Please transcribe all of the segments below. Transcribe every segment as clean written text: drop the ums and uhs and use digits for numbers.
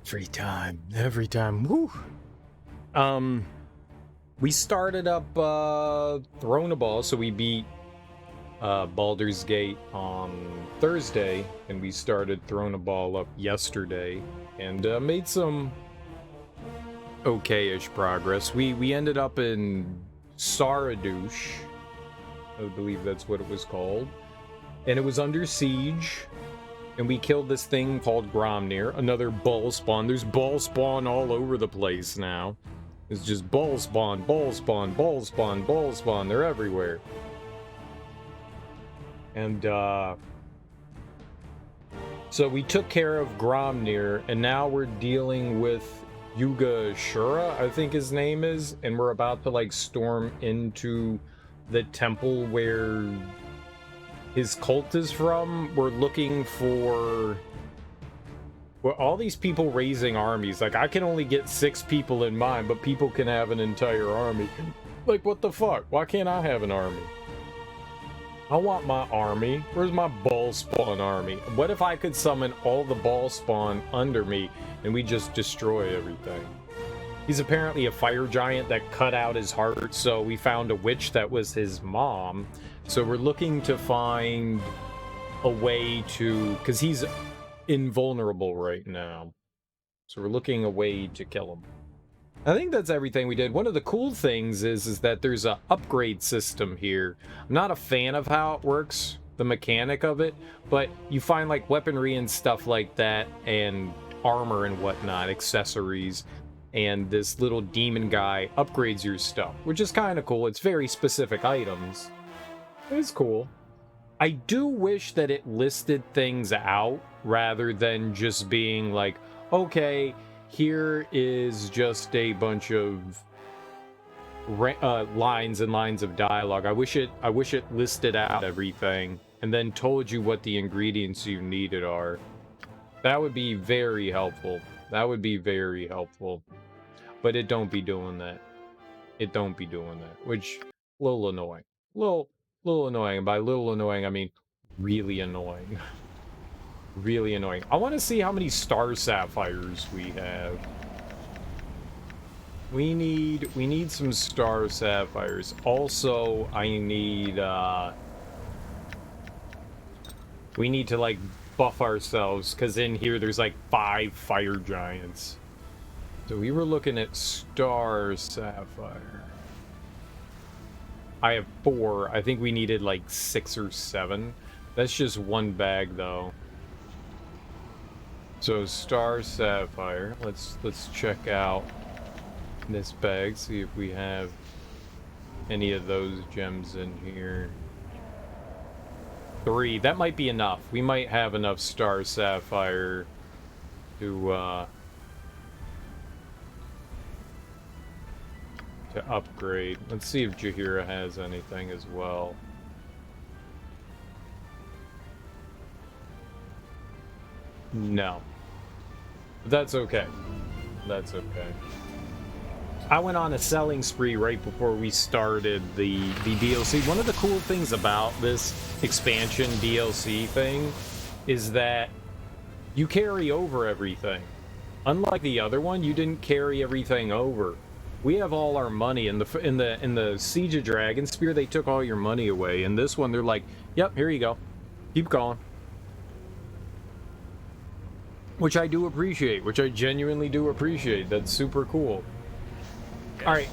Every time. Woo. We started up Throne of Bhaal, so we beat Baldur's Gate on Thursday, and we started Throne of Bhaal up yesterday, and made some okay-ish progress. We ended up in Saradush, I believe that's what it was called, and it was under siege, and we killed this thing called Gromnir, another ball spawn. There's ball spawn all over the place now. It's just ball spawn, ball spawn, ball spawn, ball spawn. They're everywhere. And, so we took care of Gromnir, and now we're dealing with Yuga Shura, I think his name is, and we're about to, like, storm into the temple where his cult is from. We're looking for... Well, all these people raising armies. Like, I can only get 6 people in mine, but people can have an entire army. Like, what the fuck? Why can't I have an army? I want my army. Where's my ball spawn army? What if I could summon all the ball spawn under me and we just destroy everything? He's apparently a fire giant that cut out his heart, so we found a witch that was his mom. So we're looking to find a way to... Because he's invulnerable right now. So we're looking a way to kill him. I think that's everything we did. One of the cool things is that there's a upgrade system here. I'm not a fan of how it works, the mechanic of it, but you find like weaponry and stuff like that, and armor and whatnot, accessories, and this little demon guy upgrades your stuff, which is kind of cool. It's very specific items. It's cool. I do wish that it listed things out rather than just being like, okay, here is just a bunch of lines and lines of dialogue. I wish it listed out everything and then told you what the ingredients you needed are. That would be very helpful. That would be very helpful. But it don't be doing that. It don't be doing that, which a little annoying. Little annoying. And by little annoying, I mean really annoying. Really annoying. I want to see how many star sapphires we have. We need some star sapphires. Also, I need we need to like buff ourselves, because in here there's like 5 fire giants. So we were looking at star sapphire. I have 4. I think we needed like 6 or 7. That's just one bag though. So star sapphire. Let's check out this bag, see if we have any of those gems in here. 3. That might be enough. We might have enough star sapphire to upgrade. Let's see if Jahiera has anything as well. No. That's okay. That's okay. I went on a selling spree right before we started the DLC. One of the cool things about this expansion DLC thing is that you carry over everything. Unlike the other one, you didn't carry everything over. We have all our money. In the Siege of Dragonspear, they took all your money away. In this one, they're like, yep, here you go. Keep going. Which I do appreciate. Which I genuinely do appreciate. That's super cool. Alright,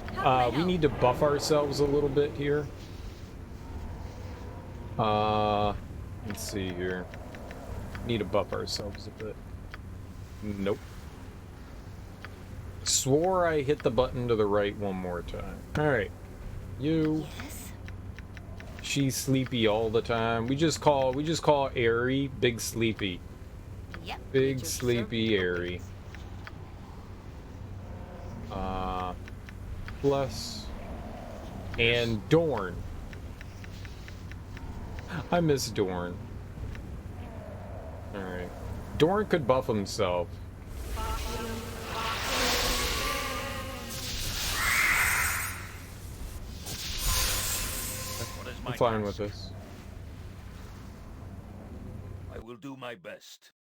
we need to buff ourselves a little bit here. Let's see here. Need to buff ourselves a bit. Nope. Swore I hit the button to the right one more time. Alright. You. Yes? She's sleepy all the time. We just call Airy Big Sleepy. Yep. Big Sleepy Airy. Plus. And Dorn. I miss Dorn. Alright. Dorn could buff himself. I'm fine with this. I will do my best.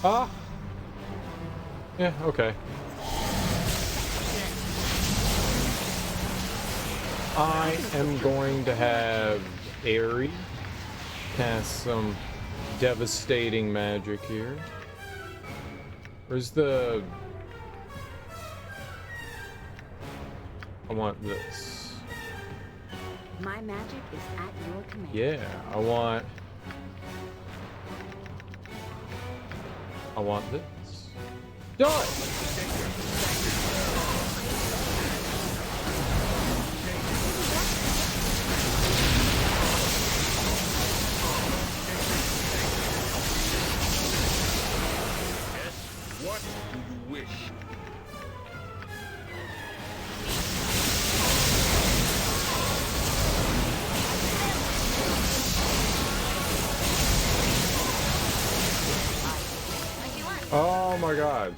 Ah! Yeah, okay. I am going to have Aerie cast some devastating magic here. Where's the... I want this. My magic is at your command. Yeah, I want this. Done! What do you wish? Oh my god.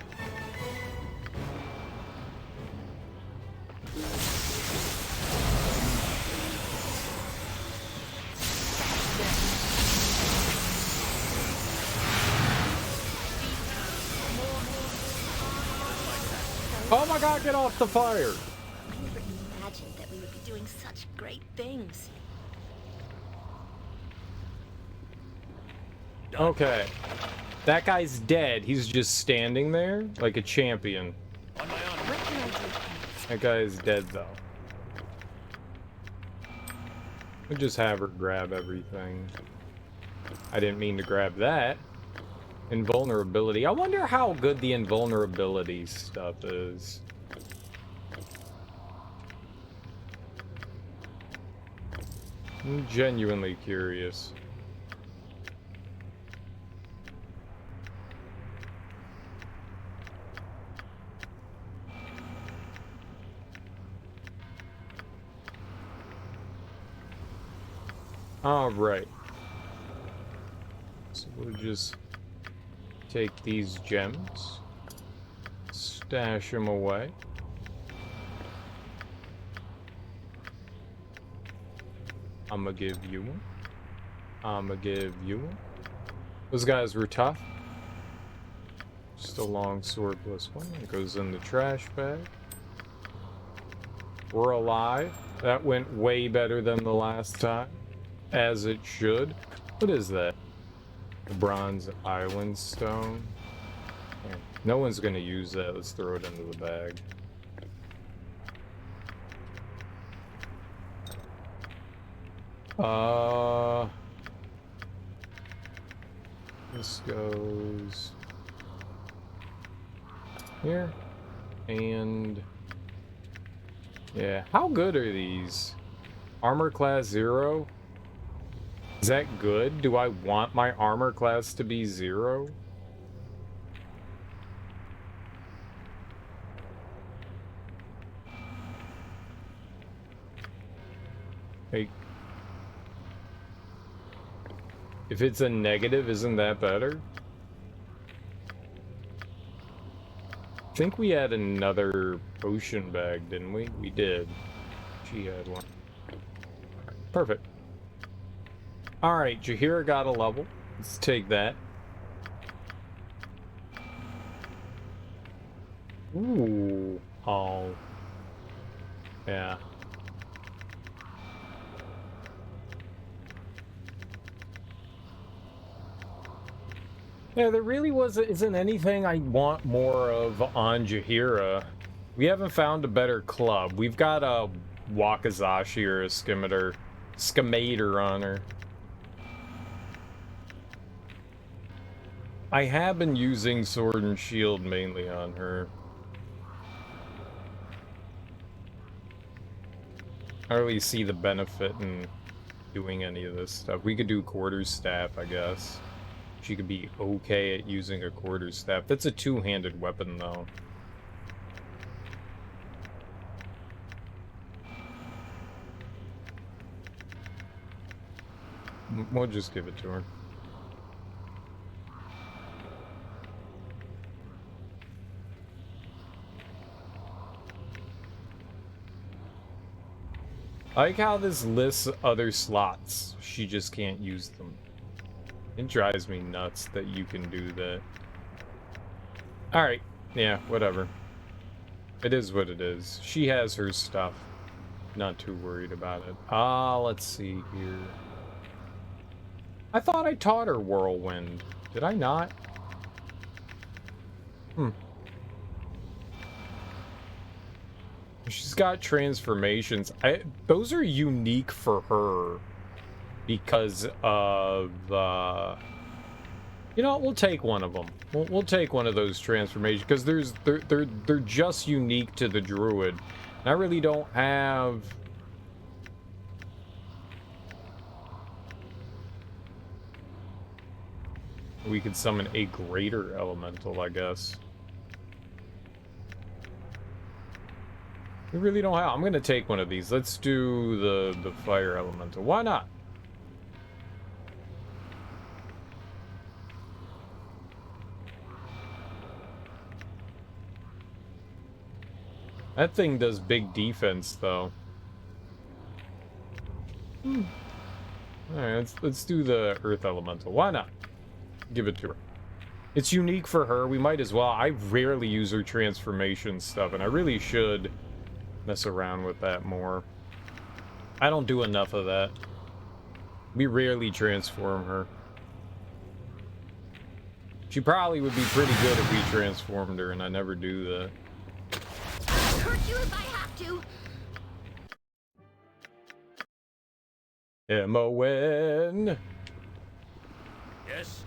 Oh my god, get off the fire! I never imagined that we would be doing such great things. Okay. That guy's dead. He's just standing there like a champion. On my honor. What can I do? That guy is dead though. I'll just have her grab everything. I didn't mean to grab that. Invulnerability. I wonder how good the invulnerability stuff is. I'm genuinely curious. All right. So we'll just take these gems, stash them away. I'ma give you one. I'ma give you one. Those guys were tough. Just a long sword plus one. It goes in the trash bag. We're alive. That went way better than the last time. As it should. What is that? A bronze island stone. Yeah, no one's gonna use that. Let's throw it into the bag. This goes here. And yeah, how good are these? Armor class 0? Is that good? Do I want my armor class to be 0? Like, if it's a negative, isn't that better? I think we had another potion bag, didn't we? We did. She had one. Perfect. Alright, Jahiera got a level. Let's take that. Ooh. Oh. Yeah. Yeah, there really isn't anything I want more of on Jahiera. We haven't found a better club. We've got a Wakizashi or a Scamator on her. I have been using Sword and Shield mainly on her. I don't really see the benefit in doing any of this stuff. We could do quarterstaff, I guess. She could be okay at using a quarterstaff. That's a two-handed weapon, though. We'll just give it to her. I like how this lists other slots. She just can't use them. It drives me nuts that you can do that. Alright. Yeah, whatever. It is what it is. She has her stuff. Not too worried about it. Let's see here. I thought I taught her Whirlwind. Did I not? She's got transformations. Those are unique for her because of, you know, we'll take one of them. We'll take one of those transformations because they're just unique to the druid. And I really don't have. We could summon a greater elemental, I guess. We really don't have. I'm gonna take one of these. Let's do the fire elemental. Why not? That thing does big defense, though. All right, let's do the earth elemental. Why not? Give it to her. It's unique for her. We might as well. I rarely use her transformation stuff, and I really should mess around with that more. I don't do enough of that. We rarely transform her. She probably would be pretty good if we transformed her, and I never do that. Hurt you if I have to. M-O-N. Yes.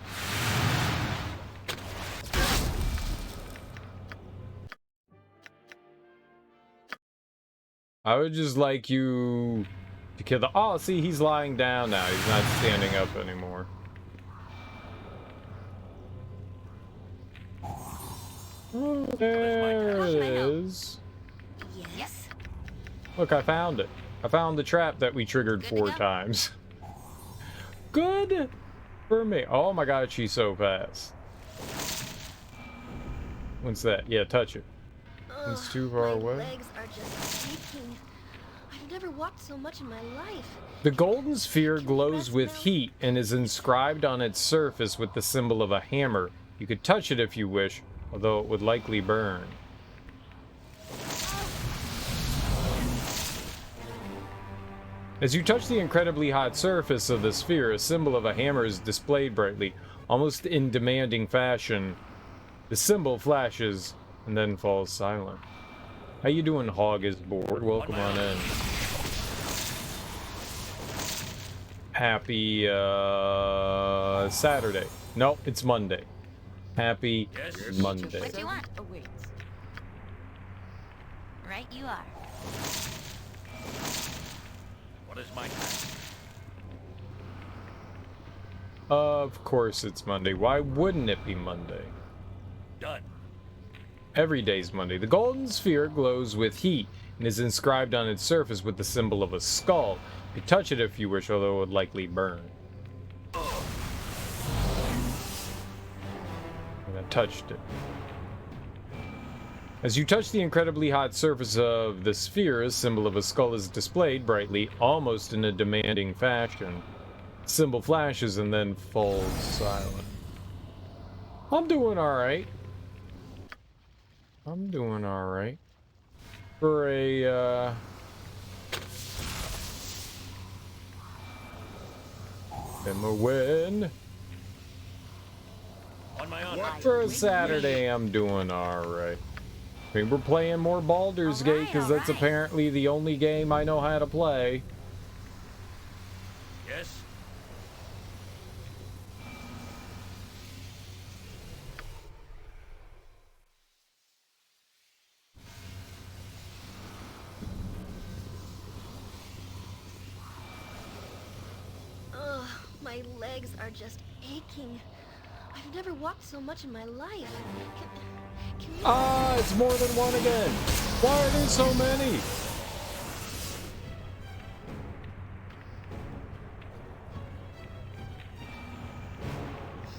I would just like you to kill the... Oh, see, he's lying down now. He's not standing up anymore. Oh, there it is. Yes. Look, I found it. I found the trap that we triggered Good to 4 go. times. Good for me. Oh my god, she's so fast. What's that? Yeah, touch it. It's too far my away. Legs are just aching. I've never walked so much in my life. The golden sphere glows with heat and is inscribed on its surface with the symbol of a hammer. You could touch it if you wish, although it would likely burn. As you touch the incredibly hot surface of the sphere, a symbol of a hammer is displayed brightly, almost in demanding fashion. The symbol flashes and then falls silent. How you doing, Hog is bored? Welcome on in. Happy Saturday. Nope, it's Monday. Happy Monday. What do you want? Right you are. What is my task? Of course it's Monday. Why wouldn't it be Monday? Done. Every day's Monday. The golden sphere glows with heat and is inscribed on its surface with the symbol of a skull. You can touch it if you wish, although it would likely burn. And I touched it. As you touch the incredibly hot surface of the sphere, a symbol of a skull is displayed brightly, almost in a demanding fashion. The symbol flashes and then falls silent. I'm doing alright. I'm doing alright. For a, win. On my honor. For a Saturday, I'm doing alright. I mean, we're playing more Baldur's Gate, because that's apparently the only game I know how to play. Yes. Ugh, my legs are just aching. I've never walked so much in my life. Can you... Ah, it's more than one again. Why are there so many?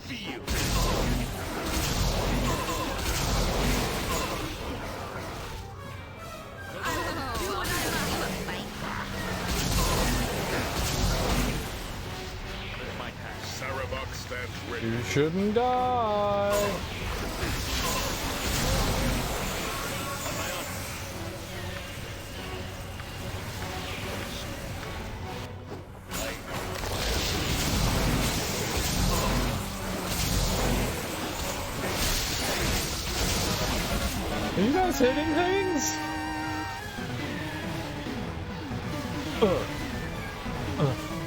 Feel. What is my task? Sarevok stands ready. You shouldn't die. Are you guys hitting things?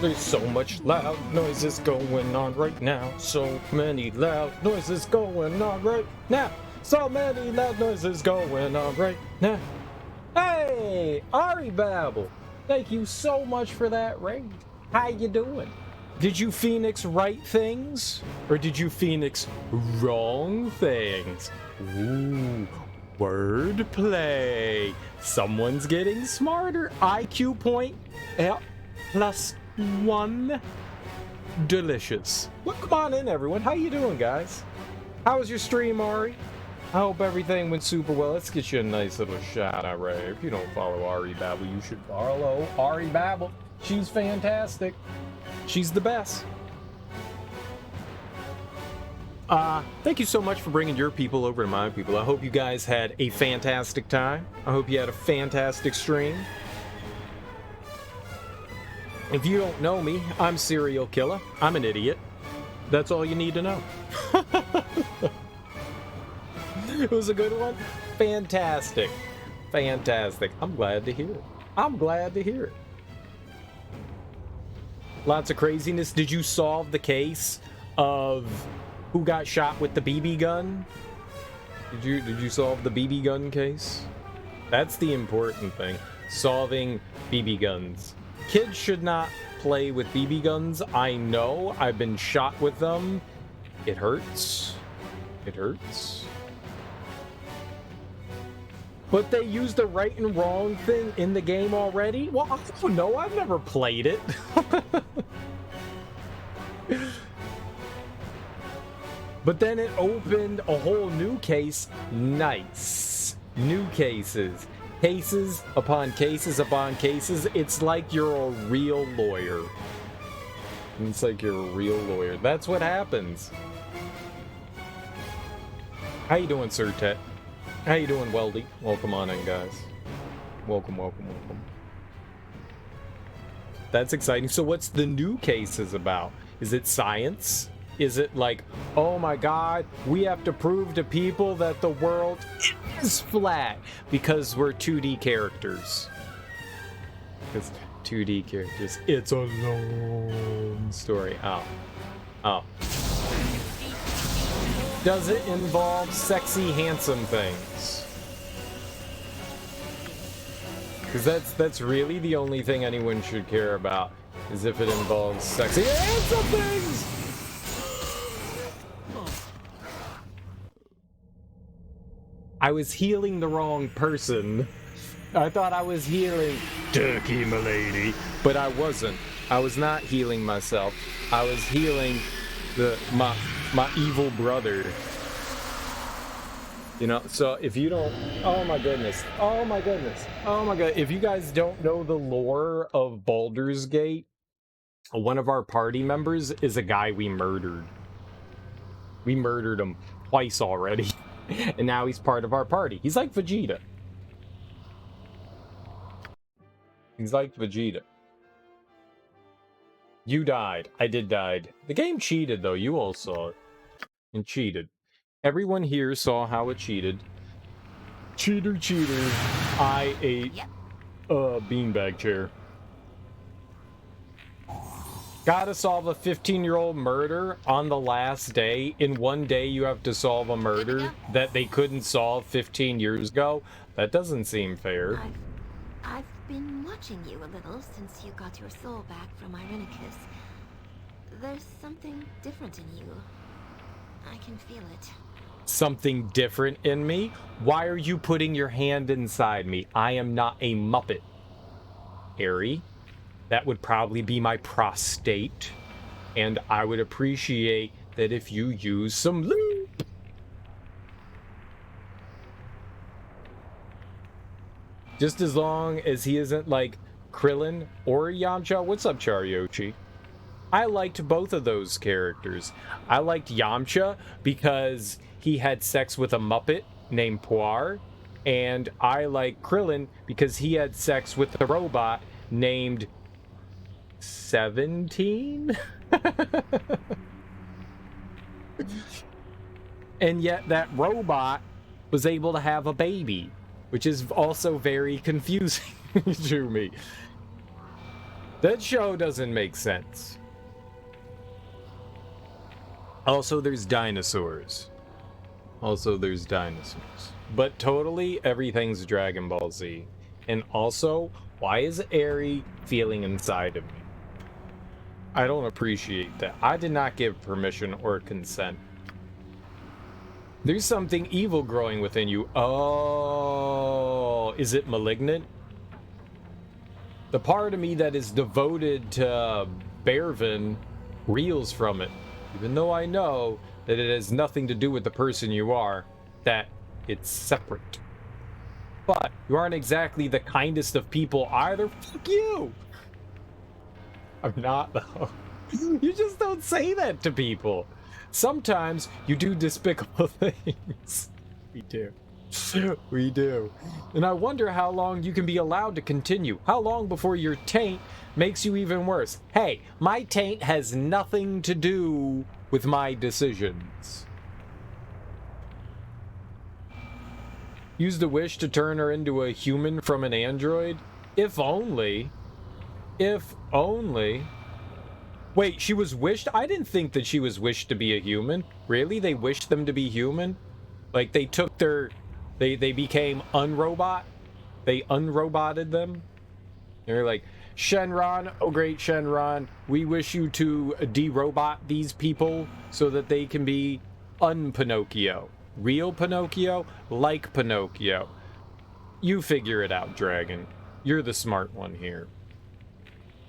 There's so much loud noises going on right now. So many loud noises going on right now. So many loud noises going on right now. Hey, Ari Babel. Thank you so much for that raid. How you doing? Did you Phoenix right things? Or did you Phoenix wrong things? Ooh, wordplay. Someone's getting smarter. IQ point +1. Delicious. Well, come on in, everyone. How you doing, guys? How was your stream, Ari? I hope everything went super well. Let's get you a nice little shout out right here. If you don't follow Ari Babel, you should follow Ari Babel. She's fantastic. She's the best. Thank you so much for bringing your people over to my people. I hope you guys had a fantastic time. I hope you had a fantastic stream. If you don't know me, I'm Serial Killer. I'm an idiot. That's all you need to know. It was a good one. Fantastic. Fantastic. I'm glad to hear it. I'm glad to hear it. Lots of craziness. Did you solve the case of who got shot with the BB gun? Did you solve the BB gun case? That's the important thing. Solving BB guns. Kids should not play with BB guns. I know. I've been shot with them. It hurts. It hurts. But they used the right and wrong thing in the game already? Well, I don't know. I've never played it. But then it opened a whole new case. Nice. New cases. Cases upon cases upon cases. It's like you're a real lawyer. It's like you're a real lawyer. That's what happens. How you doing, Sir Tet? How you doing, Weldy? Welcome on in, guys. Welcome, welcome, welcome. That's exciting. So what's the new cases about? Is it science? Is it like, oh my god, we have to prove to people that the world is flat because we're 2D characters? Because 2D characters. It's a long story. Oh. Oh. Does it involve sexy, handsome things? Because that's really the only thing anyone should care about, is if it involves sexy, handsome things! I was healing the wrong person. I thought I was healing Turkey, milady, but I wasn't. I was not healing myself. I was healing my evil brother. You know, so if you don't, oh my goodness, oh my goodness, oh my god, if you guys don't know the lore of Baldur's Gate, one of our party members is a guy we murdered. We murdered him twice already, and now he's part of our party. He's like Vegeta. He's like Vegeta. You died. I did died. The game cheated, though. You all saw it. And cheated. Everyone here saw how it cheated. Cheater, cheater. I ate a beanbag chair. Gotta solve a 15-year-old murder on the last day. In one day, you have to solve a murder that they couldn't solve 15 years ago. That doesn't seem fair. I've been watching you a little since you got your soul back from Irenicus. There's something different in you. I can feel it. Something different in me? Why are you putting your hand inside me? I am not a Muppet. Harry, that would probably be my prostate. And I would appreciate that if you use some lube. Just as long as he isn't like Krillin or Yamcha. What's up, Charyochi? I liked both of those characters. I liked Yamcha because he had sex with a Muppet named Poir. And I like Krillin because he had sex with a robot named 17? And yet that robot was able to have a baby, which is also very confusing to me. That show doesn't make sense. Also, there's dinosaurs. But totally everything's Dragon Ball Z. And also, why is Eri feeling inside of me? I don't appreciate that. I did not give permission or consent. There's something evil growing within you. Oh, is it malignant? The part of me that is devoted to Bervin reels from it, even though I know that it has nothing to do with the person you are, that it's separate. But you aren't exactly the kindest of people either. Fuck you! I'm not, though. You just don't say that to people. Sometimes you do despicable things. We do. We do. And I wonder how long you can be allowed to continue. How long before your taint makes you even worse? Hey, my taint has nothing to do with my decisions. Use the wish to turn her into a human from an android? If only. If only. Wait, she was wished? I didn't think that she was wished to be a human. Really? They wished them to be human? Like, they took their... They became unrobot? They unroboted them? They're like, Shenron, oh great Shenron, we wish you to de-robot these people so that they can be un-Pinocchio. Real Pinocchio? Like Pinocchio. You figure it out, Dragon. You're the smart one here.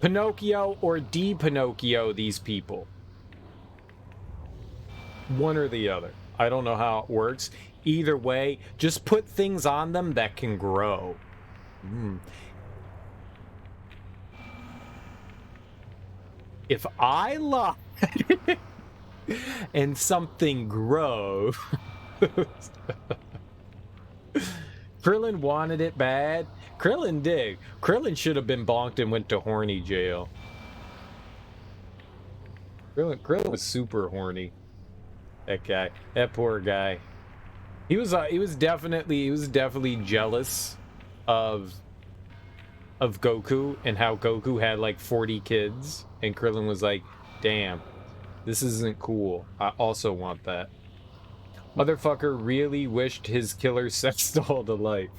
Pinocchio or de-Pinocchio these people. One or the other. I don't know how it works. Either way, just put things on them that can grow. If I lie and something grows... Krillin wanted it bad. Krillin did. Krillin should have been bonked and went to horny jail. Krillin was super horny. That guy. That poor guy. He was definitely jealous of Goku and how Goku had like 40 kids, and Krillin was like, damn, this isn't cool. I also want that. Motherfucker really wished his killer sex doll to life.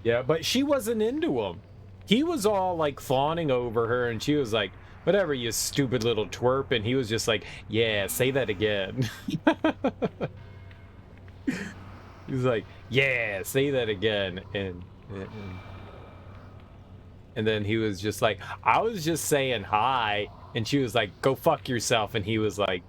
Yeah, but she wasn't into him. He was all like fawning over her, and she was like, whatever, you stupid little twerp, and he was just like, yeah, say that again. He was like, yeah, say that again, and then he was just like, I was just saying hi, and she was like, go fuck yourself, and he was like,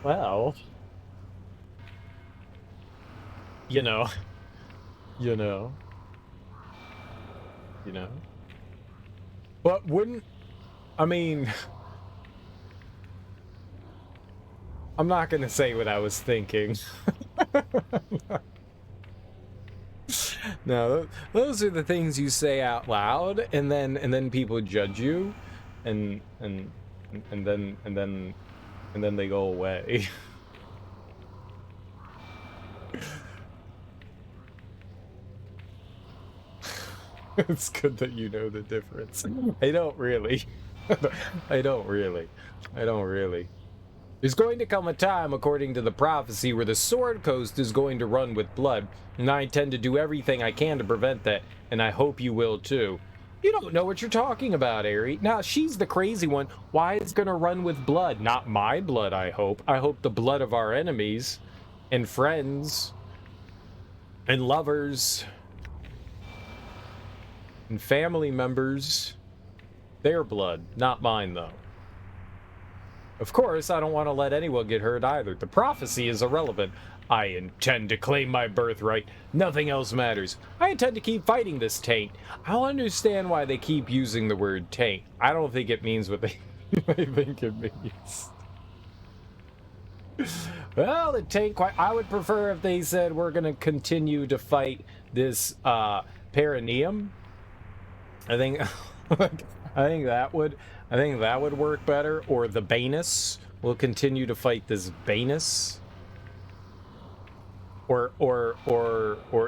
well, you know. But wouldn't, I mean, I'm not gonna say what I was thinking. No, those are the things you say out loud, and then people judge you, and then they go away. It's good that you know the difference. I don't really. I don't really. There's going to come a time, according to the prophecy, where the Sword Coast is going to run with blood, and I intend to do everything I can to prevent that, and I hope you will too. You don't know what you're talking about, Eri. Now, she's the crazy one. Why is it going to run with blood? Not my blood, I hope. I hope the blood of our enemies, and friends, and lovers, and family members. Their blood, not mine, though. Of course, I don't want to let anyone get hurt either. The prophecy is irrelevant. I intend to claim my birthright. Nothing else matters. I intend to keep fighting this taint. I don't understand why they keep using the word taint. I don't think it means what they think it means. Well, it taint quite... I would prefer if they said we're going to continue to fight this perineum. I think that would work better. Or the Banus. We'll continue to fight this Banus. Or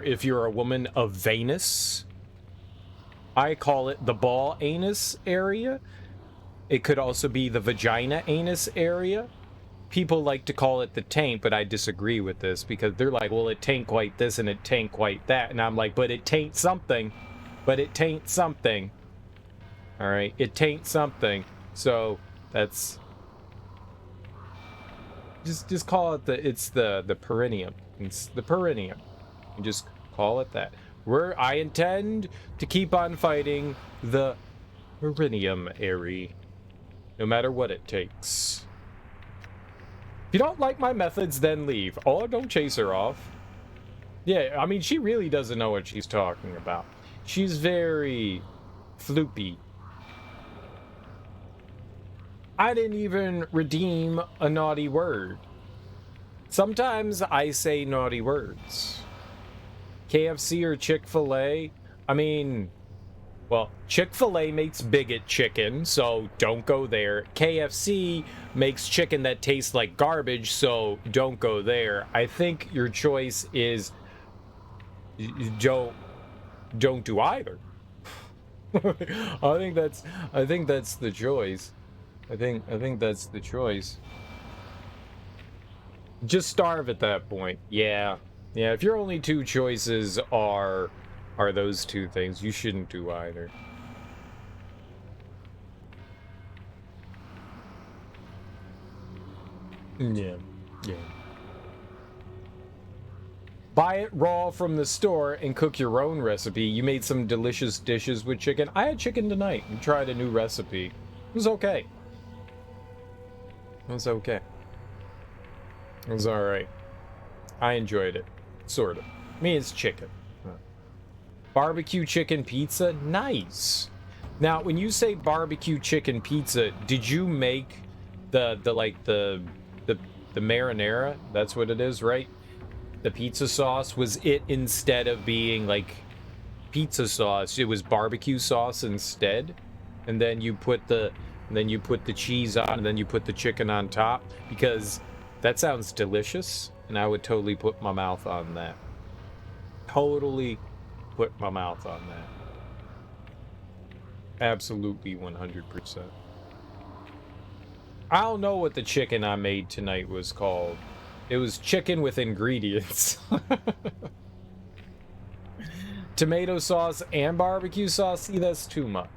if you're a woman of Venus, I call it the ball anus area. It could also be the vagina anus area. People like to call it the taint, but I disagree with this because they're like, well, it taint quite this and it taint quite that. And I'm like, but it taint something. But it taint something. All right, it taint something. So that's just call it the perineum. It's the perineum. You just call it that. I intend to keep on fighting the perineum area, no matter what it takes. If you don't like my methods, then leave. Oh, don't chase her off. Yeah, I mean, she really doesn't know what she's talking about. She's very floopy. I didn't even redeem a naughty word. Sometimes I say naughty words. KFC or Chick-fil-A? I mean, well, Chick-fil-A makes bigot chicken, so don't go there. KFC makes chicken that tastes like garbage, so don't go there. I think your choice is don't do either. I think that's the choice. I think that's the choice. Just starve at that point. Yeah, if your only two choices are those two things, you shouldn't do either. Yeah. Buy it raw from the store and cook your own recipe. You made some delicious dishes with chicken. I had chicken tonight and tried a new recipe. It was okay. It was okay. It was alright. I enjoyed it. Sort of. I mean, it's chicken. Barbecue chicken pizza? Nice. Now, when you say barbecue chicken pizza, did you make the marinara? That's what it is, right? The pizza sauce, was it, instead of being like pizza sauce, it was barbecue sauce instead? And then you put the cheese on, and then you put the chicken on top? Because that sounds delicious, and I would totally put my mouth on that. Totally put my mouth on that. Absolutely 100%. I don't know what the chicken I made tonight was called. It was chicken with ingredients. Tomato sauce and barbecue sauce? See, that's too much.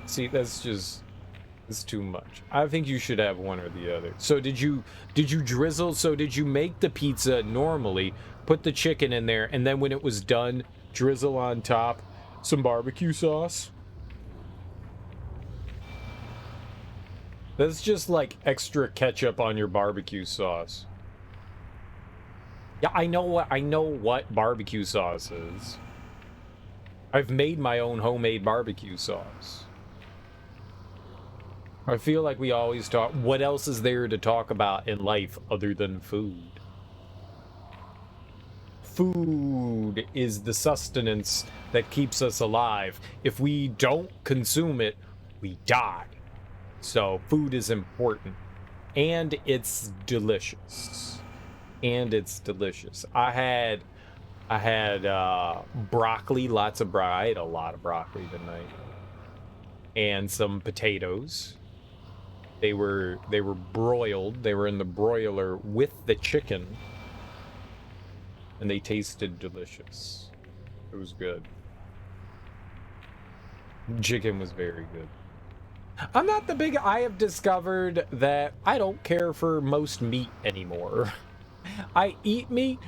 See, it's too much. I think you should have one or the other. So did you drizzle? So did you make the pizza normally, put the chicken in there, and then when it was done, drizzle on top some barbecue sauce? That's just like extra ketchup on your barbecue sauce. Yeah, I know what barbecue sauce is. I've made my own homemade barbecue sauce. I feel like we always talk, what else is there to talk about in life other than food? Food is the sustenance that keeps us alive. If we don't consume it, we die. So food is important, and it's delicious. I had broccoli, lots of broccoli. I ate a lot of broccoli tonight, and some potatoes. They were broiled. They were in the broiler with the chicken, and they tasted delicious. It was good. Chicken was very good. I'm not the big... I have discovered that I don't care for most meat anymore. I eat meat,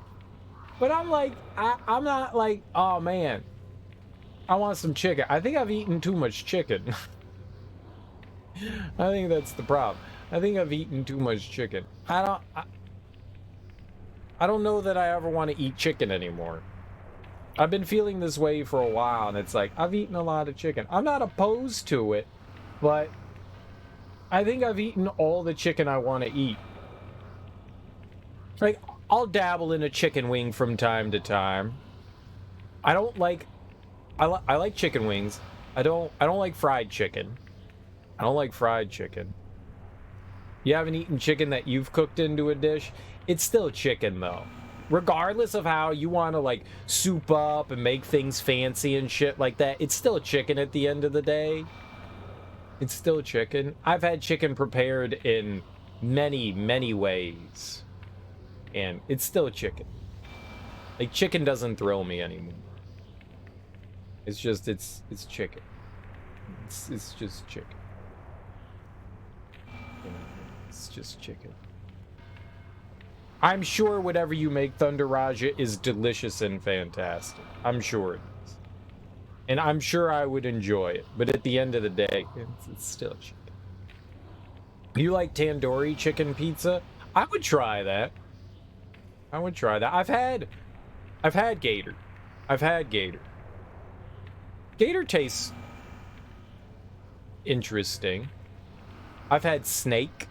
but I'm like, I'm not like, oh man, I want some chicken. I think I've eaten too much chicken. I think that's the problem. I think I've eaten too much chicken. I don't know that I ever want to eat chicken anymore. I've been feeling this way for a while, and it's like, I've eaten a lot of chicken. I'm not opposed to it, but I think I've eaten all the chicken I want to eat. Like, I'll dabble in a chicken wing from time to time. I don't like I like chicken wings. I don't like fried chicken. I don't like fried chicken. You haven't eaten chicken that you've cooked into a dish? It's still chicken though. Regardless of how you want to like soup up and make things fancy and shit like that, it's still chicken at the end of the day. It's still chicken. I've had chicken prepared in many, many ways. And it's still chicken. Like, chicken doesn't thrill me anymore. It's just, it's chicken. It's just chicken. You know, it's just chicken. I'm sure whatever you make, Thunder Raja, is delicious and fantastic. I'm sure it is. And I'm sure I would enjoy it. But at the end of the day, it's still chicken. You like tandoori chicken pizza? I would try that. I would try that. I've had gator. I've had gator. Gator tastes interesting. I've had snake.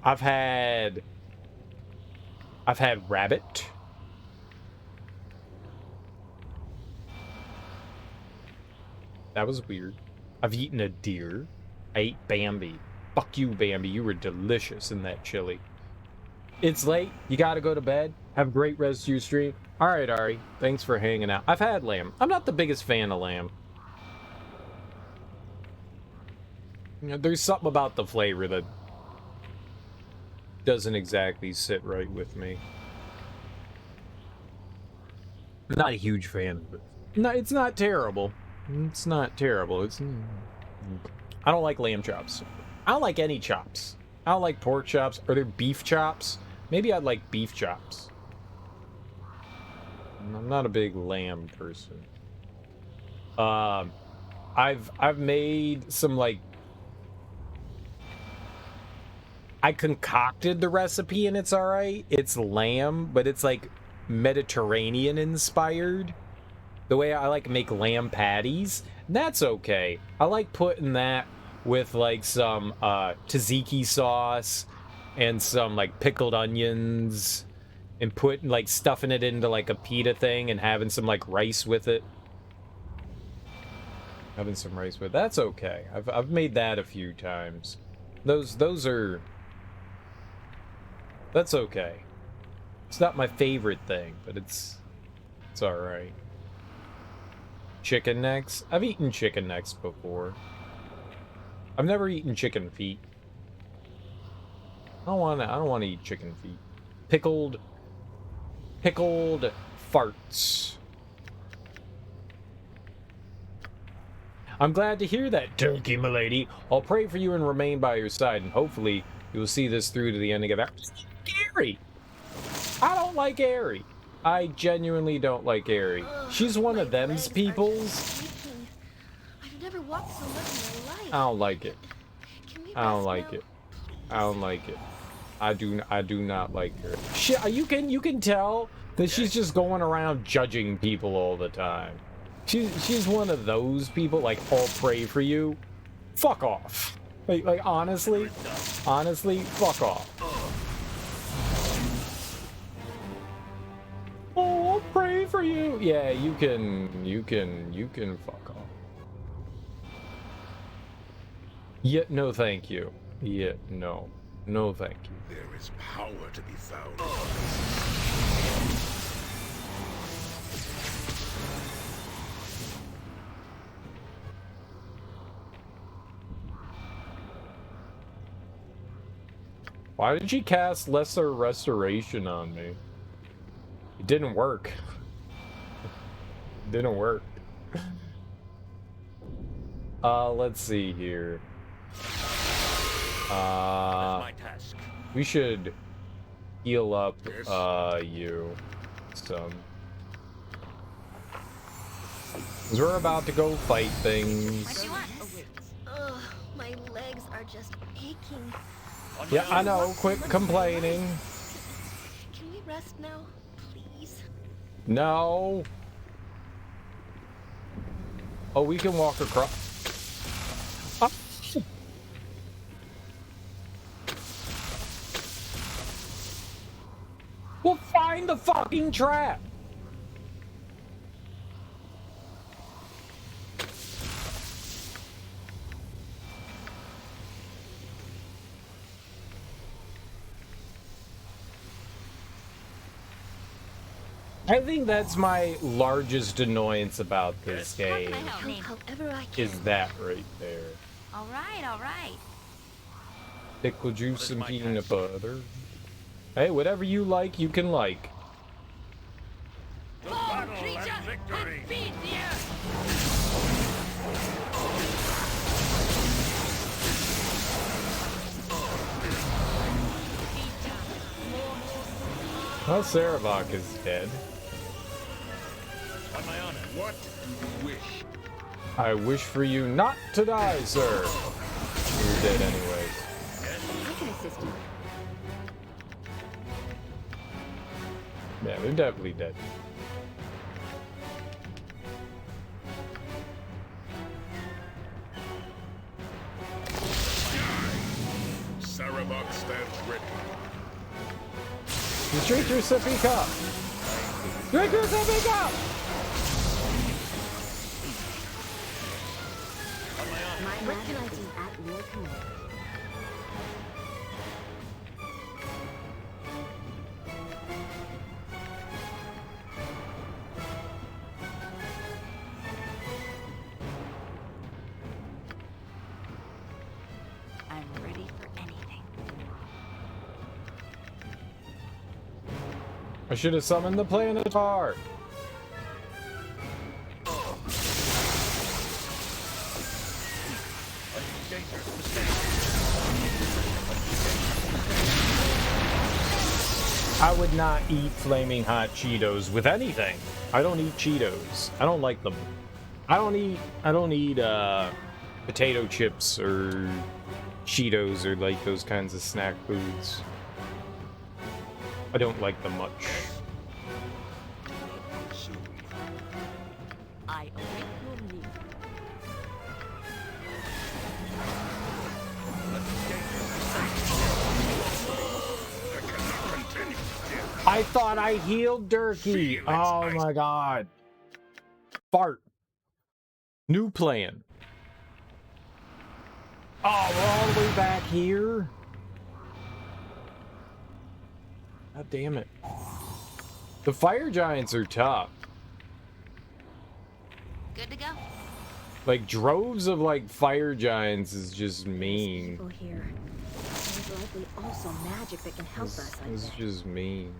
I've had rabbit. That was weird. I've eaten a deer. I ate Bambi. Fuck you, Bambi. You were delicious in that chili. It's late. You gotta go to bed. Have a great rest of your stream. Alright, Ari. Thanks for hanging out. I've had lamb. I'm not the biggest fan of lamb. You know, there's something about the flavor that doesn't exactly sit right with me. I'm not a huge fan of it. No, it's not terrible. It's not terrible. I don't like lamb chops. I don't like any chops. I don't like pork chops. Are there beef chops? Maybe I'd like beef chops. I'm not a big lamb person. I've made some like I concocted the recipe and it's alright. It's lamb, but it's like Mediterranean inspired. The way I like make lamb patties, that's okay. I like putting that with like some tzatziki sauce and some like pickled onions and putting like stuffing it into like a pita thing and having some like rice with it. Having some rice with it. That's okay. I've made that a few times. Those are that's okay. It's not my favorite thing, but it's all right. Chicken necks. I've eaten chicken necks before. I've never eaten chicken feet. I don't want to eat chicken feet. Pickled farts. I'm glad to hear that, Turkey, milady. I'll pray for you and remain by your side, and hopefully you will see this through to the ending of that. Gary! I don't like Aerie. I genuinely don't like Aerie. She's one of them's peoples. I've never walked so much in my life. I don't like it. I don't like it. I don't like it. I do not like her. You can tell that she's just going around judging people all the time. She's one of those people, like, I'll pray for you. Fuck off. Like honestly, fuck off. Oh, I'll pray for you. Yeah, you can fuck off. Yeah, no thank you. Yeah, no thank you. There is power to be found. Why did she cast Lesser Restoration on me? It didn't work. It didn't work. Let's see here. My task. We should heal up, you some. 'Cause we're about to go fight things. What do you want? Oh, wait. Ugh, my legs are just aching. Yeah, I know. Quit complaining. Can we rest now, please? No. Oh, we can walk across. Oh. We'll find the fucking trap. I think that's my largest annoyance about this Yes. game, Help however I can. is that right there. All right. Pickle juice is and my peanut task? butter. Hey, whatever you like, you can like. To battle and victory. Well, Sarevok is dead. On my honor. What do you wish? I wish for you not to die, sir. You're dead anyways. I can assist you. Yeah, they're definitely dead. Sarevok stands ready. Drink your sippy cup. Drink your sippy cup. What can I do at your command? I'm ready for anything. I should have summoned the Planar. I would not eat flaming hot Cheetos with anything. I don't eat Cheetos. I don't like them. I don't eat potato chips or Cheetos or like those kinds of snack foods. I don't like them much. Soon. I await your need. I cannot continue. I thought I healed Durkee. Oh my god. Fart. New plan. Oh, we're all the way back here? God damn it. The fire giants are tough. Good to go. Like, droves of, like, fire giants is just mean. People here. There's likely also magic that can help us. I It's bet. just mean.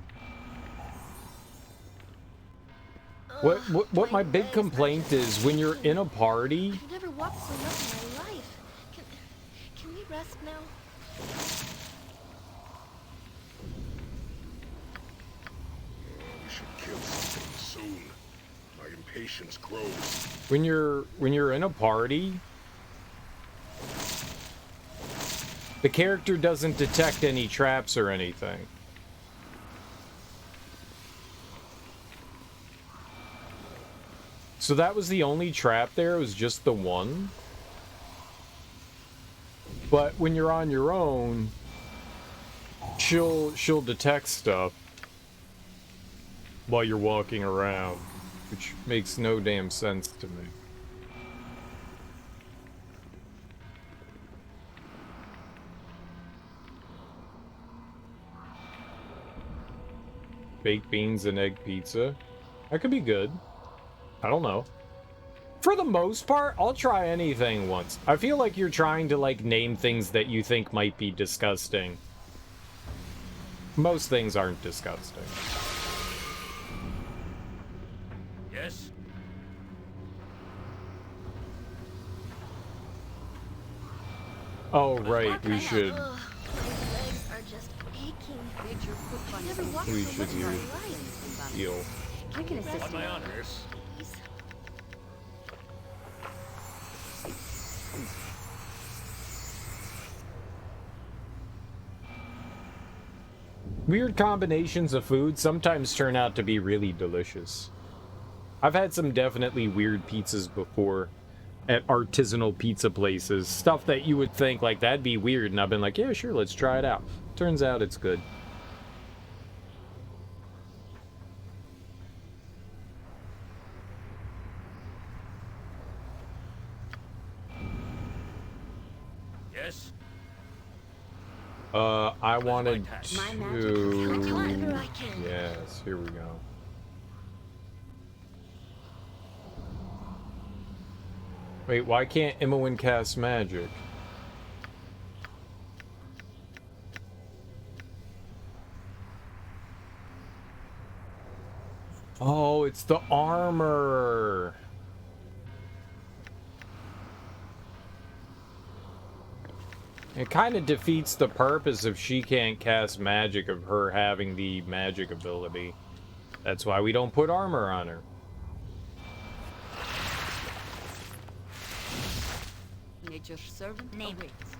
What my big complaint is, when you're in a party, I've never walked so much in my life. Can we rest now? We should kill something soon. My impatience grows. when you're in a party, the character doesn't detect any traps or anything. So that was the only trap there, it was just the one. But when you're on your own, she'll detect stuff while you're walking around, which makes no damn sense to me. Baked beans and egg pizza. That could be good. I don't know. For the most part, I'll try anything once. I feel like you're trying to, like, name things that you think might be disgusting. Most things aren't disgusting. Yes. Oh, right, we should. Ugh, my legs are just aching. I've never walked We so should much in my use life. Heal. I can assist On you. my honor. Please. Weird combinations of food sometimes turn out to be really delicious. I've had some definitely weird pizzas before at artisanal pizza places. Stuff that you would think, like, that'd be weird, and I've been like, yeah, sure, let's try it out. Turns out it's good. Yes. I wanted task? My magic to... help however I can. Yes, here we go. Wait, why can't Imoen cast magic? Oh, it's the armor. It kind of defeats the purpose if she can't cast magic of her having the magic ability. That's why we don't put armor on her. Nature's servant awaits.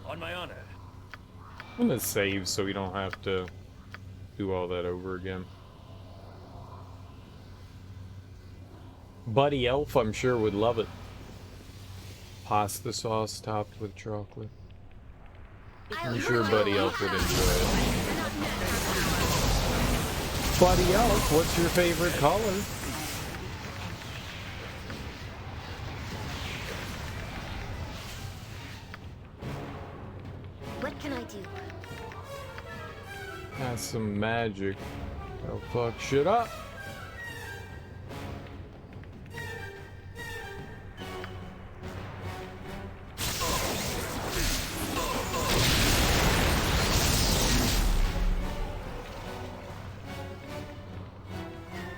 On my honor. I'm gonna save so we don't have to do all that over again. Buddy Elf, I'm sure, would love it. Pasta sauce topped with chocolate. I'm sure Buddy Elf would enjoy it. Buddy Elf, what's your favorite color? What can I do? That's some magic. Oh, fuck shit up.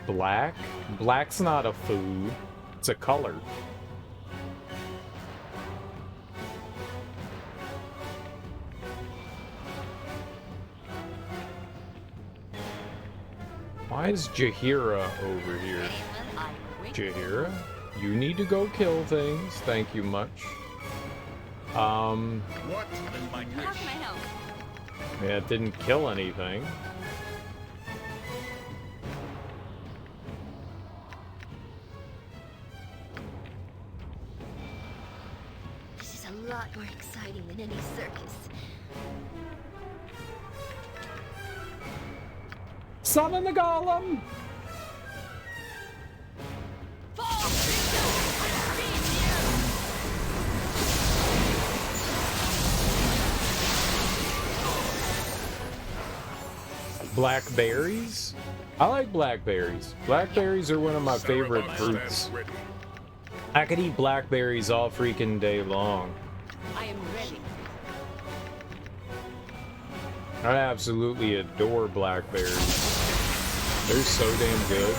Black? Black's not a food. It's a color. Why is Jahiera over here? Jahiera? You need to go kill things. Thank you much. What is my How can I help? Yeah, it didn't kill anything. This is a lot more exciting than any circus. Summon the golem! Blackberries? I like blackberries. Blackberries are one of my favorite fruits. I could eat blackberries all freaking day long. I am ready. I absolutely adore blackberries. They're so damn good.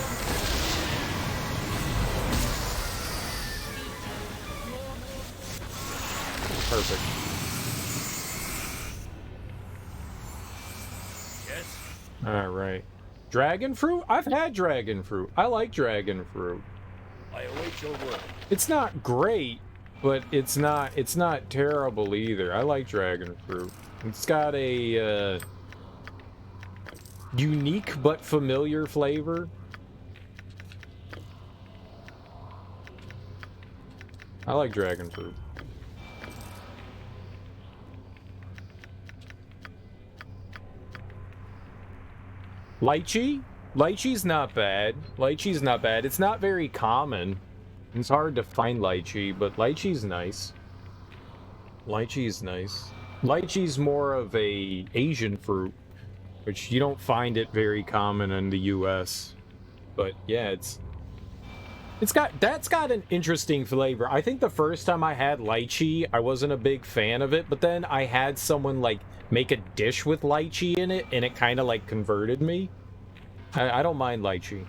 Perfect. Yes. Alright. Dragon fruit? I've had dragon fruit. I like dragon fruit. I await your word. It's not great, but it's not terrible either. I like dragon fruit. It's got a unique but familiar flavor. I like dragon fruit. Lychee? Lychee's not bad. Lychee's not bad. It's not very common. It's hard to find lychee, but lychee's nice. Lychee's nice. Lychee's more of a Asian fruit, which you don't find it very common in the US. But yeah, that's got an interesting flavor. I think the first time I had lychee, I wasn't a big fan of it, but then I had someone like make a dish with lychee in it, and it kind of like converted me. I don't mind lychee.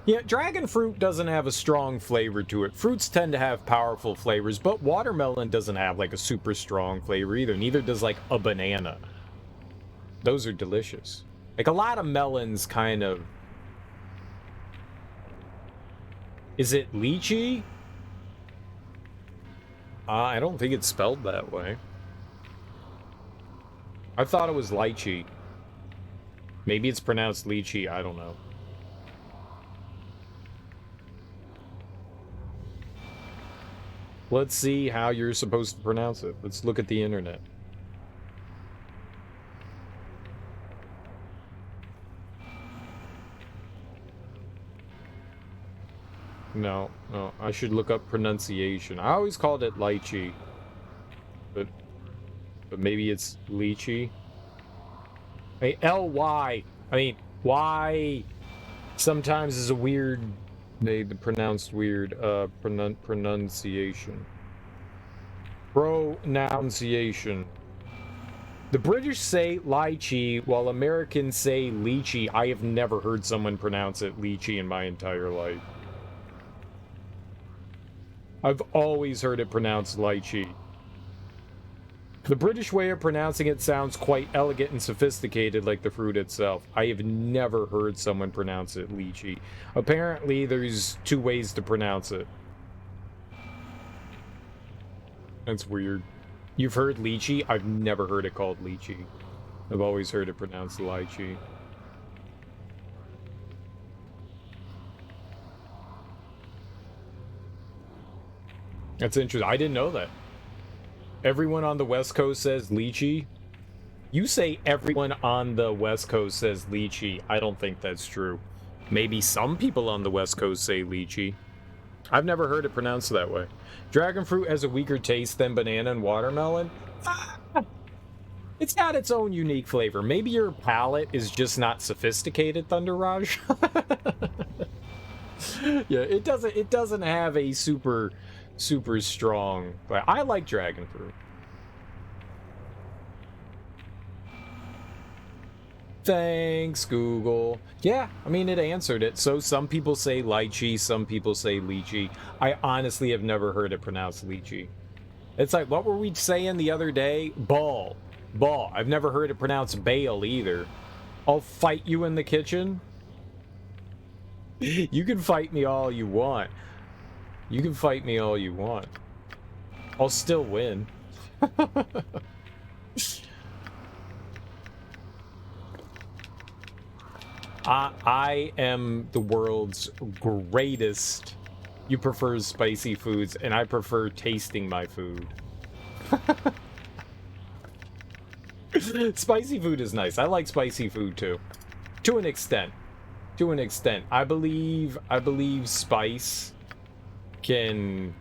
Yeah, dragon fruit doesn't have a strong flavor to it. Fruits tend to have powerful flavors, but watermelon doesn't have like a super strong flavor either. Neither does like a banana. Those are delicious. Like a lot of melons kind of... Is it lychee? I don't think it's spelled that way. I thought it was lychee. Maybe it's pronounced lychee, I don't know. Let's see how you're supposed to pronounce it. Let's look at the internet. No, I should look up pronunciation. I always called it lychee. but maybe it's lychee. Hey, L-Y. I mean, Y sometimes is a weird, they pronounced weird, pronunciation. Pronunciation. The British say lychee, while Americans say lychee. I have never heard someone pronounce it lychee in my entire life. I've always heard it pronounced lychee. The British way of pronouncing it sounds quite elegant and sophisticated, like the fruit itself. I have never heard someone pronounce it lychee. Apparently, there's 2 ways to pronounce it. That's weird. You've heard lychee? I've never heard it called lychee. I've always heard it pronounced lychee. That's interesting. I didn't know that. Everyone on the West Coast says lychee. You say everyone on the West Coast says lychee. I don't think that's true. Maybe some people on the West Coast say lychee. I've never heard it pronounced that way. Dragon fruit has a weaker taste than banana and watermelon. It's got its own unique flavor. Maybe your palate is just not sophisticated, Thunder Raj. Yeah, it doesn't have a super strong, but I like dragon fruit. Thanks, Google. Yeah, I mean, it answered it. So some people say lychee, some people say lychee. I honestly have never heard it pronounced lychee. It's like, what were we saying the other day? Ball. I've never heard it pronounced bale either. I'll fight you in the kitchen. You can fight me all you want. You can fight me all you want. I'll still win. I am the world's greatest. You prefer spicy foods, and I prefer tasting my food. Spicy food is nice. I like spicy food too. To an extent. I believe spice can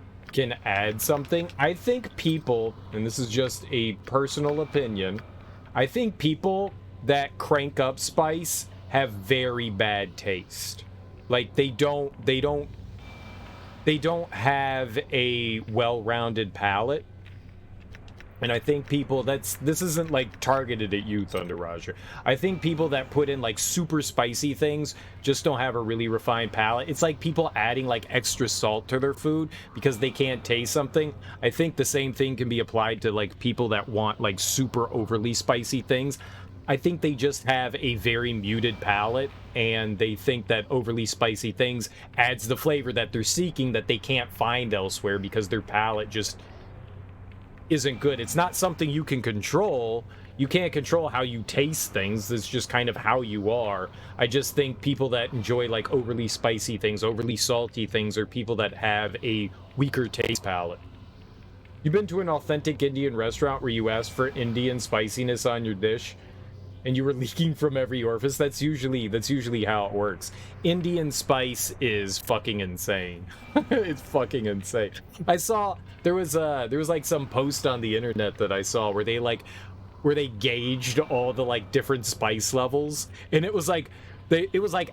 add something. I think people, and this is just a personal opinion, I think people that crank up spice have very bad taste. Like they don't have a well-rounded palate. And I think people this isn't like targeted at you, Thunder Roger. I think people that put in like super spicy things just don't have a really refined palate. It's like people adding like extra salt to their food because they can't taste something. I think the same thing can be applied to like people that want like super overly spicy things. I think they just have a very muted palate and they think that overly spicy things adds the flavor that they're seeking that they can't find elsewhere because their palate just isn't good. It's not something you can control. You can't control how you taste things. It's just kind of how you are. I just think people that enjoy like overly spicy things, overly salty things, are people that have a weaker taste palate. You've been to an authentic Indian restaurant where you asked for Indian spiciness on your dish and you were leaking from every orifice? That's usually how it works. Indian spice is fucking insane. It's fucking insane. I saw there was like some post on the internet that I saw where they gauged all the like different spice levels, and it was like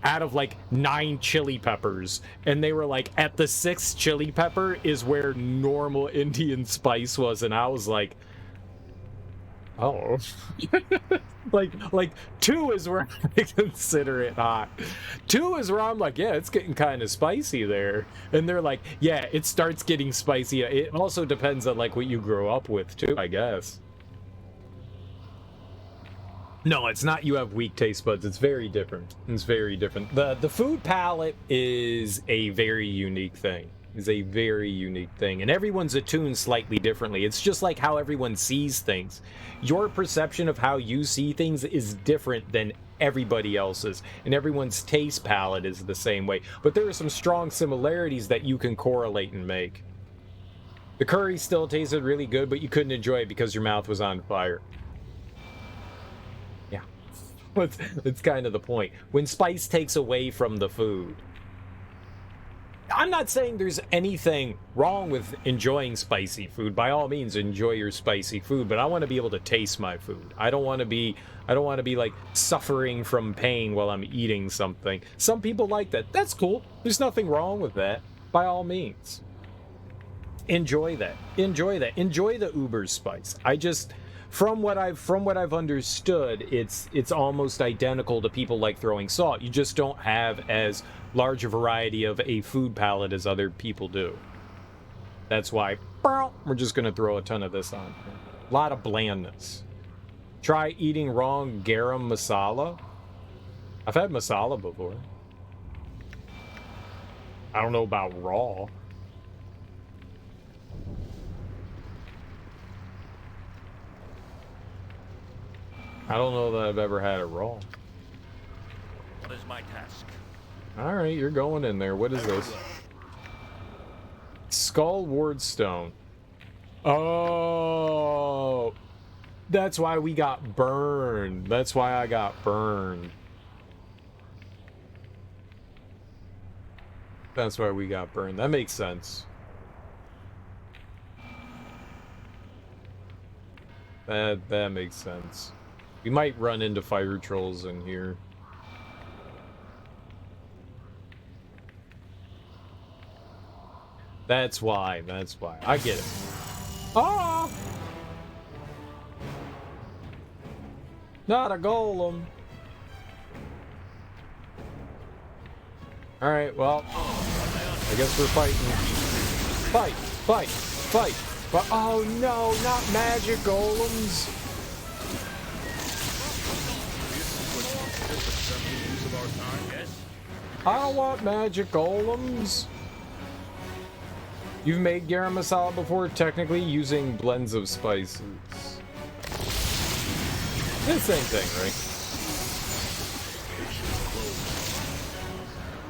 out of like 9 chili peppers, and they were like at the 6th chili pepper is where normal Indian spice was, and I was like, oh. like 2 is where I consider it hot. 2 is where I'm like, yeah, it's getting kind of spicy there. And they're like, yeah, it starts getting spicy. It also depends on like what you grow up with too, I guess. No, it's not you have weak taste buds. It's very different. It's very different. The food palette is a very unique thing. And everyone's attuned slightly differently. It's just like how everyone sees things. Your perception of how you see things is different than everybody else's, and everyone's taste palette is the same way. But there are some strong similarities that you can correlate and make. The curry still tasted really good, but you couldn't enjoy it because your mouth was on fire. Yeah. It's kind of the point. When spice takes away from the food, I'm not saying there's anything wrong with enjoying spicy food. By all means, enjoy your spicy food, but I want to be able to taste my food. I don't want to be like suffering from pain while I'm eating something. Some people like that. That's cool. There's nothing wrong with that. By all means. Enjoy that. Enjoy that. Enjoy the uber spice. I just from what I've understood, it's almost identical to people like throwing salt. You just don't have as large a variety of a food palette as other people do. That's why we're just gonna throw a ton of this on. A lot of blandness. Try eating wrong garam masala. I've had masala before. I don't know about raw. I don't know that I've ever had it raw. What is my task? Alright, you're going in there. What is this? Skull Wardstone. Oh, that's why we got burned. That's why I got burned. That's why we got burned. That makes sense. That makes sense. We might run into fire trolls in here. That's why. That's why. I get it. Oh! Not a golem. Alright, well. I guess we're fighting. Fight! Fight! Fight! But oh no, not magic golems! I don't want magic golems. You've made garam masala before, technically using blends of spices. It's the same thing, right?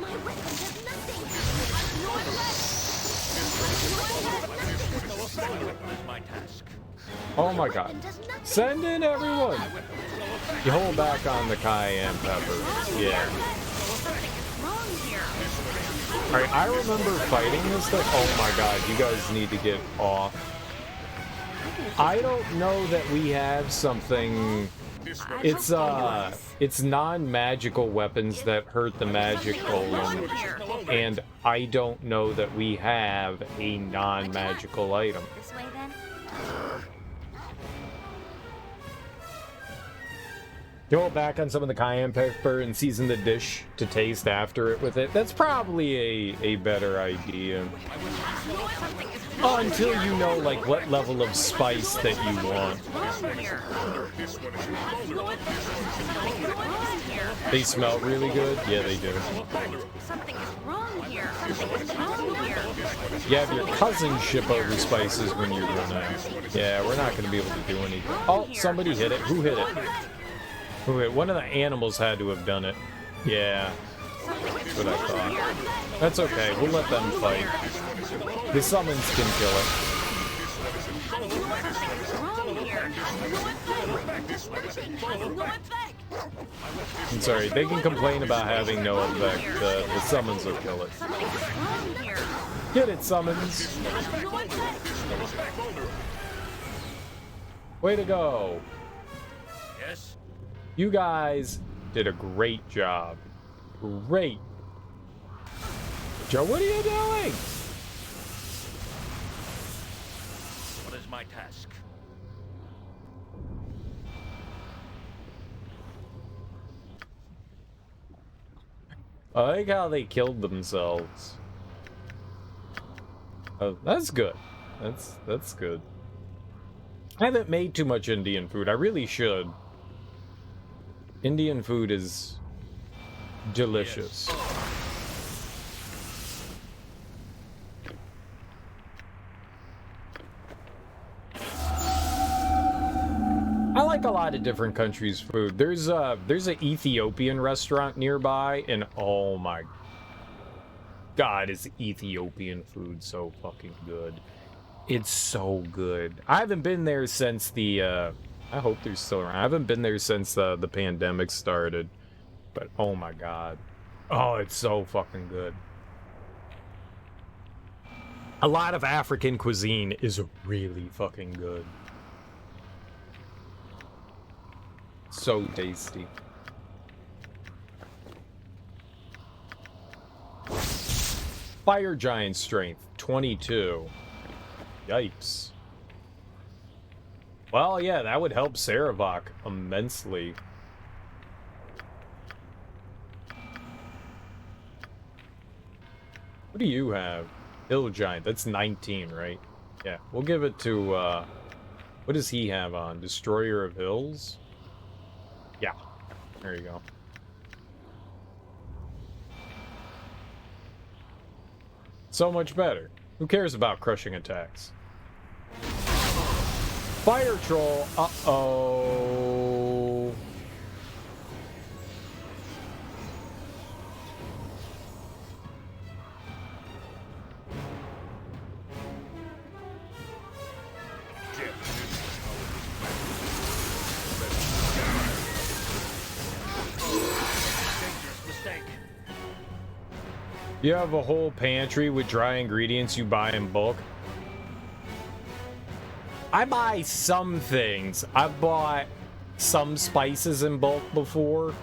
My weapon does nothing. What is my task? Oh my god. Send in everyone! You hold back on the cayenne pepper. Yeah. Alright, I remember fighting this thing. Oh my god, you guys need to get off. I don't know that we have something. It's non-magical weapons that hurt the magic golem. And I don't know that we have a non-magical item. This way then. You hold back on some of the cayenne pepper and season the dish to taste after it with it. That's probably a better idea. Until you know, like, what level of spice that you want. They smell really good? Yeah, they do. Something is wrong here. Something is wrong here. You have your cousin ship over spices when you run out. Yeah, we're not going to be able to do anything. Oh, somebody hit it. Who hit it? One of the animals had to have done it. Yeah. That's what I thought. That's okay. We'll let them fight. The summons can kill it. I'm sorry. They can complain about having no effect. The summons will kill it. Get it, summons. Way to go. Yes? You guys did a great job. Great. Joe, what are you doing? What is my task? I like how they killed themselves. Oh, that's good. That's good. I haven't made too much Indian food. I really should. Indian food is delicious. Yes. I like a lot of different countries' food. There's an Ethiopian restaurant nearby, and oh my god, is Ethiopian food so fucking good. It's so good. I haven't been there since the I hope they're still around. I haven't been there since the pandemic started. But oh my god. Oh, it's so fucking good. A lot of African cuisine is really fucking good. So tasty. Fire giant strength, 22. Yipes. Well, yeah, that would help Sarevok immensely. What do you have? Hill giant, that's 19, right? Yeah, we'll give it to, what does he have on? Destroyer of Hills? Yeah, there you go. So much better. Who cares about crushing attacks? Fire troll, uh-oh. You have a whole pantry with dry ingredients you buy in bulk? I buy some things. I've bought some spices in bulk before.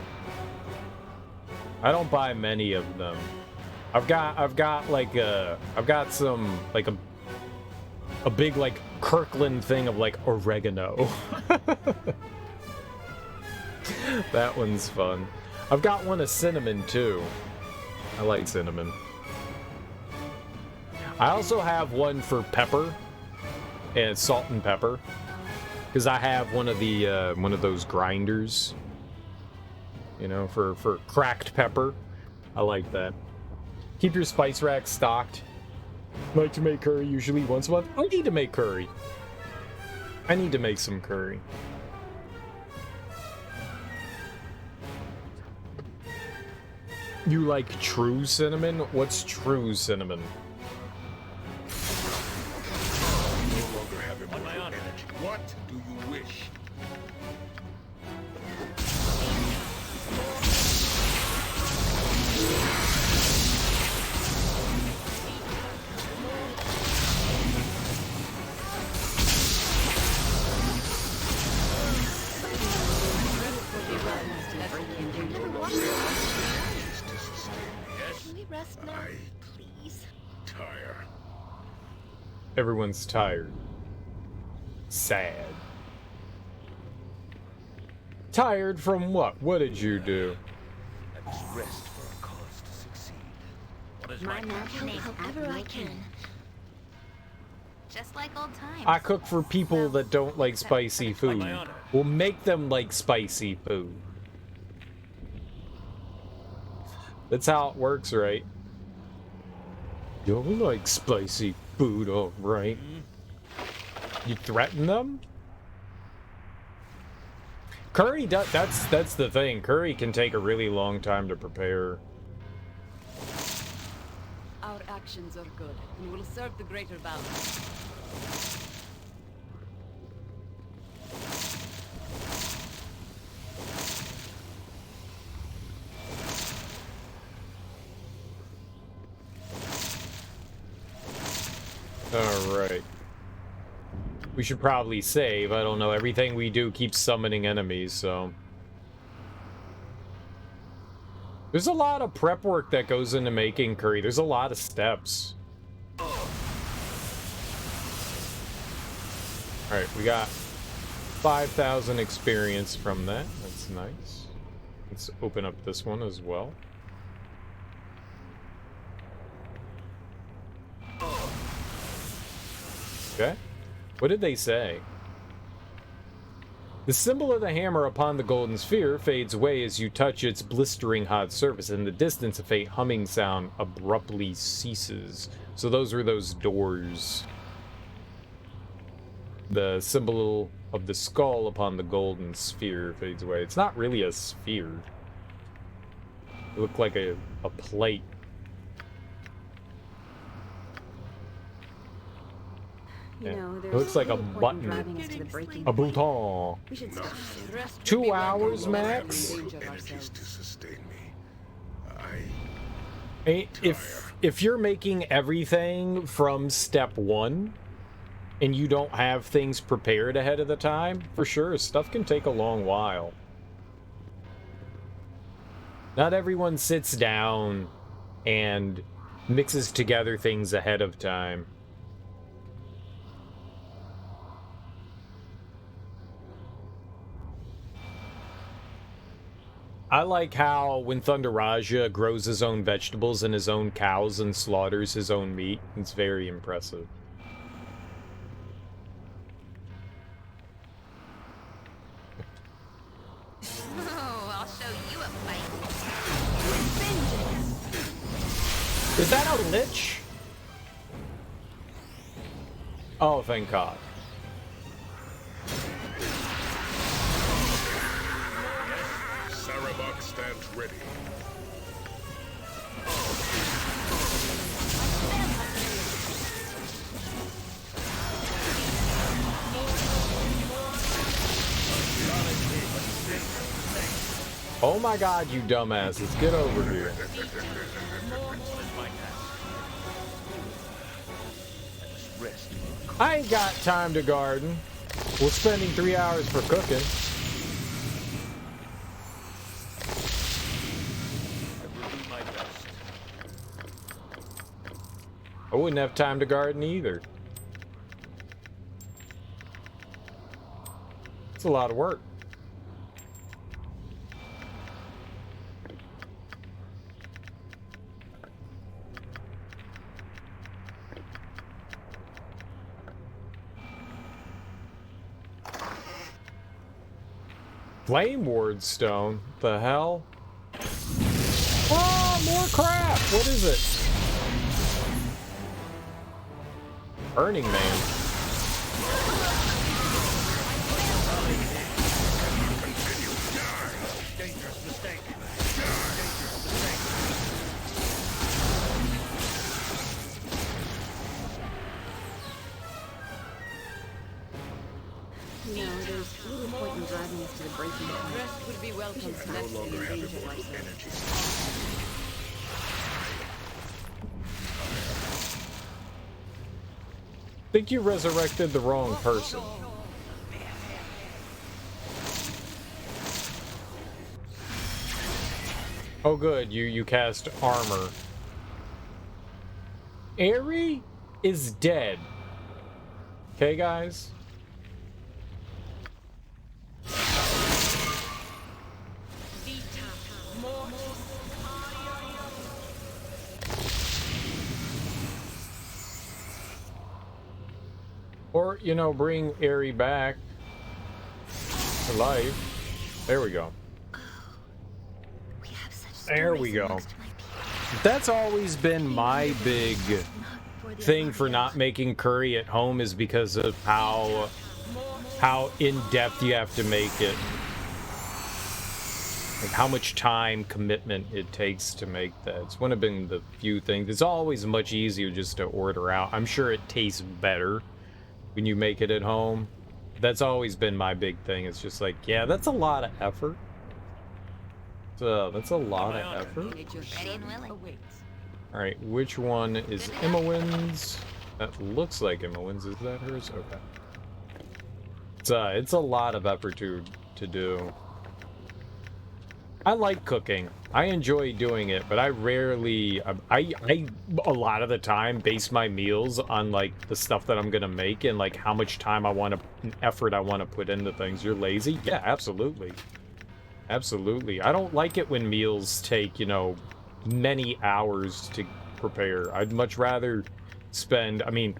I don't buy many of them. I've got some like a big like Kirkland thing of like oregano. That one's fun. I've got one of cinnamon too. I like cinnamon. I also have one for pepper and salt and pepper because I have one of those grinders, you know, for cracked pepper. I like that. Keep your spice rack stocked. Like to make curry usually once a month. I need to make curry. I need to make some curry. You like true cinnamon? What's true cinnamon? No longer have immortal energy. What do you wish? Can we rest now, please? Tire. Everyone's tired. Sad. Tired from what? What did you do? I must rest for a cause to succeed. What is My my man task? help however I can. Just like old times. I cook for people that don't like spicy food. my honor. We'll make them like spicy food. That's how it works, right? You don't like spicy food, alright? You threaten them? Curry does, that's the thing. Curry can take a really long time to prepare. Our actions are good and will serve the greater balance. Alright. We should probably save. I don't know. Everything we do keeps summoning enemies, so. There's a lot of prep work that goes into making curry. There's a lot of steps. Alright, we got 5,000 experience from that. That's nice. Let's open up this one as well. Okay. What did they say? The symbol of the hammer upon the golden sphere fades away as you touch its blistering hot surface. In the distance, a faint humming sound abruptly ceases. So those were those doors. The symbol of the skull upon the golden sphere fades away. It's not really a sphere. It looked like a plate. You know, It there's looks like a no point in button. driving us to the breaking A point. bouton. We should stop. Rest 2 will be welcome. hours No longer have max? immortal energies to sustain me. If you're making everything from step 1 and you don't have things prepared ahead of the time, for sure, stuff can take a long while. Not everyone sits down and mixes together things ahead of time. I like how when Thunder Raja grows his own vegetables and his own cows and slaughters his own meat, it's very impressive. Oh, I'll show you a fight. Is that a lich? Oh, thank God. Sarevok stands ready. Oh my God, you dumbasses, get over here. I ain't got time to garden. We're spending 3 hours for cooking. I wouldn't have time to garden either. It's a lot of work. Flame Ward Stone? The hell? Oh, more crap! What is it? Burning Man. Dangerous mistake. You know, there's little point in driving us to the breaking point. Rest would be welcome. No Let's longer have endanger immortal ourselves. energy. Think you resurrected the wrong person. Oh good, you cast armor. Aerie is dead. Okay, guys? Or, you know, bring Aerie back to life. There we go. We have such There we stories go. amongst my people. That's always been my big Not for the thing for unloved. not making curry at home is because of how in-depth you have to make it. Like how much time commitment it takes to make that. It's one of been the few things. It's always much easier just to order out. I'm sure it tastes better when you make it at home. That's always been my big thing. It's just like, yeah, that's a lot of effort. So that's a lot of effort. Nature's Ready and servant willing. awaits. All right, which one is Imowen's? That looks like Imowen's. Is that hers? Okay. It's a lot of effort to do. I like cooking. I enjoy doing it, but I rarely. I a lot of the time base my meals on like the stuff that I'm gonna make and like how much time I want to, effort I want to put into things. You're lazy? Yeah, absolutely. Absolutely. I don't like it when meals take, you know, many hours to prepare. I'd much rather spend, I mean,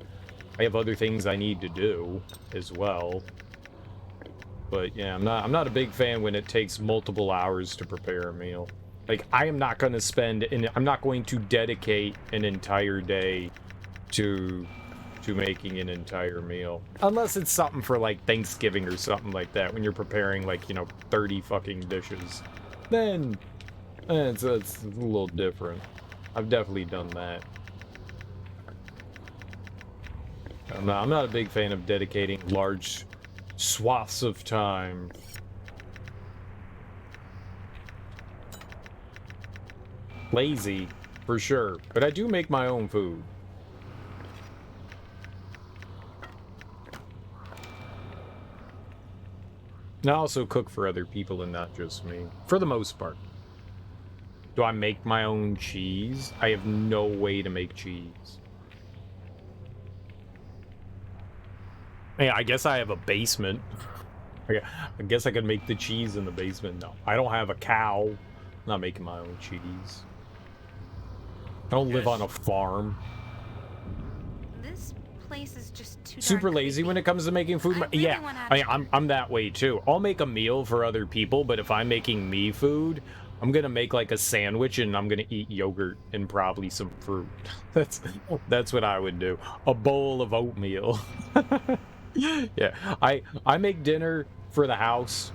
I have other things I need to do as well. But yeah, I'm not a big fan when it takes multiple hours to prepare a meal. Like I am not going to spend I'm not going to dedicate an entire day to making an entire meal. Unless it's something for like Thanksgiving or something like that, when you're preparing like, you know, 30 fucking dishes. Then it's a little different. I've definitely done that. I'm not a big fan of dedicating large swaths of time. Lazy. for sure. But I do make my own food. And I also cook for other people and not just me, for the most part. Do I make my own cheese? I have no way to make cheese. Yeah, I guess I have a basement. I guess I could make the cheese in the basement. No, I don't have a cow. I'm not making my own cheese. I don't live on a farm. This place is just too Super darn lazy creepy. when it comes to making food. I really Yeah, wanna- I'm that way too. I'll make a meal for other people, but if I'm making me food, I'm gonna make like a sandwich and I'm gonna eat yogurt and probably some fruit. That's what I would do. A bowl of oatmeal. Yeah, I make dinner for the house,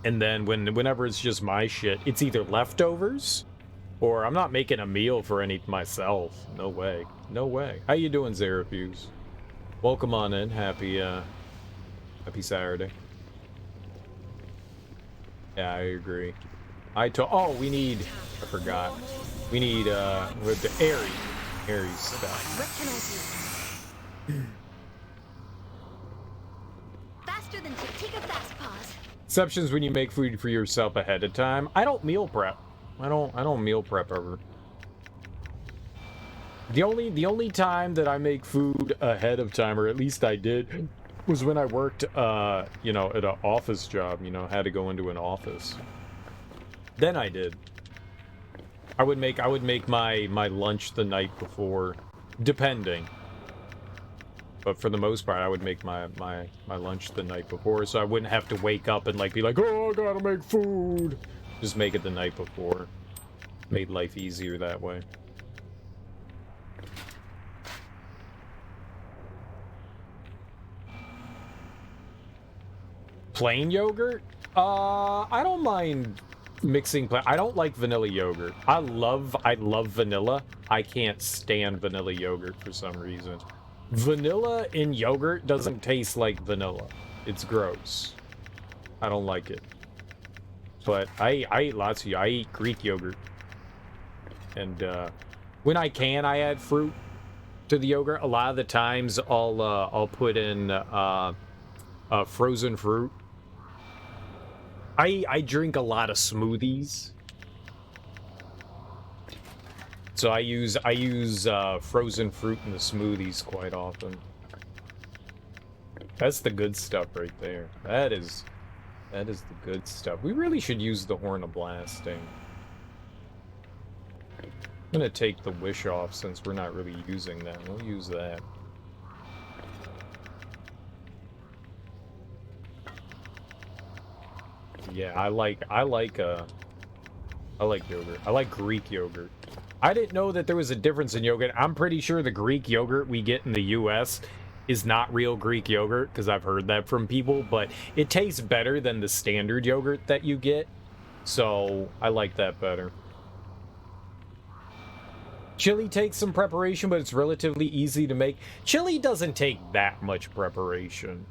and then whenever it's just my shit, it's either leftovers or I'm not making a meal for any myself. No way. No way. How you doing, Zerafuse? Welcome on in. Happy Saturday. Yeah, I agree. Oh, we need, I forgot. We need with the Aries stuff. What can I do? Faster than take a fast pause. Exceptions when you make food for yourself ahead of time. I don't meal prep. I don't meal prep ever. The only time that I make food ahead of time, or at least I did, was when I worked you know, at an office job, you know, had to go into an office. Then I did. I would make my lunch the night before, depending. But for the most part, I would make my lunch the night before, so I wouldn't have to wake up and like be like, oh, I gotta make food. Just make it the night before. Made life easier that way. Plain yogurt? I don't mind mixing I don't like vanilla yogurt. I love vanilla. I can't stand vanilla yogurt for some reason. Vanilla in yogurt doesn't taste like vanilla. It's gross. I don't like it. But I eat lots of I eat Greek yogurt. And when I can, I add fruit to the yogurt. A lot of the times I'll put in frozen fruit. I drink a lot of smoothies. So I use frozen fruit in the smoothies quite often. That's the good stuff right there. That is the good stuff. We really should use the Horn of Blasting. I'm gonna take the wish off since we're not really using that. We'll use that. Yeah, I like yogurt. I like Greek yogurt. I didn't know that there was a difference in yogurt. I'm pretty sure the Greek yogurt we get in the US is not real Greek yogurt, because I've heard that from people, but it tastes better than the standard yogurt that you get. So I like that better. Chili takes some preparation, but it's relatively easy to make. Chili doesn't take that much preparation.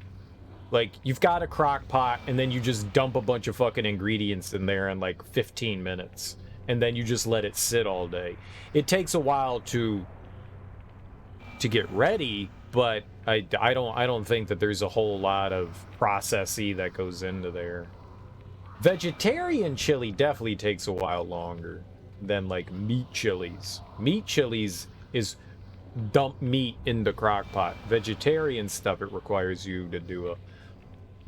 Like, you've got a crock pot, and then you just dump a bunch of fucking ingredients in there in like 15 minutes. And then you just let it sit all day. It takes a while to get ready, but I don't think that there's a whole lot of processy that goes into there. Vegetarian chili definitely takes a while longer than like meat chilies. Meat chilies is dump meat in the crock pot. Vegetarian stuff, it requires you to do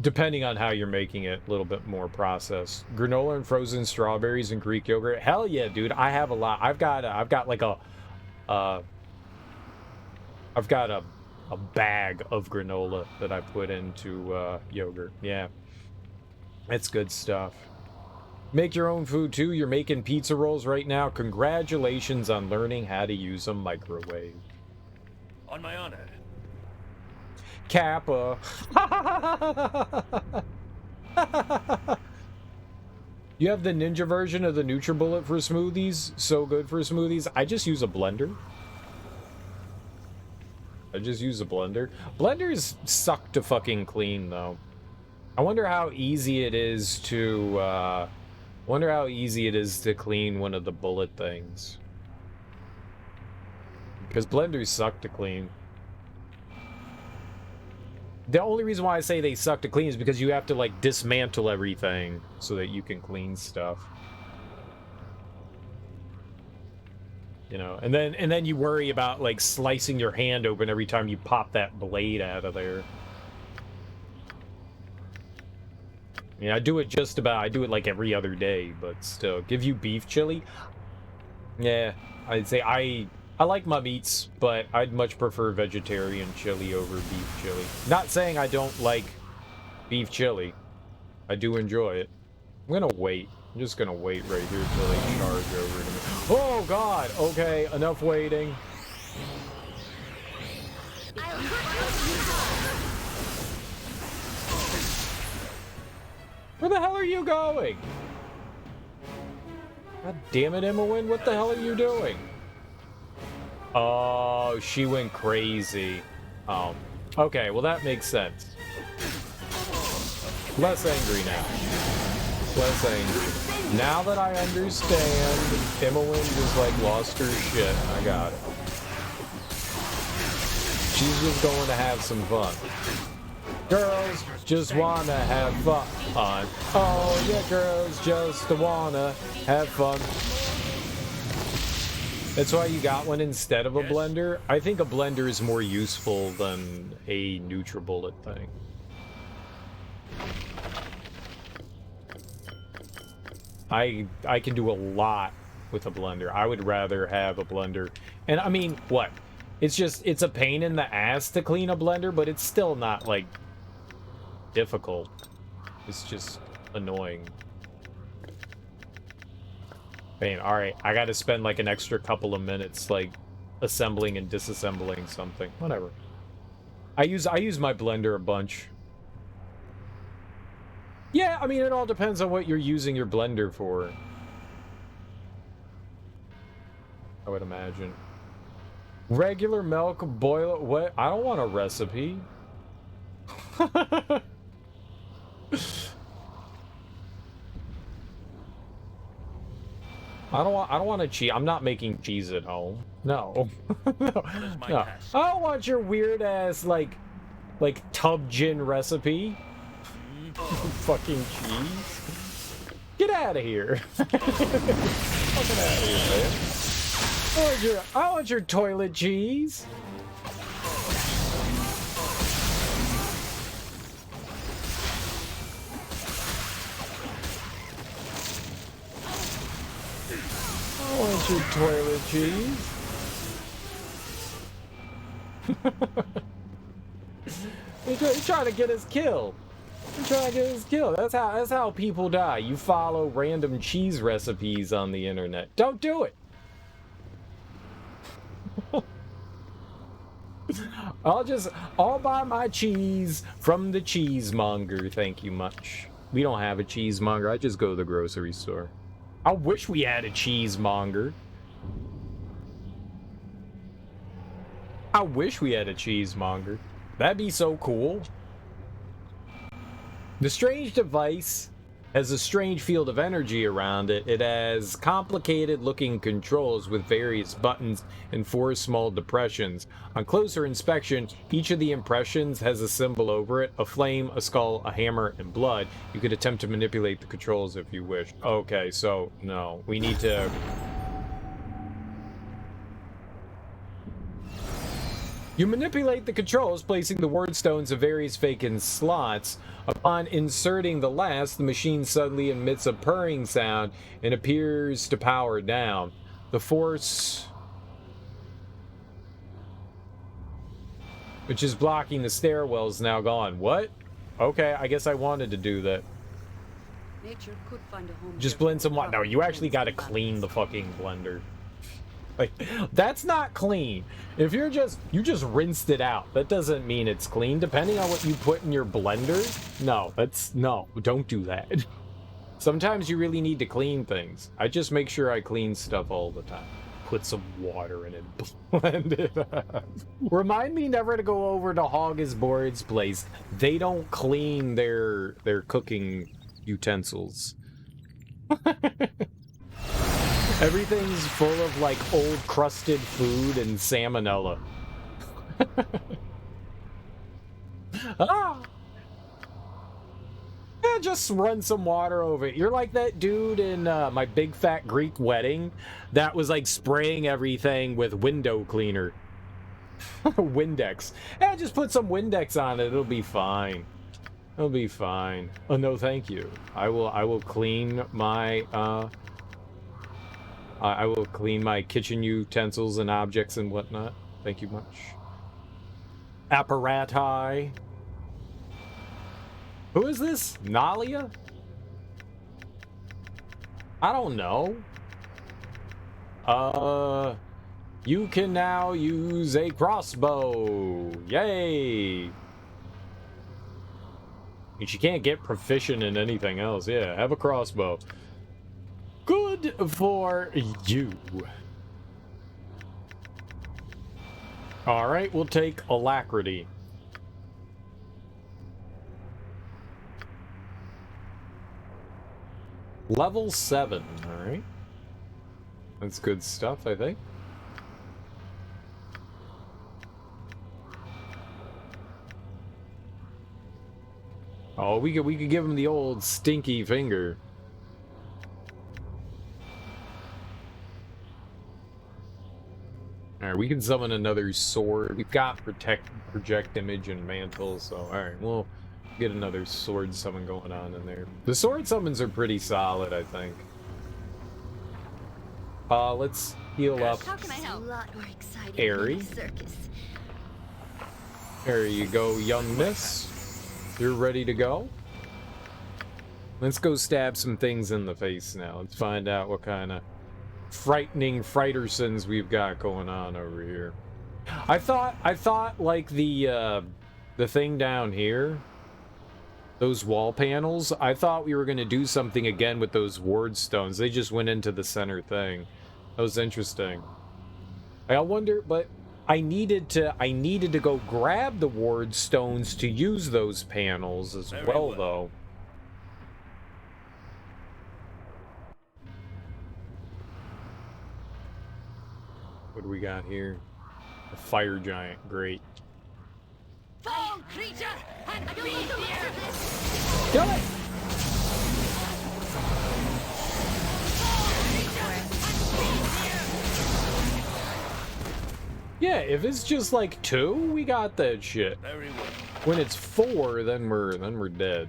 depending on how you're making it, a little bit more processed. Granola and frozen strawberries and Greek yogurt. Hell yeah, dude. I have a lot. I've got a bag of granola that I put into yogurt. Yeah. That's good stuff. Make your own food too. You're making pizza rolls right now. Congratulations on learning how to use a microwave. On my honor. Kappa. You have the ninja version of the NutriBullet for smoothies? So good for smoothies. I just use a blender. Blenders suck to fucking clean though. I wonder how easy it is to clean one of the bullet things. Because blenders suck to clean. The only reason why I say they suck to clean is because you have to, like, dismantle everything so that you can clean stuff. You know, and then you worry about, like, slicing your hand open every time you pop that blade out of there. Yeah, I do it like every other day, but still. Give you beef chili? Yeah, I'd say I like my meats, but I'd much prefer vegetarian chili over beef chili. Not saying I don't like beef chili. I do enjoy it. I'm gonna wait. I'm just gonna wait right here till they charge over to me. Oh god! Okay, enough waiting. Where the hell are you going? God damn it, Imowen, what the hell are you doing? Oh, she went crazy. Oh. Okay, well that makes sense. Less angry now. Less angry. Now that I understand, Imowen just like lost her shit. I got it. She's just going to have some fun. Girls just wanna have fun. Oh yeah, girls just wanna have fun. That's why you got one instead of a blender. I think a blender is more useful than a NutriBullet thing. I can do a lot with a blender. I would rather have a blender. And I mean, what? It's a pain in the ass to clean a blender, but it's still not like difficult. It's just annoying. Man, alright, I gotta spend like an extra couple of minutes like assembling and disassembling something. Whatever. I use my blender a bunch. Yeah, I mean it all depends on what you're using your blender for. I would imagine. Regular milk, boil it, what? I don't want a recipe. I don't want to cheese. I'm not making cheese at home. No. No. I don't want your weird ass like tub gin recipe. Fucking cheese. Get out of here. Fucking out of here, man. I want your toilet cheese. I want your toilet cheese. He's trying to get us killed. He's trying to get us killed. That's how people die. You follow random cheese recipes on the internet. Don't do it. I'll buy my cheese from the cheesemonger. Thank you much. We don't have a cheesemonger. I just go to the grocery store. I wish we had a cheesemonger. I wish we had a cheesemonger. That'd be so cool. The strange device has a strange field of energy around it. It has complicated looking controls with various buttons and 4 small depressions. On closer inspection, each of the impressions has a symbol over it: a flame, a skull, a hammer, and blood. You could attempt to manipulate the controls if you wish. Okay, so no, we need to... You manipulate the controls, placing the word stones of various vacant slots. Upon inserting the last, the machine suddenly emits a purring sound and appears to power down. The force which is blocking the stairwell is now gone. What? Okay, I guess I wanted to do that. Nature could find a home. Just blend some water. No, you actually gotta clean the fucking blender. Like, that's not clean. If you just rinsed it out, that doesn't mean it's clean. Depending on what you put in your blender, no, don't do that. Sometimes you really need to clean things. I just make sure I clean stuff all the time. Put some water in it, blend it up. Remind me never to go over to Hoggisboard's place. They don't clean their cooking utensils. Everything's full of like old crusted food and salmonella. Ah! Yeah, just run some water over it. You're like that dude in my big fat Greek wedding that was like spraying everything with window cleaner. Windex. Yeah, just put some Windex on it. It'll be fine. It'll be fine. Oh no, thank you. I will clean my I will clean my kitchen utensils and objects and whatnot. Thank you much. Apparati. Who is this? Nalia? I don't know. You can now use a crossbow. Yay! And she can't get proficient in anything else. Yeah, have a crossbow. Good for you. Alright, we'll take alacrity. Level 7, alright. That's good stuff, I think. Oh, we could give him the old stinky finger. Alright, we can summon another sword. We've got project image and mantle, so alright, we'll get another sword summon going on in there. The sword summons are pretty solid, I think. Let's heal up. How can I help? A lot more exciting Airy. than the circus. There you go, young miss. You're ready to go? Let's go stab some things in the face now. Let's find out what kind of frightening Frightersons we've got going on over here. I thought like the thing down here, those wall panels, I thought we were going to do something again with those ward stones. They just went into the center thing. That was interesting. I wonder, but I needed to go grab the ward stones to use those panels as well, though. What do we got here? A fire giant, great. Foul creature and be here. Kill it! Yeah, if it's just like 2, we got that shit. Very well. When it's 4, then we're dead.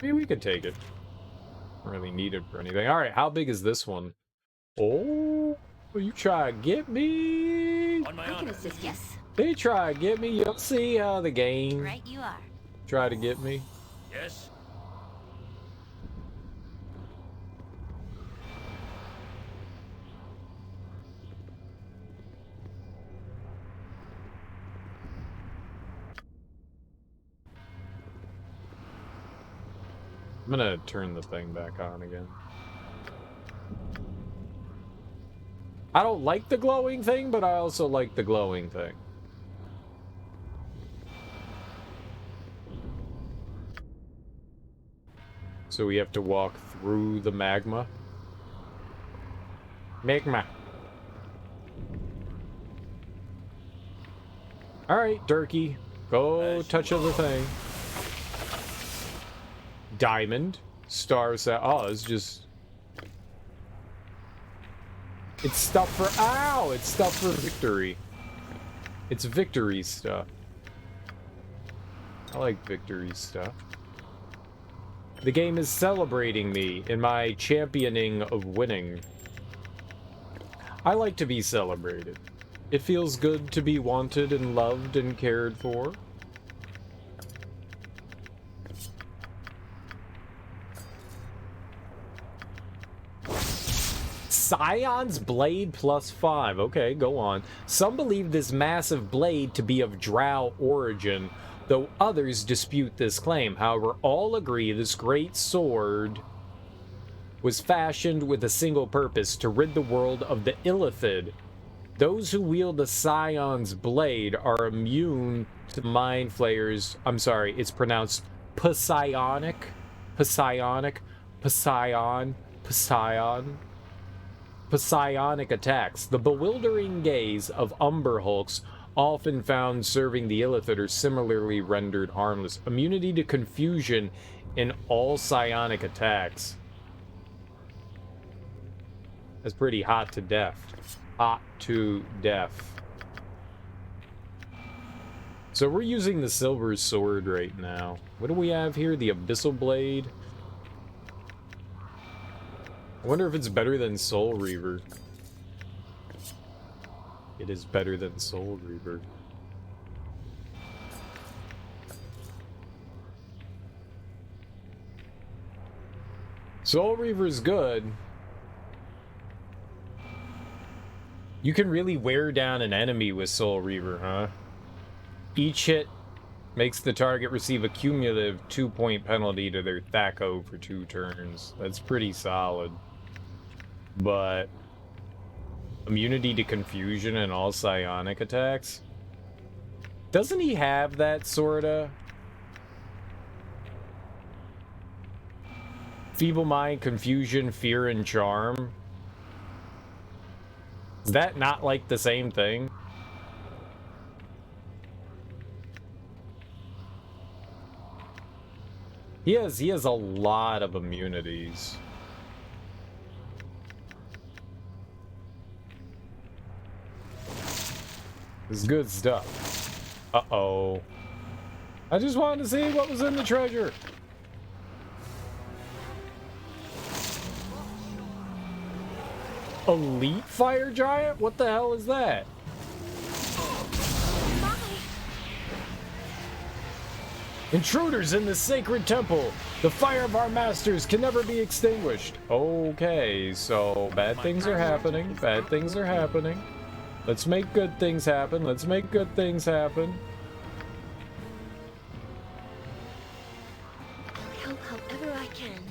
Maybe we could take it. Don't really need it for anything. All right, how big is this one? Oh, you try to get me? On my I can honor. assist, yes. They try to get me. You'll see how the game Right you are. try to get me. Yes. I'm gonna turn the thing back on again. I don't like the glowing thing, but I also like the glowing thing. So we have to walk through the magma. Magma. Alright, Durkee. Go touch the thing. Diamond. Star set. Oh, it's just... It's stuff for... Ow! It's stuff for victory. It's victory stuff. I like victory stuff. The game is celebrating me in my championing of winning. I like to be celebrated. It feels good to be wanted and loved and cared for. Scion's Blade +5. Okay, go on. Some believe this massive blade to be of Drow origin, though others dispute this claim. However, all agree this great sword was fashioned with a single purpose: to rid the world of the Illithid Those who wield the Scion's blade are immune to mind flayers. I'm sorry, it's pronounced Psionic. Psionic. Psion. Psion. Psionic attacks. The bewildering gaze of Umber Hulks, often found serving the Illithid, are similarly rendered harmless. Immunity to confusion in all psionic attacks. That's pretty hot to death. Hot to death. So we're using the silver sword right now. What do we have here? The Abyssal Blade. I wonder if it's better than Soul Reaver. It is better than Soul Reaver. Soul Reaver's good. You can really wear down an enemy with Soul Reaver, huh? Each hit makes the target receive a cumulative 2-point penalty to their Thaco for 2 turns. That's pretty solid. But immunity to confusion and all psionic attacks? Doesn't he have that, sorta? Feeble Mind, Confusion, Fear, and Charm? Is that not like the same thing? He has a lot of immunities. This is good stuff. Uh-oh. I just wanted to see what was in the treasure. Elite Fire Giant? What the hell is that? Intruders in the sacred temple. The fire of our masters can never be extinguished. Okay, so bad things are happening. Bad things are happening. Let's make good things happen. Let's make good things happen. I'll help however I can.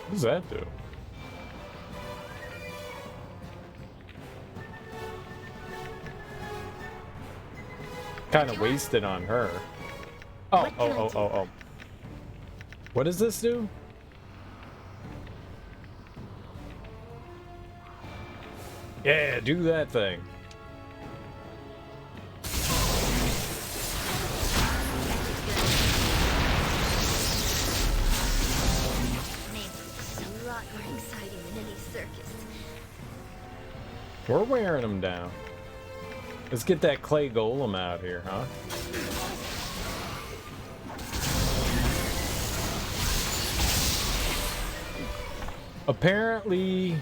What does that do? Kind of wasted on her. Oh. What does this do? Yeah, do that thing. It's a lot more exciting than any circus. We're wearing them down. Let's get that clay golem out here, huh? Apparently,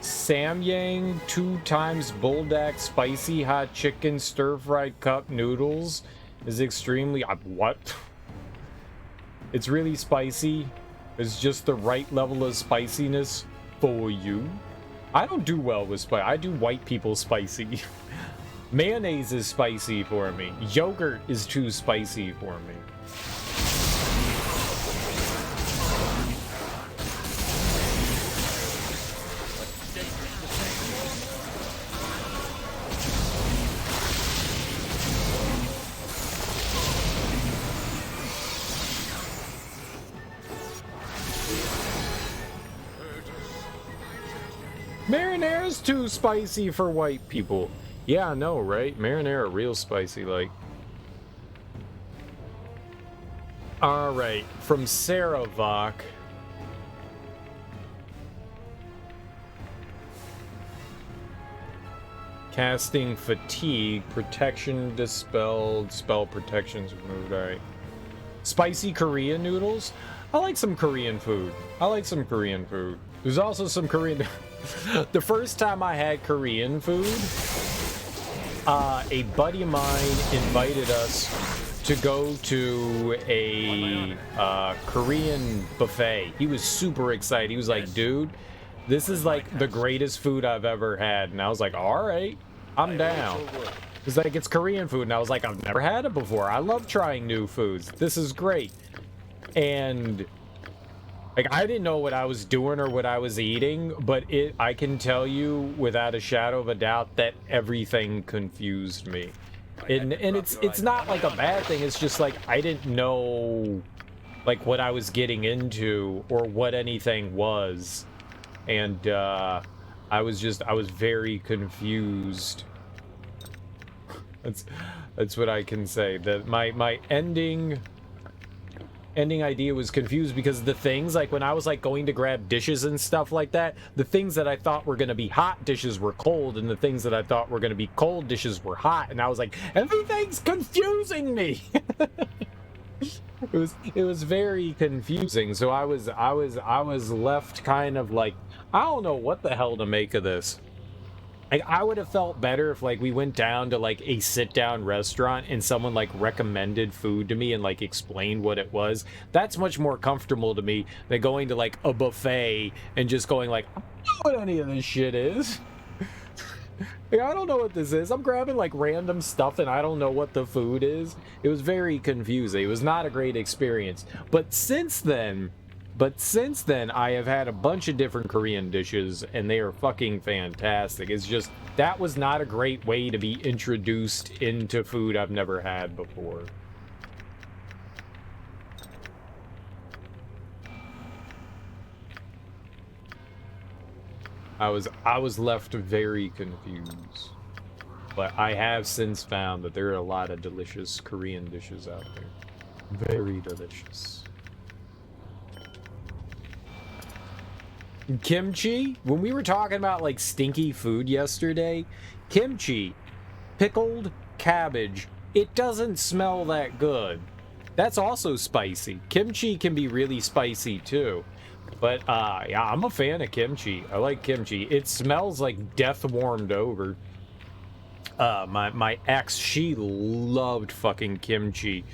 Samyang 2x Buldak spicy hot chicken stir-fried cup noodles is extremely... what? It's really spicy. It's just the right level of spiciness for you. I don't do well with spice. I do white people spicy. Mayonnaise is spicy for me. Yogurt is too spicy for me. Marinara's too spicy for white people. Yeah, I know, right? Marinara real spicy, like. Alright, from Sarevok. Casting fatigue, protection dispelled, spell protections removed. Alright. Spicy Korean noodles? I like some Korean food. There's also some Korean... The first time I had Korean food, a buddy of mine invited us to go to a Korean buffet. He was super excited. He was like, dude, this is like the greatest food I've ever had. And I was like, all right, I'm down. He's like, it's Korean food. And I was like, I've never had it before. I love trying new foods. This is great. And Like, I didn't know what I was doing or what I was eating, but I can tell you without a shadow of a doubt that everything confused me. And it's not like a bad thing, it's just like I didn't know like what I was getting into or what anything was. And I was very confused. That's what I can say. That my ending idea was confused because the things, like when I was like going to grab dishes and stuff like that, the things that I thought were going to be hot dishes were cold, and the things that I thought were going to be cold dishes were hot, and I was like, everything's confusing me. It was very confusing. So I was left kind of like, I don't know what the hell to make of this. Like, I would have felt better if, like, we went down to, like, a sit-down restaurant and someone, like, recommended food to me and, like, explained what it was. That's much more comfortable to me than going to, like, a buffet and just going, like, I don't know what any of this shit is. Like, I don't know what this is. I'm grabbing, like, random stuff and I don't know what the food is. It was very confusing. It was not a great experience. But since then, I have had a bunch of different Korean dishes, and they are fucking fantastic. It's just, that was not a great way to be introduced into food I've never had before. I was left very confused. But I have since found that there are a lot of delicious Korean dishes out there. Very delicious. Kimchi, when we were talking about like stinky food yesterday, kimchi, pickled cabbage, it doesn't smell that good. That's also spicy. Kimchi can be really spicy too. But yeah, I'm a fan of kimchi. I like kimchi. It smells like death warmed over. My ex, she loved fucking kimchi.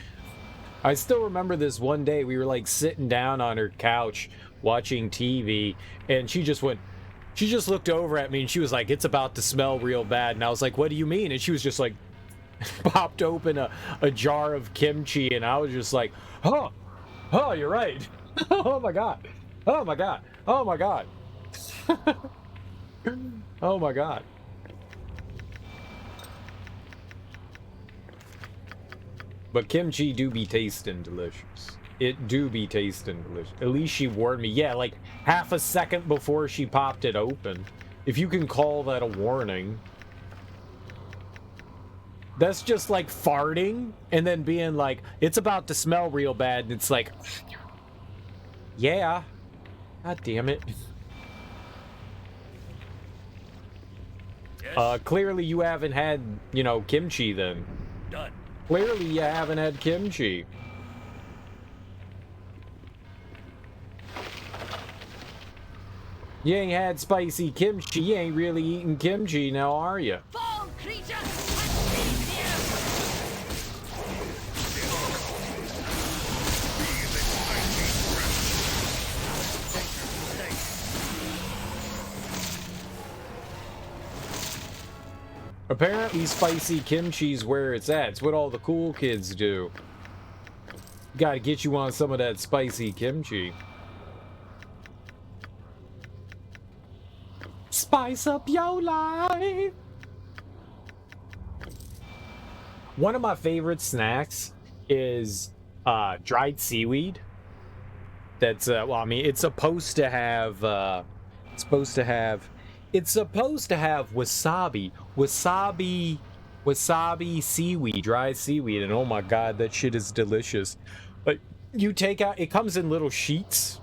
I still remember this one day, we were like sitting down on her couch watching TV, and she just looked over at me and she was like, it's about to smell real bad. And I was like, what do you mean? And she was just like, popped open a jar of kimchi, and I was just like, oh, you're right. Oh my god. Oh my god. Oh my god. Oh my god. But kimchi do be tasting delicious. It do be tasting delicious. At least she warned me. Yeah, like half a second before she popped it open. If you can call that a warning. That's just like farting and then being like, it's about to smell real bad. And it's like, yeah. God damn it. Yes? Clearly you haven't had, you know, kimchi then. Done. Clearly you haven't had kimchi. You ain't had spicy kimchi. You ain't really eating kimchi now, are you? Fall, creature! Apparently spicy kimchi's where it's at. It's what all the cool kids do. Gotta get you on some of that spicy kimchi. Spice up your life. One of my favorite snacks is dried seaweed. That's well, I mean, it's supposed to have wasabi seaweed, dried seaweed, and oh my god, that shit is delicious. But you take out, it comes in little sheets.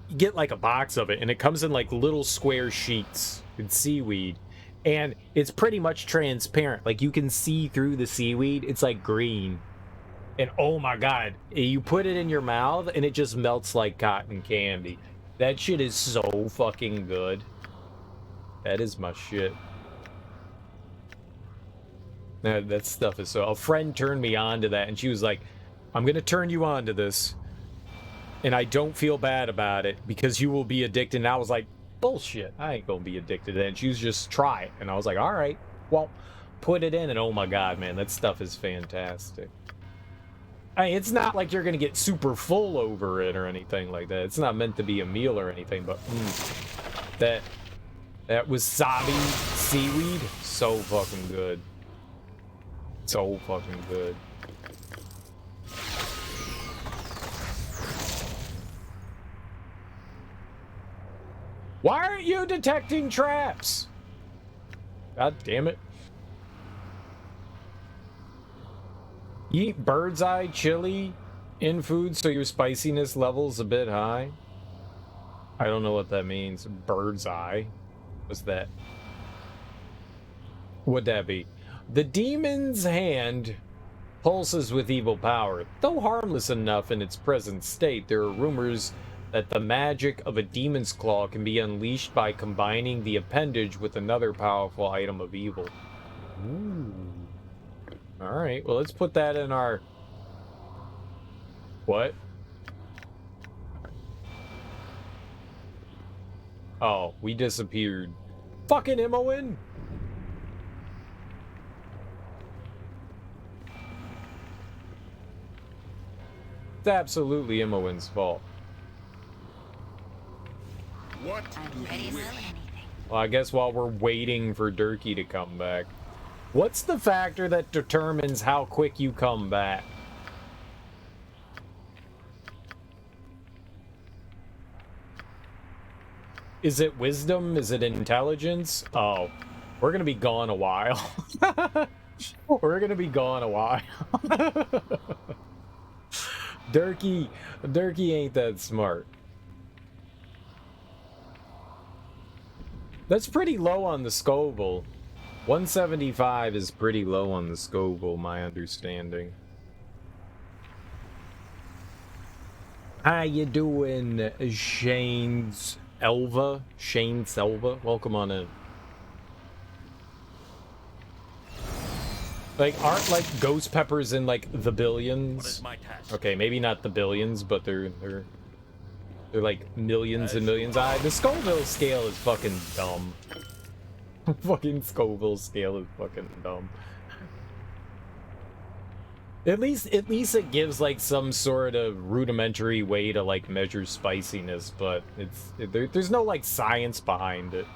You get like a box of it, and it comes in like little square sheets. It's seaweed, and it's pretty much transparent. Like you can see through the seaweed. It's like green, and oh my god, you put it in your mouth, and it just melts like cotton candy. That shit is so fucking good. That is my shit. That stuff is so... A friend turned me on to that, and she was like, I'm gonna turn you on to this, and I don't feel bad about it, because you will be addicted. And I was like, bullshit, I ain't gonna be addicted to that. And she was just, try it. And I was like, alright, well, put it in, and oh my god, man, that stuff is fantastic. it's not like you're gonna get super full over it or anything like that. It's not meant to be a meal or anything, but that wasabi seaweed, so fucking good. So fucking good. Why aren't you detecting traps? God damn it. Eat bird's eye chili in food so your spiciness level's a bit high. I don't know what that means. Bird's eye. What's that? What'd that be? The demon's hand pulses with evil power. Though harmless enough in its present state, there are rumors that the magic of a demon's claw can be unleashed by combining the appendage with another powerful item of evil. Ooh. Alright, well, let's put that in our... What? Oh, we disappeared. Fucking Imoen! It's absolutely Imoen's fault. What do you wish? Well, I guess while we're waiting for Durkee to come back. What's the factor that determines how quick you come back? Is it wisdom? Is it intelligence? Oh, we're gonna be gone a while. We're gonna be gone a while. Durkee ain't that smart. That's pretty low on the Scoville. 175 is pretty low on the Scoville, my understanding. How you doing, Shane Selva? Welcome on in. Like, aren't like ghost peppers in like the billions? What is my task? Okay, maybe not the billions, but they're like millions and millions. The Scoville scale is fucking dumb. Fucking Scoville scale is fucking dumb. At least it gives like some sort of rudimentary way to like measure spiciness, but there's no like science behind it.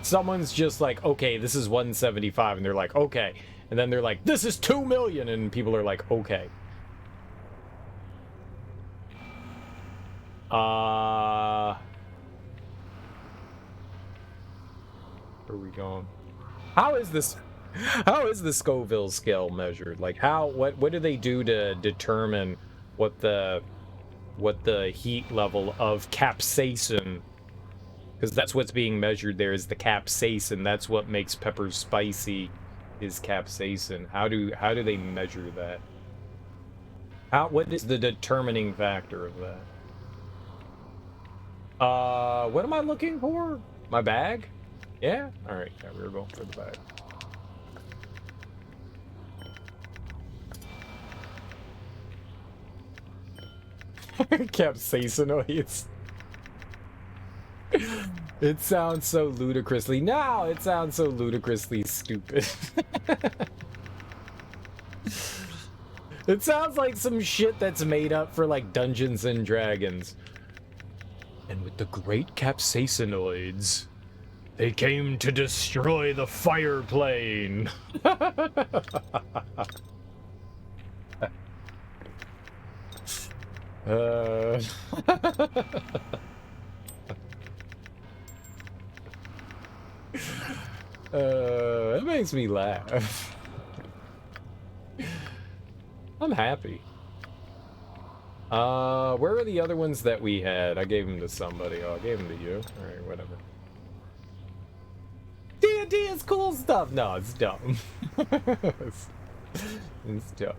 Someone's just like, okay, this is 175, and they're like, okay, and then they're like, this is 2 million, and people are like, okay. Where are we going? How is the Scoville scale measured? Like, what do they do to determine what the heat level of capsaicin? Because that's what's being measured there, is the capsaicin. That's what makes peppers spicy, is capsaicin. How do they measure that? What is the determining factor of that? What am I looking for? My bag? Yeah? Alright, yeah, we were going for the bag. Capsaicinoids. It sounds so ludicrously... No, it sounds so ludicrously stupid. It sounds like some shit that's made up for, like, Dungeons and Dragons. And with the great capsaicinoids, they came to destroy the fire plane. It makes me laugh. I'm happy. Where are the other ones that we had? I gave them to somebody. Oh, I gave them to you. Alright, whatever. D&D is cool stuff. No, it's dumb. It's dumb.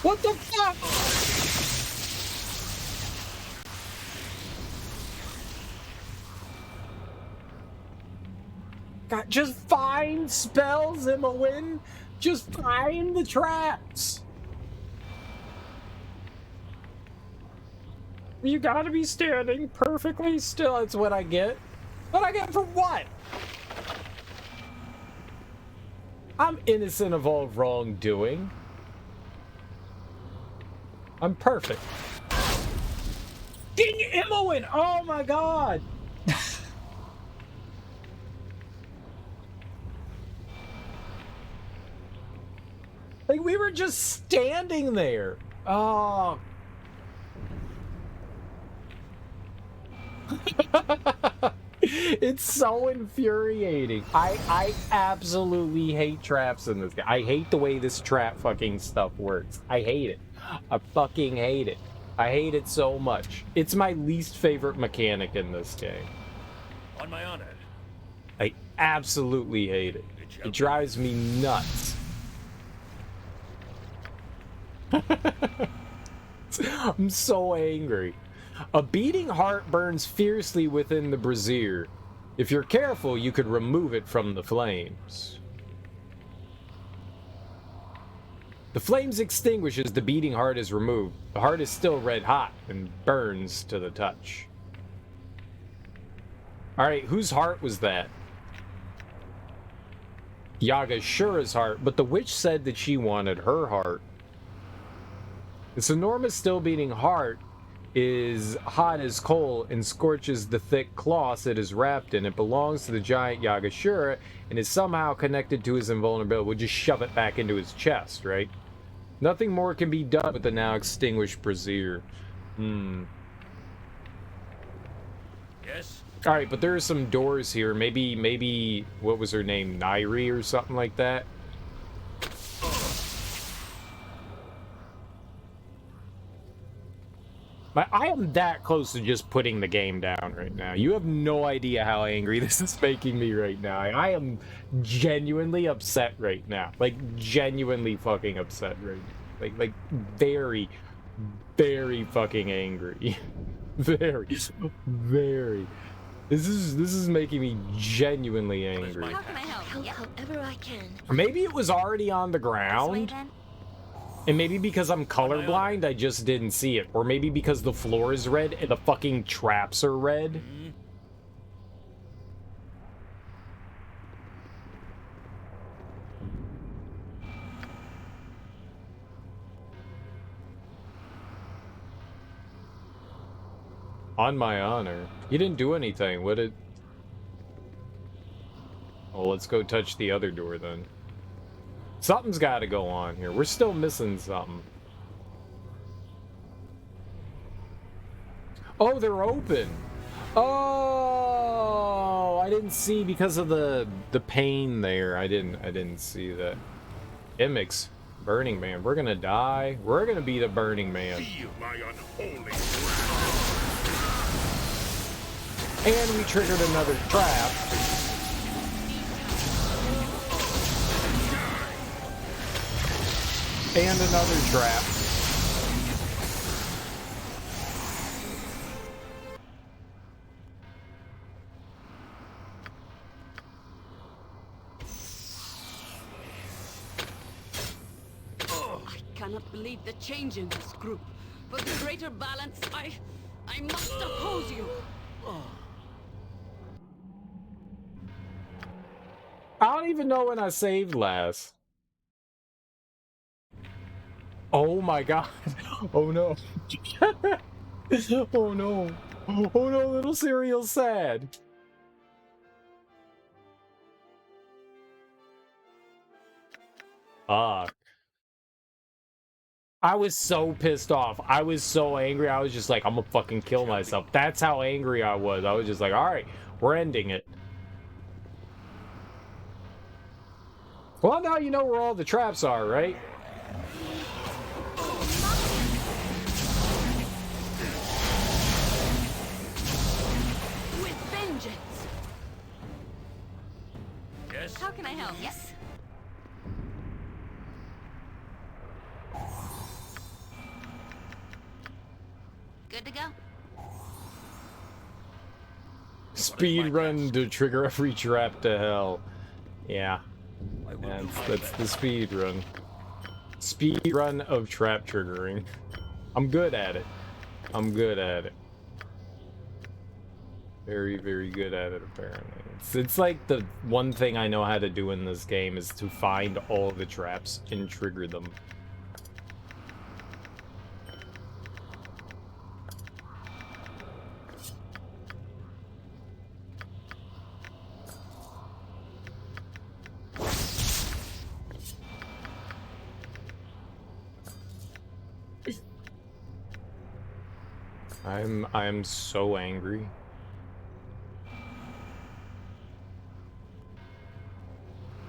What the fuck? God, just find spells, Imoen. Just find the traps. You gotta be standing perfectly still. That's what I get. What I get for what? I'm innocent of all wrongdoing. I'm perfect. Ding Imoen! Oh my god! Like, we were just standing there. Oh. It's so infuriating. I absolutely hate traps in this game. I hate the way this trap fucking stuff works. I hate it. I fucking hate it. I hate it so much. It's my least favorite mechanic in this game. On my honor. I absolutely hate it. It drives me nuts. I'm so angry. A beating heart burns fiercely within the brazier. If you're careful, you could remove it from the flames. The flames extinguish as the beating heart is removed. The heart is still red hot and burns to the touch. Alright, whose heart was that? Jahiera's heart, but the witch said that she wanted her heart. This enormous still beating heart is hot as coal and scorches the thick cloth it is wrapped in. It belongs to the giant Jahiera and is somehow connected to his invulnerability. We'll just shove it back into his chest, right? Nothing more can be done with the now extinguished brazier. Yes? Alright, but there are some doors here. Maybe, what was her name? Neera or something like that? I am that close to just putting the game down right now. You have no idea how angry this is making me right now. I am genuinely upset right now. Like, genuinely fucking upset right now. Like very, very fucking angry. Very. This is making me genuinely angry. How can I help? However I can. Or maybe it was already on the ground. And maybe because I'm colorblind, I just didn't see it. Or maybe because the floor is red and the fucking traps are red. On my honor. You didn't do anything, would it? Well, let's go touch the other door then. Something's got to go on here. We're still missing something. Oh, they're open. Oh, I didn't see because of the pain there. I didn't see that. Imix, Burning Man. We're gonna die. We're gonna be the Burning Man. Feel my unholy And we triggered another trap. And another trap. I cannot believe the change in this group. For the greater balance, I must oppose you. I don't even know when I saved last. Oh my god. Oh no. Oh no. Oh no, little cereal's sad. Fuck. I was so pissed off. I was so angry. I was just like, I'm gonna fucking kill myself. That's how angry I was. I was just like, alright, we're ending it. Well, now you know where all the traps are, right? With vengeance. Yes? How can I help? Yes. Good to go. Speed run to trigger every trap to hell. Yeah. That's the speed run. Speed run of trap triggering. I'm good at it. I'm good at it. Very, very good at it, apparently. It's like the one thing I know how to do in this game is to find all the traps and trigger them. I'm so angry.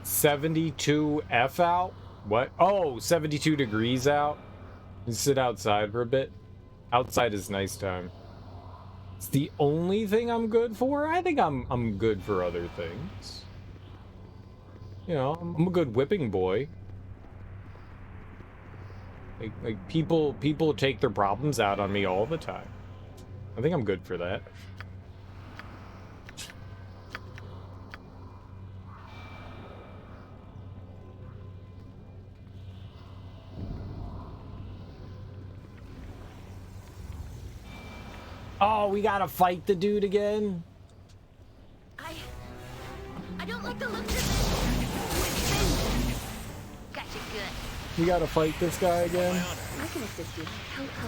"72 F out?" What? Oh, 72 degrees out? You sit outside for a bit? Outside is nice time. It's the only thing I'm good for? I think I'm good for other things. You know, I'm a good whipping boy. Like people take their problems out on me all the time. I think I'm good for that. Oh, we gotta fight the dude again? I don't like the look of this. Gotcha good. We gotta fight this guy again? I can assist you.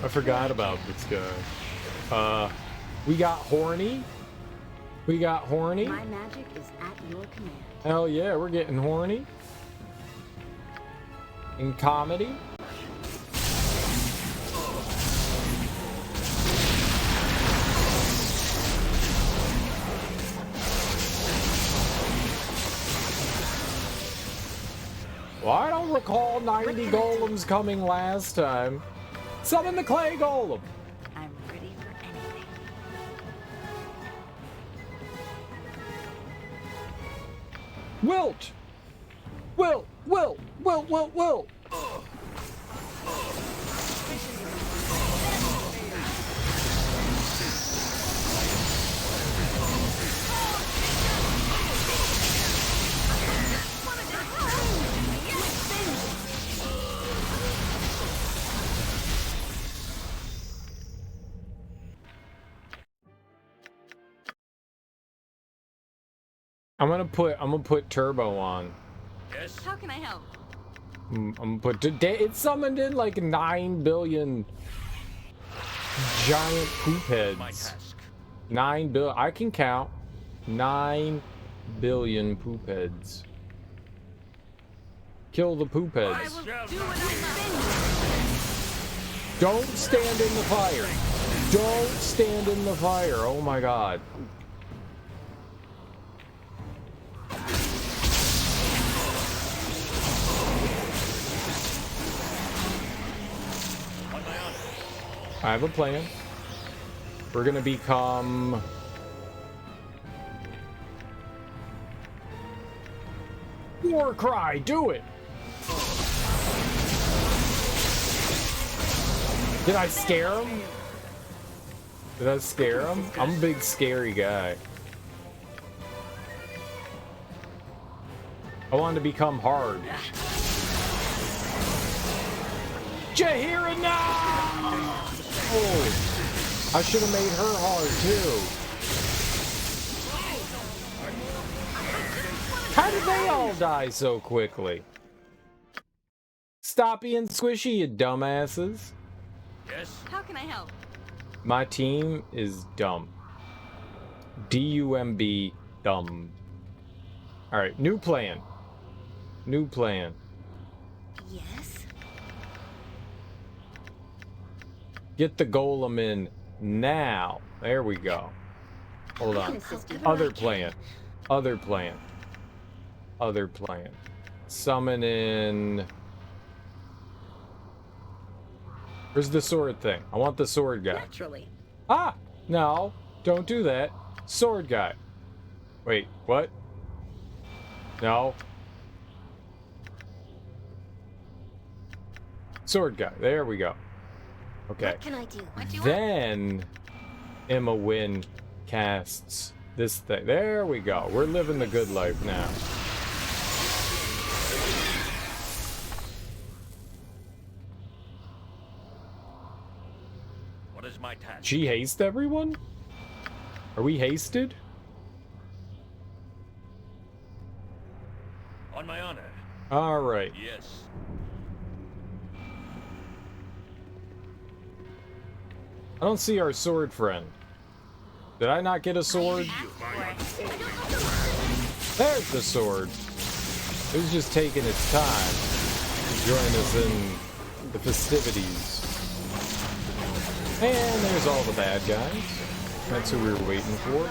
I forgot about this guy. We got horny. We got horny. My magic is at your command. Hell yeah, we're getting horny. In comedy. Well, I don't recall 90 golems coming last time. Summon the clay golem. I'm ready for anything. Wilt! Wilt! Wilt! Wilt! Wilt! Wilt! I'm gonna put turbo on. Yes. How can I help? I'm gonna put today. It summoned in like 9 billion giant poop My heads. task. 9 billion. I can count 9 billion poop heads. Kill the poop I heads. will do what I must. Don't stand in the fire. Don't stand in the fire. Oh my god. I have a plan. We're gonna become Warcry. Do it. Did I scare him? Did I scare him? I'm a big scary guy. I wanted to become hard. Jahiera now! Oh, I should have made her hard too. How did they all die so quickly? Stop being squishy, you dumbasses. Yes. How can I help? My team is dumb. D-U-M-B, dumb. Alright, new plan. New plan. Yes? Get the golem in now. There we go. Hold I can on. assist you. Other plan. Other plan. Other plan. Summon in... Where's the sword thing? I want the sword guy. Naturally. Ah! No, don't do that. Sword guy. Wait, what? No. Sword guy. There we go. Okay. What can I do? What do you want? Then Emma Wynn casts this thing. There we go. We're living the good life now. What is my task? She hates everyone? Are we hasted? On my honor. All right. Yes. I don't see our sword friend. Did I not get a sword? There's the sword. It was just taking its time to join us in the festivities. And there's all the bad guys. That's who we were waiting for.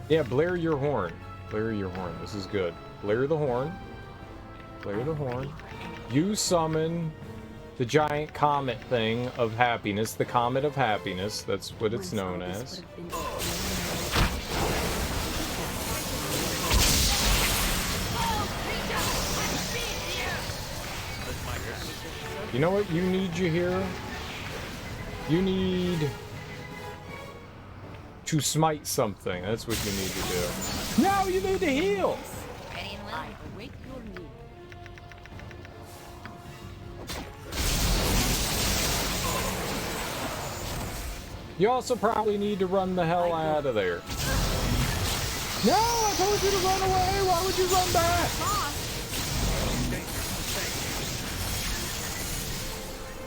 Yeah, blare your horn. Blare your horn. This is good. Blare the horn. Blare the horn. You summon the giant comet thing of happiness. The Comet of Happiness. That's what it's known as. You know what you need, Jahiera? You need to smite something. That's what you need to do. No, you need to heal! I await your need. You also probably need to run the hell out of there. No, I told you to run away! Why would you run back?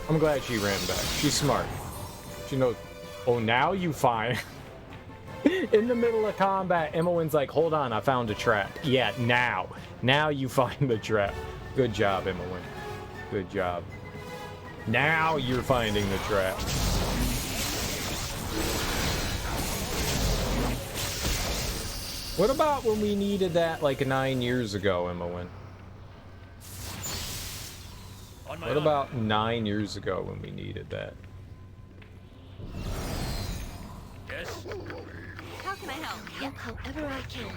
I'm glad she ran back. She's smart. She knows. Oh, now you find. In the middle of combat, Imowen's like, hold on, I found a trap. Yeah, now. Now you find the trap. Good job, Imowen. Good job. Now you're finding the trap. What about when we needed that like 9 years ago, Imowen? What about 9 years ago when we needed that? Yes. How can I help? Help however I can.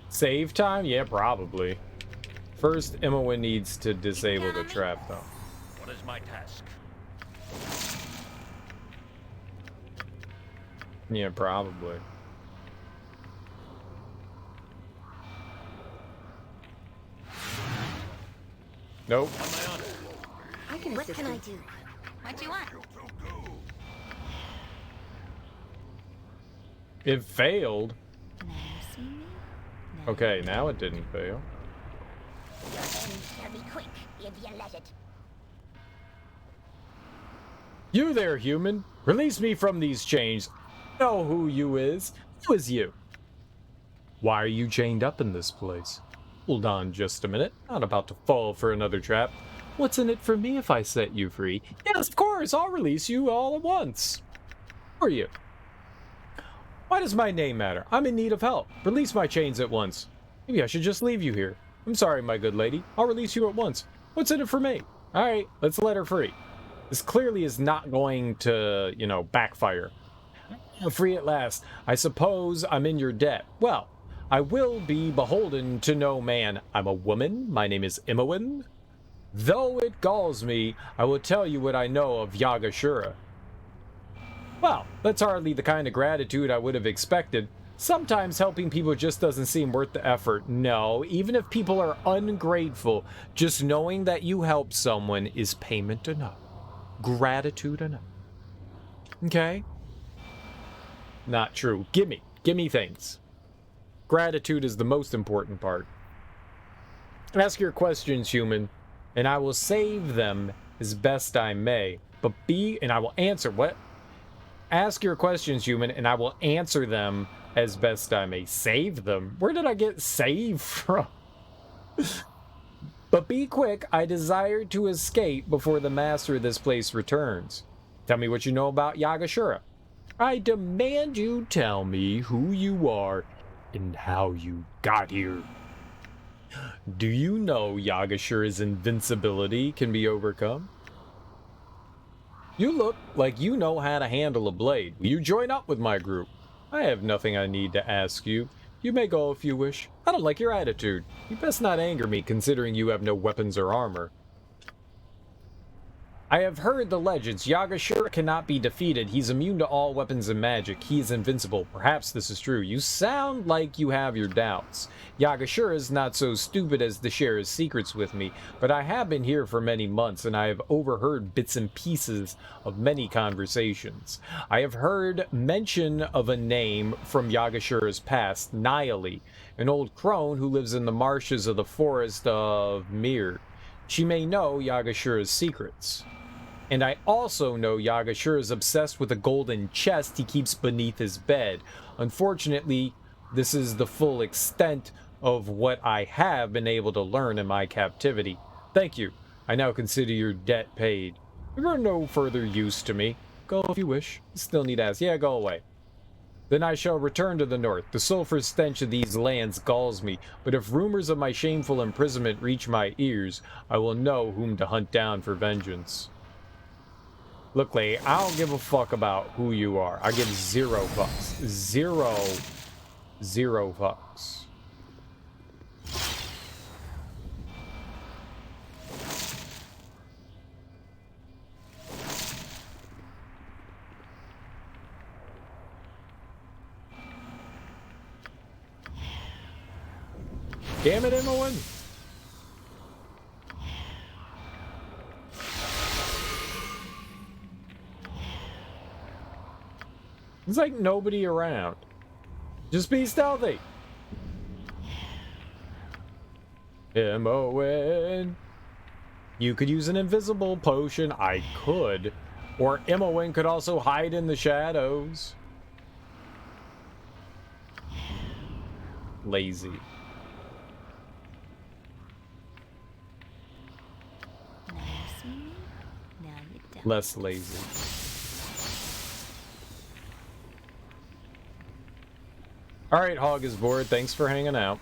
Save time? Yeah, probably. First, Imowen needs to disable the trap, though. What is my task? Yeah, probably. Nope. On my honor. I can What assist can you. I do? What do you want? It failed. Now you see me? Okay, now it didn't fail. Your end shall be quick if you let it. You there, human. Release me from these chains. I know who you is. Who is you? Why are you chained up in this place? Hold on just a minute. Not about to fall for another trap. What's in it for me if I set you free? Yes, of course. I'll release you all at once. Who are you? Why does my name matter? I'm in need of help. Release my chains at once. Maybe I should just leave you here. I'm sorry, my good lady. I'll release you at once. What's in it for me? All right, let's let her free. This clearly is not going to, you know, backfire. I'm free at last. I suppose I'm in your debt. Well, I will be beholden to no man. I'm a woman. My name is Imowen. Though it galls me, I will tell you what I know of Yagashura. Well, that's hardly the kind of gratitude I would have expected. Sometimes helping people just doesn't seem worth the effort. No, even if people are ungrateful, just knowing that you help someone is payment enough. Gratitude enough. Okay? Not true. Gimme things. Gratitude is the most important part. Ask your questions, human, and I will save them as best I may. And I will answer what? Ask your questions, human, and I will answer them as best I may. Save them? Where did I get save from? But be quick, I desire to escape before the master of this place returns. Tell me what you know about Yagashura. I demand you tell me who you are and how you got here. Do you know Yagashura's invincibility can be overcome? You look like you know how to handle a blade. Will you join up with my group? I have nothing I need to ask you. You may go if you wish. I don't like your attitude. You best not anger me, considering you have no weapons or armor. I have heard the legends. Yagashira cannot be defeated. He's immune to all weapons and magic. He is invincible. Perhaps this is true. You sound like you have your doubts. Yagashira is not so stupid as to share his secrets with me, but I have been here for many months, and I have overheard bits and pieces of many conversations. I have heard mention of a name from Yagashira's past, Nayali, an old crone who lives in the marshes of the forest of Mir. She may know Yagashira's secrets. And I also know Yagashira is obsessed with a golden chest he keeps beneath his bed. Unfortunately, this is the full extent of what I have been able to learn in my captivity. Thank you. I now consider your debt paid. You are no further use to me. Go if you wish. Still need ask. Yeah, go away. Then I shall return to the north. The sulphur stench of these lands galls me, but if rumors of my shameful imprisonment reach my ears, I will know whom to hunt down for vengeance. Look, lady, I don't give a fuck about who you are. I give 0 fucks. Zero fucks. Damn it, Emily. It's like nobody around. Just be stealthy. M-O-N. You could use an invisible potion. I could. Or M-O-N could also hide in the shadows. Lazy. Now you see me, now you don't. Less lazy. Alright, Hog is bored. Thanks for hanging out.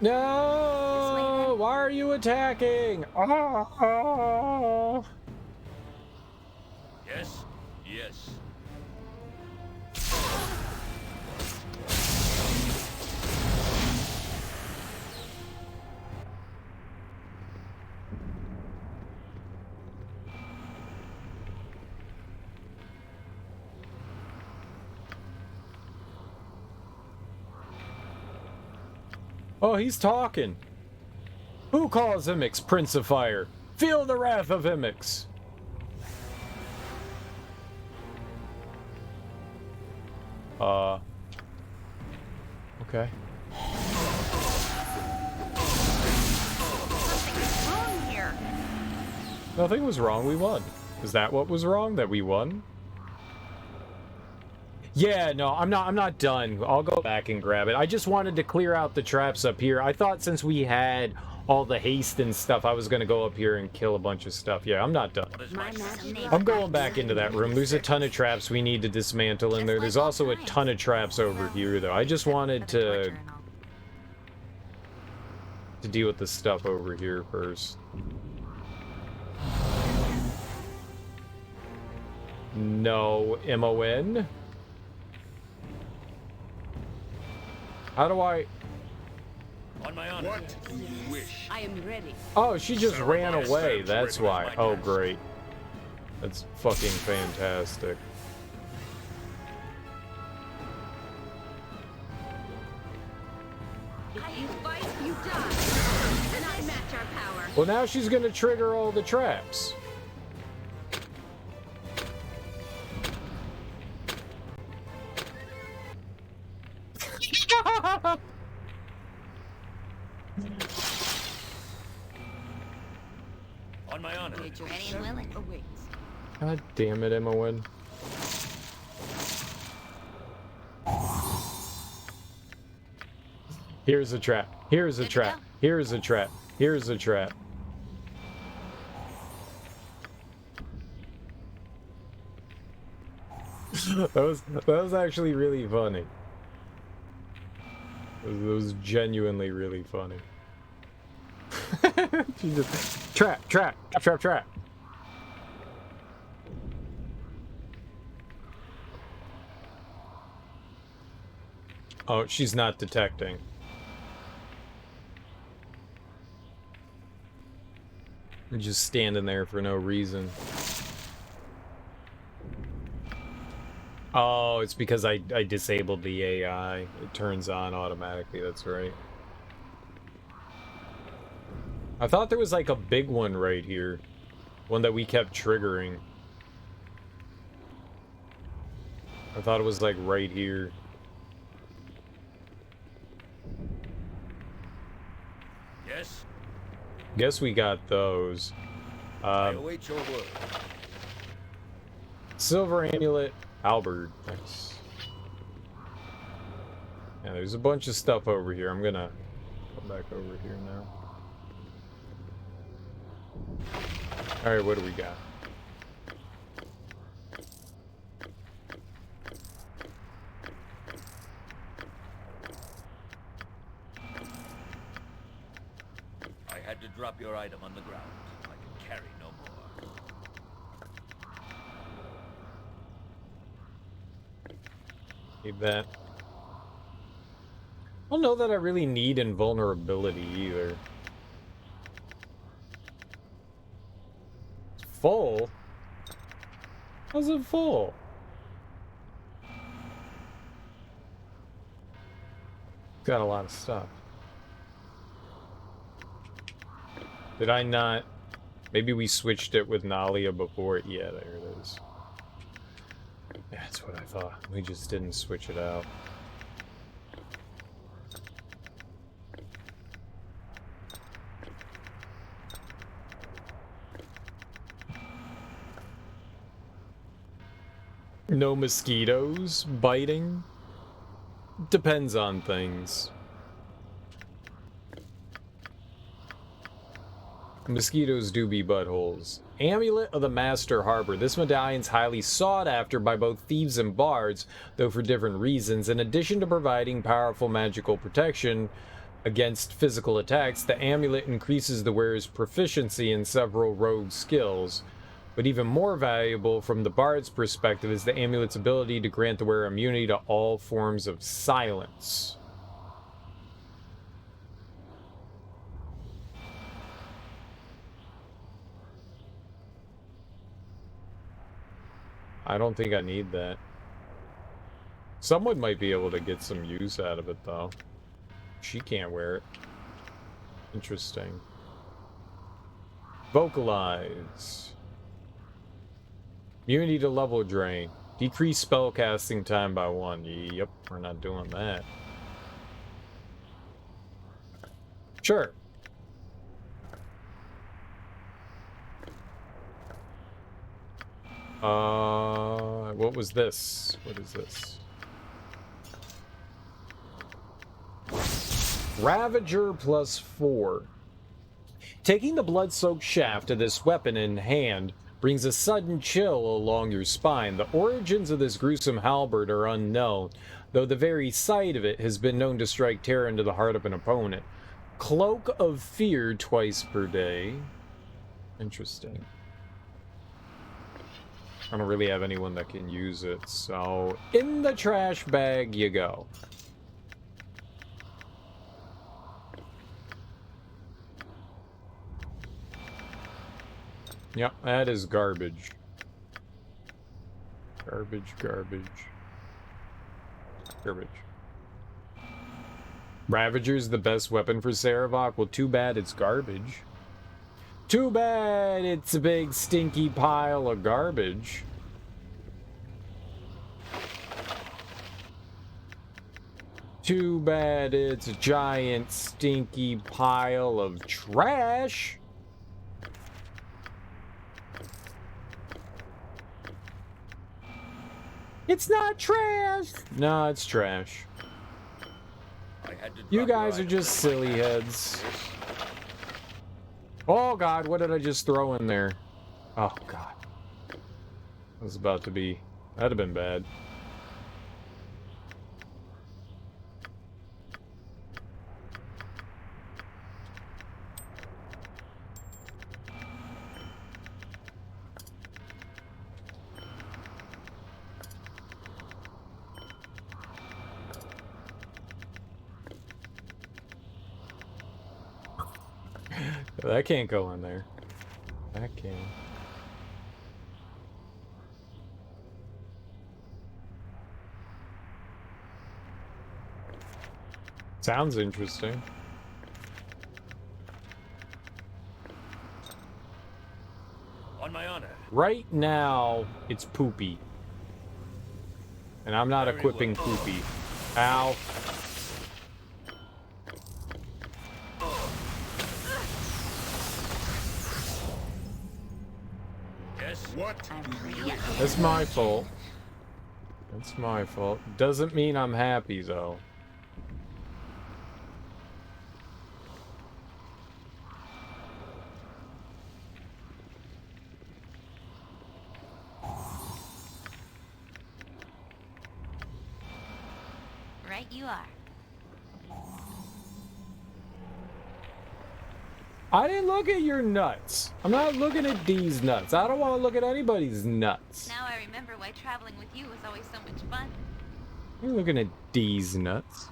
No! Why are you attacking? Oh. Yes? Yes. Oh, he's talking. Who calls Imix Prince of Fire? Feel the wrath of Imix. Okay. Something's wrong here. Nothing was wrong, we won. Is that what was wrong? That we won? Yeah, no, I'm not done. I'll go back and grab it. I just wanted to clear out the traps up here. I thought since we had all the haste and stuff, I was gonna go up here and kill a bunch of stuff. Yeah, I'm not done. My magic. I'm going back into that room. There's a ton of traps we need to dismantle in there. There's also a ton of traps over here, though. I just wanted to deal with the stuff over here first. No, M-O-N? How do I... On my honor. What do you wish? I am ready. Oh, she just ran away. That's why. Oh, great. That's fucking fantastic. If you fight, you die. And I match our power. Well, now she's gonna trigger all the traps. On my honor. Major Ready and willing. awaits. God damn it, M-O-N. Here's a trap. Here's a Good to trap. go. Here's a trap. Here's a trap. that was actually really funny. It was genuinely really funny. She just trap. Oh, she's not detecting. I'm just standing there for no reason. Oh, it's because I disabled the AI. It turns on automatically, that's right. I thought there was like a big one right here. One that we kept triggering. I thought it was like right here. Yes? Guess we got those. I await your word. Silver amulet, halberd. Nice. Yeah, there's a bunch of stuff over here. I'm gonna come back over here now. Alright, what do we got? I had to drop your item on the ground. I can carry no more. Need that. I don't know that I really need invulnerability either. It's full? How's it full? Got a lot of stuff. Did I not? Maybe we switched it with Nalia before. Yeah, there it is. Yeah, that's what I thought. We just didn't switch it out. No mosquitoes biting? Depends on things. Mosquitoes do be buttholes. Amulet of the Master Harbor. This medallion's highly sought after by both thieves and bards, though for different reasons. In addition to providing powerful magical protection against physical attacks, the amulet increases the wearer's proficiency in several rogue skills. But even more valuable from the bard's perspective is the amulet's ability to grant the wearer immunity to all forms of silence. I don't think I need that. Someone might be able to get some use out of it, though. She can't wear it. Interesting. Vocalize. Immunity to level drain. Decrease spellcasting time by 1. Yep, we're not doing that. Sure. What was this? What is this? Ravager +4. Taking the blood-soaked shaft of this weapon in hand brings a sudden chill along your spine. The origins of this gruesome halberd are unknown, though the very sight of it has been known to strike terror into the heart of an opponent. Cloak of Fear twice per day. Interesting. I don't really have anyone that can use it, so in the trash bag you go. Yep, that is garbage. Garbage, garbage. Garbage. Ravager's the best weapon for Sarevok? Well, too bad it's garbage. Too bad it's a big stinky pile of garbage. Too bad it's a giant stinky pile of trash. It's not trash. No, it's trash. You guys are just silly heads. Oh god, what did I just throw in there? Oh god. That was about to be... That'd have been bad. That can't go in there. That can. Sounds interesting. On my honor. Right now, it's poopy. And I'm not Very equipping well. poopy. Ow. Yes. What do you wish? That's my fault. That's my fault. Doesn't mean I'm happy, though. Right you are. I didn't look at your nuts. I'm not looking at these nuts. I don't want to look at anybody's nuts. Now I remember why traveling with you was always so much fun. You're looking at these nuts.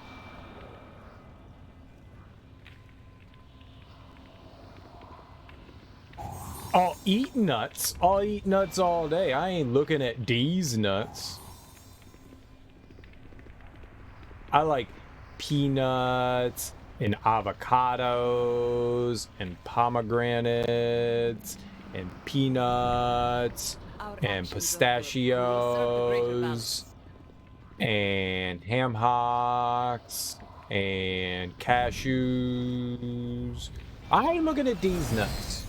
I'll eat nuts. I'll eat nuts all day. I ain't looking at these nuts. I like peanuts and avocados and pomegranates and peanuts and pistachios and ham hocks and cashews. I ain't looking at these nuts.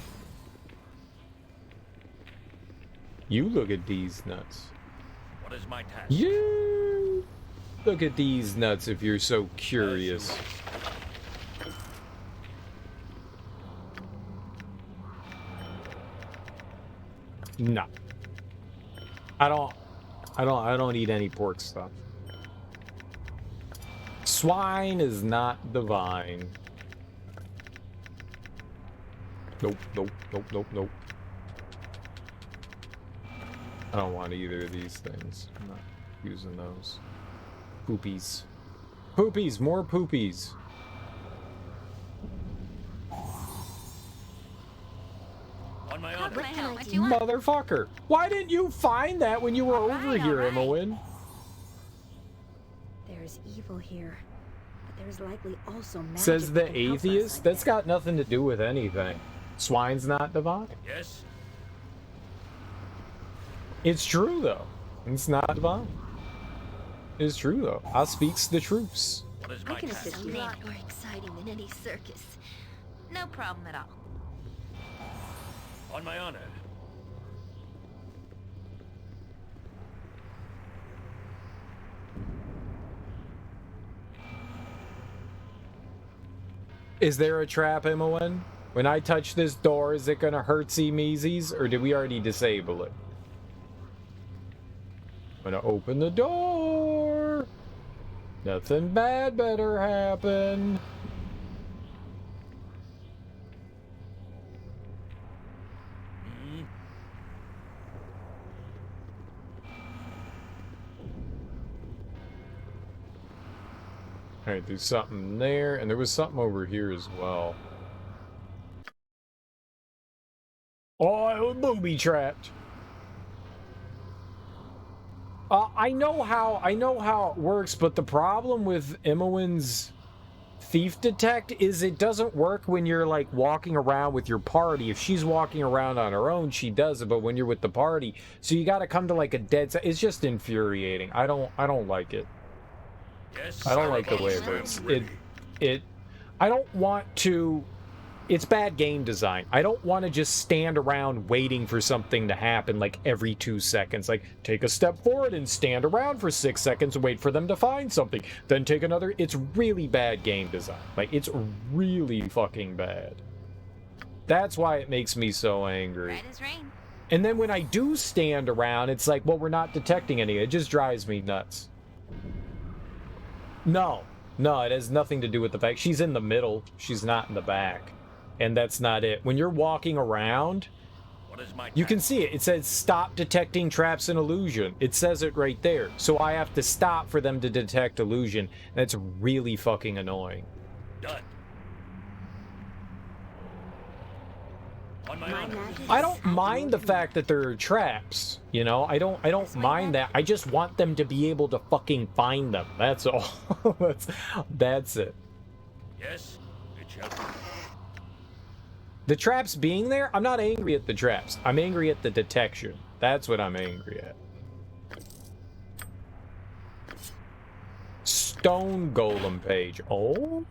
You look at these nuts. What is my task? You look at these nuts if you're so curious. No. I don't eat any pork stuff. Swine is not divine. Nope, nope, nope, nope, nope. I don't want either of these things. I'm not using those. Poopies. Poopies, more poopies. On my How honor. can I help? What you want? Motherfucker. Why didn't you find that when you were over here, alright. Imowen? There's evil here, but there's likely also magic. Says the that can help us, atheist? I That's think. got nothing to do with anything. Swine's not divine. Yes. It's true, though. It's not divine. It's true, though. I speaks the truths. What is I my can task? assist A you. lot more exciting than any circus. No problem at all. On my honor. Is there a trap, Imowen? When I touch this door, is it gonna hurtsy meesies, or did we already disable it? I'm gonna open the door. Nothing bad better happen. Alright, there's something there, and there was something over here as well. Oh, I was booby trapped. I know how it works, but the problem with Imowen's thief detect is it doesn't work when you're like walking around with your party. If she's walking around on her own, she does it, but when you're with the party, so you got to come to like a dead. It's just infuriating. I don't like it. Yes. I don't like the way it works. I don't want to. It's bad game design. I don't want to just stand around waiting for something to happen like every 2 seconds. Like, take a step forward and stand around for 6 seconds and wait for them to find something. Then take another. It's really bad game design. Like, it's really fucking bad. That's why it makes me so angry. Right as rain. And then when I do stand around, it's like, well, we're not detecting any. It just drives me nuts. No, it has nothing to do with the fact she's in the middle. She's not in the back. And that's not it. When you're walking around, What is my you can task? see it. It says stop detecting traps and illusion. It says it right there. So I have to stop for them to detect illusion. And that's really fucking annoying. Done. On my My honor. magic I is don't at mind the your fact that they're traps, you know? I don't mind that. I just want them to be able to fucking find them. That's all. that's it. Yes, it shall be. The traps being there, I'm not angry at the traps. I'm angry at the detection. That's what I'm angry at. Stone golem page. Oh,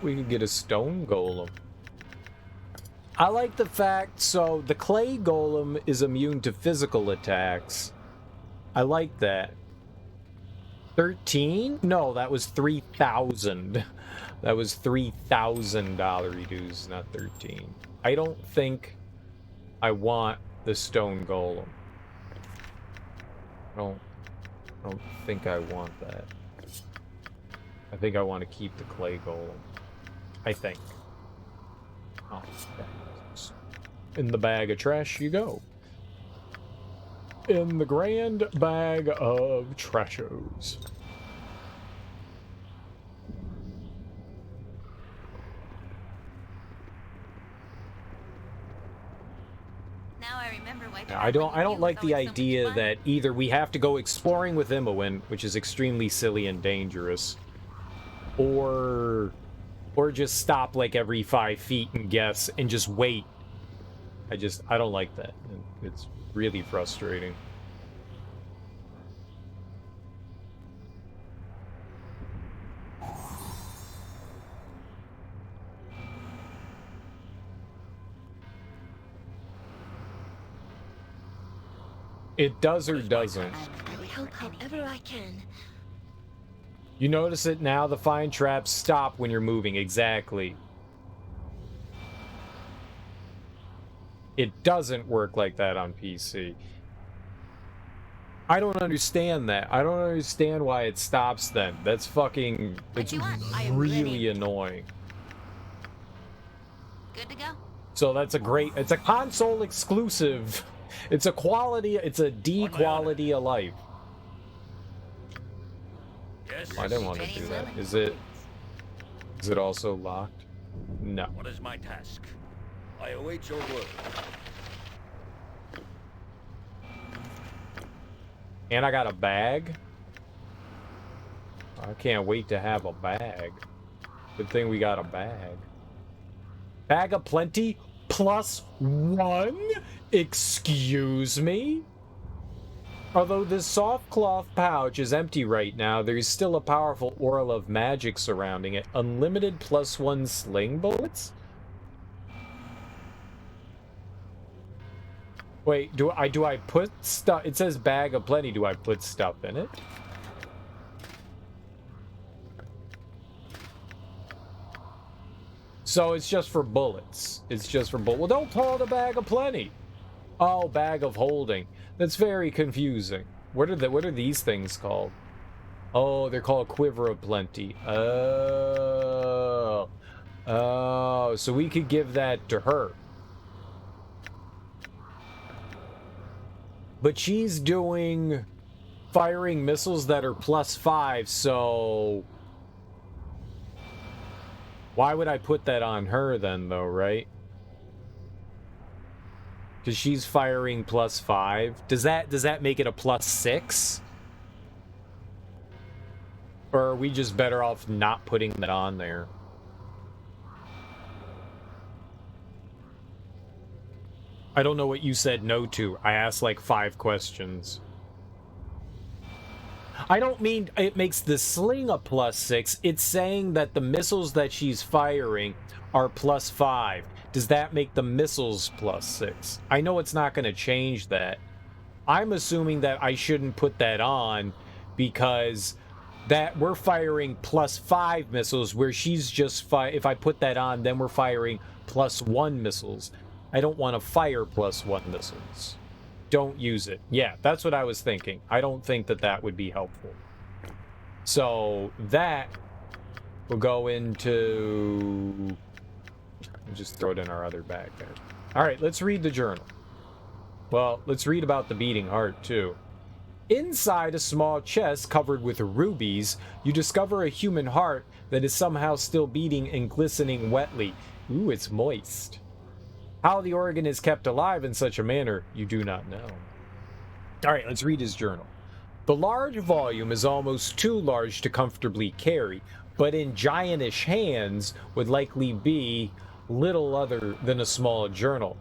we could get a stone golem. I like the fact, so the clay golem is immune to physical attacks. I like that. 13? No, that was 3,000. That was $3,000 dues, not 13. I don't think I want the stone golem. I don't think I want that. I think I want to keep the clay golem. I think. Oh, in the bag of trash you go. In the grand bag of trashos. Now I remember why. I don't like the idea that either we have to go exploring with Imoen, which is extremely silly and dangerous, or just stop like every 5 feet and guess and just wait. I don't like that. It's really frustrating. It does or doesn't. I will help however I can. You notice it now, the fine traps stop when you're moving, exactly. It doesn't work like that on PC. I don't understand that. I don't understand why it stops then. That's fucking... It's really annoying. Good to go. So that's a great... It's a console exclusive. It's a quality... It's a D quality of life. Yes. I didn't want to do that. Is it also locked? No. What is my task? I await your word. And I got a bag. I can't wait to have a bag. Good thing we got a bag. Bag of plenty +1? Excuse me? Although this soft cloth pouch is empty right now, there's still a powerful aura of magic surrounding it. Unlimited +1 sling bullets? Wait, do I put stuff? It says bag of plenty. Do I put stuff in it? So it's just for bullets. It's just for bullets. Well, don't call it a bag of plenty. Oh, bag of holding. That's very confusing. What are these things called? Oh, they're called quiver of plenty. Oh. Oh, so we could give that to her. But she's doing firing missiles that are +5, so why would I put that on her then, though, right? Because she's firing +5. Does that make it a +6? Or are we just better off not putting that on there? I don't know what you said no to. I asked like 5 questions. I don't mean it makes the sling a +6. It's saying that the missiles that she's firing are +5. Does that make the missiles +6? I know it's not going to change that. I'm assuming that I shouldn't put that on because that we're firing +5 missiles where she's just if I put that on, then we're firing +1 missiles. I don't want to fire +1 missiles. Don't use it. Yeah, that's what I was thinking. I don't think that would be helpful. So that will go into... just throw it in our other bag there. All right, let's read the journal. Well, let's read about the beating heart, too. Inside a small chest covered with rubies, you discover a human heart that is somehow still beating and glistening wetly. Ooh, it's moist. How the organ is kept alive in such a manner, you do not know. All right, let's read his journal. The large volume is almost too large to comfortably carry, but in giantish hands would likely be little other than a small journal.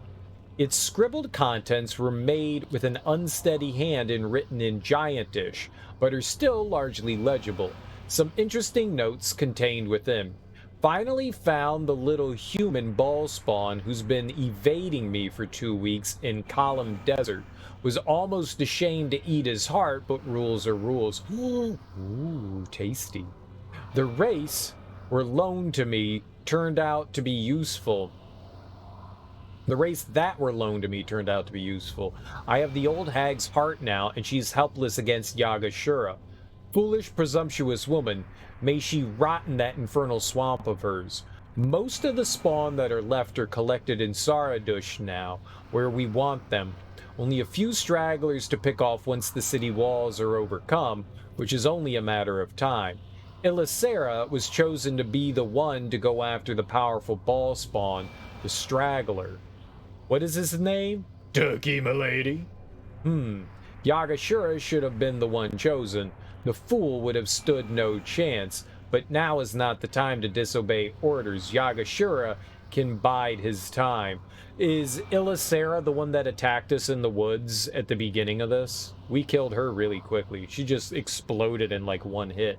Its scribbled contents were made with an unsteady hand and written in giantish, but are still largely legible. Some interesting notes contained within. Finally found the little human ball spawn who's been evading me for 2 weeks in Column Desert. Was almost ashamed to eat his heart, but rules are rules. Ooh, tasty. The race were loaned to me turned out to be useful. The race that were loaned to me turned out to be useful. I have the old hag's heart now, and she's helpless against Yagashura. Foolish, presumptuous woman, may she rot in that infernal swamp of hers. Most of the spawn that are left are collected in Saradush now, where we want them. Only a few stragglers to pick off once the city walls are overcome, which is only a matter of time. Ilisera was chosen to be the one to go after the powerful ball spawn, the straggler. What is his name? Turkey, milady. Yagashura should have been the one chosen. The fool would have stood no chance, but now is not the time to disobey orders. Yagashura can bide his time. Is Ilisera the one that attacked us in the woods at the beginning of this? We killed her really quickly. She just exploded in like one hit.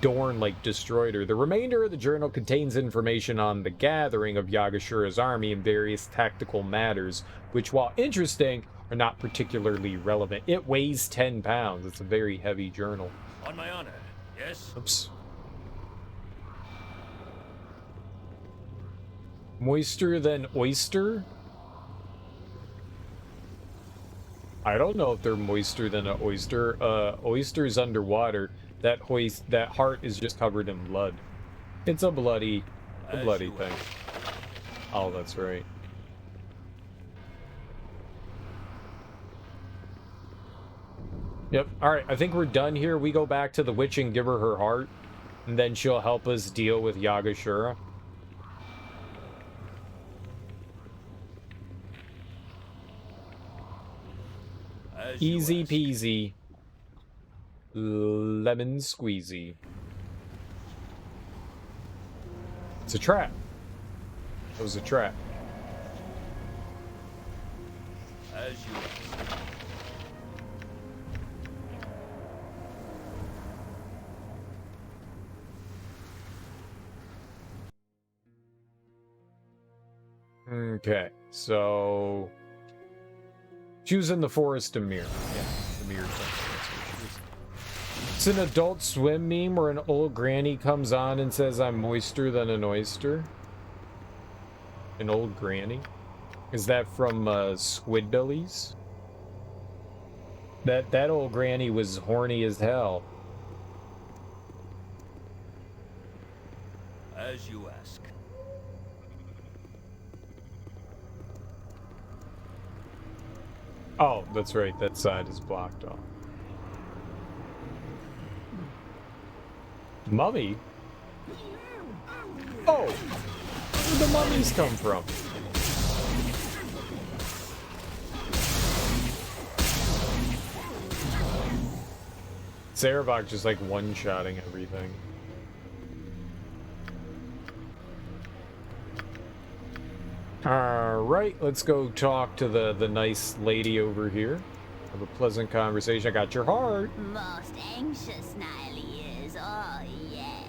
Dorn like destroyed her. The remainder of the journal contains information on the gathering of Yagashura's army and various tactical matters, which, while interesting, are not particularly relevant. It weighs 10 pounds. It's a very heavy journal. On my honor, yes? Oops. Moister than oyster? I don't know if they're moister than an oyster. Oyster's underwater. That heart is just covered in blood. It's a bloody thing. Oh, that's right. Yep. Alright, I think we're done here. We go back to the witch and give her her heart. And then she'll help us deal with Yagashura. Easy peasy. Lemon squeezy. It's a trap. It was a trap. As you ask. Okay, so choosing the forest of Mir. Yeah, the Mir temple. It's an Adult Swim meme where an old granny comes on and says, "I'm moister than an oyster." An old granny? Is that from Squidbillies? That old granny was horny as hell. As you ask. Oh, that's right. That side is blocked off. Mummy? Oh! Where did the mummies come from? Sarevok just like one-shotting everything. Alright, let's go talk to the nice lady over here. Have a pleasant conversation. I got your heart. Most anxious now he is. Oh, yes.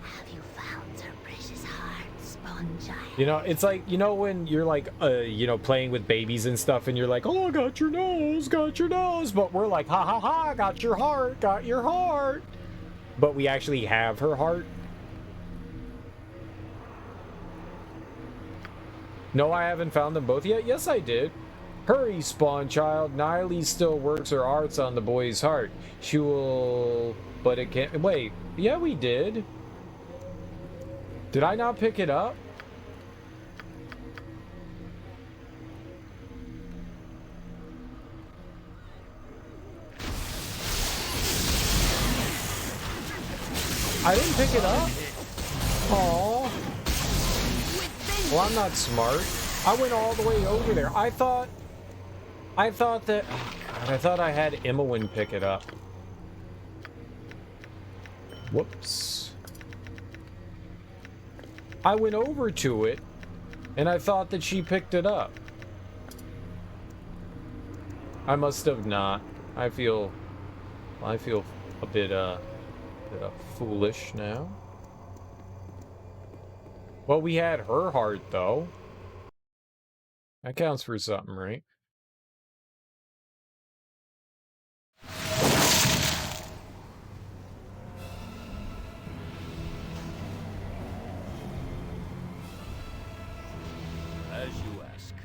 Have you found her precious heart, Sponge? You know, it's like, you know, when you're like, you know, playing with babies and stuff, and you're like, oh, got your nose, but we're like, ha ha ha, got your heart. But we actually have her heart. No, I haven't found them both yet. Yes, I did. Hurry, Spawn Child. Niley still works her arts on the boy's heart. She will... But it can't... Wait. Yeah, we did. Did I not pick it up? I didn't pick it up? Aww. Well, I'm not smart. I went all the way over there. I thought that, oh God, I thought I had Imowen pick it up. Whoops. I went over to it, and I thought that she picked it up. I must have not. I feel a bit foolish now. Well, we had her heart, though. That counts for something, right? As you ask.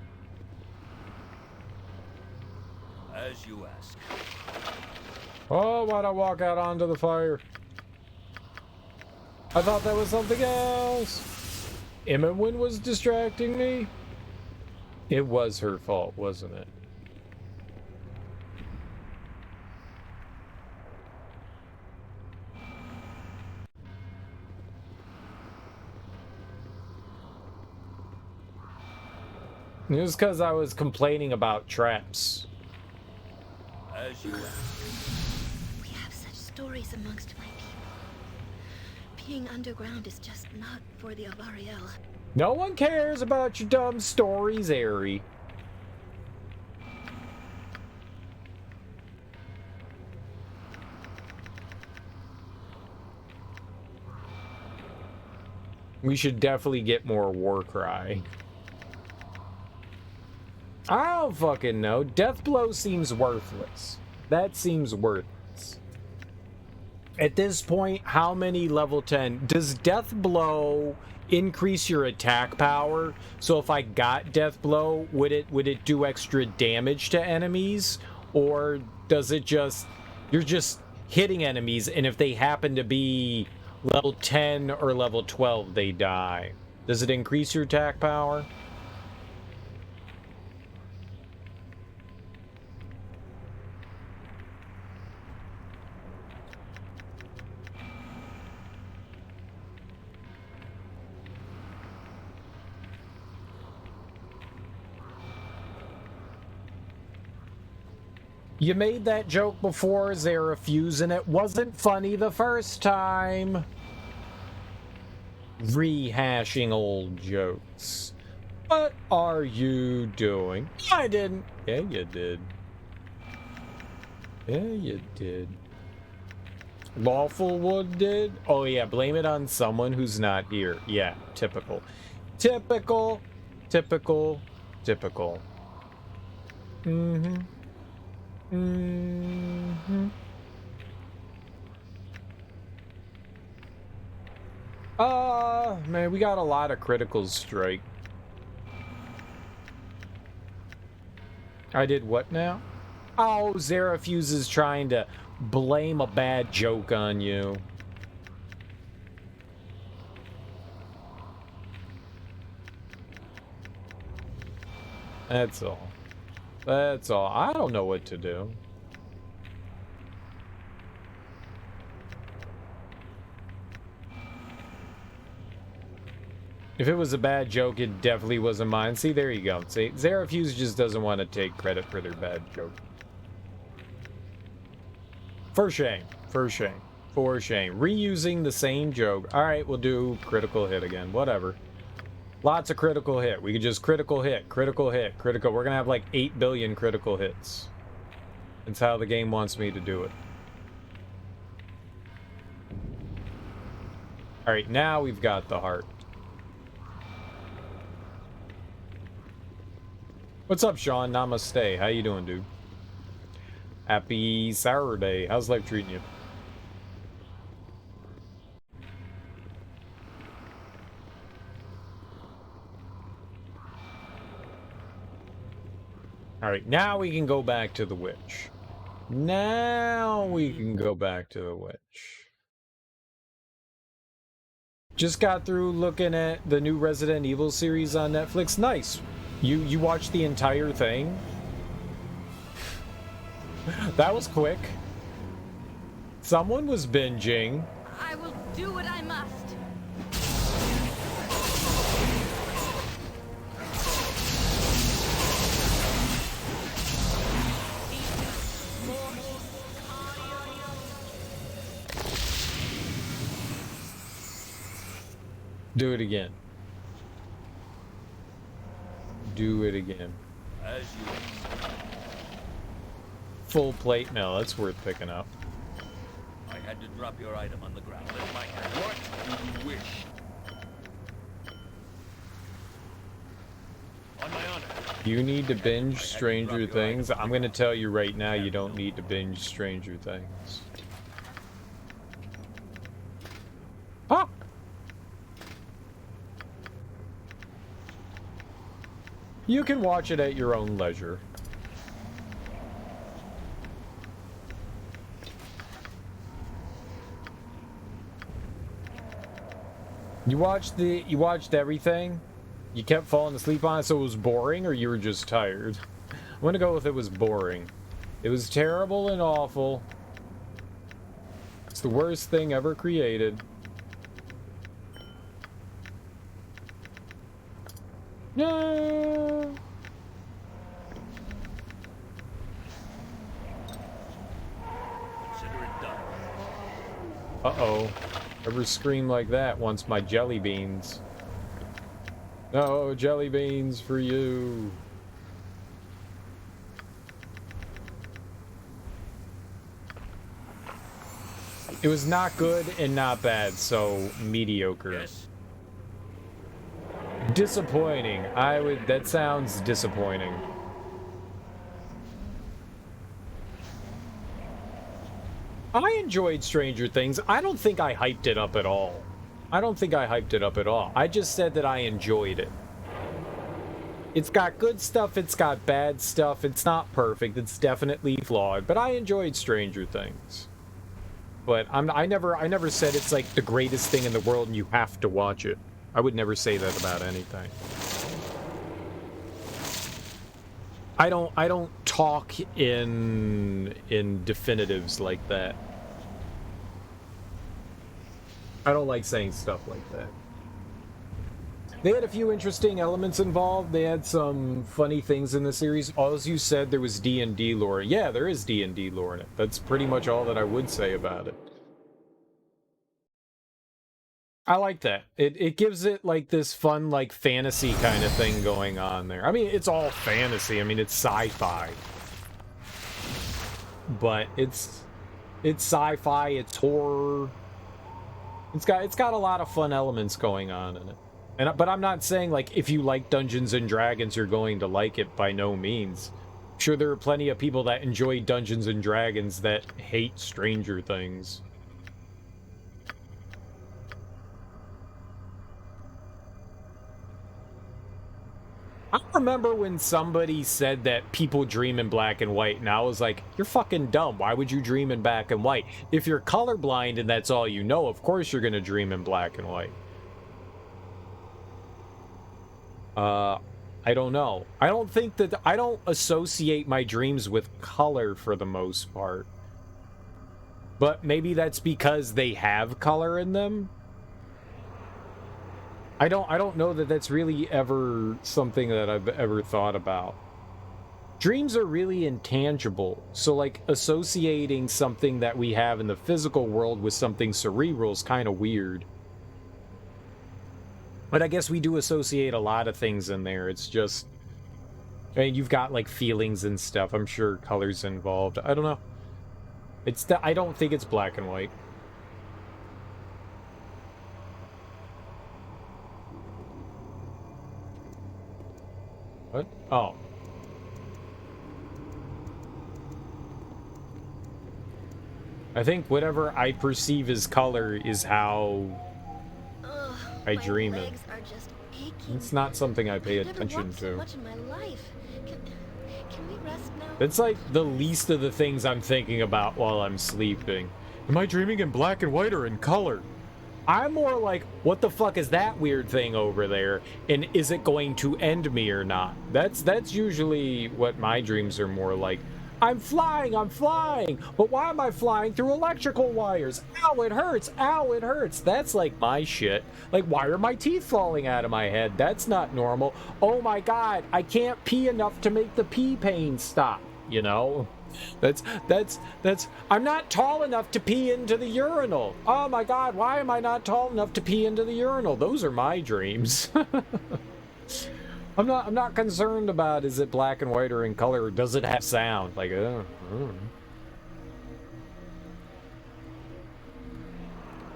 As you ask. Oh, why'd I walk out onto the fire? I thought that was something else. Imowen was distracting me. It was her fault, wasn't it? It was because I was complaining about traps. As you ask. We have such stories amongst my people. Being underground is just not for the Avariel. No one cares about your dumb stories, Aerie. We should definitely get more Warcry. I don't fucking know. Deathblow seems worthless. That seems worthless. At this point, how many level 10? Does Deathblow increase your attack power? So if I got Deathblow, would it do extra damage to enemies? Or does it just... You're just hitting enemies, and if they happen to be level 10 or level 12, they die. Does it increase your attack power? You made that joke before, Zarafuse, and it wasn't funny the first time. Rehashing old jokes. What are you doing? I didn't. Yeah, you did. Yeah, you did. Lawfulwood did? Oh, yeah, blame it on someone who's not here. Yeah, typical. Typical. Typical. Typical. Mm-hmm. Mm-hmm. Man, we got a lot of criticals strike. I did what now? Oh, Zarafuse is trying to blame a bad joke on you. That's all. That's all. I don't know what to do. If it was a bad joke, it definitely wasn't mine. See, there you go. See, Zarafuse just doesn't want to take credit for their bad joke. For shame. For shame. For shame. Reusing the same joke. Alright, we'll do critical hit again. Whatever. Lots of critical hit. We could just critical hit, critical hit, critical. We're gonna have like 8 billion critical hits. That's how the game wants me to do it. Alright, now we've got the heart. What's up, Sean? Namaste. How you doing, dude? Happy Saturday. How's life treating you? Alright, now we can go back to the witch. Now we can go back to the witch. Just got through looking at the new Resident Evil series on Netflix. Nice. You watched the entire thing? That was quick. Someone was binging. I will do what I must. Do it again. Do it again. As you Full plate mail, that's worth picking up. I had to drop your item on the ground. Let my hand. What do you wish? On my honor. You need to binge Stranger Things. I'm going to tell you right now, you don't need to binge Stranger Things. Ah! You can watch it at your own leisure. You watched everything? You kept falling asleep on it, so it was boring, or you were just tired? I'm gonna go with it was boring. It was terrible and awful. It's the worst thing ever created. No. Consider it done. Uh-oh. Ever scream like that wants my jelly beans. No, jelly beans for you. It was not good and not bad, so mediocre. Yes. Disappointing. That sounds disappointing. I enjoyed Stranger Things. I don't think I hyped it up at all. I just said that I enjoyed it. It's got good stuff, it's got bad stuff, it's not perfect, it's definitely flawed, but I enjoyed Stranger Things. But I never said it's like the greatest thing in the world and you have to watch it. I would never say that about anything. I don't talk in definitives like that. I don't like saying stuff like that. They had a few interesting elements involved. They had some funny things in the series. As you said, there was D&D lore. Yeah, there is D&D lore in it. That's pretty much all that I would say about it. I like that. It gives it like this fun, like fantasy kind of thing going on there. I mean, it's all fantasy. I mean, it's sci-fi. But it's sci-fi, it's horror. It's got a lot of fun elements going on in it. But I'm not saying like if you like Dungeons and Dragons you're going to like it, by no means. I'm sure there are plenty of people that enjoy Dungeons and Dragons that hate Stranger Things. I remember when somebody said that people dream in black and white, and I was like, you're fucking dumb. Why would you dream in black and white? If you're colorblind and that's all you know, of course you're gonna dream in black and white. I don't know. I don't associate my dreams with color for the most part. But maybe that's because they have color in them. I don't know that that's really ever something that I've ever thought about. Dreams are really intangible, so like associating something that we have in the physical world with something cerebral is kind of weird. But I guess we do associate a lot of things in there. It's just, I mean, you've got like feelings and stuff. I'm sure colors involved. I don't know. I don't think it's black and white. What? Oh. I think whatever I perceive as color is how I dream it. It's not something I pay attention to. Much in my life. Can we rest now? It's like the least of the things I'm thinking about while I'm sleeping. Am I dreaming in black and white or in color? I'm more like, what the fuck is that weird thing over there? And is it going to end me or not? That's usually what my dreams are more like. I'm flying, but why am I flying through electrical wires? Ow, it hurts, ow, it hurts. That's like my shit. Like, why are my teeth falling out of my head? That's not normal. Oh my god, I can't pee enough to make the pee pain stop, you know? That's I'm not tall enough to pee into the urinal. Oh my god, why am I not tall enough to pee into the urinal? Those are my dreams. I'm not concerned about is it black and white or in color, or does it have sound? Like,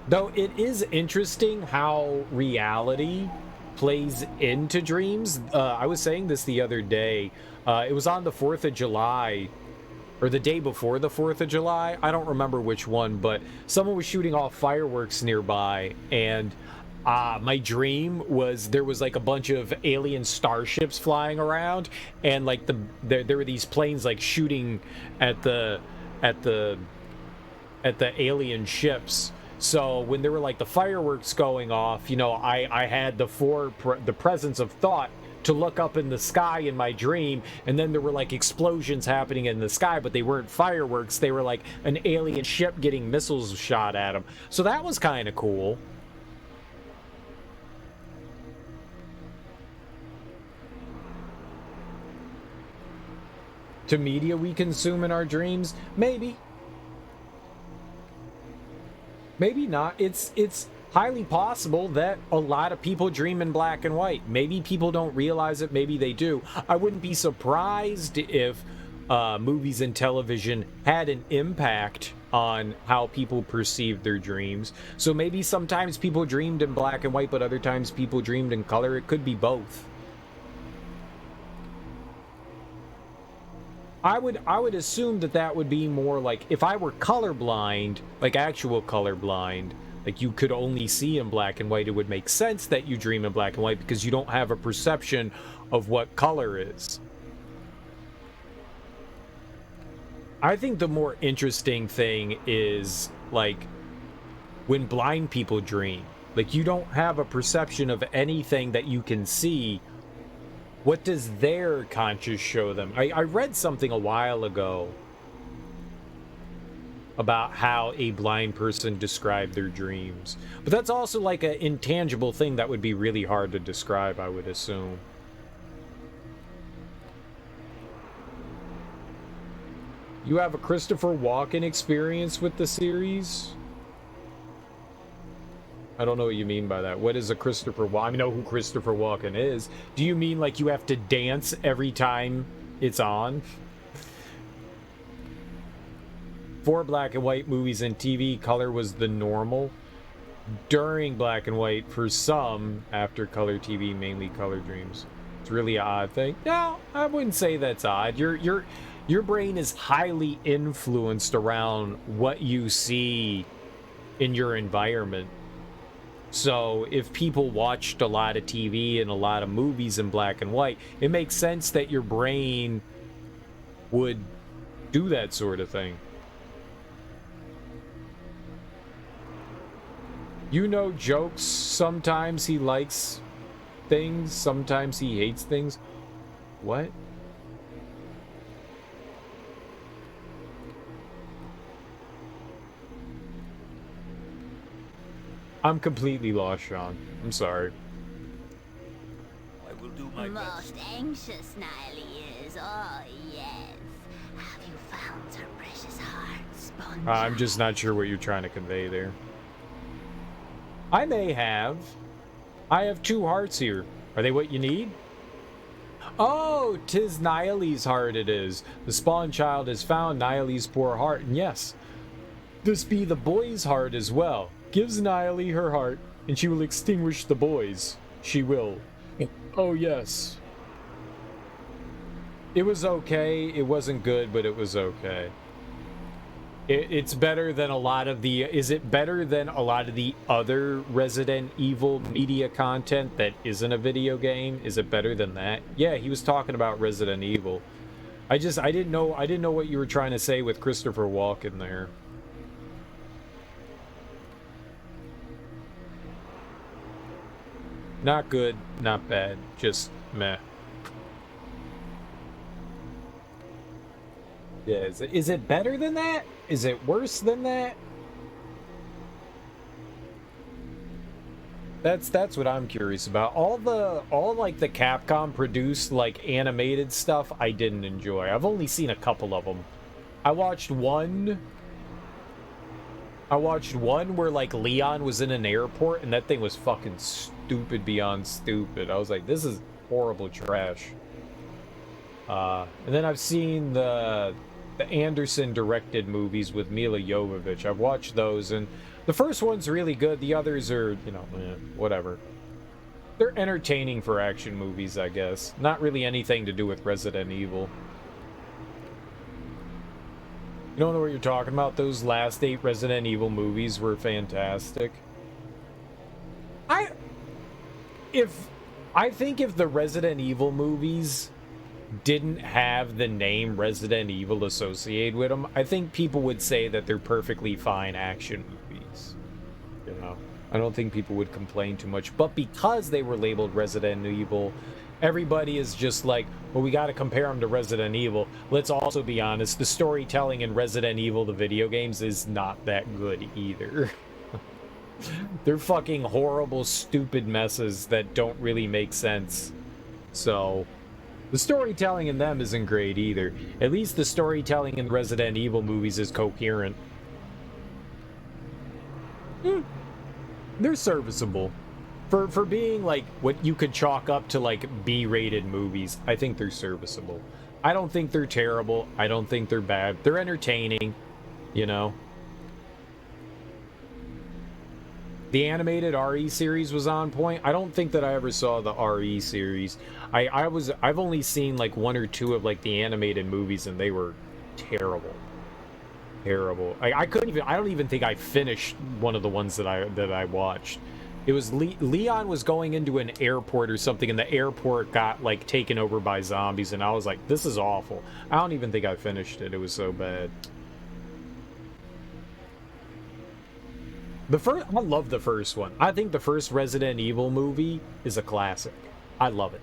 Though it is interesting how reality plays into dreams. I was saying this the other day. It was on the 4th of July, or the day before the 4th of July. I don't remember which one, but someone was shooting off fireworks nearby, and my dream was there was like a bunch of alien starships flying around, and like there were these planes like shooting at the alien ships. So when there were like the fireworks going off, you know, I had the presence of thought to look up in the sky in my dream, and then there were like explosions happening in the sky, but they weren't fireworks. They were like an alien ship getting missiles shot at them. So that was kind of cool. To media we consume in our dreams? Maybe. Maybe not. It's highly possible that a lot of people dream in black and white. Maybe people don't realize it. Maybe they do. I wouldn't be surprised if movies and television had an impact on how people perceive their dreams. So maybe sometimes people dreamed in black and white, but other times people dreamed in color. It could be both. I would assume that would be more like if I were colorblind, like actual colorblind, like you could only see in black and white, it would make sense that you dream in black and white because you don't have a perception of what color is. I think the more interesting thing is like when blind people dream, like you don't have a perception of anything that you can see. What does their conscious show them? I read something a while ago about how a blind person described their dreams. But that's also like an intangible thing that would be really hard to describe, I would assume. You have a Christopher Walken experience with the series? I don't know what you mean by that. What is a Christopher Walken? I know who Christopher Walken is. Do you mean like you have to dance every time it's on? For black and white movies and TV, color was the normal. During black and white, for some, after color TV, mainly color dreams. It's really an odd thing. No, I wouldn't say that's odd. Your brain is highly influenced around what you see in your environment. So if people watched a lot of TV and a lot of movies in black and white, it makes sense that your brain would do that sort of thing. You know, jokes, sometimes he likes things, sometimes he hates things. What? I'm completely lost, Sean. I'm sorry. I will do my Most best. anxious Nile is, oh yes. Have you found her precious heart, sponge? I'm just not sure what you're trying to convey there. I may have. I have 2 hearts here. Are they what you need? Oh, 'tis Nile's heart it is. The spawn child has found Nile's poor heart, and yes, this be the boy's heart as well. Gives Nile her heart, and she will extinguish the boys. She will. Oh, yes. It was okay. It wasn't good, but it was okay. It's better than a lot of the... Is it better than a lot of the other Resident Evil media content that isn't a video game? Is it better than that? Yeah, he was talking about Resident Evil. I didn't know what you were trying to say with Christopher Walken there. Not good, not bad, just meh. Yeah, is it better than that? Is it worse than that? That's what I'm curious about. All like the Capcom produced like animated stuff I didn't enjoy. I've only seen a couple of them. I watched one where like Leon was in an airport and that thing was fucking stupid beyond stupid. I was like, this is horrible trash. And then I've seen the Anderson directed movies with Mila Jovovich. I've watched those, and the first one's really good. The others are, you know, whatever. They're entertaining for action movies, I guess. Not really anything to do with Resident Evil. You don't know what you're talking about? Those last 8 Resident Evil movies were fantastic. I think if the Resident Evil movies didn't have the name Resident Evil associated with them, I think people would say that they're perfectly fine action movies. You know, I don't think people would complain too much. But because they were labeled Resident Evil, everybody is just like, well, we got to compare them to Resident Evil. Let's also be honest, the storytelling in Resident Evil, the video games, is not that good either. They're fucking horrible, stupid messes that don't really make sense. So the storytelling in them isn't great either. At least the storytelling in Resident Evil movies is coherent. They're serviceable. For being like what you could chalk up to like B-rated movies, I think they're serviceable. I don't think they're terrible. I don't think they're bad. They're entertaining, you know. The animated RE series was on point. I don't think that I ever saw the RE series. I've only seen like 1 or 2 of like the animated movies, and they were terrible. Terrible. I don't even think I finished one of the ones that I watched. It was Leon was going into an airport or something, and the airport got like taken over by zombies, and I was like, this is awful. I don't even think I finished it. It was so bad. I love the first one. I think the first Resident Evil movie is a classic. I love it.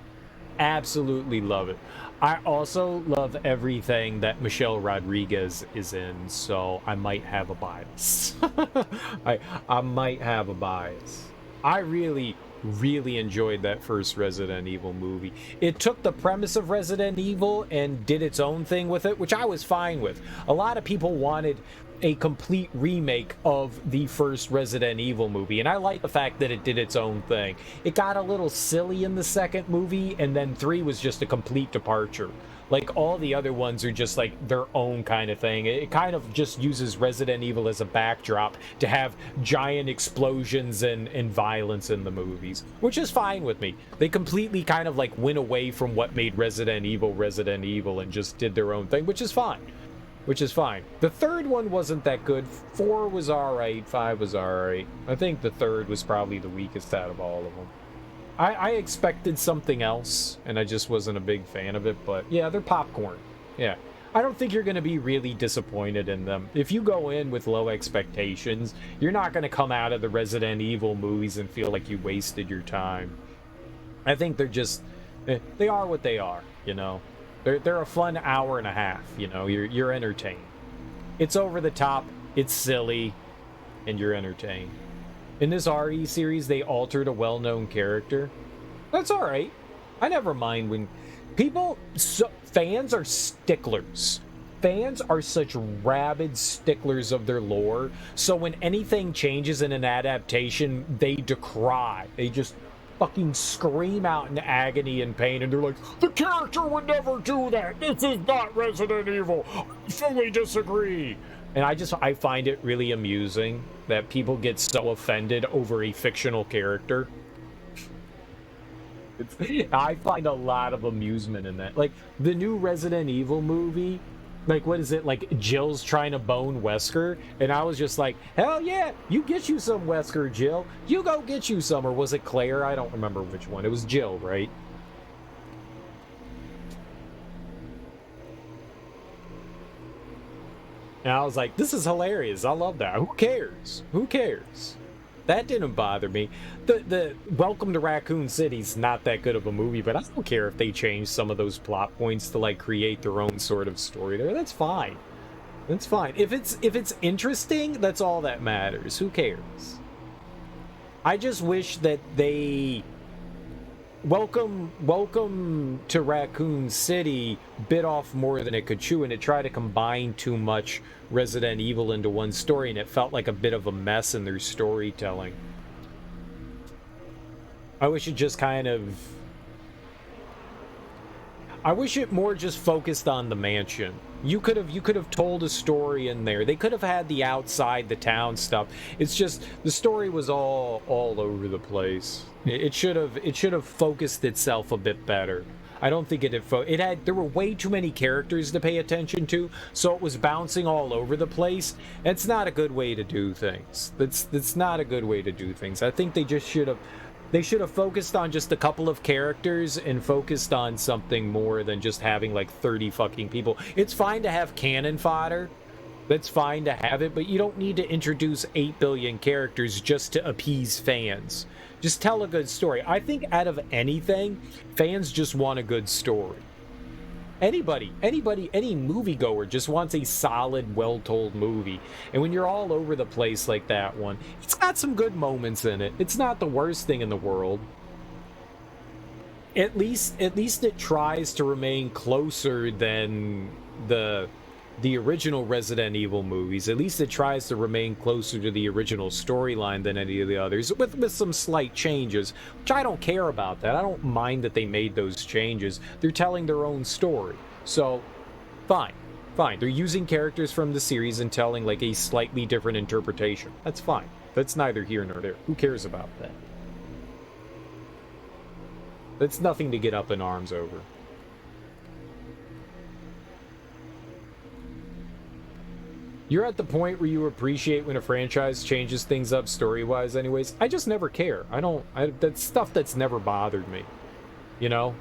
Absolutely love it. I also love everything that Michelle Rodriguez is in, so I might have a bias. I might have a bias. I really, really enjoyed that first Resident Evil movie. It took the premise of Resident Evil and did its own thing with it, which I was fine with. A lot of people wanted a complete remake of the first Resident Evil movie, and I like the fact that it did its own thing. It got a little silly in the second movie, and then 3 was just a complete departure. Like, all the other ones are just like their own kind of thing. It kind of just uses Resident Evil as a backdrop to have giant explosions and violence in the movies, which is fine with me. They completely kind of like went away from what made Resident Evil and just did their own thing, which is fine. The third one wasn't that good. 4 was alright. 5 was alright. I think the third was probably the weakest out of all of them. I expected something else, and I just wasn't a big fan of it, but yeah, they're popcorn. Yeah. I don't think you're going to be really disappointed in them. If you go in with low expectations, you're not going to come out of the Resident Evil movies and feel like you wasted your time. I think they're just... they are what they are, you know? They're a fun hour and a half, you know? You're entertained. It's over the top, it's silly, and you're entertained. In this RE series, they altered a well-known character. That's alright. I never mind when people... fans are sticklers. Fans are such rabid sticklers of their lore, so when anything changes in an adaptation, they decry. They just fucking scream out in agony and pain, and they're like, the character would never do that! This is not Resident Evil! I fully disagree! And I find it really amusing that people get so offended over a fictional character. I find a lot of amusement in that. Like, the new Resident Evil movie, like, what is it? Like, Jill's trying to bone Wesker, and I was just like, hell yeah, you get you some, Wesker, Jill. You go get you some. Or was it Claire? I don't remember which one. It was Jill, right? And I was like, this is hilarious. I love that. Who cares? Who cares? That didn't bother me. The Welcome to Raccoon City's not that good of a movie, but I don't care if they change some of those plot points to like create their own sort of story there. That's fine. That's fine. If it's interesting, that's all that matters. Who cares? I just wish that they Welcome to Raccoon City bit off more than it could chew, and it tried to combine too much Resident Evil into one story, and it felt like a bit of a mess in their storytelling. I wish it just kind of... I wish it more just focused on the mansion. You could have told a story in there. They could have had the outside, the town stuff. It's just the story was all over the place. It should have focused itself a bit better. I don't think there were way too many characters to pay attention to, so it was bouncing all over the place. It's not a good way to do things. That's not a good way to do things. I think they just should have focused on just a couple of characters and focused on something more than just having like 30 fucking people. It's fine to have cannon fodder. That's fine to have it, but you don't need to introduce 8 billion characters just to appease fans. Just tell a good story. I think out of anything, fans just want a good story. Any moviegoer just wants a solid, well-told movie. And when you're all over the place like that one, it's got some good moments in it. It's not the worst thing in the world. At least it tries to remain closer than the original Resident Evil movies. At least it tries to remain closer to the original storyline than any of the others, with some slight changes, which I don't care about that. I don't mind that they made those changes. They're telling their own story. So, fine. They're using characters from the series and telling like a slightly different interpretation. That's fine. That's neither here nor there. Who cares about that? That's nothing to get up in arms over. You're at the point where you appreciate when a franchise changes things up story-wise anyways. I just never care. That's stuff that's never bothered me. You know?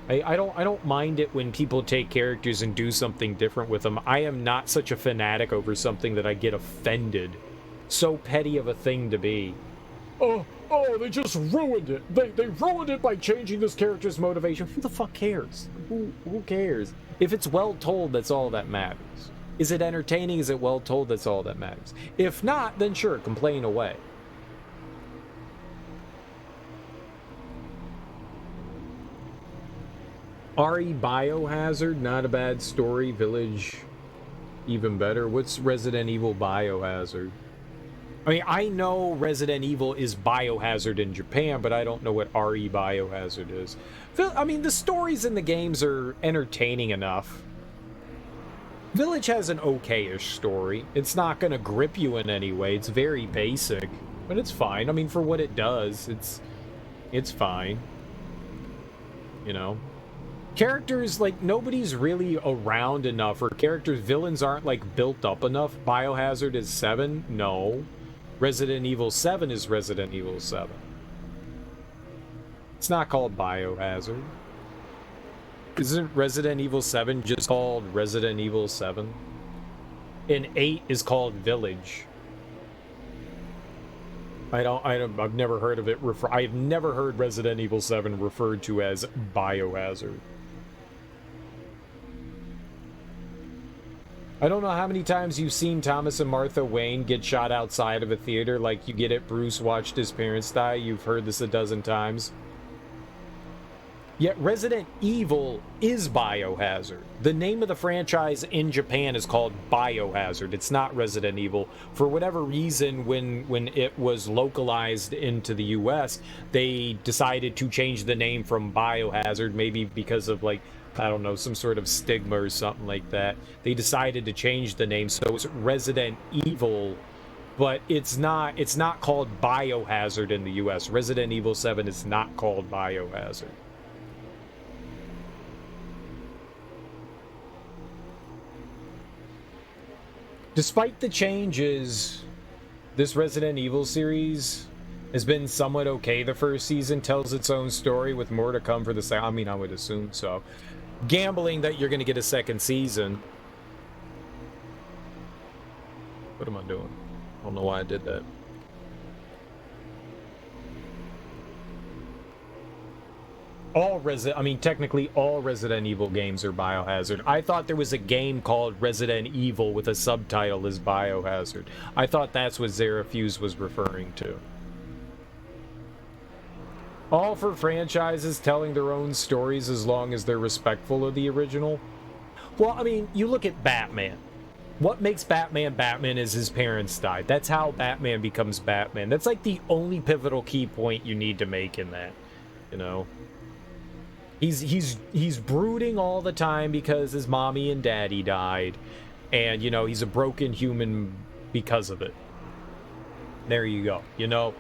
I don't mind it when people take characters and do something different with them. I am not such a fanatic over something that I get offended. So petty of a thing to be. Oh, they just ruined it. They ruined it by changing this character's motivation. Who the fuck cares? Who cares? If it's well told, that's all that matters. Is it entertaining? Is it well told? That's all that matters. If not, then sure, complain away. RE Biohazard, not a bad story. Village, even better. What's Resident Evil Biohazard? I mean, I know Resident Evil is Biohazard in Japan, but I don't know what RE Biohazard is. I mean, the stories in the games are entertaining enough. Village has an okay-ish story. It's not going to grip you in any way. It's very basic, but it's fine. I mean, for what it does, it's fine. You know? Characters, like, nobody's really around enough, or villains aren't, like, built up enough. Biohazard is 7? No. Resident Evil 7 is Resident Evil 7. It's not called Biohazard. Isn't Resident Evil 7 just called Resident Evil 7? And 8 is called Village. I've never heard of it I've never heard Resident Evil 7 referred to as Biohazard. I don't know how many times you've seen Thomas and Martha Wayne get shot outside of a theater like you get it. Bruce watched his parents die. You've heard this a dozen times. Yet Resident Evil is Biohazard. The name of the franchise in Japan is called Biohazard. It's not Resident Evil. For whatever reason, when it was localized into the US, they decided to change the name from Biohazard, maybe because of, like, I don't know, some sort of stigma or something like that. They decided to change the name, so it's Resident Evil, but it's not called Biohazard in the US. Resident Evil 7 is not called Biohazard. Despite the changes, this Resident Evil series has been somewhat okay. The first season tells its own story with more to come for the second. I mean, I would assume so. Gambling that you're going to get a second season. What am I doing? I don't know why I did that. Technically all Resident Evil games are Biohazard. I thought there was a game called Resident Evil with a subtitle as Biohazard. I thought that's what Zarafuse was referring to. All for franchises telling their own stories as long as they're respectful of the original. Well, I mean, you look at Batman. What makes Batman Batman is his parents died. That's how Batman becomes Batman. That's like the only pivotal key point you need to make in that, you know. He's brooding all the time because his mommy and daddy died, and you know, he's a broken human because of it. There you go. You know,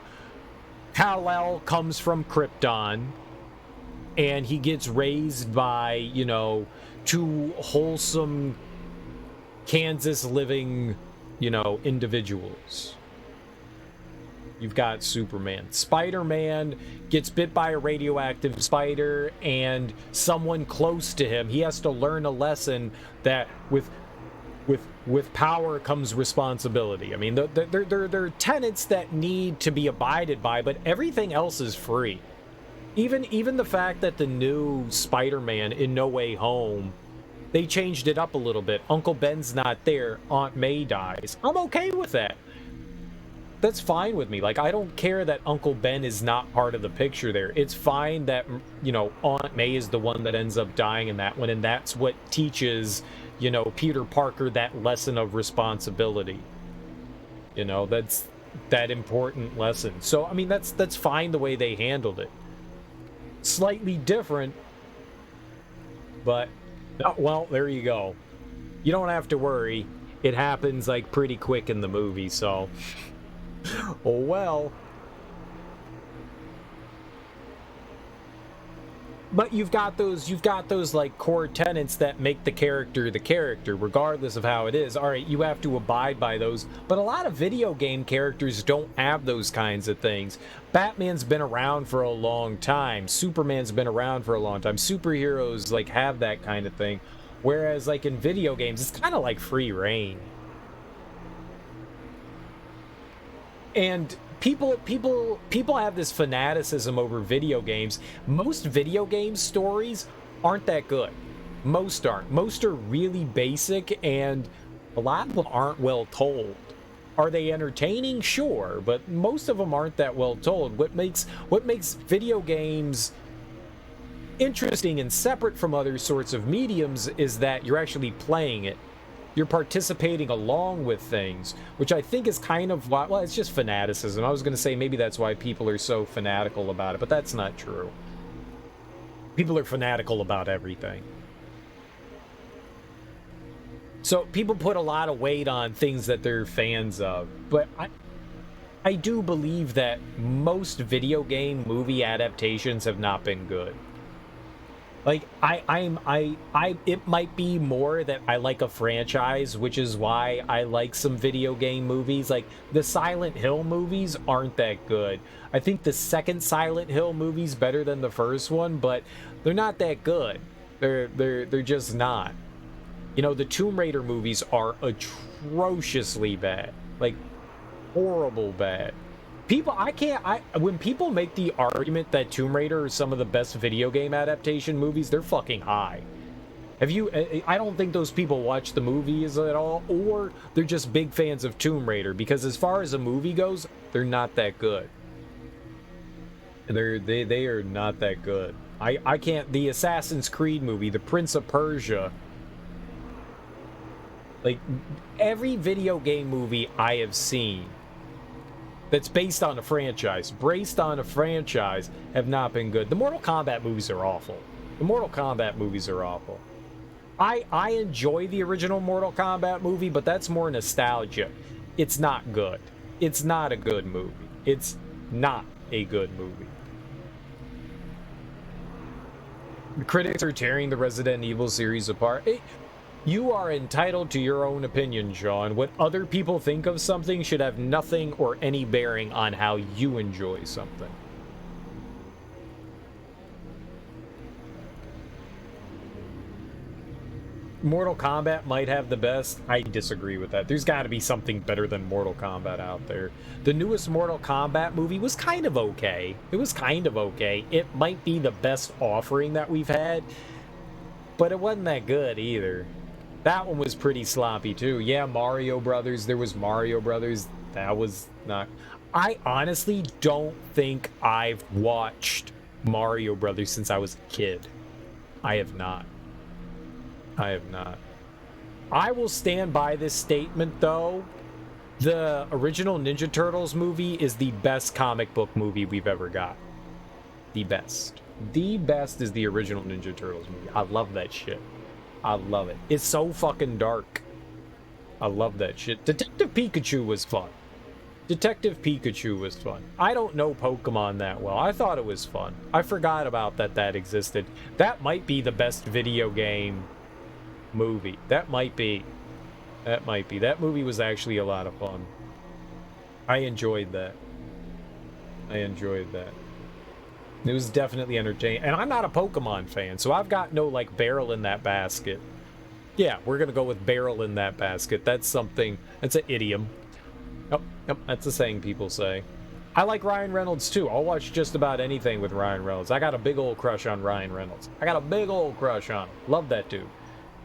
Kal-El comes from Krypton, and he gets raised by, you know, two wholesome Kansas living, you know, individuals. You've got Superman. Spider-Man gets bit by a radioactive spider, and someone close to him, he has to learn a lesson that with power comes responsibility. I mean, they're tenets that need to be abided by, but everything else is free. Even the fact that the new Spider-Man in No Way Home, they changed it up a little bit. Uncle Ben's not there. Aunt May dies. I'm okay with that. That's fine with me. Like, I don't care that Uncle Ben is not part of the picture there. It's fine that, you know, Aunt May is the one that ends up dying in that one, and that's what teaches, you know, Peter Parker that lesson of responsibility. You know, that's that important lesson. So, I mean, that's fine the way they handled it. Slightly different, but, well, there you go. You don't have to worry. It happens, like, pretty quick in the movie, so... Oh well. But you've got those like core tenets that make the character, regardless of how it is. All right, you have to abide by those. But a lot of video game characters don't have those kinds of things. Batman's been around for a long time. Superman's been around for a long time. Superheroes like have that kind of thing. Whereas like in video games, it's kind of like free reign. And people have this fanaticism over video games. Most video game stories aren't that good. Most aren't. Most are really basic, and a lot of them aren't well told. Are they entertaining? Sure, but most of them aren't that well told. What makes video games interesting and separate from other sorts of mediums is that you're actually playing it. You're participating along with things, which I think is kind of why, well, it's just fanaticism. I was going to say maybe that's why people are so fanatical about it, but that's not true. People are fanatical about everything. So people put a lot of weight on things that they're fans of, but I do believe that most video game movie adaptations have not been good. Like, it might be more that I like a franchise, which is why I like some video game movies. Like, the Silent Hill movies aren't that good. I think the second Silent Hill movie's better than the first one, but they're not that good. They're just not. You know, the Tomb Raider movies are atrociously bad. Like, horrible bad. When people make the argument that Tomb Raider is some of the best video game adaptation movies, they're fucking high. I don't think those people watch the movies at all, or they're just big fans of Tomb Raider, because as far as a movie goes, they're not that good. They are not that good. I can't, the Assassin's Creed movie, the Prince of Persia, like, every video game movie I have seen that's based on a franchise, have not been good. The Mortal Kombat movies are awful. I enjoy the original Mortal Kombat movie, but that's more nostalgia. It's not good. It's not a good movie. It's not a good movie. The critics are tearing the Resident Evil series apart. You are entitled to your own opinion, Sean. What other people think of something should have nothing or any bearing on how you enjoy something. Mortal Kombat might have the best. I disagree with that. There's got to be something better than Mortal Kombat out there. The newest Mortal Kombat movie was kind of okay. It might be the best offering that we've had, but it wasn't that good either. That one was pretty sloppy too. Yeah, Mario Brothers. There was Mario Brothers. That was not... I honestly don't think I've watched Mario Brothers since I was a kid. I have not. I have not. I will stand by this statement, though. The original Ninja Turtles movie is the best comic book movie we've ever got. The best. The best is the original Ninja Turtles movie. I love that shit. I love it. It's so fucking dark. I love that shit. Detective Pikachu was fun. Detective Pikachu was fun. I don't know Pokemon that well. I thought it was fun. I forgot about that existed. That might be the best video game movie. That might be. That might be. That movie was actually a lot of fun. I enjoyed that. I enjoyed that. It was definitely entertaining. And I'm not a Pokemon fan, so I've got no, like, barrel in that basket. Yeah, we're gonna go with barrel in that basket. That's something. That's an idiom. Yep, that's a saying people say. I like Ryan Reynolds, too. I'll watch just about anything with Ryan Reynolds. I got a big old crush on Ryan Reynolds. I got a big old crush on him. Love that dude.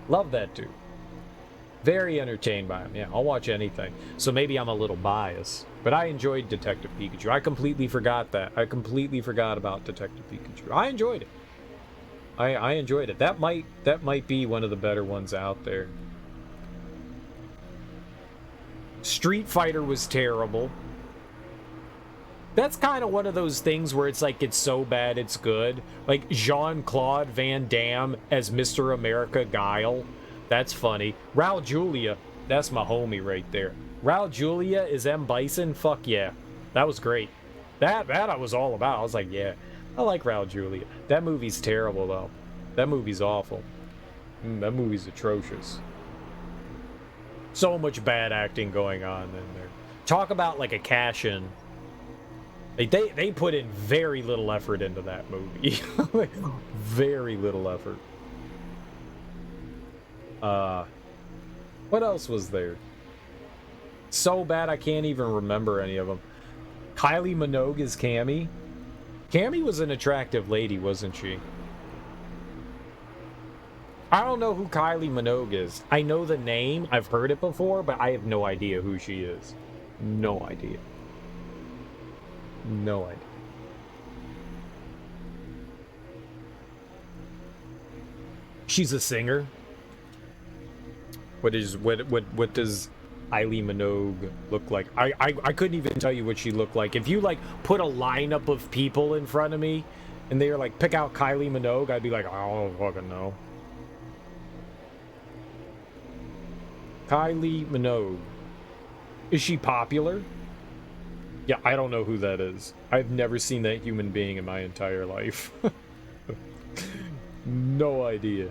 Love that dude. Very entertained by him. Yeah, I'll watch anything. So maybe I'm a little biased. But I enjoyed Detective Pikachu. I completely forgot that. I completely forgot about Detective Pikachu. I enjoyed it. I enjoyed it. That might be one of the better ones out there. Street Fighter was terrible. That's kind of one of those things where it's like it's so bad it's good. Like Jean-Claude Van Damme as Mr. America Guile. That's funny. Raul Julia, that's my homie right there. Raul Julia is M. Bison. Fuck yeah. That was great. That I was all about. I was like, yeah, I like Raul Julia. That movie's terrible, though. That movie's awful. That movie's atrocious. So much bad acting going on in there. Talk about, like, a cash-in. They put in very little effort into that movie. Like, very little effort. What else was there? So bad I can't even remember any of them. Kylie Minogue is Cammy. Cammy was an attractive lady, wasn't she? I don't know who Kylie Minogue is. I know the name. I've heard it before, but I have no idea who she is. No idea. No idea. She's a singer. What does Kylie Minogue look like? I couldn't even tell you what she looked like. If you like put a lineup of people in front of me and they were like, pick out Kylie Minogue, I'd be like, I don't fucking know. Kylie Minogue. Is she popular? Yeah, I don't know who that is. I've never seen that human being in my entire life. No idea.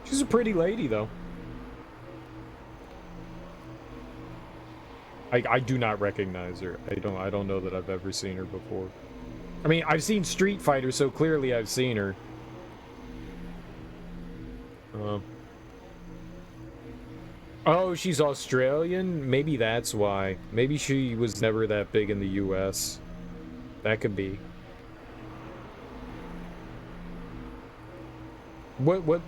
She's a pretty lady, though. I do not recognize her. I don't know that I've ever seen her before. I mean, I've seen Street Fighter, so clearly I've seen her. Oh, she's Australian? Maybe that's why. Maybe she was never that big in the US. That could be. What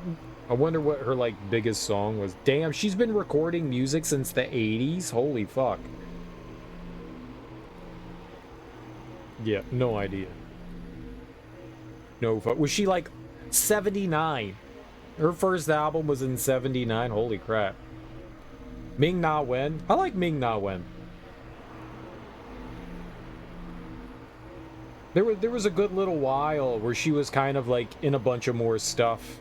I wonder what her, like, biggest song was. Damn, she's been recording music since the 80s? Holy fuck. Yeah, no idea. No fuck. Was she, like, 79? Her first album was in 79? Holy crap. Ming Na Wen? I like Ming Na Wen. There was a good little while where she was kind of, like, in a bunch of more stuff.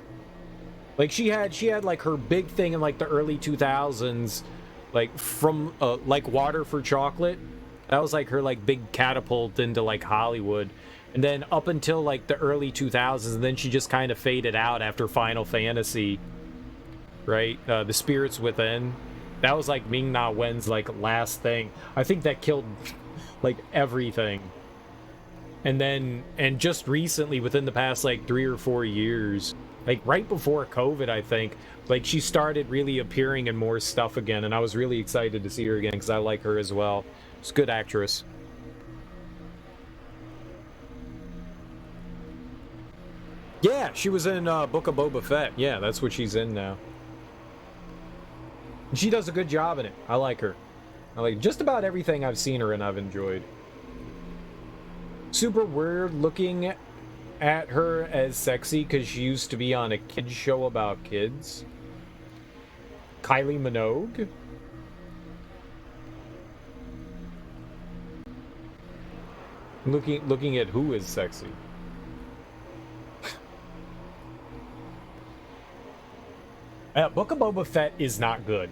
Like, she had like her big thing in like the early 2000s, like from like Water for Chocolate. That was like her like big catapult into like Hollywood. And then up until like the early 2000s, and then she just kind of faded out after Final Fantasy, right? The Spirits Within. That was like Ming Na Wen's like last thing. I think that killed like everything. And just recently, within the past like 3 or 4 years, like right before COVID, I think, like she started really appearing in more stuff again, and I was really excited to see her again because I like her as well. She's a good actress. Yeah, she was in Book of Boba Fett. Yeah, that's what she's in now. She does a good job in it. I like her. I like just about everything I've seen her in, I've enjoyed. super weird looking at her as sexy because she used to be on a kids show about kids. Kylie Minogue. Looking at who is sexy. Book of Boba Fett is not good.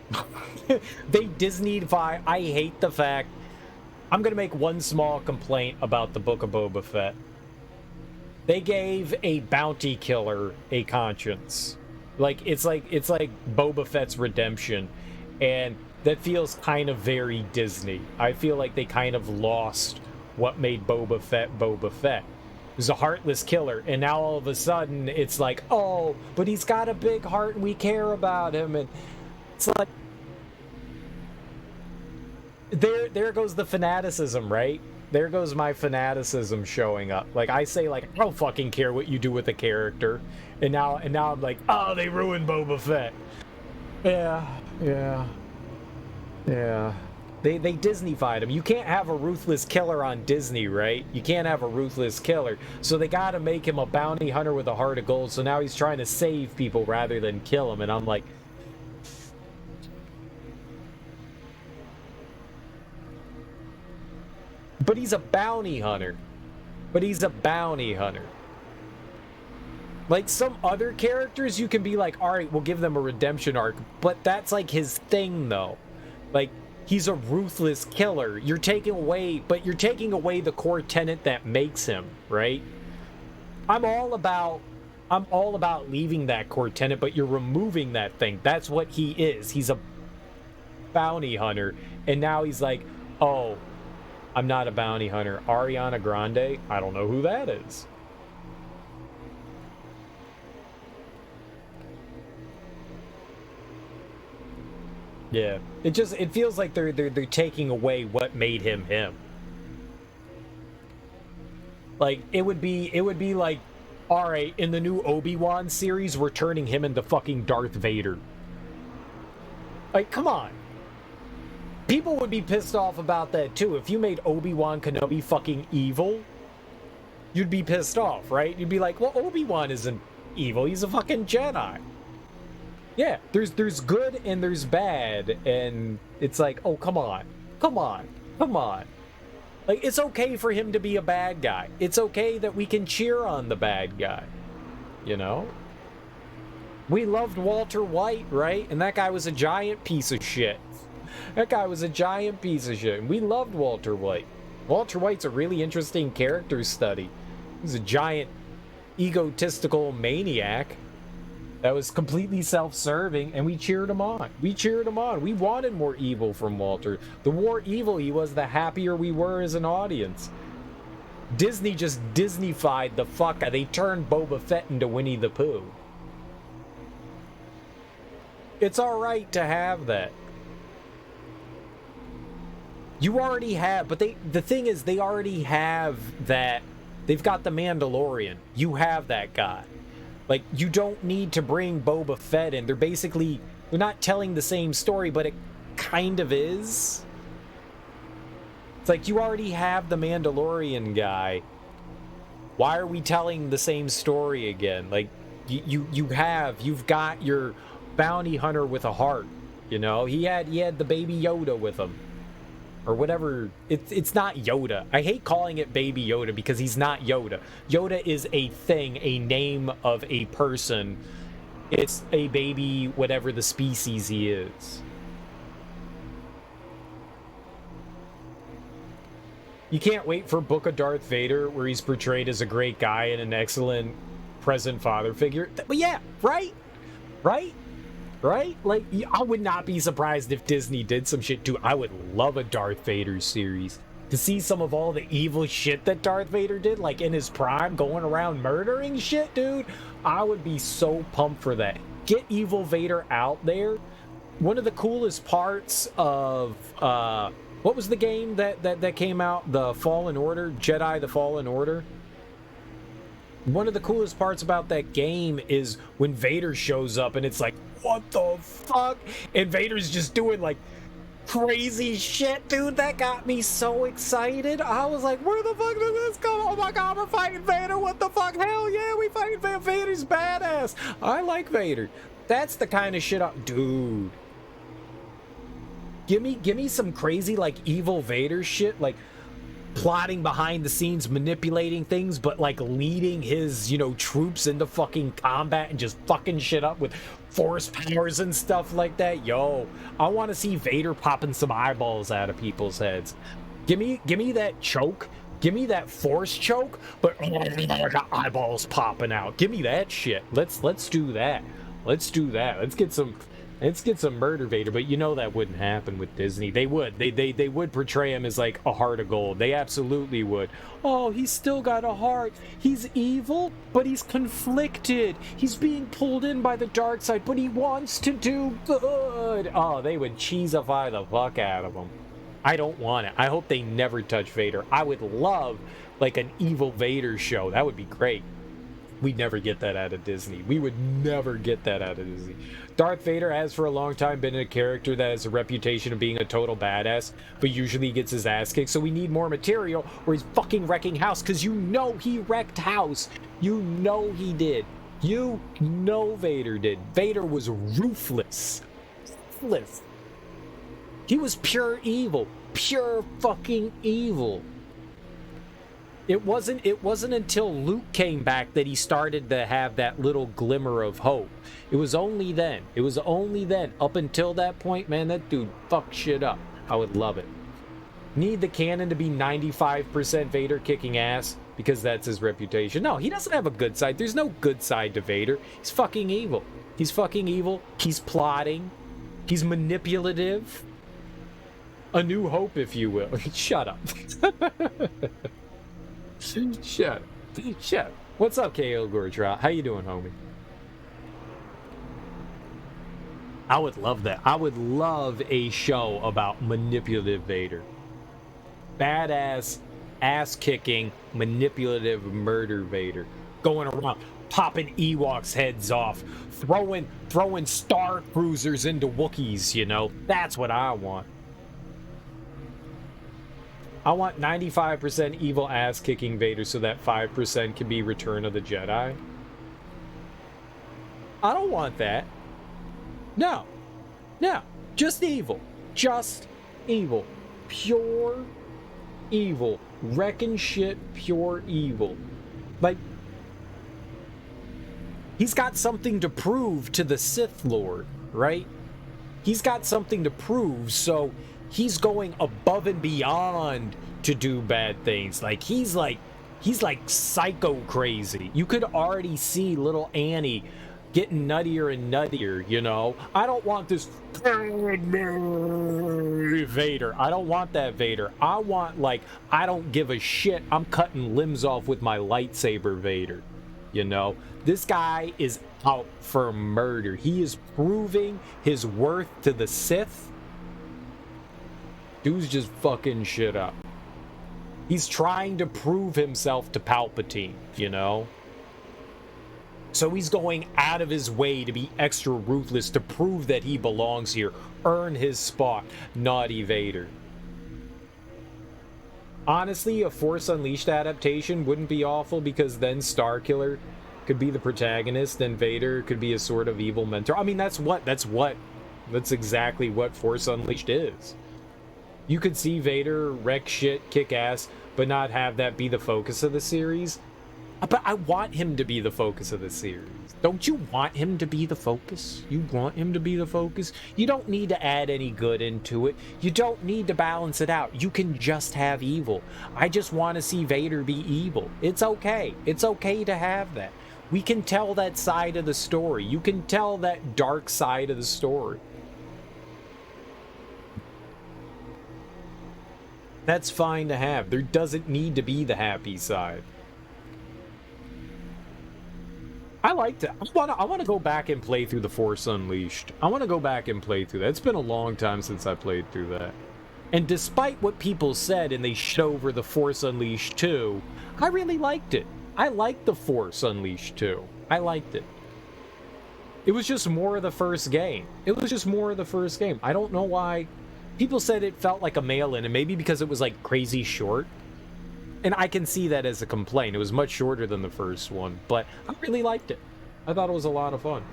They Disneyfy. I hate the fact. I'm gonna make one small complaint about the Book of Boba Fett. They gave a bounty killer a conscience. It's like Boba Fett's redemption, and that feels kind of very Disney. I feel like they kind of lost what made Boba Fett Boba Fett. He was a heartless killer, and now all of a sudden it's like, oh, but he's got a big heart and we care about him, and it's like, there goes the fanaticism, right? There goes my fanaticism showing up. Like, I say, like, I don't fucking care what you do with the character, and now I'm like, oh, they ruined Boba Fett. Yeah. They Disneyfied him. You can't have a ruthless killer on Disney, right? You can't have a ruthless killer. So they gotta make him a bounty hunter with a heart of gold, so now he's trying to save people rather than kill them, and I'm like... But he's a bounty hunter. Like, some other characters, you can be like, alright, we'll give them a redemption arc, but that's like his thing, though. Like, he's a ruthless killer. You're taking away the core tenet that makes him, right? I'm all about leaving that core tenet, but you're removing that thing. That's what he is. He's a bounty hunter, and now he's like, oh, I'm not a bounty hunter. Ariana Grande? I don't know who that is. Yeah, it feels like they're taking away what made him him. Like, it would be like, all right, in the new Obi-Wan series, we're turning him into fucking Darth Vader. Like, come on. People would be pissed off about that too. If you made Obi-Wan Kenobi fucking evil, you'd be pissed off, right? You'd be like, well, Obi-Wan isn't evil. He's a fucking Jedi. Yeah, there's good and there's bad, and it's like, oh, come on. Like, it's okay for him to be a bad guy. It's okay that we can cheer on the bad guy, you know? We loved Walter White, right? And that guy was a giant piece of shit. And we loved Walter White. Walter White's a really interesting character study. He's a giant egotistical maniac that was completely self-serving, and we cheered him on. We wanted more evil from Walter. The more evil he was, the happier we were as an audience. Disney just Disneyfied the fuck out. They turned Boba Fett into Winnie the Pooh. It's alright to have that. You already have, but the thing is, they already have that. They've got the Mandalorian. You have that guy. Like, you don't need to bring Boba Fett in. They're not telling the same story, but it kind of is. It's like, you already have the Mandalorian guy. Why are we telling the same story again? Like, you've got your bounty hunter with a heart, you know? He had the baby Yoda with him. Or whatever. It's not Yoda. I hate calling it Baby Yoda because he's not Yoda. Yoda is a thing, a name of a person. It's a baby, whatever the species he is. You can't wait for Book of Darth Vader, where he's portrayed as a great guy and an excellent present father figure. But yeah, right? Like, I would not be surprised if Disney did some shit too. I would love a Darth Vader series. To see some of all the evil shit that Darth Vader did, like in his prime, going around murdering shit, dude. I would be so pumped for that. Get evil Vader out there. One of the coolest parts of, what was the game that came out? The Fallen Order? Jedi The Fallen Order? One of the coolest parts about that game is when Vader shows up and it's like, what the fuck? And Vader's just doing like crazy shit, dude. That got me so excited. I was like, where the fuck did this come? Oh my god, we're fighting Vader. What the fuck? Hell yeah, we fighting Vader. Vader's badass. I like Vader. That's the kind of shit dude. Give me some crazy, like, evil Vader shit, like plotting behind the scenes, manipulating things, but like leading his, you know, troops into fucking combat and just fucking shit up with force powers and stuff like that. Yo, I want to see Vader popping some eyeballs out of people's heads. Give me that choke. Give me that force choke, but I got eyeballs popping out. Give me that shit. Let's do that. Let's do that. Let's get some murder Vader, but you know that wouldn't happen with Disney. They would. They would portray him as like a heart of gold. They absolutely would. Oh, he's still got a heart. He's evil, but he's conflicted. He's being pulled in by the dark side, but he wants to do good. Oh, they would cheesify the fuck out of him. I don't want it. I hope they never touch Vader. I would love like an evil Vader show. That would be great. We'd never get that out of Disney. We would never get that out of Disney. Darth Vader has for a long time been a character that has a reputation of being a total badass, but usually gets his ass kicked, so we need more material where he's fucking wrecking house, because you know he wrecked house. You know he did. You know Vader did. Vader was ruthless. Ruthless. He was pure evil. Pure fucking evil. It wasn't until Luke came back that he started to have that little glimmer of hope. It was only then. It was only then. Up until that point, man, that dude fucked shit up. I would love it. Need the canon to be 95% Vader kicking ass because that's his reputation. No, he doesn't have a good side. There's no good side to Vader. He's fucking evil. He's fucking evil. He's plotting. He's manipulative. A New Hope, if you will. Shut up. Shut up. What's up, KL Gortra? How you doing, homie? I would love that. I would love a show about manipulative Vader. Badass, ass-kicking, manipulative murder Vader. Going around, popping Ewoks' heads off, throwing Star Cruisers into Wookiees, you know? That's what I want. I want 95% evil ass-kicking Vader so that 5% can be Return of the Jedi. I don't want that. No. Just evil. Just evil. Pure evil. Wrecking shit, pure evil. Like, he's got something to prove to the Sith Lord, right? He's got something to prove, so he's going above and beyond to do bad things. Like he's like psycho crazy. You could already see little Annie getting nuttier and nuttier, you know? I don't want this Vader. I don't want that Vader. I want, like, I don't give a shit. I'm cutting limbs off with my lightsaber Vader, you know? This guy is out for murder. He is proving his worth to the Sith. Dude's just fucking shit up. He's trying to prove himself to Palpatine, you know? So he's going out of his way to be extra ruthless to prove that he belongs here, earn his spot. Naughty Vader. Honestly, a Force Unleashed adaptation wouldn't be awful, because then Starkiller could be the protagonist and Vader could be a sort of evil mentor. I mean, that's exactly what Force Unleashed is. You could see Vader wreck shit, kick ass, but not have that be the focus of the series. But I want him to be the focus of the series. Don't you want him to be the focus? You want him to be the focus? You don't need to add any good into it. You don't need to balance it out. You can just have evil. I just want to see Vader be evil. It's okay. It's okay to have that. We can tell that side of the story. You can tell that dark side of the story. That's fine to have. There doesn't need to be the happy side. I liked it. I want to go back and play through The Force Unleashed. I want to go back and play through that. It's been a long time since I played through that. And despite what people said and they shit over The Force Unleashed 2, I really liked it. I liked The Force Unleashed 2. I liked it. It was just more of the first game. I don't know why people said it felt like a mail-in, and maybe because it was like crazy short. And I can see that as a complaint. It was much shorter than the first one, but I really liked it. I thought it was a lot of fun.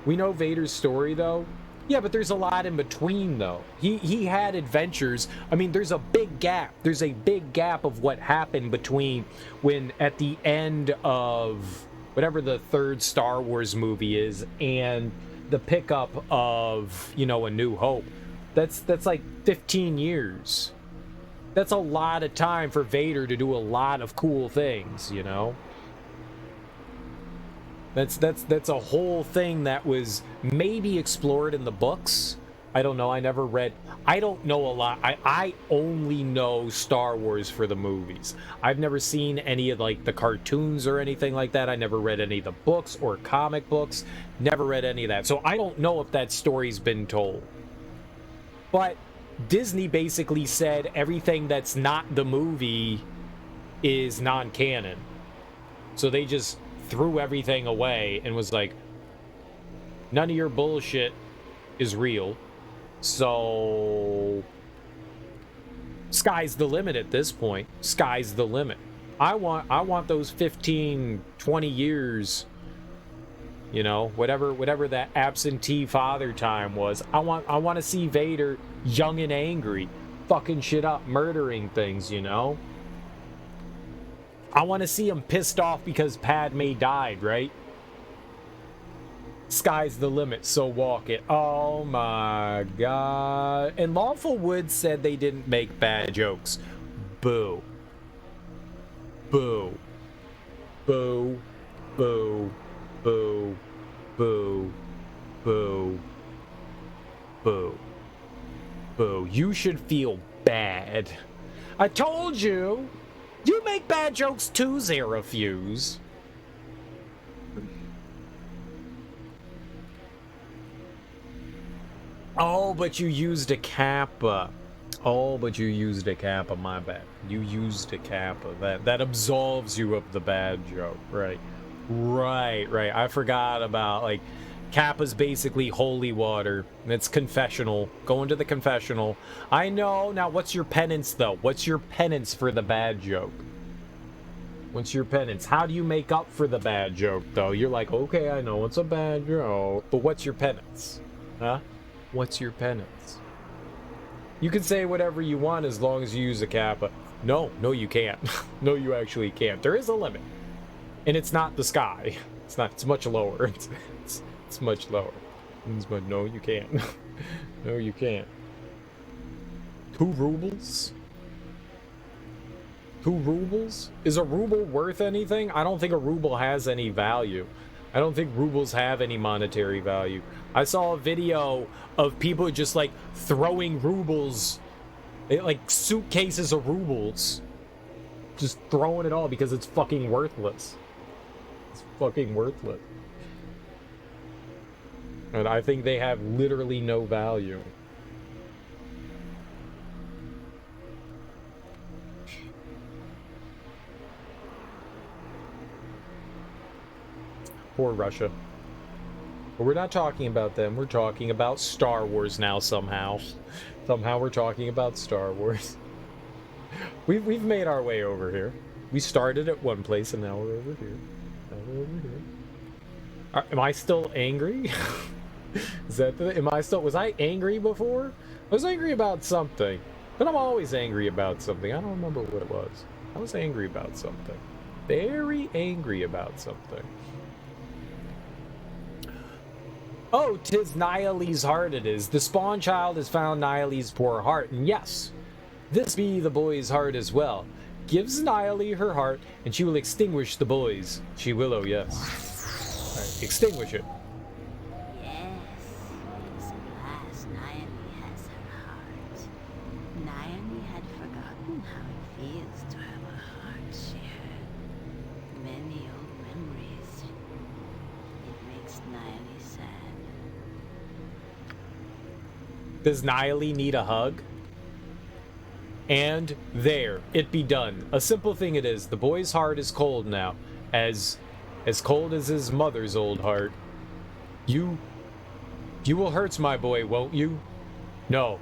We know Vader's story, though. Yeah, but there's a lot in between, though. He had adventures. I mean, there's a big gap. There's a big gap of what happened between when, at the end of whatever the third Star Wars movie is, and the pickup of, you know, A New Hope. That's like 15 years. That's a lot of time for Vader to do a lot of cool things, you know? That's a whole thing that was maybe explored in the books. I don't know. I never read. I don't know a lot. I only know Star Wars for the movies. I've never seen any of like the cartoons or anything like that. I never read any of the books or comic books. Never read any of that. So I don't know if that story's been told. But Disney basically said everything that's not the movie is non-canon. So they just threw everything away and was like, none of your bullshit is real. So sky's the limit at this point. Sky's the limit. I want those 15, 20 years, you know, whatever that absentee father time was. I want to see Vader young and angry, fucking shit up, murdering things, you know? I want to see him pissed off because Padme died, right? Sky's the limit, so walk it. Oh my god. And Lawful Woods said they didn't make bad jokes. Boo. Boo. Boo. Boo. Boo. Boo. Boo. Boo. Boo. You should feel bad. I told you! You make bad jokes too, Zarafuse. Oh, but you used a kappa. Oh, but you used a kappa, my bad. You used a kappa. That absolves you of the bad joke, right? Right. I forgot about, like, kappa's basically holy water. It's confessional. Go into the confessional. I know. Now, what's your penance, though? What's your penance for the bad joke? What's your penance? How do you make up for the bad joke, though? You're like, okay, I know it's a bad joke, but what's your penance? Huh? What's your penance? You can say whatever you want as long as you use a kappa. No, you can't. No, you actually can't. There is a limit. And it's not the sky. It's not. It's much lower. It's much lower. But no, you can't. No, you can't. 2 rubles? 2 rubles? Is a ruble worth anything? I don't think a ruble has any value. I don't think rubles have any monetary value. I saw a video of people just like throwing rubles, like suitcases of rubles, just throwing it all because it's fucking worthless. It's fucking worthless. And I think they have literally no value. Poor Russia. But we're not talking about them. We're talking about Star Wars now somehow. Somehow we're talking about Star Wars. We've made our way over here. We started at one place and now we're over here. Now we're over here. Am I still angry? Is that was I angry before? I was angry about something. But I'm always angry about something. I don't remember what it was. I was angry about something. Very angry about something. Oh, 'tis Nihili's heart it is. The spawn child has found Nihili's poor heart, and yes, this be the boy's heart as well. Gives Nihili her heart, and she will extinguish the boys. She will, oh yes. Right, extinguish it. Yes, at last Nihili has her heart. Nihili had forgotten how it feels to have a heart shared. Many old memories. It makes Nihili sad. Does Nihili need a hug? And there, it be done. A simple thing it is. The boy's heart is cold now. As cold as his mother's old heart. You will hurt my boy, won't you? No.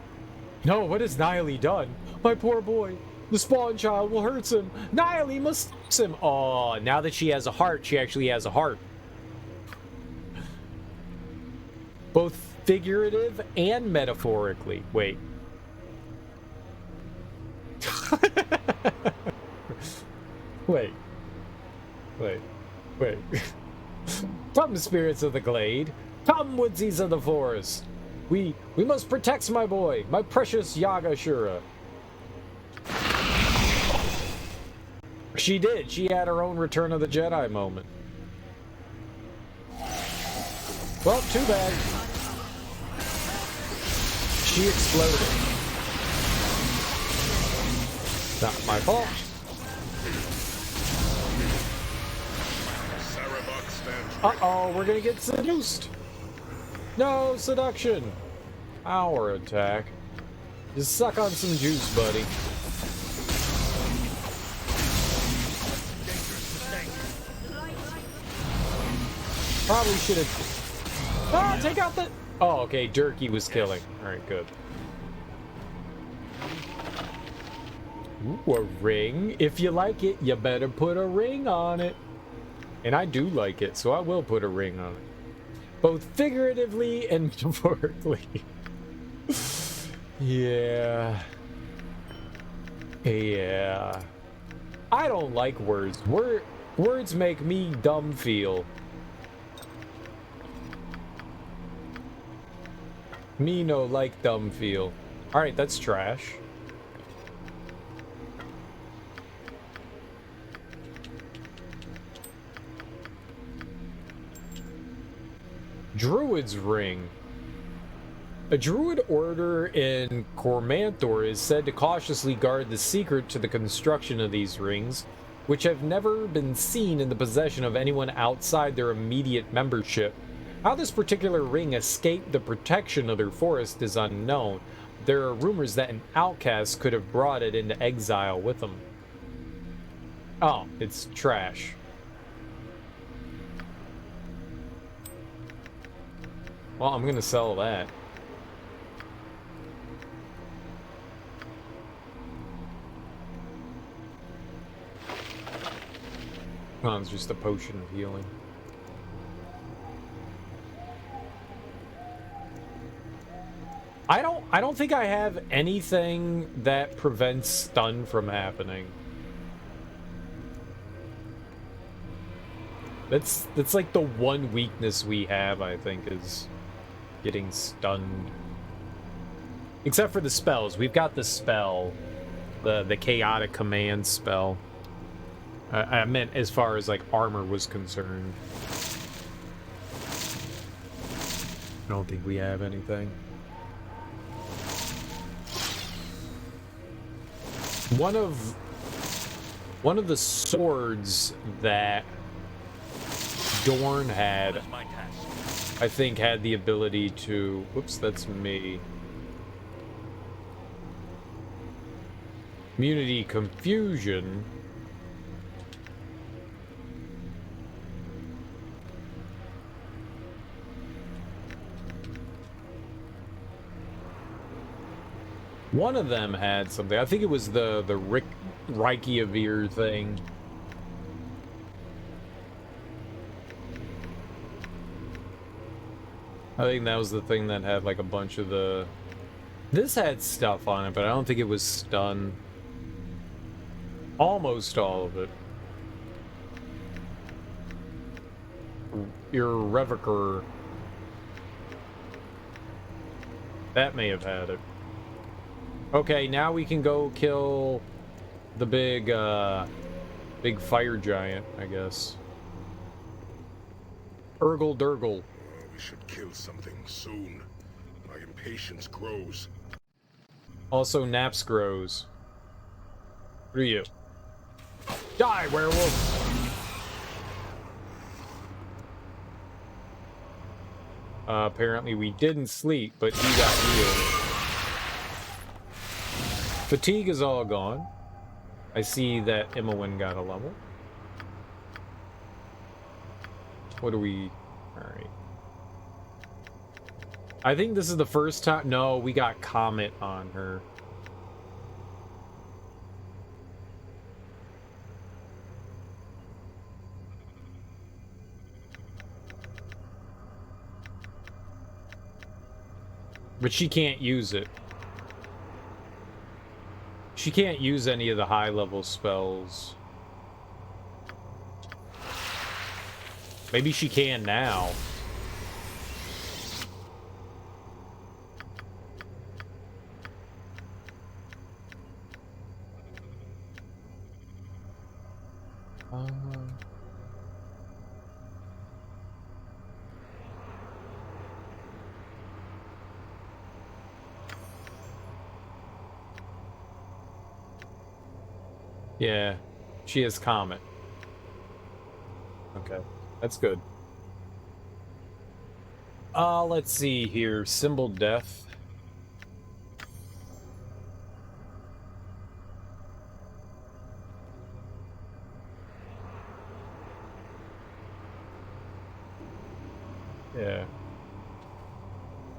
No, what has Niley done? My poor boy. The spawn child will hurt him. Niley must fix him. Oh, now that she has a heart, she actually has a heart. Both figurative and metaphorically. Wait. Wait. Come, spirits of the glade. Come, woodsies of the forest. We must protect my boy, my precious Yagashura. She did. She had her own Return of the Jedi moment. Well, too bad. She exploded. Not my fault. Uh-oh, we're gonna get seduced. No, seduction. Our attack. Just suck on some juice, buddy. Probably should have... Ah, take out the... Oh, okay, Durkee was killing. Alright, good. Ooh, a ring. If you like it, you better put a ring on it. And I do like it, so I will put a ring on it. Both figuratively and metaphorically. Yeah. Yeah. I don't like words. Words make me dumb feel. Me no like dumb feel. Alright, that's trash. Druid's Ring. A druid order in Cormantor is said to cautiously guard the secret to the construction of these rings, which have never been seen in the possession of anyone outside their immediate membership. How this particular ring escaped the protection of their forest is unknown. There are rumors that an outcast could have brought it into exile with them. Oh, it's trash. Well, I'm gonna sell that. Oh, it's just a potion of healing. I don't think I have anything that prevents stun from happening. That's like the one weakness we have, I think, is getting stunned. Except for the spells. We've got the spell. The chaotic command spell. I meant as far as like armor was concerned. I don't think we have anything. One of the swords that Dorn had, I think, had the ability to... Whoops, that's me. Immunity Confusion. One of them had something. I think it was the Reykjavir thing. I think that was the thing that had like a bunch of the... This had stuff on it, but I don't think it was stun. Almost all of it. Your Ravager. That may have had it. Okay, now we can go kill the big fire giant, I guess. Urgle Durgle. We should kill something soon. My impatience grows. Also, Naps grows. What are you? Die, werewolf! Apparently we didn't sleep, but he got healed. Fatigue is all gone. I see that Imowen got a level. What do we... Alright. I think this is the first time. No, we got Comet on her. But she can't use it. She can't use any of the high-level spells. Maybe she can now. Yeah, she has Comet. Okay, that's good. Let's see here. Symbol Death. Yeah.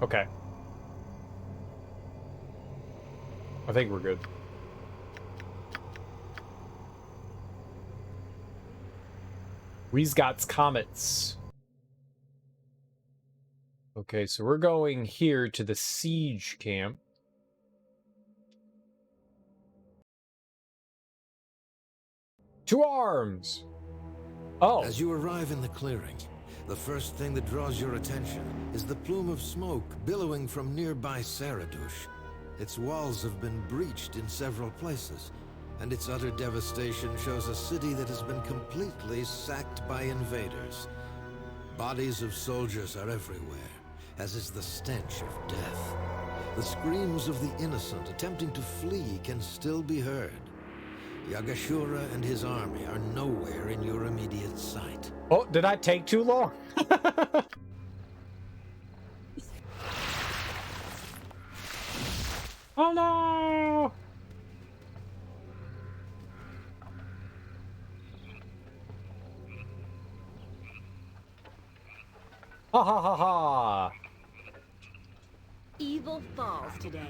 Okay. I think we're good. We'sgot's Comets. Okay, so we're going here to the siege camp. To arms! Oh. As you arrive in the clearing, the first thing that draws your attention is the plume of smoke billowing from nearby Saradush. Its walls have been breached in several places, and its utter devastation shows a city that has been completely sacked by invaders. Bodies of soldiers are everywhere, as is the stench of death. The screams of the innocent attempting to flee can still be heard. Yagashura and his army are nowhere in your immediate sight. Oh, did I take too long? Oh no! Ha ha ha ha! Evil falls today.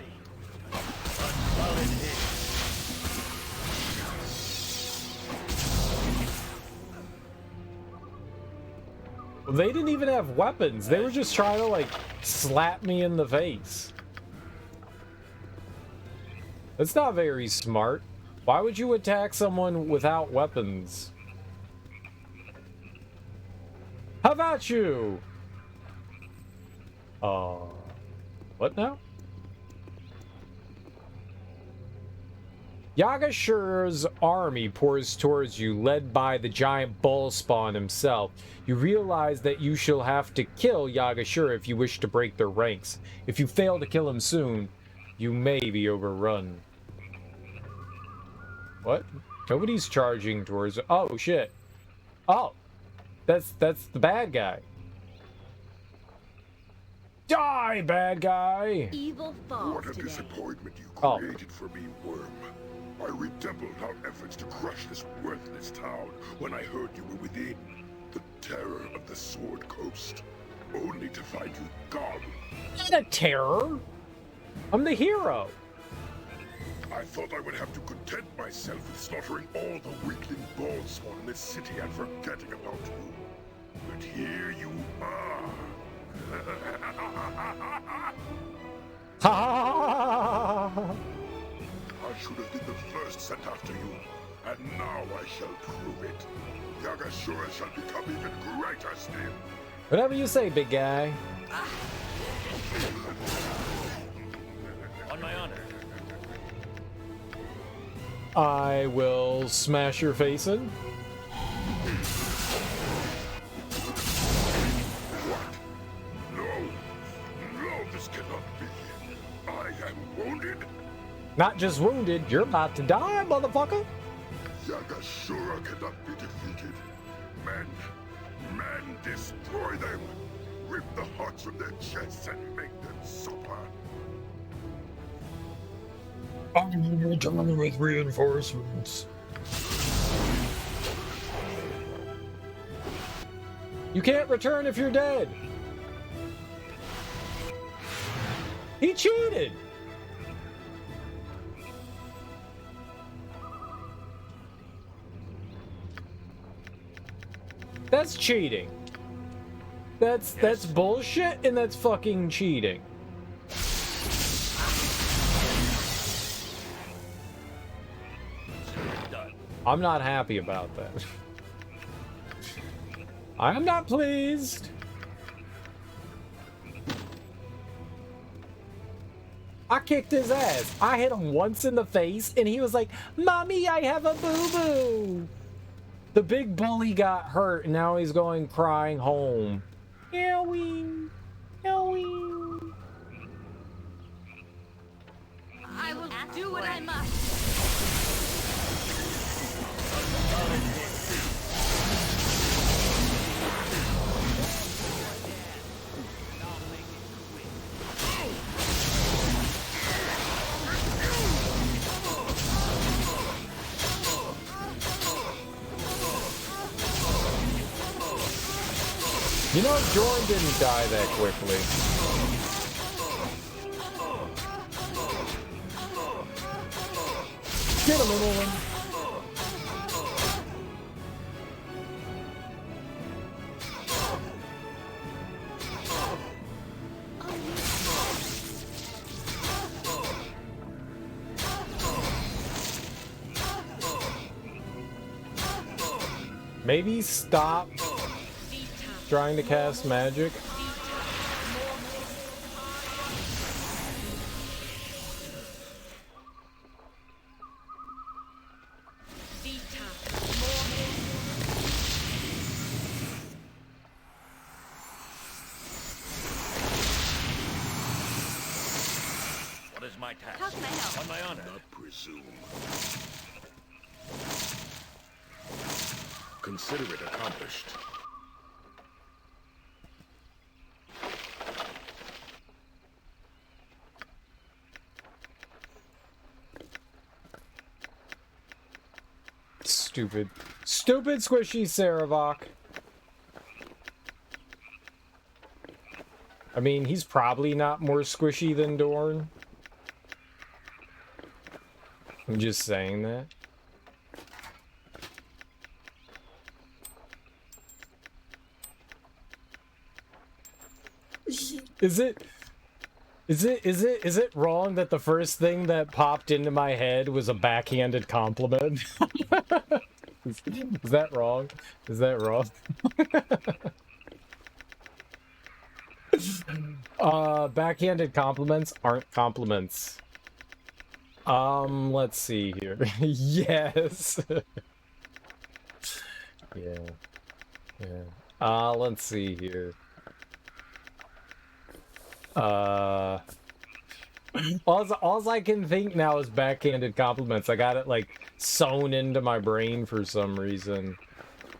Well, they didn't even have weapons. They were just trying to, like, slap me in the face. That's not very smart. Why would you attack someone without weapons? How about you? What now? Yagashura's army pours towards you, led by the giant bull spawn himself. You realize that you shall have to kill Yagashura if you wish to break their ranks. If you fail to kill him soon, you may be overrun. What? Nobody's charging towards... Oh, shit. Oh! That's the bad guy. Die, bad guy! Evil falls What a today. disappointment you Oh. created for me, Worm. I redoubled our efforts to crush this worthless town when I heard you were within. The terror of the Sword Coast. Only to find you gone. Not a terror! I'm the hero! I thought I would have to content myself with slaughtering all the weakling ballspawn in this city and forgetting about you. But here you are. Ha! I should have been the first sent after you, and now I shall prove it. Yagashura shall become even greater still. Whatever you say, big guy. On my honor. I will smash your face in. No, this cannot be. I am wounded. Not just wounded, you're about to die, motherfucker. Yagashura cannot be defeated. Men, destroy them. Rip the hearts from their chests and make them supper. I'm returning with reinforcements. You can't return if you're dead. He cheated! That's cheating. That's bullshit, and that's fucking cheating. I'm not happy about that. I am not pleased. I kicked his ass. I hit him once in the face, and he was like, "Mommy, I have a boo-boo." The big bully got hurt, and now he's going crying home. Eowee. Eowee. I will do what I must. You know, Dorn didn't die that quickly. Get him, Emily. Maybe stop trying to cast magic. What is my task? How can I help? On my honor. Not presume. Consider it accomplished. Stupid. Stupid squishy Sarevok. I mean, he's probably not more squishy than Dorn. I'm just saying that. Is it wrong that the first thing that popped into my head was a backhanded compliment? Is that wrong? Is that wrong? Backhanded compliments aren't compliments. Let's see here. Yes. Yeah. Let's see here. All I can think now is backhanded compliments. I got it like sewn into my brain for some reason.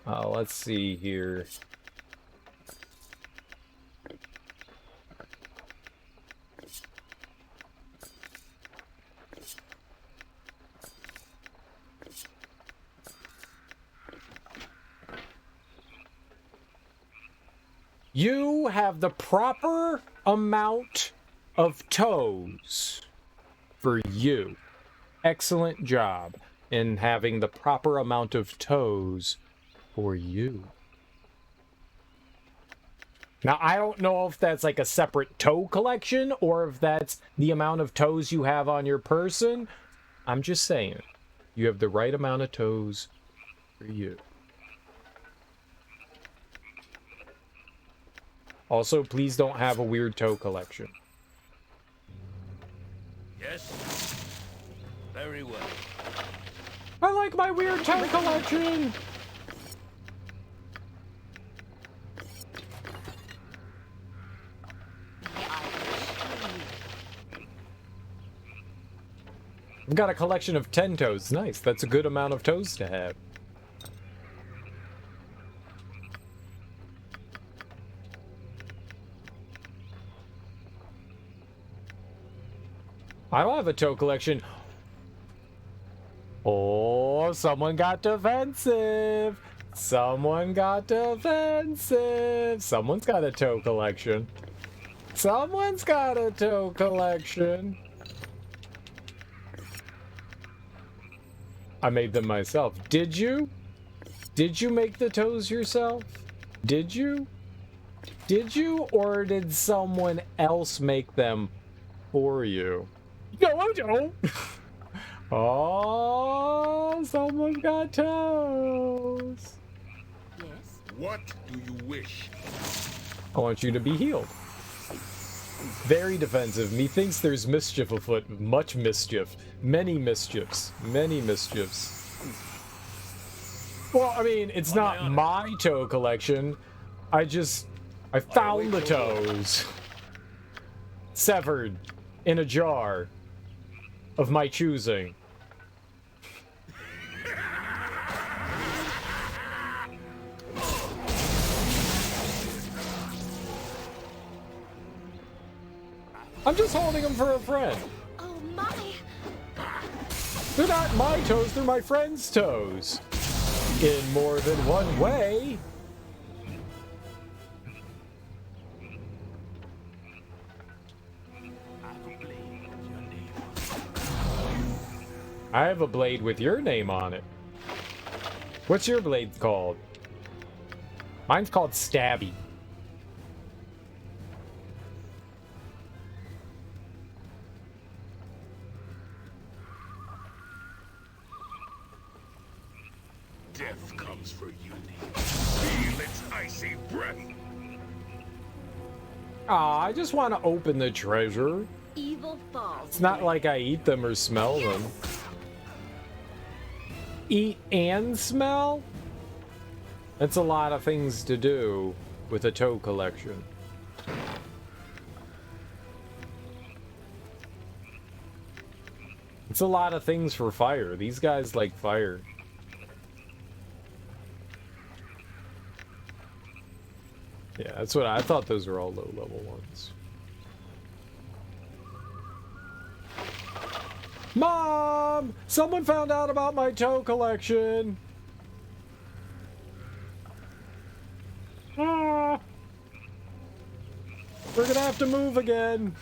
Let's see here. You have the proper amount of toes for you. Excellent job in having the proper amount of toes for you. Now, I don't know if that's like a separate toe collection or if that's the amount of toes you have on your person. I'm just saying, you have the right amount of toes for you. Also, please don't have a weird toe collection. Yes? Very well. I like my weird toe collection! I've got a collection of 10 toes. Nice. That's a good amount of toes to have. I don't have a toe collection. Oh, someone got defensive. Someone got defensive. Someone's got a toe collection. Someone's got a toe collection. I made them myself. Did you? Did you make the toes yourself? Did you? Did you? Or did someone else make them for you? No, I don't. Oh, someone's got toes. Yes? What do you wish? I want you to be healed. Very defensive. Methinks there's mischief afoot. Much mischief. Many mischiefs. Many mischiefs. Well, I mean, it's not my toe collection. I found the toes. Severed in a jar of my choosing. I'm just holding them for a friend. Oh my! They're not my toes, they're my friend's toes. In more than one way. I have a blade with your name on it. What's your blade called? Mine's called Stabby. Death comes for you. Feel its icy breath. Aw, I just want to open the treasure. Evil falls. It's not like I eat them or smell them. Eat and smell? That's a lot of things to do with a toe collection. It's a lot of things for fire. These guys like fire. Yeah, that's what I thought. Those were all low-level ones. Mom! Someone found out about my toe collection! Ah! We're gonna have to move again.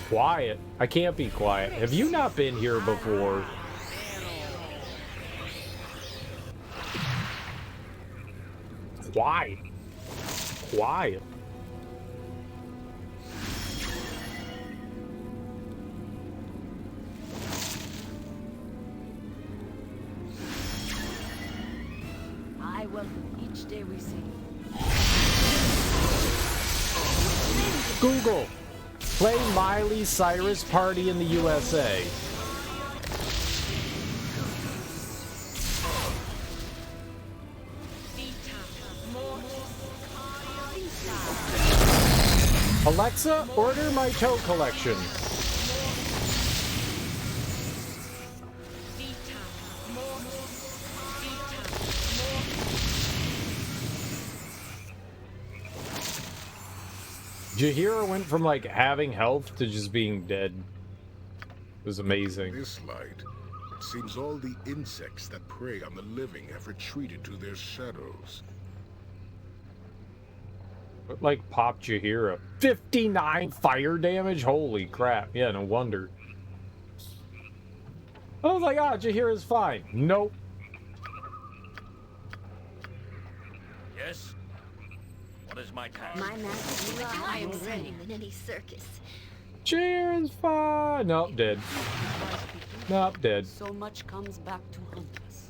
Quiet. I can't be quiet. Have you not been here before? Quiet. Quiet. I welcome each day we see. Google. Play Miley Cyrus Party in the USA. Alexa, order my toe collection. Jahiera went from like having health to just being dead. It was amazing. This light, it seems all the insects that prey on the living have retreated to their shadows. But like pop Jahiera. 59 fire damage? Holy crap. Yeah, no wonder. I was like, ah, Jahiera's fine. Nope. Yes? What is my task? My master, I am ready. In any circus. Jahiera's fine. Nope, dead. Nope, dead. So much comes back to haunt us.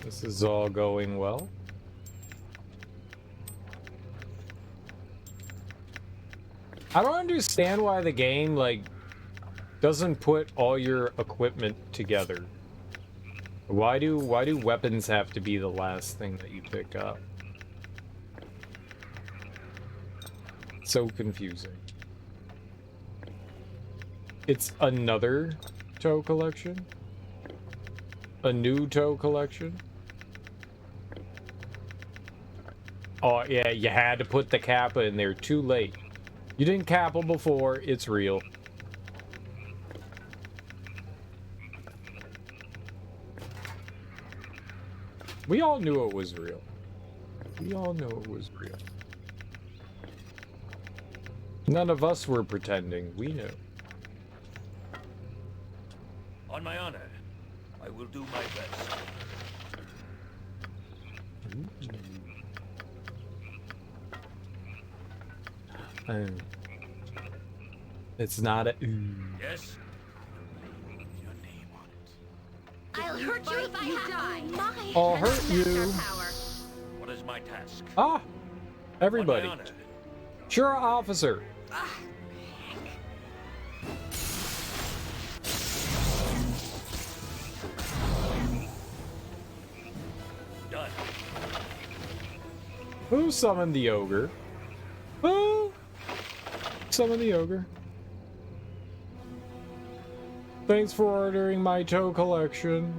This is all going well. I don't understand why the game, like, doesn't put all your equipment together. Why do weapons have to be the last thing that you pick up? So confusing. It's another toe collection? A new toe collection? Oh yeah, you had to put the kappa in there. Too late. You didn't kappa before, it's real. We all knew it was real. We all knew it was real. None of us were pretending. We knew. On my honor, I will do my best. It's not a. Yes? Your name on it. I'll hurt you if you die. My I'll hurt you. What is my task? Ah! Everybody. On my honor. Sure, officer. Done. Who summoned the ogre? Who summoned the ogre? Thanks for ordering my toe collection.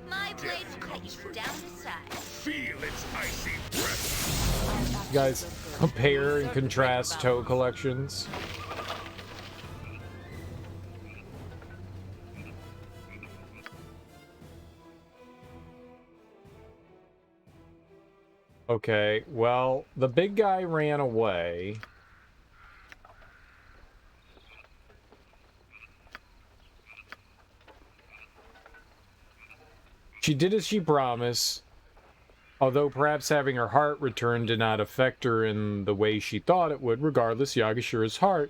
My blades cut you down to size. Feel its icy breath. You guys compare and contrast toe collections. Okay, well, the big guy ran away. She did as she promised, although perhaps having her heart returned did not affect her in the way she thought it would. Regardless, Yagashira's heart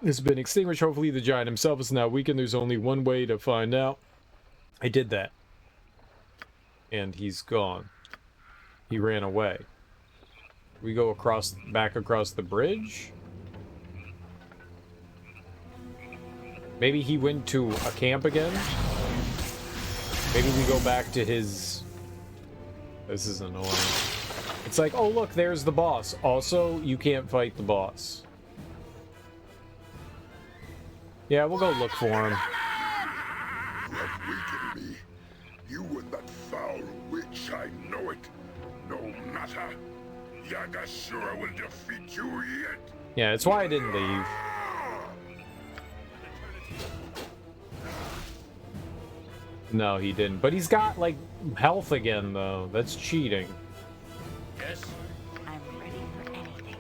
has been extinguished. Hopefully the giant himself is now weakened. There's only one way to find out. I did that. And he's gone. He ran away. We go back across the bridge? Maybe he went to a camp again? Maybe we go back to his... This is annoying. It's like, oh look, there's the boss. Also, you can't fight the boss. Yeah, we'll go look for him. You have weakened me. You and that foul witch, I know it. No matter. Yagashira will defeat you yet. Yeah, it's why I didn't leave. No, he didn't. But he's got, like, health again, though. That's cheating. Yes? I'm ready for anything.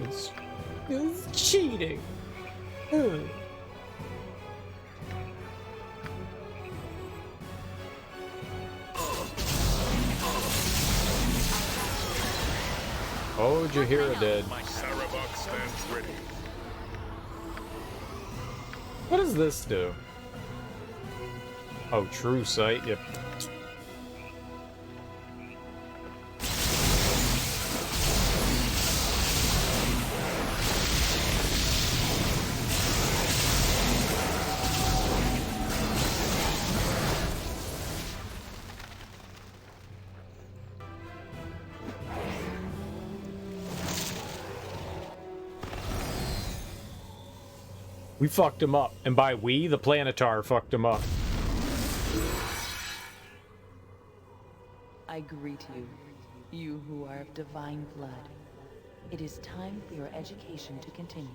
Yes? It's cheating. Ugh. Oh, Jahiera dead. My Sarevok stands ready. What does this do? Oh, true sight. Yep. We fucked him up. And by we, the Planetar fucked him up. I greet you, you who are of divine blood. It is time for your education to continue.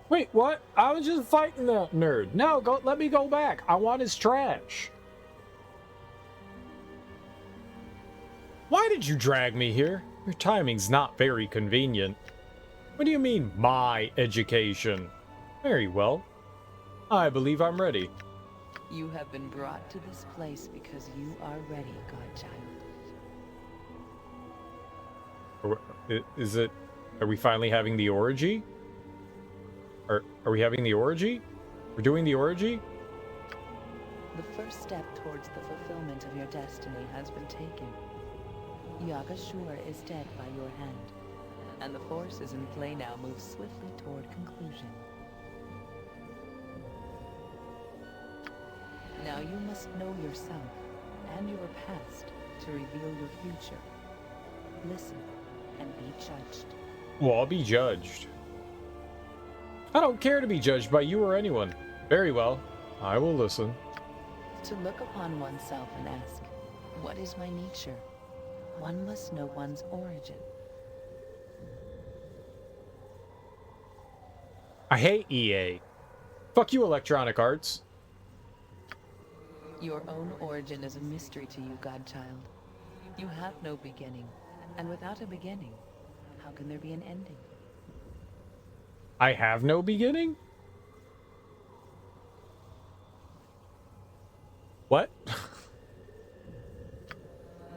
Wait, what? I was just fighting that nerd. No, let me go back. I want his trash. Why did you drag me here? Your timing's not very convenient. What do you mean, my education? Very well. I believe I'm ready. You have been brought to this place because you are ready, Godchild. Is it... Are we finally having the orgy? Are we having the orgy? We're doing the orgy? The first step towards the fulfillment of your destiny has been taken. Yagashura is dead by your hand, and the forces in play now move swiftly toward conclusion. Now you must know yourself and your past to reveal your future. Listen and be judged. Well, I'll be judged. I don't care to be judged by you or anyone. Very well. I will listen. To look upon oneself and ask, what is my nature? One must know one's origin. I hate EA. Fuck you, Electronic Arts. Your own origin is a mystery to you, Godchild. You have no beginning, and without a beginning, how can there be an ending? I have no beginning? What?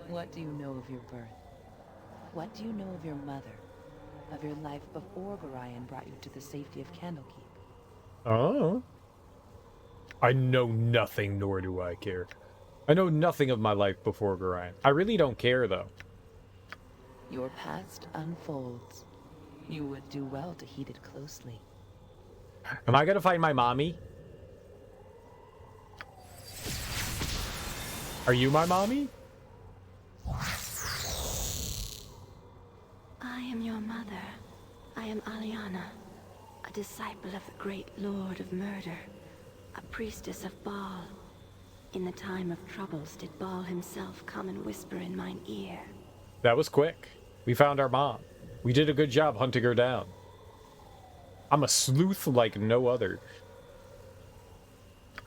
What do you know of your birth? What do you know of your mother? Of your life before Gorion brought you to the safety of Candlekeep? Oh. I know nothing, nor do I care. I know nothing of my life before Gorion. I really don't care, though. Your past unfolds. You would do well to heed it closely. Am I gonna find my mommy? Are you my mommy? I am your mother. I am Aliana, a disciple of the great Lord of Murder, a priestess of Baal. In the time of troubles did Baal himself come and whisper in mine ear. That was quick. We found our mom. We did a good job hunting her down. I'm a sleuth like no other.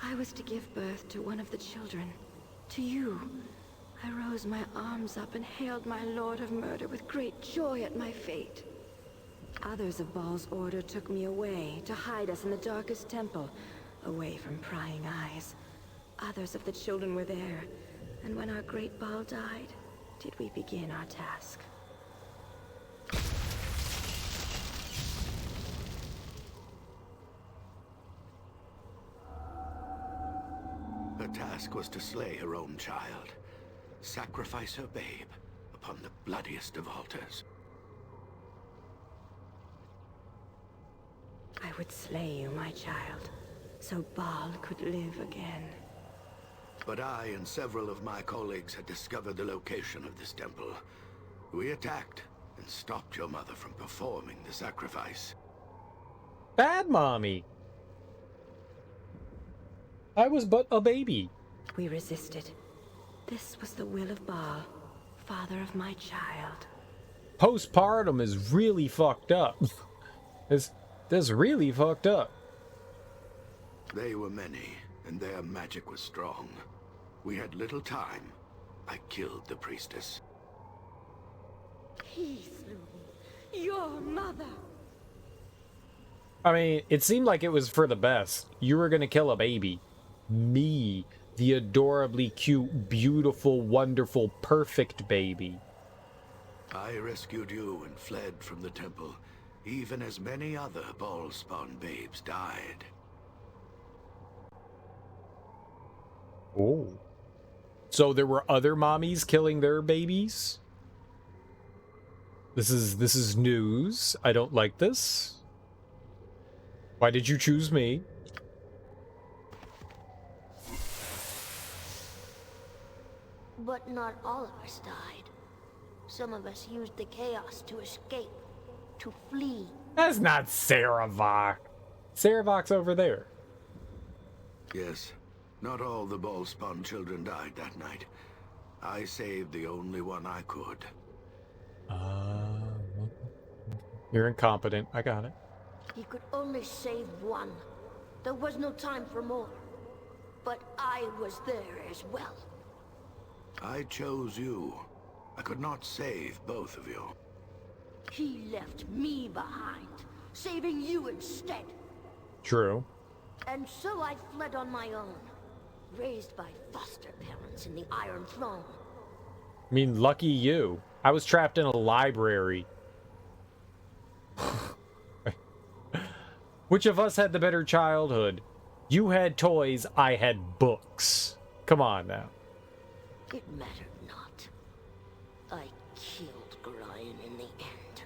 I was to give birth to one of the children. To you. I rose my arms up and hailed my Lord of Murder with great joy at my fate. Others of Baal's order took me away to hide us in the darkest temple, away from prying eyes. Others of the children were there, and when our great Baal died, did we begin our task. Her task was to slay her own child, sacrifice her babe upon the bloodiest of altars. I would slay you, my child, so Baal could live again. But I and several of my colleagues had discovered the location of this temple. We attacked and stopped your mother from performing the sacrifice. Bad mommy. I was but a baby. We resisted. This was the will of Baal, father of my child. Postpartum is really fucked up. This really fucked up. They were many, and their magic was strong. We had little time. I killed the priestess. He slew me. Your mother. I mean, it seemed like it was for the best. You were gonna kill a baby. Me, the adorably cute, beautiful, wonderful, perfect baby. I rescued you and fled from the temple, even as many other Ball-spawn babes died. Oh. So there were other mommies killing their babies? This is news. I don't like this. Why did you choose me? But not all of us died. Some of us used the chaos to escape, to flee. That's not Sarevok. Sarevok's over there. Yes, not all the Ball-spawn children died that night. I saved the only one I could. You're incompetent. I got it. He could only save one. There was no time for more. But I was there as well. I chose you. I could not save both of you. He left me behind, saving you instead. True. And so I fled on my own, raised by foster parents in the Iron Throne. I mean, lucky you. I was trapped in a library. Which of us had the better childhood? You had toys, I had books. Come on now. It mattered not. I killed Gorion in the end.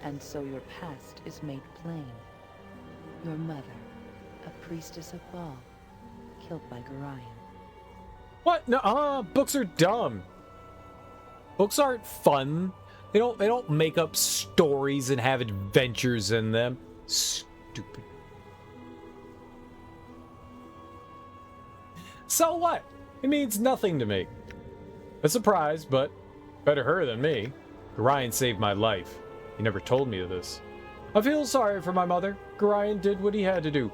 And so your past is made plain. Your mother, a priestess of Bhaal, killed by Gorion. What? No, books are dumb. Books aren't fun. They don't make up stories and have adventures in them. Stupid. So what? It means nothing to me. A surprise, but better her than me. Gorion saved my life. He never told me of this. I feel sorry for my mother. Gorion did what he had to do.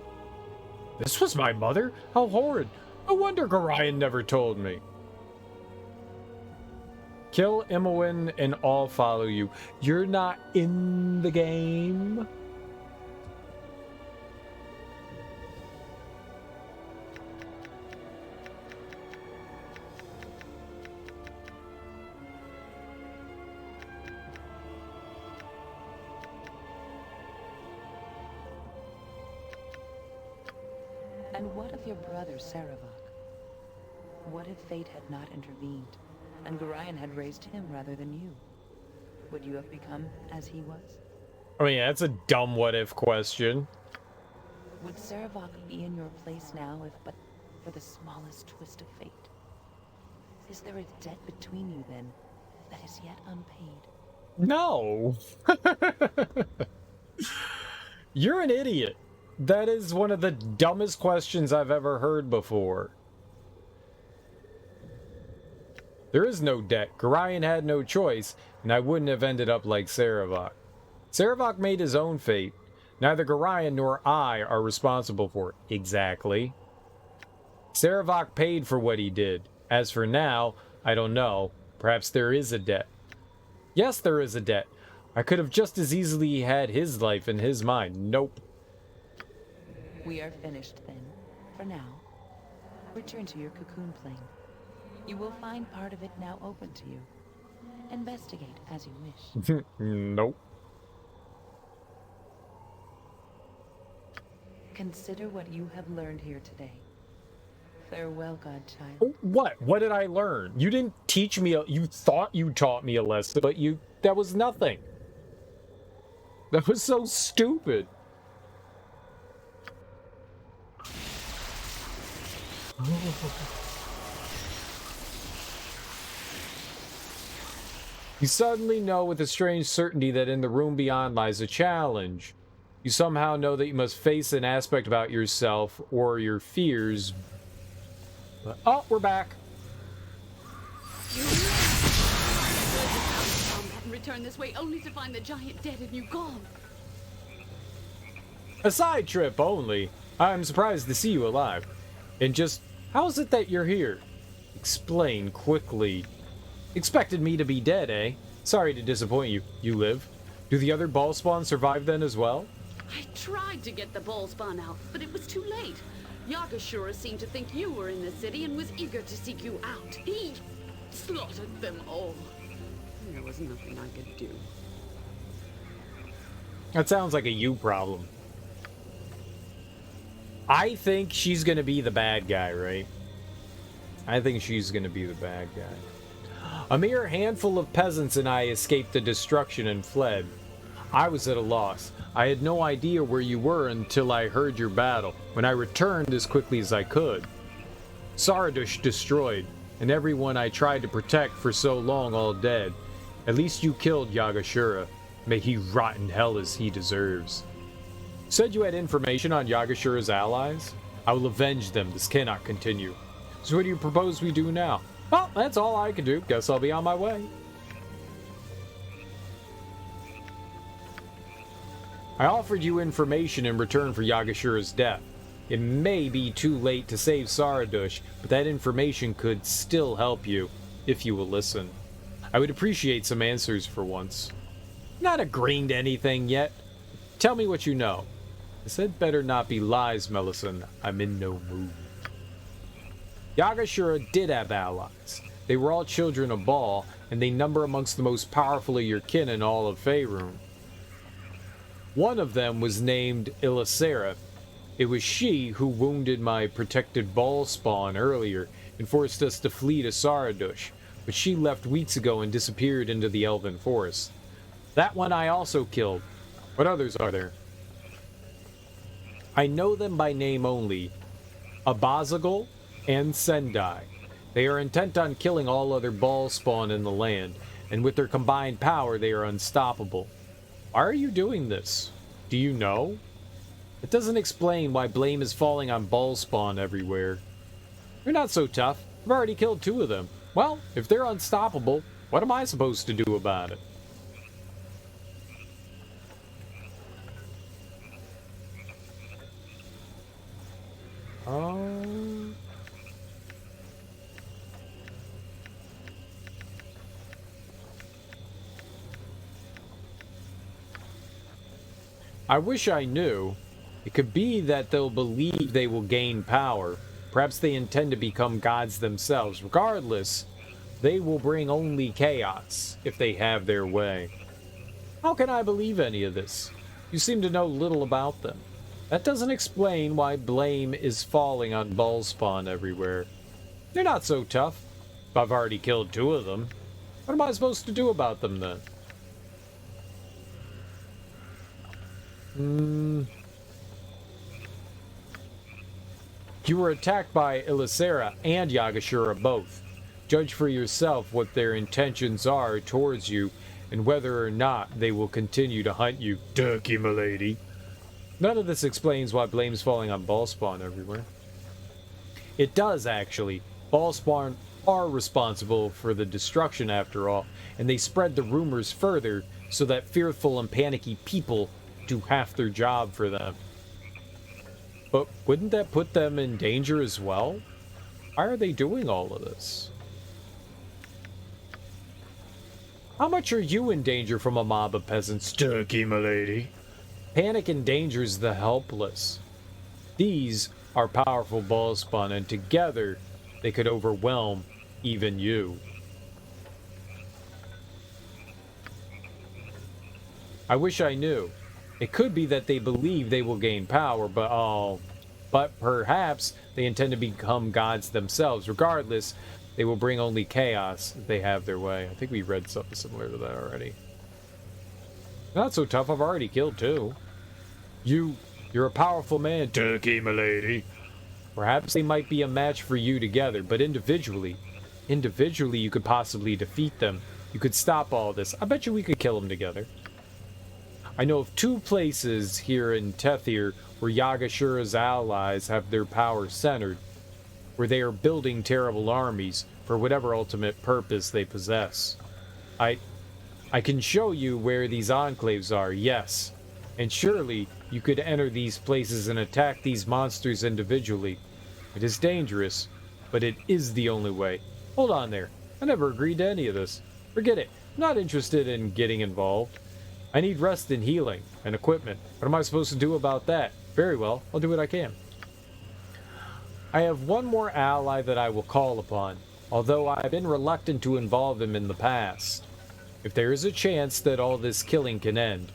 This was my mother? How horrid. No wonder Gorion never told me. Kill Imoen and I'll follow you. You're not in the game? And what of your brother, Sarevok? What if fate had not intervened, and Gorion had raised him rather than you? Would you have become as he was? I mean, that's a dumb what-if question. Would Sarevok be in your place now if but for the smallest twist of fate? Is there a debt between you, then, that is yet unpaid? No! You're an idiot. That is one of the dumbest questions I've ever heard before. There is no debt. Gorion had no choice, and I wouldn't have ended up like Sarevok. Sarevok made his own fate. Neither Gorion nor I are responsible for it. Exactly. Sarevok paid for what he did. As for now, I don't know. Perhaps there is a debt. Yes, there is a debt. I could have just as easily had his life in his mind. Nope. We are finished then, for now. Return to your cocoon plane. You will find part of it now open to you. Investigate as you wish. Nope. Consider what you have learned here today. Farewell, godchild. What? What did I learn? You didn't teach me you thought you taught me a lesson, but that was nothing. That was so stupid. You suddenly know with a strange certainty that in the room beyond lies a challenge. You somehow know that you must face an aspect about yourself or your fears. But, oh, we're back. And return this way only to find the giant dead and you gone. A side trip only. I'm surprised to see you alive. And just, how is it that you're here? Explain quickly. Expected me to be dead, eh? Sorry to disappoint you. You live? Do the other ball spawn survive then as well? I tried to get the ball spawn out, but it was too late. Yagashura seemed to think you were in the city and was eager to seek you out. He slaughtered them all. There was nothing I could do. That sounds like a you problem. I think she's gonna be the bad guy, right? I think she's gonna be the bad guy. A mere handful of peasants and I escaped the destruction and fled. I was at a loss. I had no idea where you were until I heard your battle, when I returned as quickly as I could. Saradush destroyed, and everyone I tried to protect for so long all dead. At least you killed Yagashura. May he rot in hell as he deserves. Said you had information on Yagashura's allies? I will avenge them. This cannot continue. So what do you propose we do now? Well, that's all I can do. Guess I'll be on my way. I offered you information in return for Yagashura's death. It may be too late to save Saradush, but that information could still help you, if you will listen. I would appreciate some answers for once. Not agreeing to anything yet. Tell me what you know. I said better not be lies, Melisande. I'm in no mood. Yagashura did have allies. They were all children of Bhaal, and they number amongst the most powerful of your kin in all of Faerun. One of them was named Ilisera. It was she who wounded my protected Bhaal spawn earlier and forced us to flee to Saradush, but she left weeks ago and disappeared into the Elven Forest. That one I also killed. What others are there? I know them by name only. Abyssal and Sendai. They are intent on killing all other ball spawn in the land, and with their combined power they are unstoppable. Why are you doing this? Do you know? It doesn't explain why blame is falling on ball spawn everywhere. You're not so tough. I've already killed 2 of them. Well, if they're unstoppable, what am I supposed to do about it? I wish I knew. It could be that they'll believe they will gain power. Perhaps they intend to become gods themselves. Regardless, they will bring only chaos if they have their way. How can I believe any of this? You seem to know little about them. That doesn't explain why blame is falling on ballspawn everywhere. They're not so tough. I've already killed 2 of them. What am I supposed to do about them then? You were attacked by Ylacera and Yagashura both. Judge for yourself what their intentions are towards you and whether or not they will continue to hunt you. Ducky, milady. None of this explains why blame's falling on ballspawn everywhere. It does, actually. Ballspawn are responsible for the destruction after all, and they spread the rumors further so that fearful and panicky people do half their job for them. But wouldn't that put them in danger as well? Why are they doing all of this? How much are you in danger from a mob of peasants? Turkey, milady. Panic endangers the helpless. These are powerful ballspawn, and together they could overwhelm even you. I wish I knew. It could be that they believe they will gain power, but perhaps they intend to become gods themselves. Regardless, they will bring only chaos if they have their way. I think we read something similar to that already. Not so tough, I've already killed 2. You're a powerful man, Turkey, milady. Perhaps they might be a match for you together, but individually you could possibly defeat them. You could stop all this. I bet you we could kill them together. I know of 2 places here in Tethir where Yagashura's allies have their power centered, where they are building terrible armies for whatever ultimate purpose they possess. I can show you where these enclaves are, yes, and surely you could enter these places and attack these monsters individually. It is dangerous, but it is the only way. Hold on there. I never agreed to any of this. Forget it. I'm not interested in getting involved. I need rest and healing and equipment. What am I supposed to do about that? Very well, I'll do what I can. I have one more ally that I will call upon, although I've been reluctant to involve him in the past. If there is a chance that all this killing can end,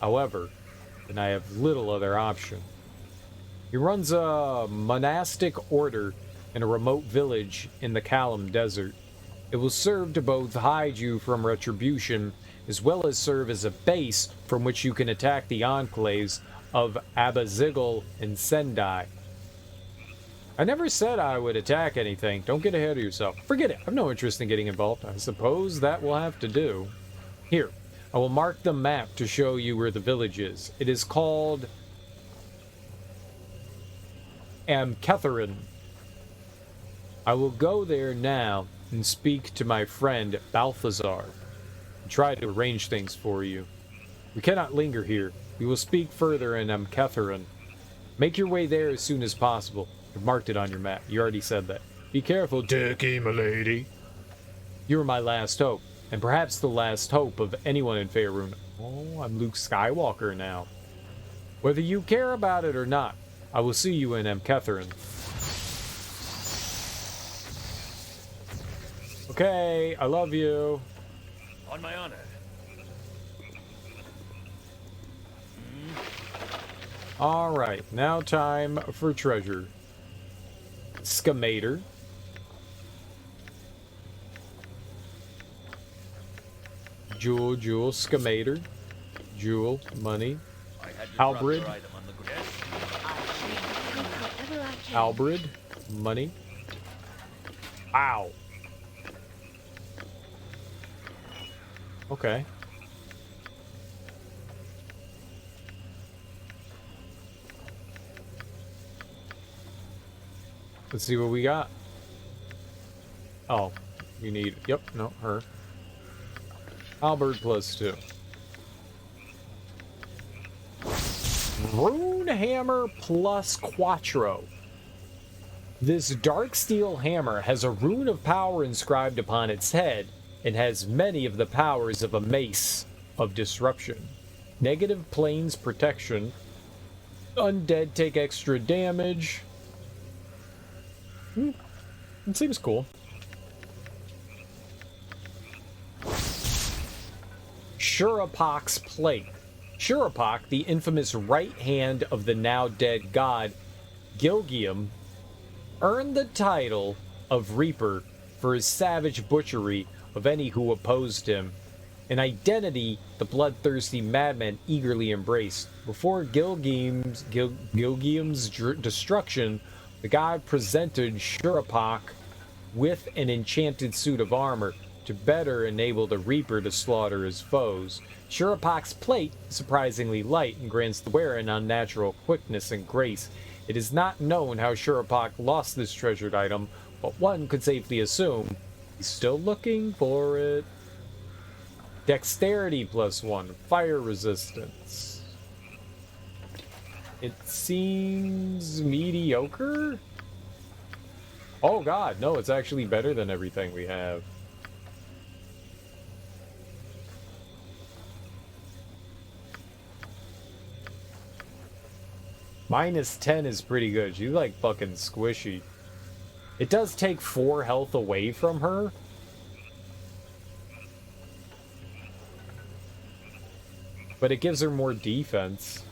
however, then I have little other option. He runs a monastic order in a remote village in the Kalam Desert. It will serve to both hide you from retribution as well as serve as a base from which you can attack the enclaves of Abyssal and Sendai. I never said I would attack anything. Don't get ahead of yourself. Forget it. I have no interest in getting involved. I suppose that will have to do. Here, I will mark the map to show you where the village is. It is called Ahtkatla. I will go there now and speak to my friend Balthazar and try to arrange things for you. We cannot linger here. We will speak further in Ahtkatla. Make your way there as soon as possible. I've marked it on your map. You already said that. Be careful, Dickie, milady. You are my last hope, and perhaps the last hope of anyone in Faerun. Oh, I'm Luke Skywalker now. Whether you care about it or not, I will see you in Ahtkatla. Okay, I love you. On my honor. Alright, now time for treasure. Scamator. Jewel, Scamator, Jewel, money, Halberd, Halberd, money. Ow. Okay. Let's see what we got. Oh, you need, yep, no, her. Halberd +2. Rune Hammer +4. This dark steel hammer has a rune of power inscribed upon its head and has many of the powers of a mace of disruption. Negative planes protection. Undead take extra damage. It seems cool. Shurapok's Plate. Shurapok, the infamous right hand of the now dead god Gilgium, earned the title of Reaper for his savage butchery of any who opposed him, an identity the bloodthirsty madman eagerly embraced. Before Gilgium's destruction, the god presented Shurapok with an enchanted suit of armor to better enable the Reaper to slaughter his foes. Shurapok's plate is surprisingly light and grants the wearer an unnatural quickness and grace. It is not known how Shurapok lost this treasured item, but one could safely assume he's still looking for it. Dexterity +1, fire resistance. It seems mediocre? Oh god, no, it's actually better than everything we have. -10 is pretty good. She's like fucking squishy. It does take 4 health away from her. But it gives her more defense.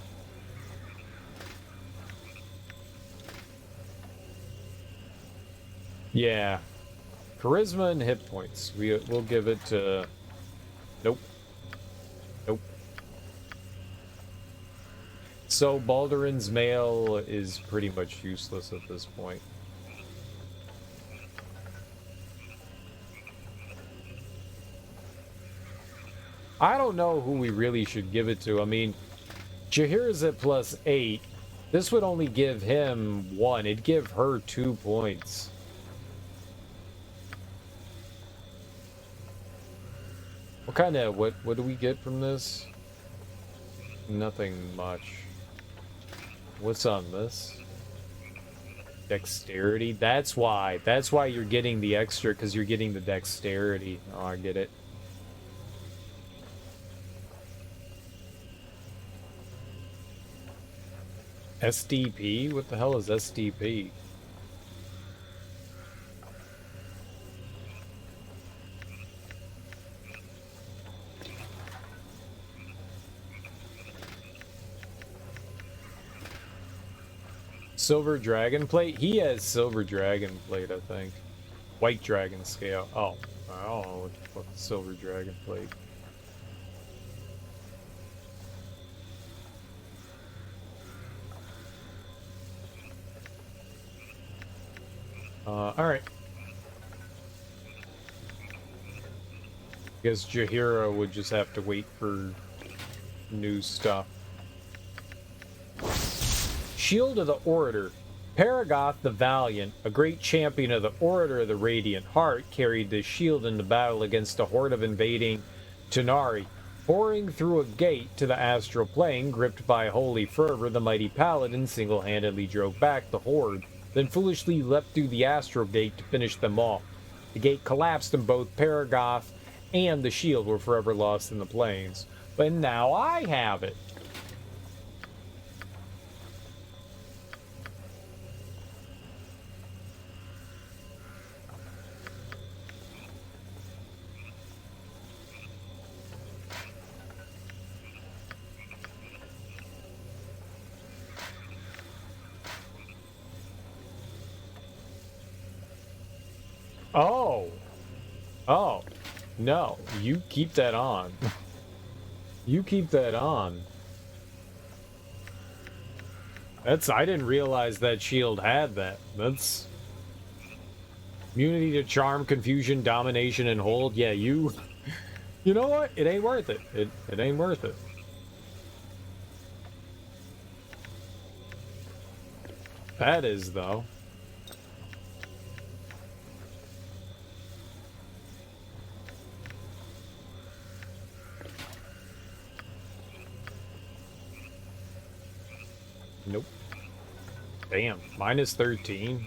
Yeah. Charisma and hit points. We'll give it to... Nope. Nope. So Baldurin's mail is pretty much useless at this point. I don't know who we really should give it to. I mean, Jahiera's at +8. This would only give him 1. It'd give her 2 points. What kind of, what do we get from this? Nothing much. What's on this? Dexterity? That's why. That's why you're getting the extra, because you're getting the dexterity. Oh, I get it. SDP? What the hell is SDP? Silver Dragon Plate? He has Silver Dragon Plate, I think. White Dragon Scale. Oh, I don't know what the fuck is Silver Dragon Plate. Alright. Guess Jahiera would just have to wait for new stuff. Shield of the Orator. Paragoth the Valiant, a great champion of the Orator of the Radiant Heart, carried this shield into battle against a horde of invading Tanari. Pouring through a gate to the astral plane, gripped by holy fervor, the mighty paladin single-handedly drove back the horde, then foolishly leapt through the astral gate to finish them off. The gate collapsed and both Paragoth and the shield were forever lost in the plains. But now I have it. Oh. Oh. No, you keep that on. You keep that on. I didn't realize that shield had that. That's... Immunity to charm, confusion, domination, and hold. Yeah, you... You know what? It ain't worth it. It ain't worth it. That is, though. Nope. Damn, minus 13.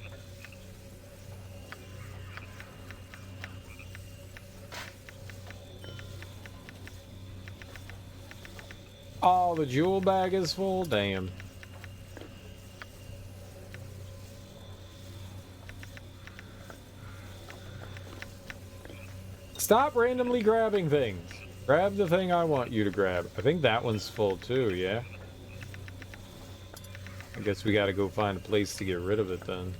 Oh, the jewel bag is full? Damn. Stop randomly grabbing things. Grab the thing I want you to grab. I think that one's full too, yeah? I guess we gotta go find a place to get rid of it then.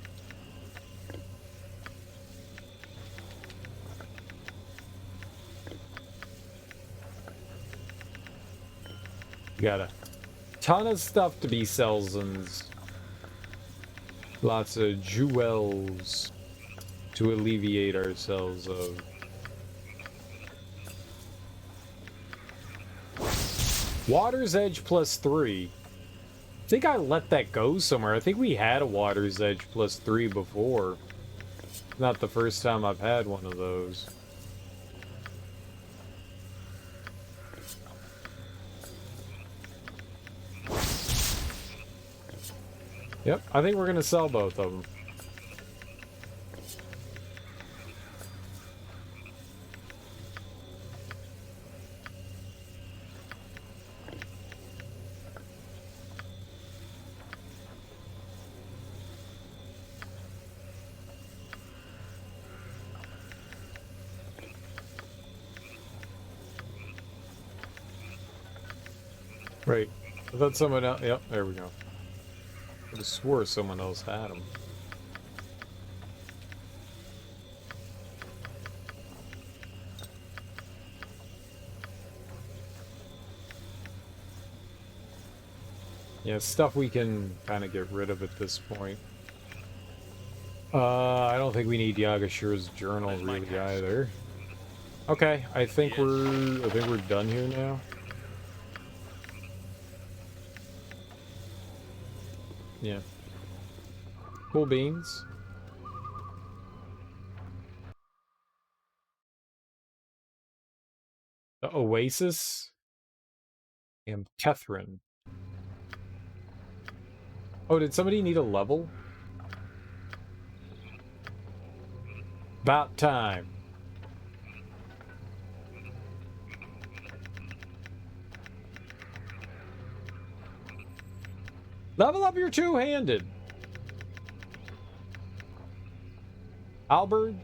Got a ton of stuff to be sellsons. Lots of jewels to alleviate ourselves of. Water's Edge +3. I think I let that go somewhere. I think we had a Water's Edge +3 before. Not the first time I've had one of those. Yep, I think we're gonna sell both of them. Right. I thought someone else... Yep, there we go. I just swore someone else had them. Yeah, stuff we can kind of get rid of at this point. I don't think we need Yagashira's journal really either. Okay, I think we're done here now. Yeah. Cool beans. The Oasis. And Catherine. Oh, did somebody need a level? About time. Level up your two-handed. Albert.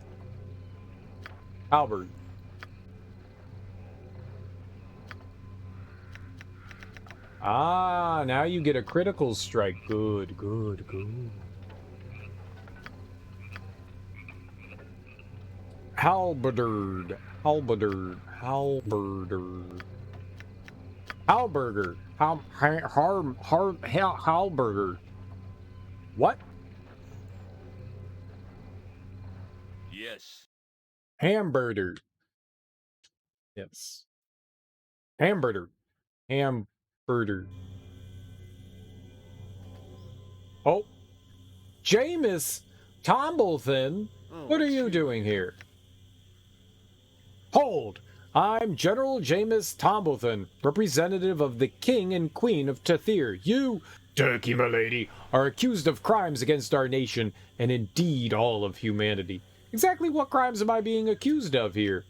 Ah, now you get a critical strike. Good. Halberger. Halberger. What? Yes. Hamburger. Yes. Hamburger. Oh. Jameis Tomblethin. What are you doing here? Hold! I'm General Jameis Tomblethin, representative of the King and Queen of Tathir. You, Turkey milady, are accused of crimes against our nation, and indeed all of humanity. Exactly what crimes am I being accused of here?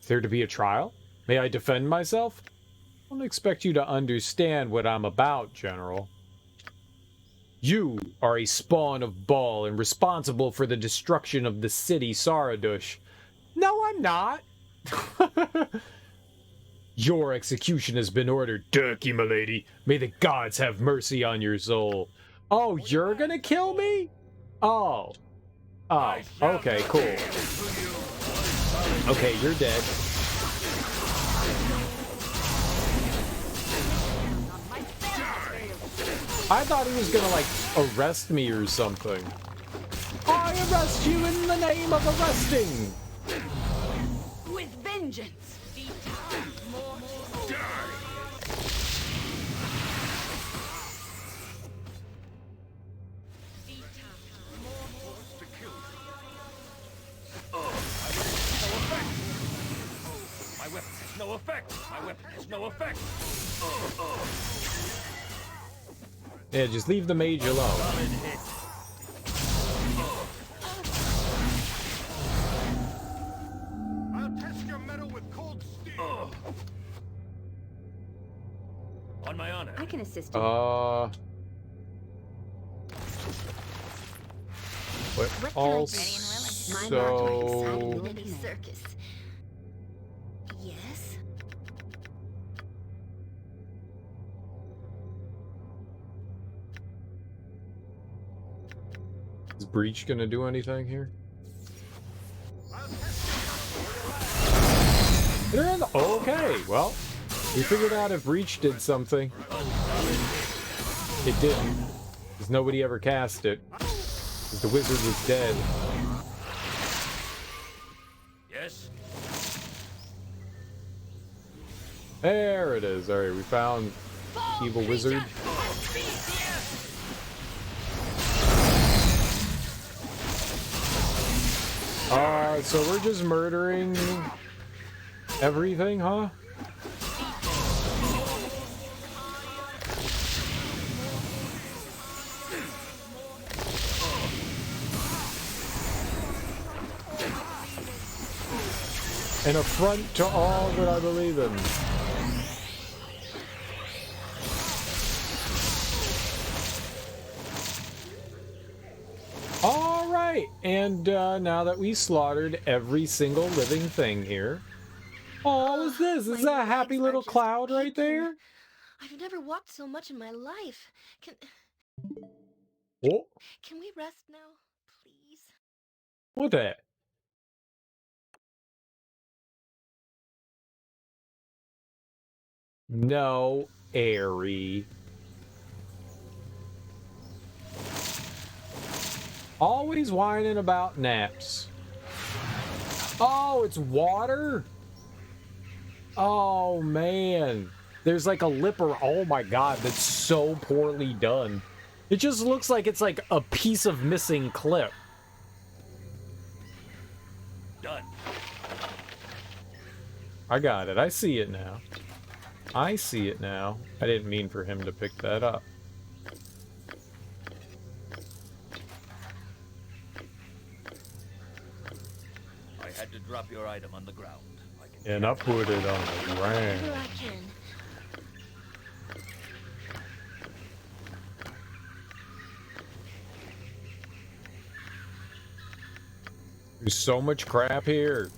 Is there to be a trial? May I defend myself? I don't expect you to understand what I'm about, General. You are a spawn of Bhaal and responsible for the destruction of the city Saradush. No, I'm not. Your execution has been ordered, Turkey milady. May the gods have mercy on your soul. Oh, you're gonna kill me? Oh, okay, cool. Okay, you're dead. I thought he was gonna, like, arrest me or something. I arrest you in the name of arresting! With vengeance! My weapon has no effect! My weapon has no effect! Yeah, just leave the mage alone. I'll test your metal with cold steel. On my honor. I can assist you. What What can I also... My mark might exciting circus. Yes? Is Breach gonna do anything here? They're in the... Okay, well, we figured out if Breach did something. It didn't. Because nobody ever cast it. Because the wizard was dead. Yes? There it is. Alright, we found evil wizard. So we're just murdering everything, huh? An affront to all that I believe in. Alright, and now that we slaughtered every single living thing here. Oh, what is this? Is that a happy little cloud right there? I've never walked so much in my life. Oh, Can we rest now, please? what that? No, Airy. Always whining about naps. Oh, it's water? Oh, man. There's like a lipper. Oh, my God. That's so poorly done. It just looks like it's like a piece of missing clip. Done. I got it. I see it now. I see it now. I didn't mean for him to pick that up. I had to drop your item on the ground. And I put it on the ground. Here I can. There's so much crap here.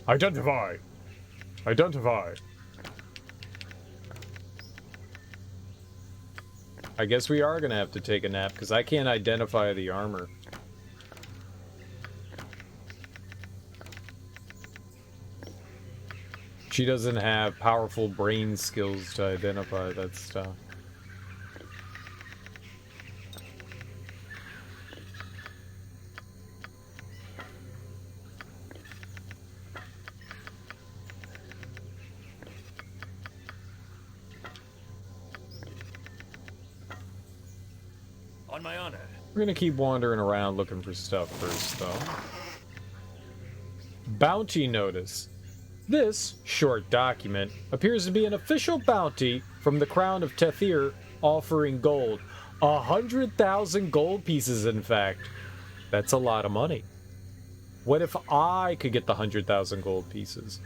Identify. Identify. I guess we are gonna have to take a nap because I can't identify the armor. She doesn't have powerful brain skills to identify that stuff. On my honor. We're gonna keep wandering around looking for stuff first, though. Bounty notice. This short document appears to be an official bounty from the Crown of Tethir offering gold. 100,000 gold pieces, in fact. That's a lot of money. What if I could get the 100,000 gold pieces?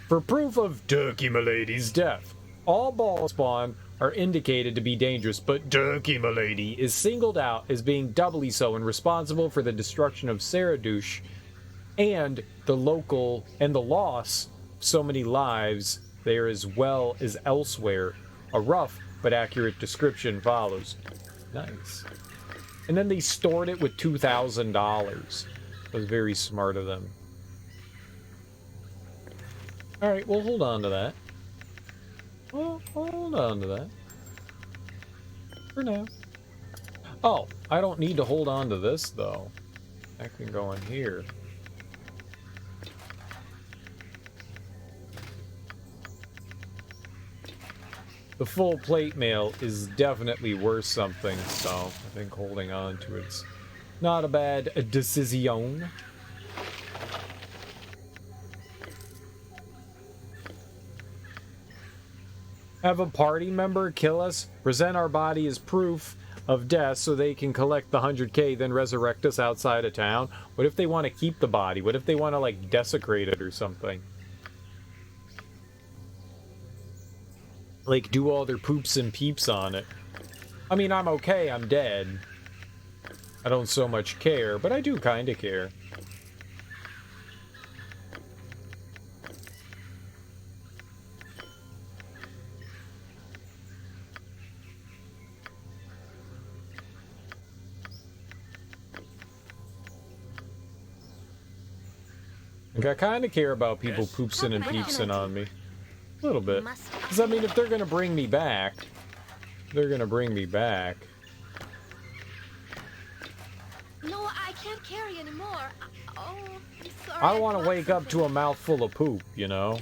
For proof of Turkey Milady's death, all ball spawn are indicated to be dangerous, but Turkey Milady is singled out as being doubly so and responsible for the destruction of Saradush and the local and the loss of so many lives there as well as elsewhere. A rough but accurate description follows. Nice. And then they stored it with $2,000. That was very smart of them. Alright, we'll hold on to that. Well, hold on to that. For now. Oh, I don't need to hold on to this, though. I can go in here. The full plate mail is definitely worth something, so I think holding on to it's not a bad decision. Have a party member kill us, present our body as proof of death so they can collect the 100K, then resurrect us outside of town. What if they want to keep the body? What if they want to, like, desecrate it or something? Like, do all their poops and peeps on it. I mean, I'm okay, I'm dead. I don't so much care, but I do kind of care. Like, I kind of care about people poopsing and peepsing on me. A little bit. Because, I mean, if they're going to bring me back, they're going to bring me back. No, I can't carry anymore. Oh, I'm sorry. I don't want to wake up to a mouthful of poop, you know?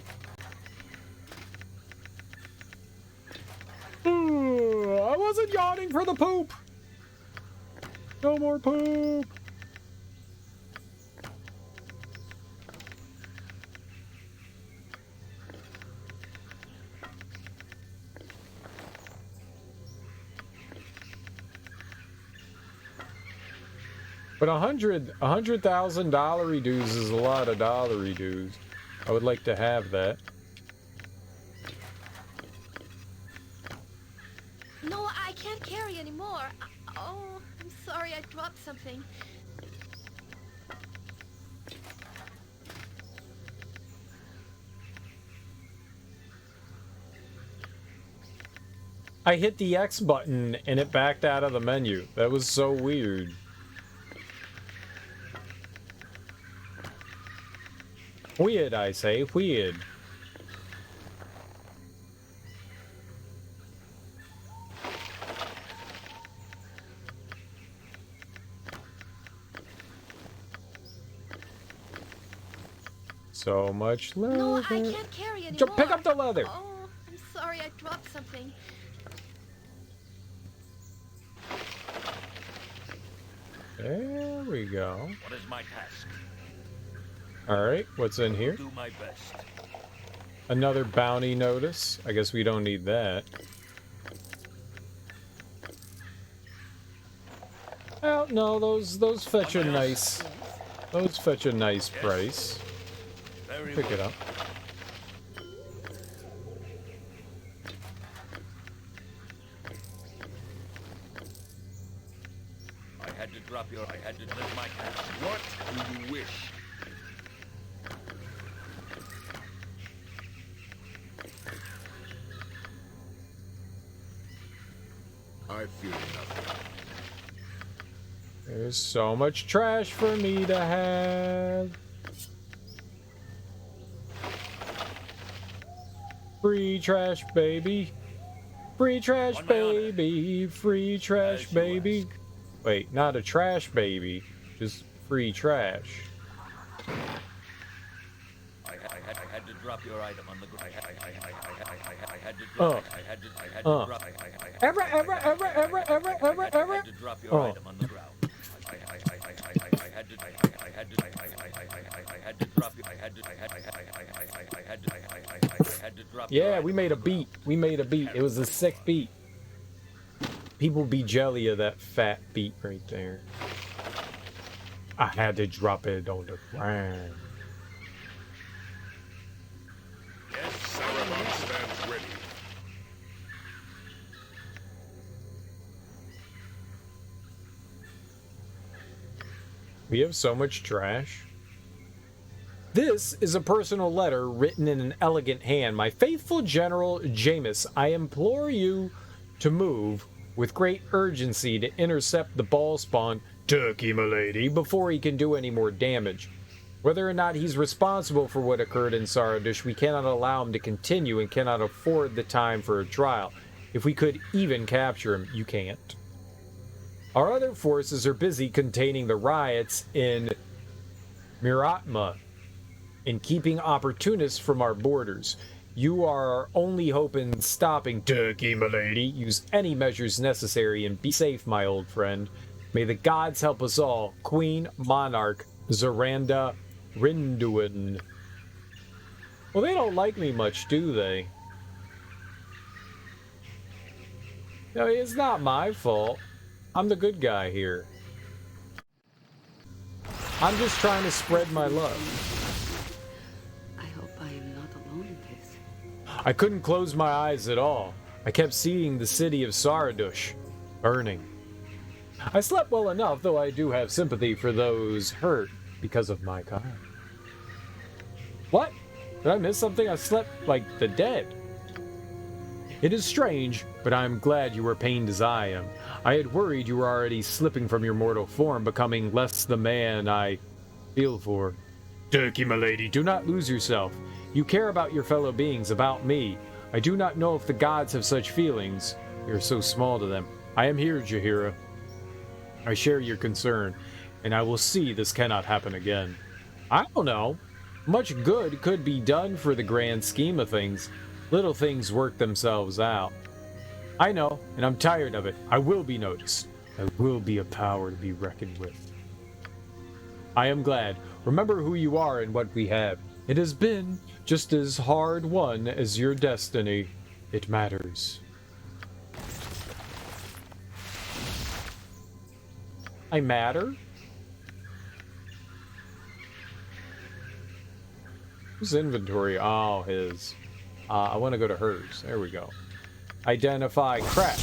I wasn't yawning for the poop! No more poop! But $100,000 dues is a lot of dollary dues. I would like to have that. No, I can't carry anymore. Oh, I'm sorry, I dropped something. I hit the X button and it backed out of the menu. That was so weird. Weird, I say. Weird. So much leather. No, I can't carry anymore. Just pick up the leather. Oh, I'm sorry, I dropped something. There we go. What is my task? Alright, what's in here? Do my best. Another bounty notice. I guess we don't need that. Oh, no, those fetch a nice... Those fetch a nice price. Pick it up. I had to drop your... I had to lift my task. What do you wish? I fear nothing. There's so much trash for me to have. Free trash, baby. Free trash, baby. Free trash, baby. Wait, not a trash baby. Just free trash. I had to drop your item on the ground. I had to drop. I had to drop. I had to drop your item on the ground. I had to drop. I had to drop. Yeah, we made a beat. We made a beat. It was a sick beat. People be jelly of that fat beat right there. I had to drop it on the ground. Yes, Sarevok stands ready. We have so much trash. This is a personal letter written in an elegant hand. My faithful General Jameis, I implore you to move with great urgency to intercept the ball spawn Turkey, milady, before he can do any more damage. Whether or not he's responsible for what occurred in Saradush, we cannot allow him to continue and cannot afford the time for a trial. If we could even capture him, you can't. Our other forces are busy containing the riots in Miratma and keeping opportunists from our borders. You are our only hope in stopping Turkey, milady. Use any measures necessary and be safe, my old friend. May the gods help us all. Queen, Monarch, Zaranda, Rinduin. Well, they don't like me much, do they? No, it's not my fault. I'm the good guy here. I'm just trying to spread my love. I hope I am not alone in this. I couldn't close my eyes at all. I kept seeing the city of Saradush burning. I slept well enough, though I do have sympathy for those hurt because of my kind. What? Did I miss something? I slept like the dead. It is strange, but I am glad you were pained as I am. I had worried you were already slipping from your mortal form, becoming less the man I feel for. Turkey, milady, do not lose yourself. You care about your fellow beings, about me. I do not know if the gods have such feelings. We are so small to them. I am here, Jahiera. I share your concern, and I will see this cannot happen again. I don't know. Much good could be done for the grand scheme of things. Little things work themselves out. I know, and I'm tired of it. I will be noticed. I will be a power to be reckoned with. I am glad. Remember who you are and what we have. It has been just as hard won as your destiny. It matters. I matter? Whose inventory? Oh, his. I want to go to hers. There we go. Identify crap.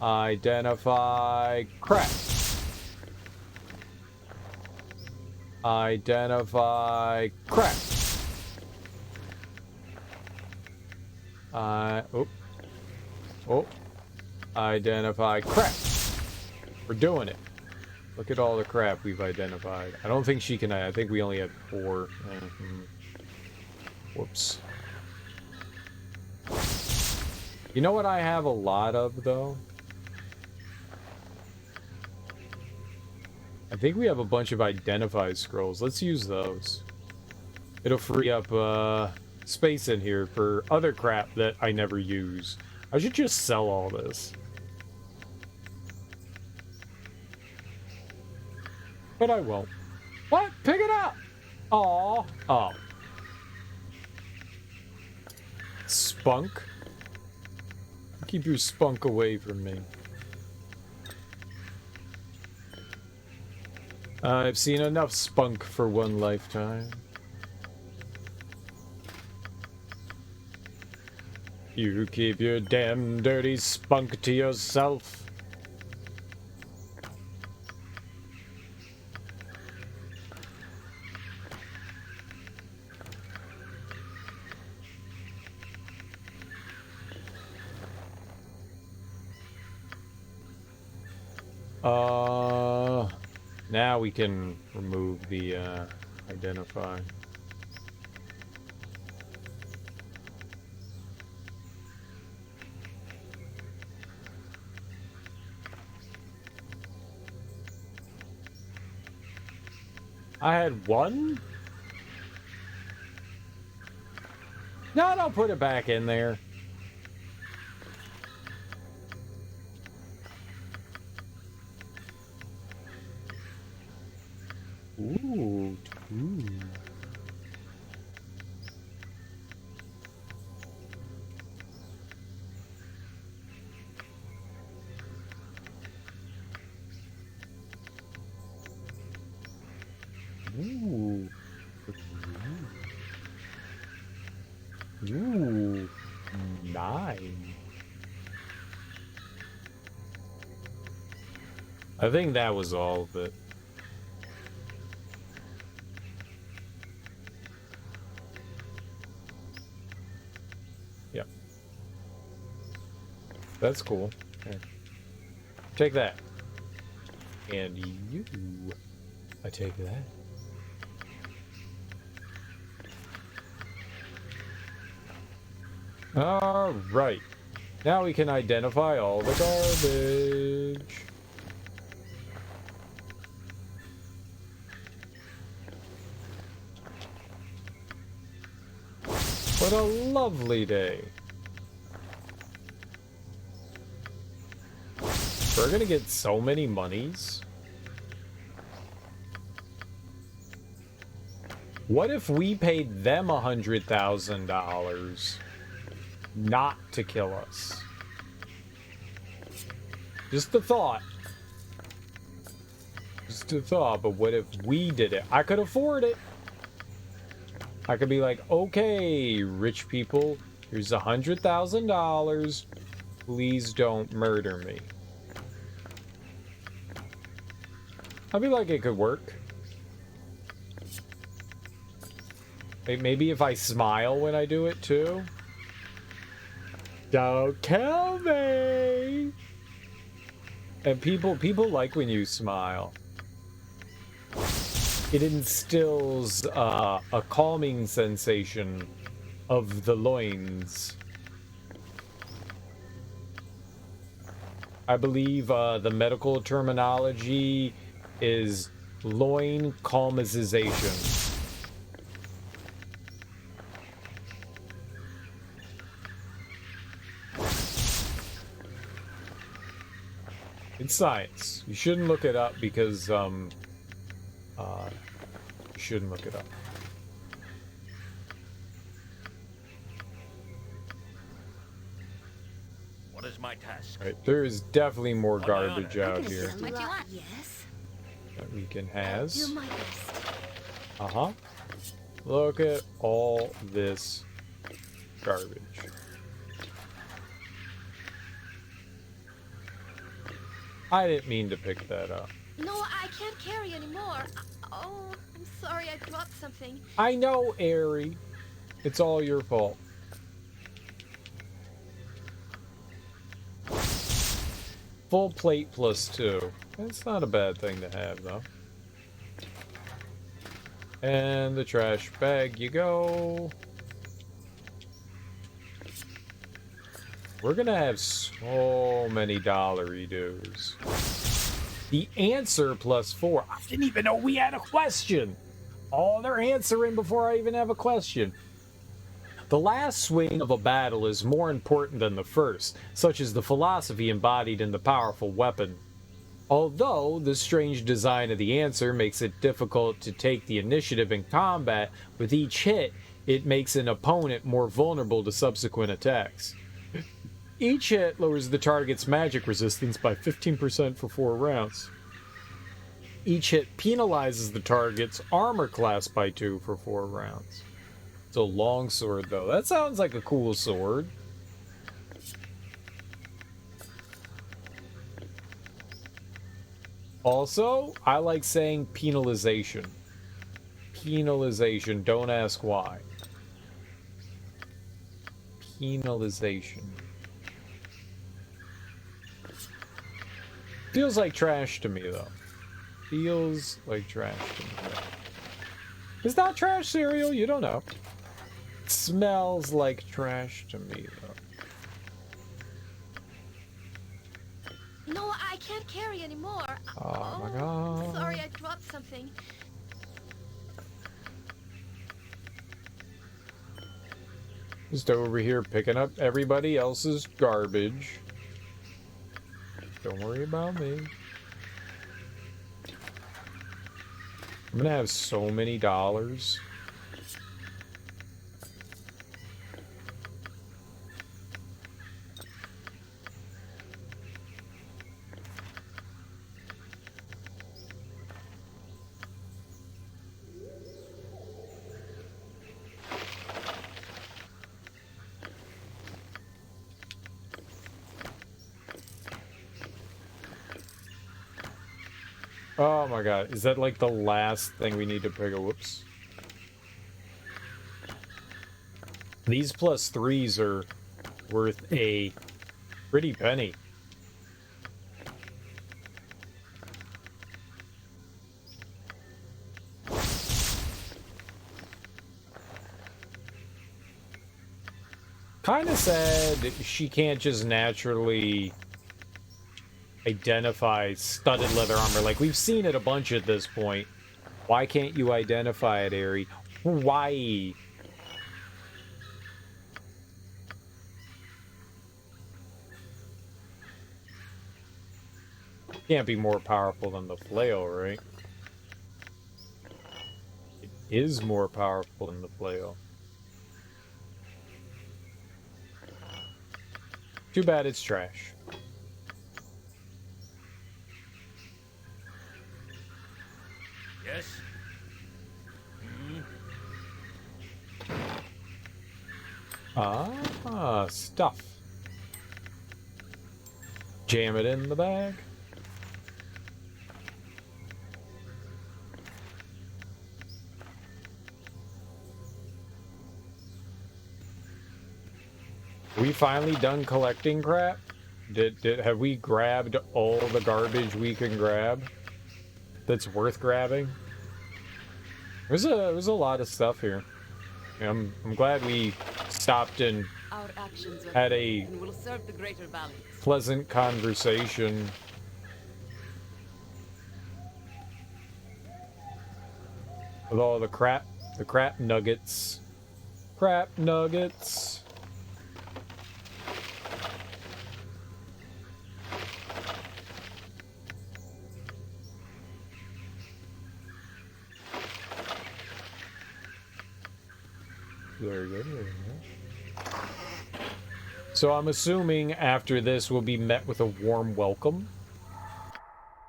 Identify crap. Identify crap. Oh. Identify crap. We're doing it. Look at all the crap we've identified. I don't think she can. I think we only have 4. Whoops. You know what I have a lot of, though? I think we have a bunch of identify scrolls. Let's use those. It'll free up space in here for other crap that I never use. I should just sell all this. But I won't. What? Pick it up! Aw. Oh. Spunk? Keep your spunk away from me. I've seen enough spunk for one lifetime. You keep your damn dirty spunk to yourself. Now we can remove the identify. I had 1? No, don't put it back in there. Ooh, 2. Ooh. Ooh. 9. I think that was all of it. Yep. That's cool. Okay. Take that. And you. I take that. All right. Now we can identify all the garbage. What a lovely day. We're gonna get so many monies. What if we paid them $100,000 not to kill us? Just a thought. Just a thought, but what if we did it? I could afford it. I could be like, okay, rich people, here's $100,000. Please don't murder me. I feel like it could work. Maybe if I smile when I do it too. Don't kill me. And people like when you smile. It instills a calming sensation of the loins. I believe the medical terminology is loin calmization. It's science. You shouldn't look it up because you shouldn't look it up. What is my task? Right, there is definitely more garbage out here What do you want? Yes. that we can has. Do my best. Uh-huh. Look at all this garbage. I didn't mean to pick that up. No, I can't carry anymore. Oh, I'm sorry, I dropped something. I know, Aerie. It's all your fault. Full plate +2. That's not a bad thing to have, though. And the trash bag you go. We're gonna have so many dollary-doos. The answer +4. I didn't even know we had a question. Oh, they're answering before I even have a question. The last swing of a battle is more important than the first, such as the philosophy embodied in the powerful weapon. Although the strange design of the answer makes it difficult to take the initiative in combat, with each hit, it makes an opponent more vulnerable to subsequent attacks. Each hit lowers the target's magic resistance by 15% for 4 rounds. Each hit penalizes the target's armor class by 2 for 4 rounds. It's a long sword, though. That sounds like a cool sword. Also, I like saying penalization. Penalization. Don't ask why. Penalization. Feels like trash to me, though. Feels like trash to me. It's not trash cereal, you don't know. It smells like trash to me, though. No, I can't carry anymore. Oh my god. Sorry, I dropped something. Just over here picking up everybody else's garbage. Don't worry about me. I'm gonna have so many dollars. Oh my god, is that like the last thing we need to pick up? Whoops. These +3s are worth a pretty penny. Kind of sad she can't just naturally identify studded leather armor. Like, we've seen it a bunch at this point. Why can't you identify it, Aerie? Why? Can't be more powerful than the flail, right? It is more powerful than the flail. Too bad it's trash. Yes? Ah, stuff. Jam it in the bag. We finally done collecting crap? Have we grabbed all the garbage we can grab that's worth grabbing? There's a lot of stuff here. I'm glad we stopped and had a pleasant conversation. With all the crap nuggets. Crap nuggets. Very good, very good. So I'm assuming after this we'll be met with a warm welcome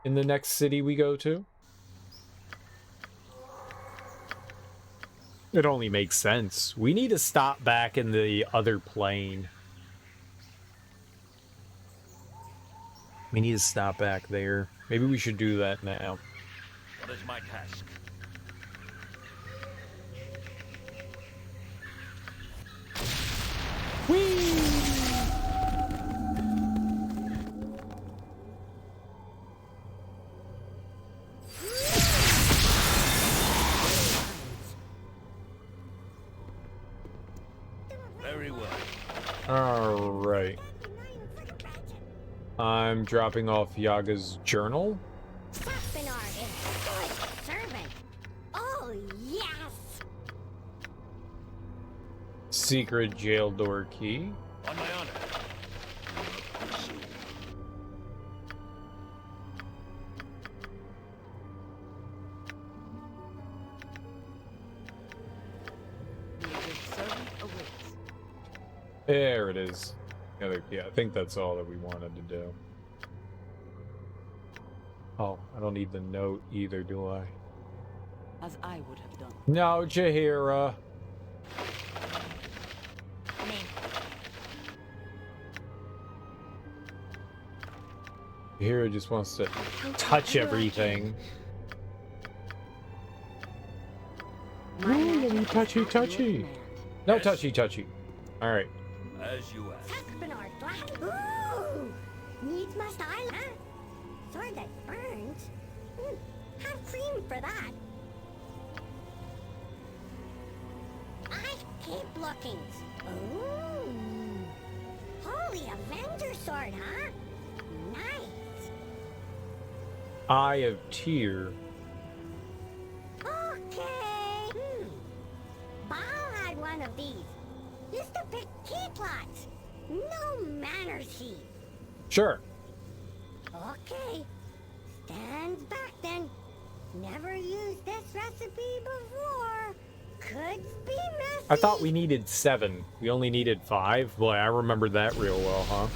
in the next city we go to. It only makes sense. We need to stop back in the other plane. We need to stop back there. Maybe we should do that now. What is my task? Whee! Very well. All right. I'm dropping off Yaga's journal. Secret jail door key. On my honor. There it is. Yeah, I think that's all that we wanted to do. Oh, I don't need the note either, do I? As I would have done. No, Jahiera. Jahiera just wants to touch everything. Ooh, touchy touchy. No touchy touchy. All right. As you ask. Ooh, needs my style, huh? Sword that burns. Have cream for that. I keep looking. Ooh, holy Avenger sword, huh? Nice. Eye of Tear. Okay. Baal had one of these. Used to pick key plots. No manners, he. Sure. Okay. Stands back then. Never used this recipe before. Could be messy. I thought we needed 7. We only needed 5. Boy, I remember that real well, huh?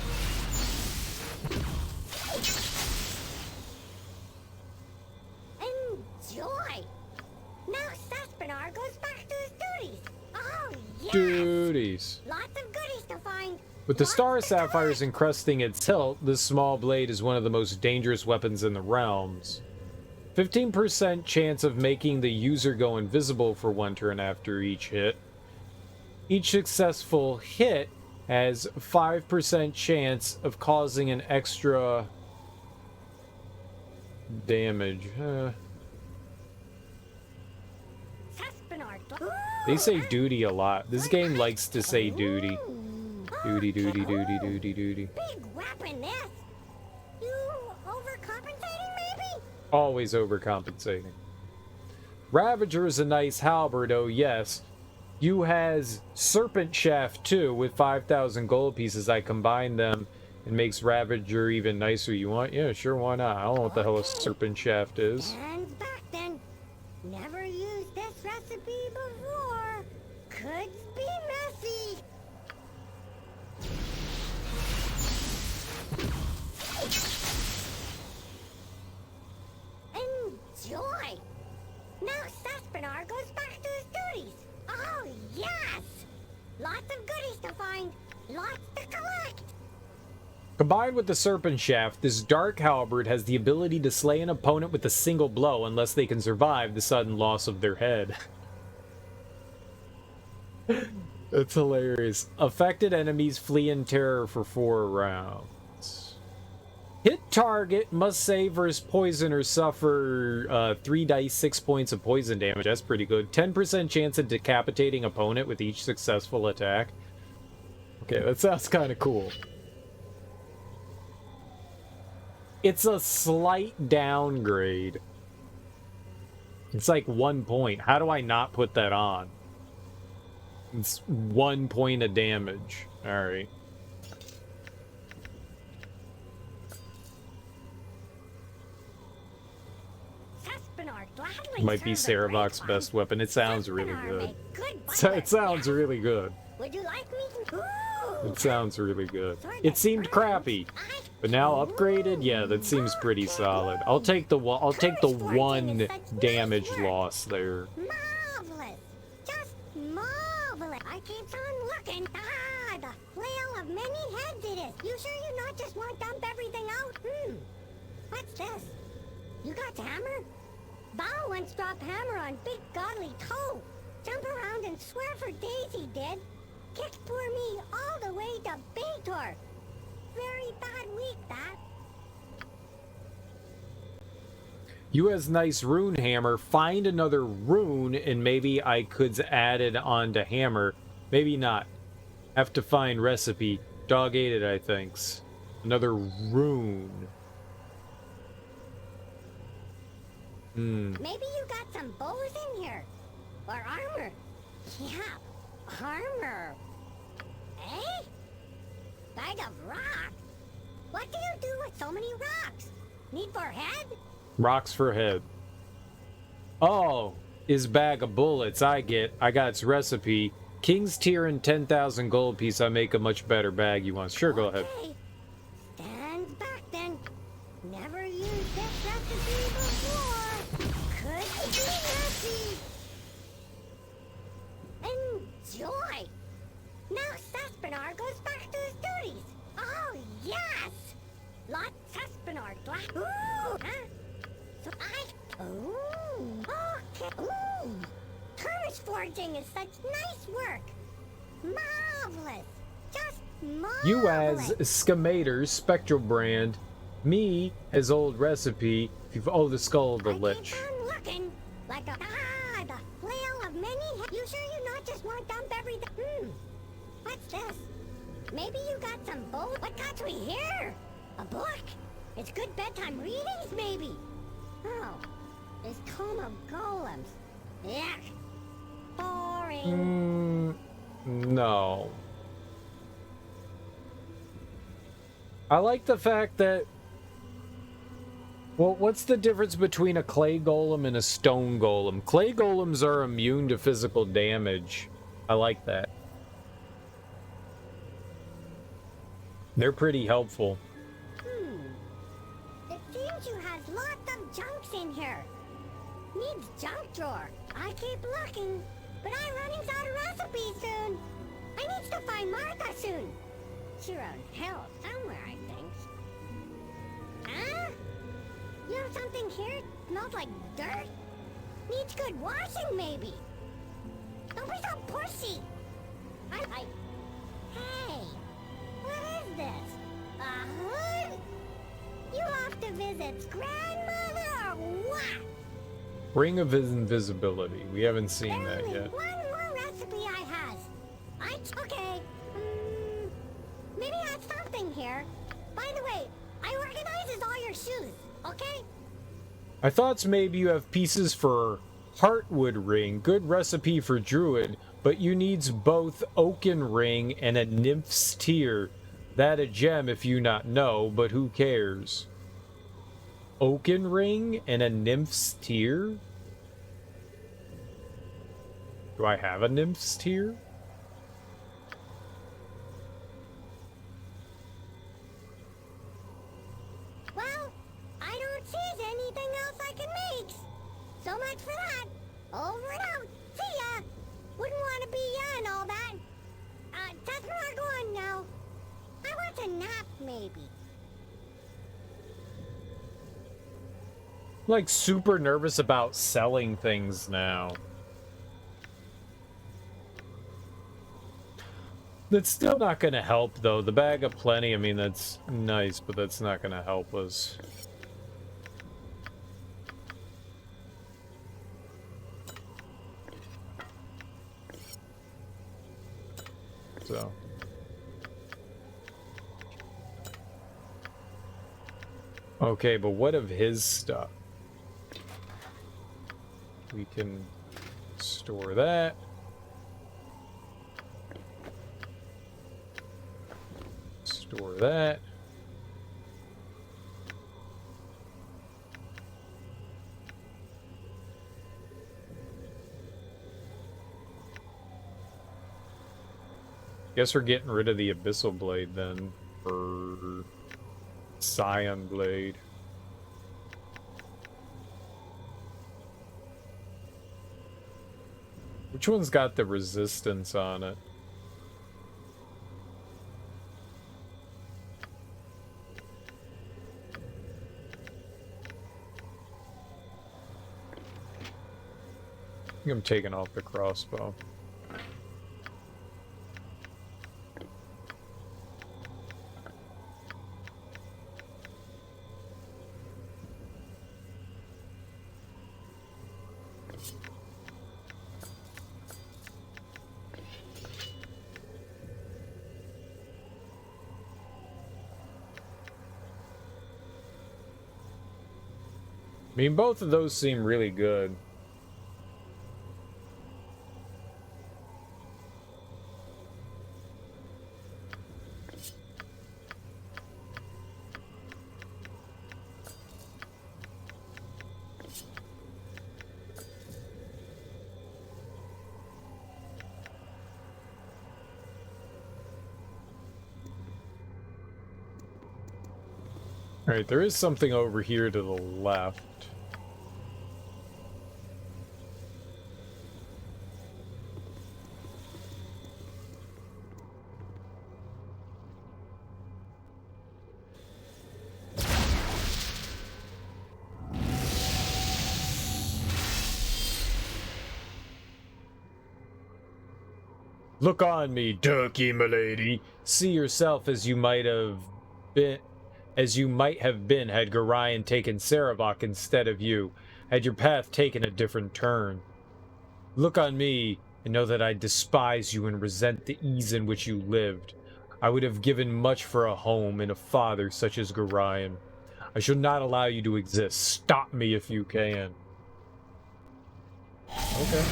Enjoy. Now Saspinar goes back to his duties. Oh, yes. Duties. Lots of goodies to find. With the star sapphires encrusting its hilt, this small blade is one of the most dangerous weapons in the realms. 15% chance of making the user go invisible for 1 turn after each hit. Each successful hit has 5% chance of causing an extra damage. They say duty a lot. This game likes to say duty. Doody doody doody doody doody. Big weapon, this. You overcompensating, maybe? Always overcompensating. Ravager is a nice halberd, oh yes. You has Serpent Shaft too, with 5,000 gold pieces. I combine them. It makes Ravager even nicer. You want? Yeah, sure, why not? I don't know what the hell a Serpent Shaft is. And back then. Never used this recipe before. Could be messy. Enjoy. Now Saspinar goes back to his duties. Oh, yes! Lots of goodies to find, lots to collect. Combined with the Serpent Shaft, this Dark Halberd has the ability to slay an opponent with a single blow unless they can survive the sudden loss of their head. That's hilarious. Affected enemies flee in terror for 4 rounds. Hit target must save versus poison or suffer 3 dice 6 points of poison damage. That's pretty good. 10% chance of decapitating opponent with each successful attack. Okay, that sounds kind of cool. It's a slight downgrade. It's like 1 point. How do I not put that on? It's 1 point of damage. Alright. Might be Sarevok's best weapon. It sounds really good. It sounds really good. Would you like me to? It sounds really good. It seemed crappy, but now upgraded, yeah, that seems pretty solid. I'll take the 1 damage loss there. Marvelous, just marvelous. I keep on looking. Ah, the flail of many heads it is. You sure you not just want to dump everything out? What's this? You got the hammer? Baal once dropped hammer on big godly toe. Jump around and swear for days he did. Kicked poor me all the way to Baldur. Very bad week, that. You has nice rune hammer. Find another rune and maybe I could add it onto hammer. Maybe not. Have to find recipe. Dog ate it, I think. Another rune. Maybe you got some bows in here. Or armor. Yeah, armor. Eh? Bag of rock. What do you do with so many rocks? Need for head? Rocks for head. Oh, is bag of bullets. I got its recipe. King's tier and 10,000 gold piece. I make a much better bag you want. Sure, go ahead. Stand back then. Never used this recipe before. Could be messy. Enjoy. Now Saspinar goes back to his duties. Oh, yes. Lot Saspinar black. Ooh, huh? So ooh, okay. Ooh. Tarnish forging is such nice work. Marvelous. Just marvelous. You as Scamator, Spectral Brand. Me as Old Recipe. Oh, the Skull of the Lich. I'm looking like the flail of many. You sure you not just want to dump everything? What's this? Maybe you got some bold. What got we here? A book? It's good bedtime readings, maybe. Oh, this Tome of Golems. Yuck. Boring. No. I like the fact that... Well, what's the difference between a clay golem and a stone golem? Clay golems are immune to physical damage. I like that. They're pretty helpful. It seems you has lots of junks in here. Needs junk drawer. I keep looking, but I'm running out of recipes soon. I needs to find Martha soon. She's around hell somewhere, I think. Huh? You have something here? Smells like dirt? Needs good washing, maybe. Don't be so pushy. Hey, what is this? A hood? You off to visit grandmother or what? Ring of Invisibility. We haven't seen that yet. One more recipe I has. Okay. got something here. By the way, I organizes all your shoes, okay? I thought maybe you have pieces for Heartwood Ring, good recipe for Druid, but you needs both Oaken Ring and a Nymph's Tear. That a gem if you not know, but who cares? Oaken Ring and a Nymph's Tear? Do I have a Nymph's Tear? Well, I don't see anything else I can make. So much for that. Over and out. See ya. Wouldn't want to be ya and all that. That's where I'm going now. I want a nap, maybe. I'm like super nervous about selling things now. That's still not gonna help though. The bag of plenty, I mean, that's nice, but that's not gonna help us. So. Okay, but what of his stuff? We can store that. Store that. Guess we're getting rid of the Abyssal Blade then for Scion Blade. Which one's got the resistance on it? I think I'm taking off the crossbow. I mean, both of those seem really good. Alright, there is something over here to the left. Look on me, Turkey, milady. See yourself as you might have been had Gorion taken Sarevok instead of you, had your path taken a different turn. Look on me, and know that I despise you and resent the ease in which you lived. I would have given much for a home and a father such as Gorion. I shall not allow you to exist. Stop me if you can. Okay.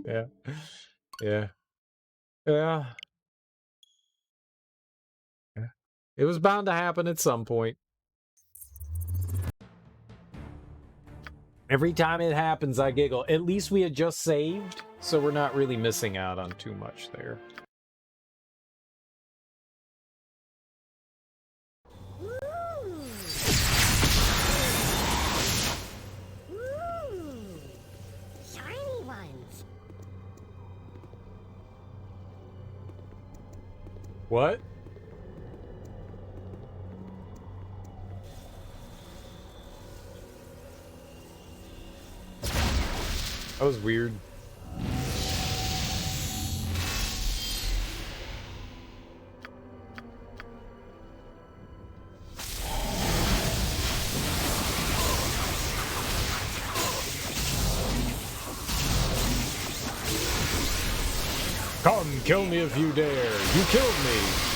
Yeah. Yeah. Yeah. Yeah. It was bound to happen at some point. Every time it happens, I giggle. At least we had just saved, so we're not really missing out on too much there. What? That was weird. Come, kill me if you dare. You killed me.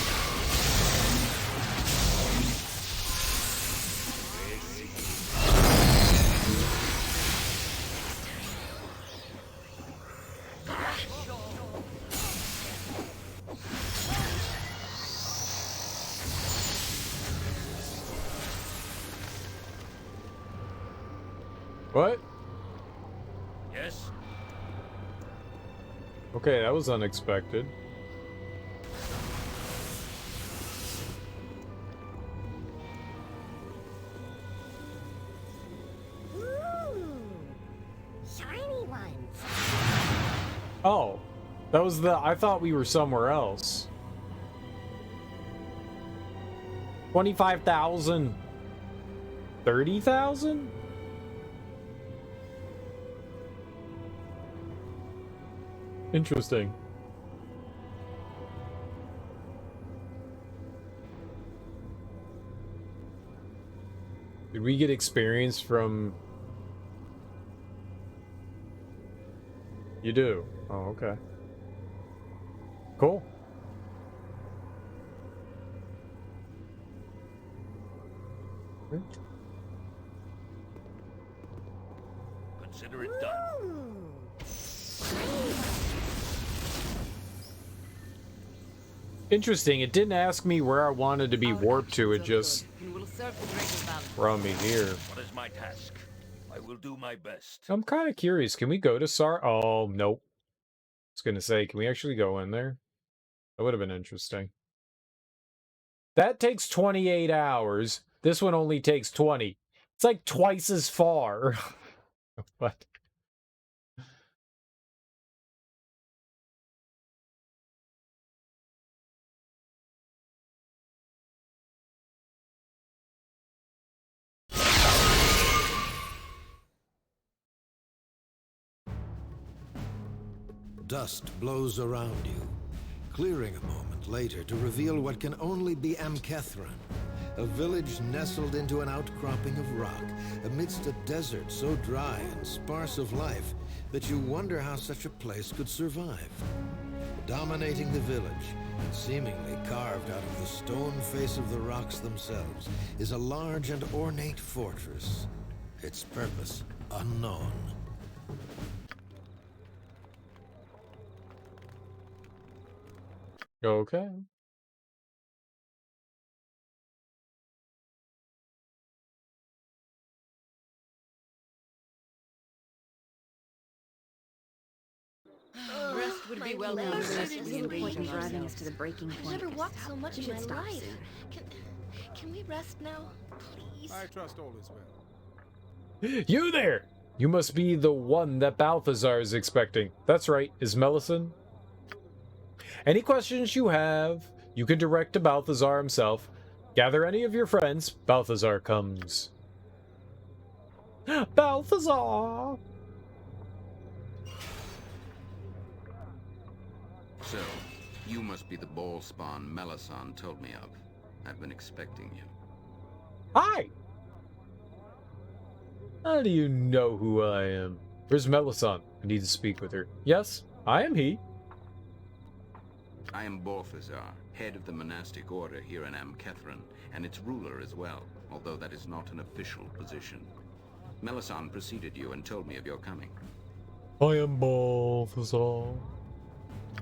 What? Yes? Okay, that was unexpected. Shiny ones. Oh, that was the... I thought we were somewhere else. 25,000. 30,000? Interesting. Did we get experience from... You do? Oh, okay. Cool. Consider it done. Interesting, it didn't ask me where I wanted to be warped to, it just brought me here. What is my task? I will do my best. I'm kind of curious, can we go to Oh, nope. I was gonna say, can we actually go in there? That would have been interesting. That takes 28 hours. This one only takes 20. It's like twice as far. What? Dust blows around you, clearing a moment later to reveal what can only be Ahtkatla, a village nestled into an outcropping of rock, amidst a desert so dry and sparse of life that you wonder how such a place could survive. Dominating the village, and seemingly carved out of the stone face of the rocks themselves, is a large and ornate fortress, its purpose unknown. Okay. Rest would be well There's done. no point in driving us to the breaking point. I've never walked so much We in should my stop life. soon. Can we rest now, please? I trust all is well. You there! You must be the one that Balthazar is expecting. That's right, is Melisande? Any questions you have, you can direct to Balthazar himself. Gather any of your friends. Balthazar comes. Balthazar! So, you must be the ball spawn Melisande told me of. I've been expecting you. Hi! How do you know who I am? Where's Melisande? I need to speak with her. Yes, I am he. I am Balthazar, head of the monastic order here in Ahtkatla, and its ruler as well, although that is not an official position. Melisande preceded you and told me of your coming. I am Balthazar.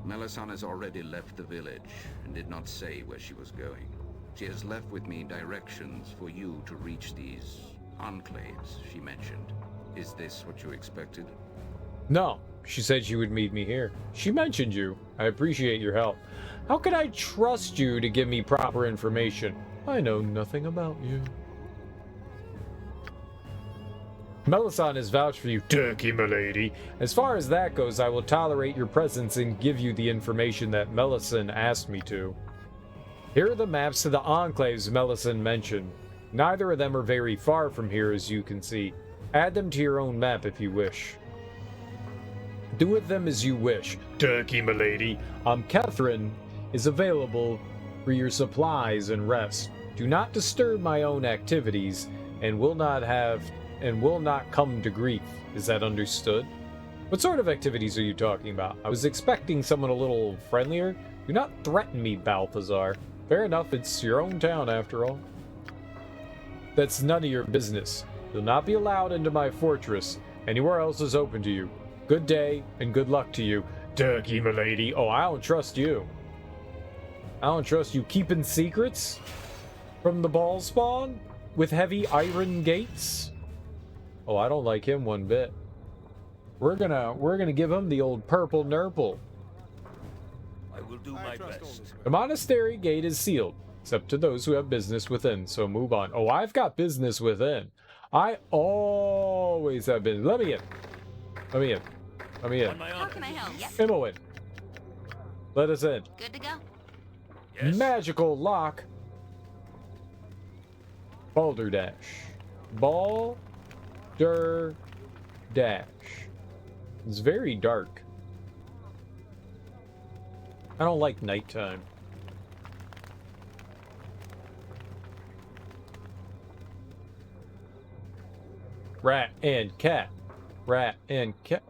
Melisande has already left the village and did not say where she was going. She has left with me directions for you to reach these enclaves she mentioned. Is this what you expected? No, she said she would meet me here. She mentioned you. I appreciate your help. How could I trust you to give me proper information? I know nothing about you. Melisande has vouched for you, turkey, milady. As far as that goes, I will tolerate your presence and give you the information that Melisande asked me to. Here are the maps to the enclaves Melisande mentioned. Neither of them are very far from here, as you can see. Add them to your own map if you wish. Do with them as you wish, turkey, milady. Ahtkatla is available for your supplies and rest. Do not disturb my own activities, and will not come to grief. Is that understood? What sort of activities are you talking about? I was expecting someone a little friendlier. Do not threaten me, Balthazar. Fair enough, it's your own town after all. That's none of your business. You'll not be allowed into my fortress. Anywhere else is open to you. Good day, and good luck to you. Turkey, milady. Oh, I don't trust you. I don't trust you keeping secrets from the ball spawn with heavy iron gates. Oh, I don't like him one bit. We're gonna give him the old purple nurple. I will do my best. The monastery gate is sealed, except to those who have business within, so move on. Oh, I've got business within. I always have business. Let me in. Let me in. Let me in. How can I help? Yep. Imoen. Let us in. Good to go. Yes. Magical lock. Baldur dash. Baldur dash. It's very dark. I don't like nighttime. Rat and cat. Rat and cat.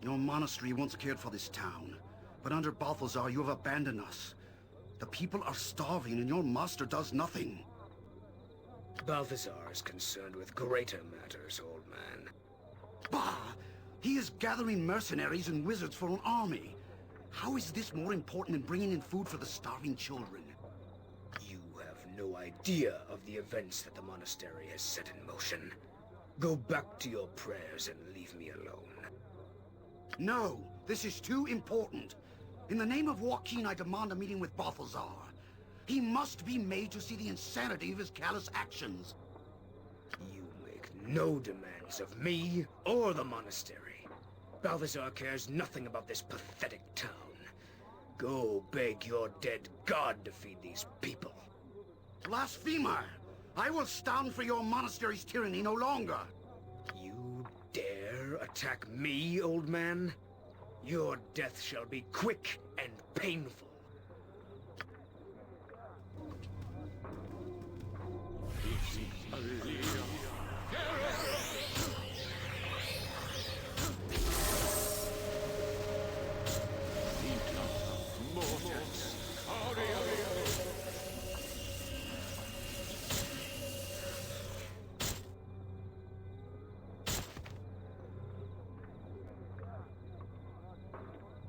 Your monastery once cared for this town, but under Balthazar you have abandoned us. The people are starving and your master does nothing. Balthazar is concerned with greater matters, old man. Bah! He is gathering mercenaries and wizards for an army. How is this more important than bringing in food for the starving children? You have no idea of the events that the monastery has set in motion. Go back to your prayers and leave me alone. No, this is too important. In the name of Joaquin, I demand a meeting with Balthazar. He must be made to see the insanity of his callous actions. You make no demands of me or the monastery. Balthazar cares nothing about this pathetic town. Go beg your dead god to feed these people. Blasphemer! I will stand for your monastery's tyranny no longer. You dare attack me, old man? Your death shall be quick and painful.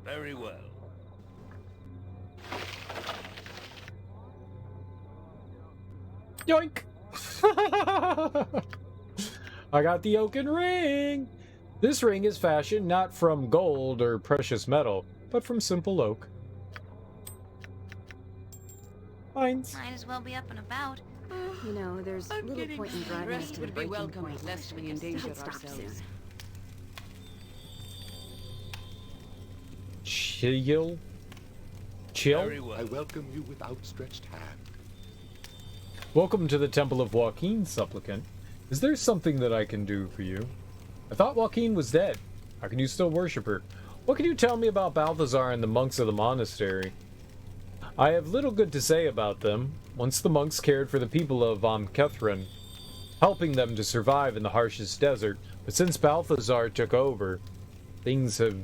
Very well. Yoink! I got the oaken ring! This ring is fashioned not from gold or precious metal, but from simple oak. Mines. Might as well be up and about. You know, there's little point in driving us to the would be breaking welcome, point lest we unless endanger can stop ourselves. soon. Chill? Chill? Very well. I welcome you with outstretched hand. Welcome to the Temple of Joaquin, supplicant. Is there something that I can do for you? I thought Joaquin was dead. How can you still worship her? What can you tell me about Balthazar and the monks of the monastery? I have little good to say about them. Once the monks cared for the people of Ahtkatla, helping them to survive in the harshest desert, but since Balthazar took over, things have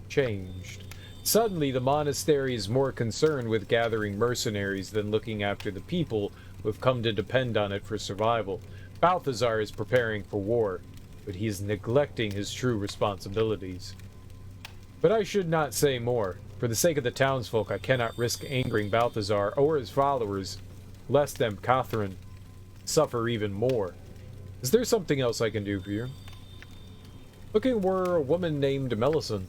changed. Suddenly, the monastery is more concerned with gathering mercenaries than looking after the people who have come to depend on it for survival. Balthazar is preparing for war, but he is neglecting his true responsibilities. But I should not say more. For the sake of the townsfolk, I cannot risk angering Balthazar or his followers, lest Ahtkatla suffer even more. Is there something else I can do for you? Looking for a woman named Melisson.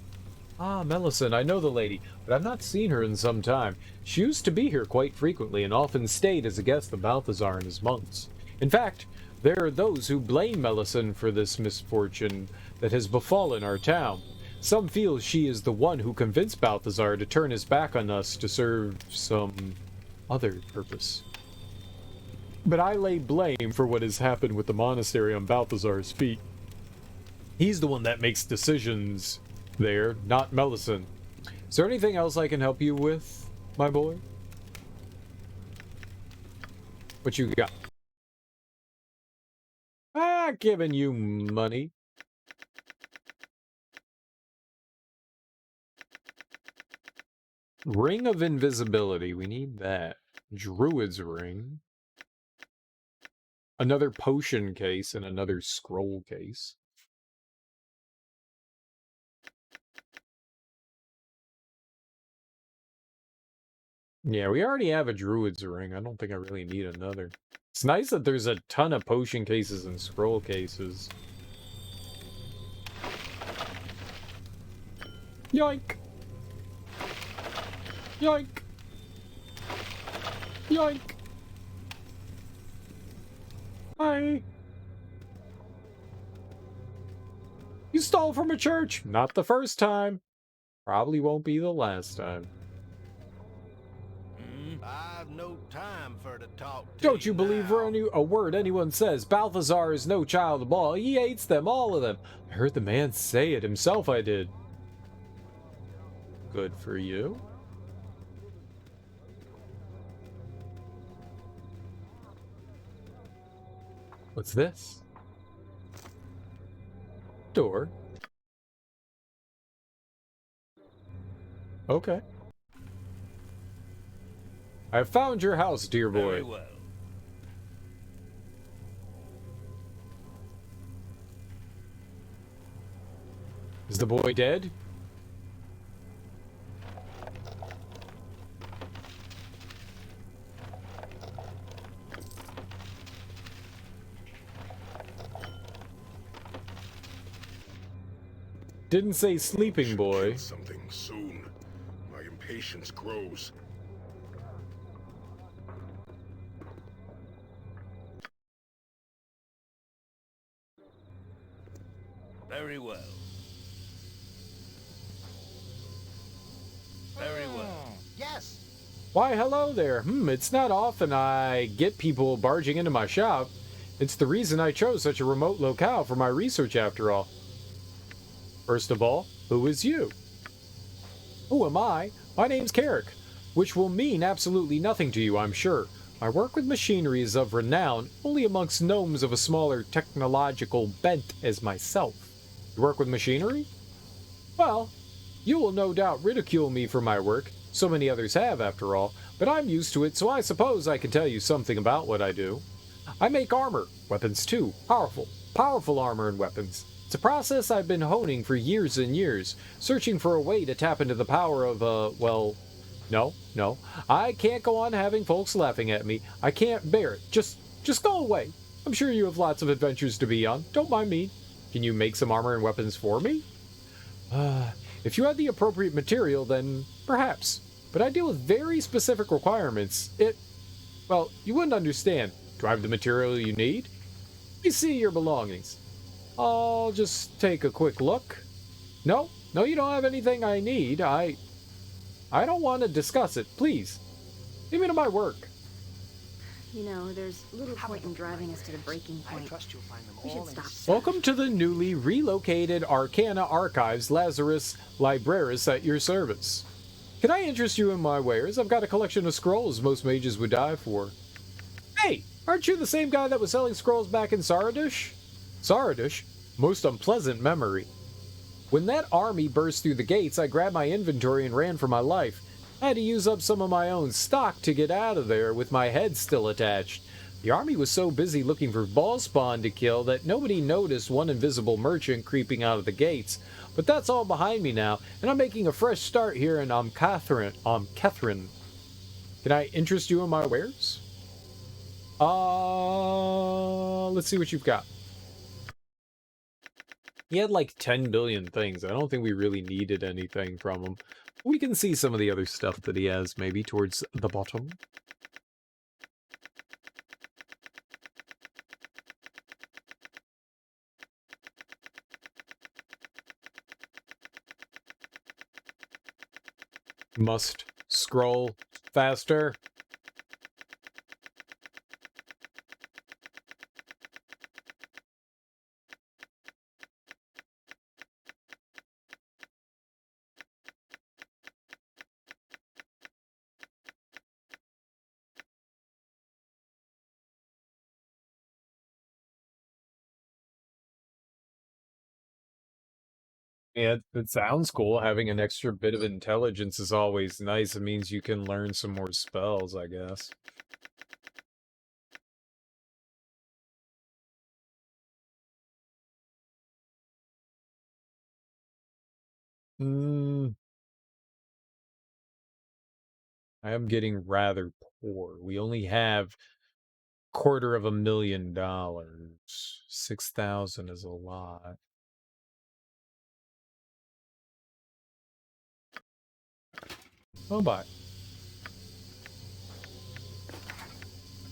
Ah, Melisson, I know the lady, but I've not seen her in some time. She used to be here quite frequently and often stayed as a guest of Balthazar and his monks. In fact, there are those who blame Melisson for this misfortune that has befallen our town. Some feel she is the one who convinced Balthazar to turn his back on us to serve some other purpose. But I lay blame for what has happened with the monastery on Balthazar's feet. He's the one that makes decisions there, not Melisson. Is there anything else I can help you with, my boy? What you got? Ah! not giving you money. Ring of invisibility. We need that. Druid's ring. Another potion case and another scroll case. Yeah, we already have a druid's ring. I don't think I really need another. It's nice that there's a ton of potion cases and scroll cases. Yoink! Yoink! Yoink! Hi! You stole from a church! Not the first time. Probably won't be the last time. I've no time for to talk to Don't you believe a word anyone says? Balthazar is no child of Baal. He hates them, all of them. I heard the man say it himself, I did. Good for you. What's this? Door. Okay. I have found your house, dear boy. Very well. Is the boy dead? Didn't say sleeping boy. Something soon. My impatience grows. Very well. Very well. Yes. Why, hello there. It's not often I get people barging into my shop. It's the reason I chose such a remote locale for my research, after all. First of all, who is you? Who am I? My name's Carrick, which will mean absolutely nothing to you, I'm sure. My work with machinery is of renown only amongst gnomes of a smaller technological bent as myself. You work with machinery? Well, you will no doubt ridicule me for my work. So many others have, after all. But I'm used to it, so I suppose I can tell you something about what I do. I make armor. Weapons, too. Powerful armor and weapons. It's a process I've been honing for years and years, searching for a way to tap into the power of, well, no. I can't go on having folks laughing at me. I can't bear it. Just go away. I'm sure you have lots of adventures to be on. Don't mind me. Can you make some armor and weapons for me? If you had the appropriate material, then perhaps. But I deal with very specific requirements. Well, you wouldn't understand. Do I have the material you need? Let me see your belongings. I'll just take a quick look. No, you don't have anything I need. I don't want to discuss it. Please, leave me to my work. You know, there's little point in driving us to the breaking point. I trust you'll find them We all should in stop. Welcome to the newly relocated Arcana Archives, Lazarus Libraris at your service. Can I interest you in my wares? I've got a collection of scrolls most mages would die for. Hey, aren't you the same guy that was selling scrolls back in Saradush? Saradush? Most unpleasant memory. When that army burst through the gates, I grabbed my inventory and ran for my life. I had to use up some of my own stock to get out of there with my head still attached. The army was so busy looking for ball spawn to kill that nobody noticed one invisible merchant creeping out of the gates. But that's all behind me now, and I'm making a fresh start here in Ahtkatla. Can I interest you in my wares? Let's see what you've got. He had like 10 billion things. I don't think we really needed anything from him. We can see some of the other stuff that he has, maybe, towards the bottom. Must scroll faster. Yeah, it sounds cool. Having an extra bit of intelligence is always nice. It means you can learn some more spells, I guess. I am getting rather poor. We only have $250,000. 6,000 is a lot. Oh, bye.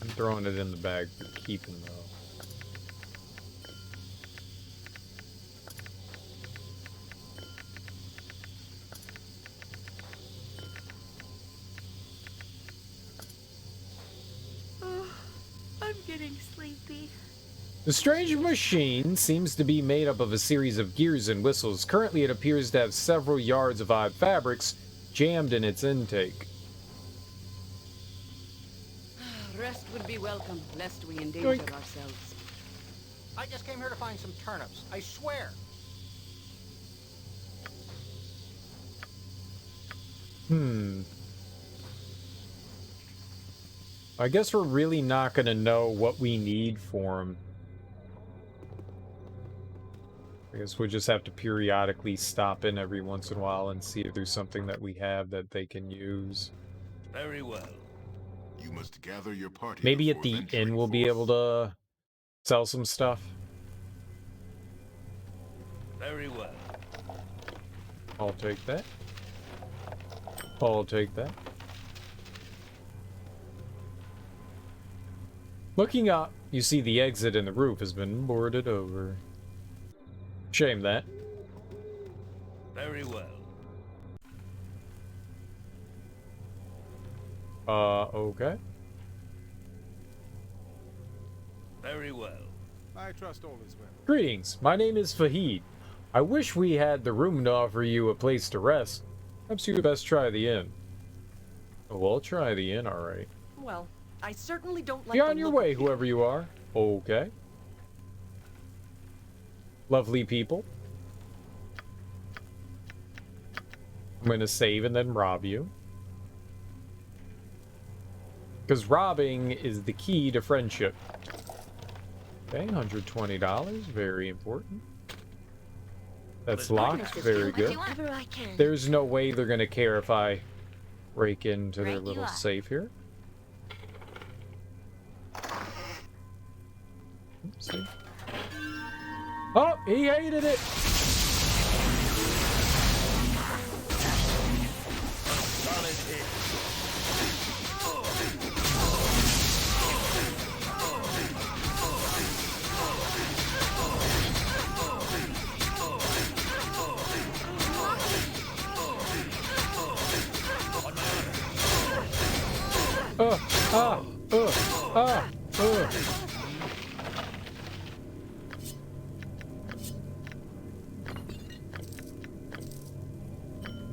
I'm throwing it in the bag for keeping, though. I'm getting sleepy. The strange machine seems to be made up of a series of gears and whistles. Currently, it appears to have several yards of odd fabrics jammed in its intake. Rest would be welcome, lest we endanger ourselves. I just came here to find some turnips, I swear. I guess we're really not going to know what we need for them. I guess we'll just have to periodically stop in every once in a while and see if there's something that we have that they can use. Very well. You must gather your party. Maybe at the inn we'll be able to sell some stuff. Very well. I'll take that. I'll take that. Looking up, you see the exit in the roof has been boarded over. Shame that. Very well. Okay. Very well. I trust all is well. Greetings, my name is Fahid. I wish we had the room to offer you a place to rest. Perhaps you'd best try the inn. Oh, we'll try the inn, alright. Well, I certainly don't like Be on your way, whoever you are. Okay. Lovely people. I'm gonna save and then rob you. Because robbing is the key to friendship. Okay, $120. Very important. That's locked. Very good. There's no way they're gonna care if I break into their little safe here. Oopsie. Oh, he hated it! Solid hit.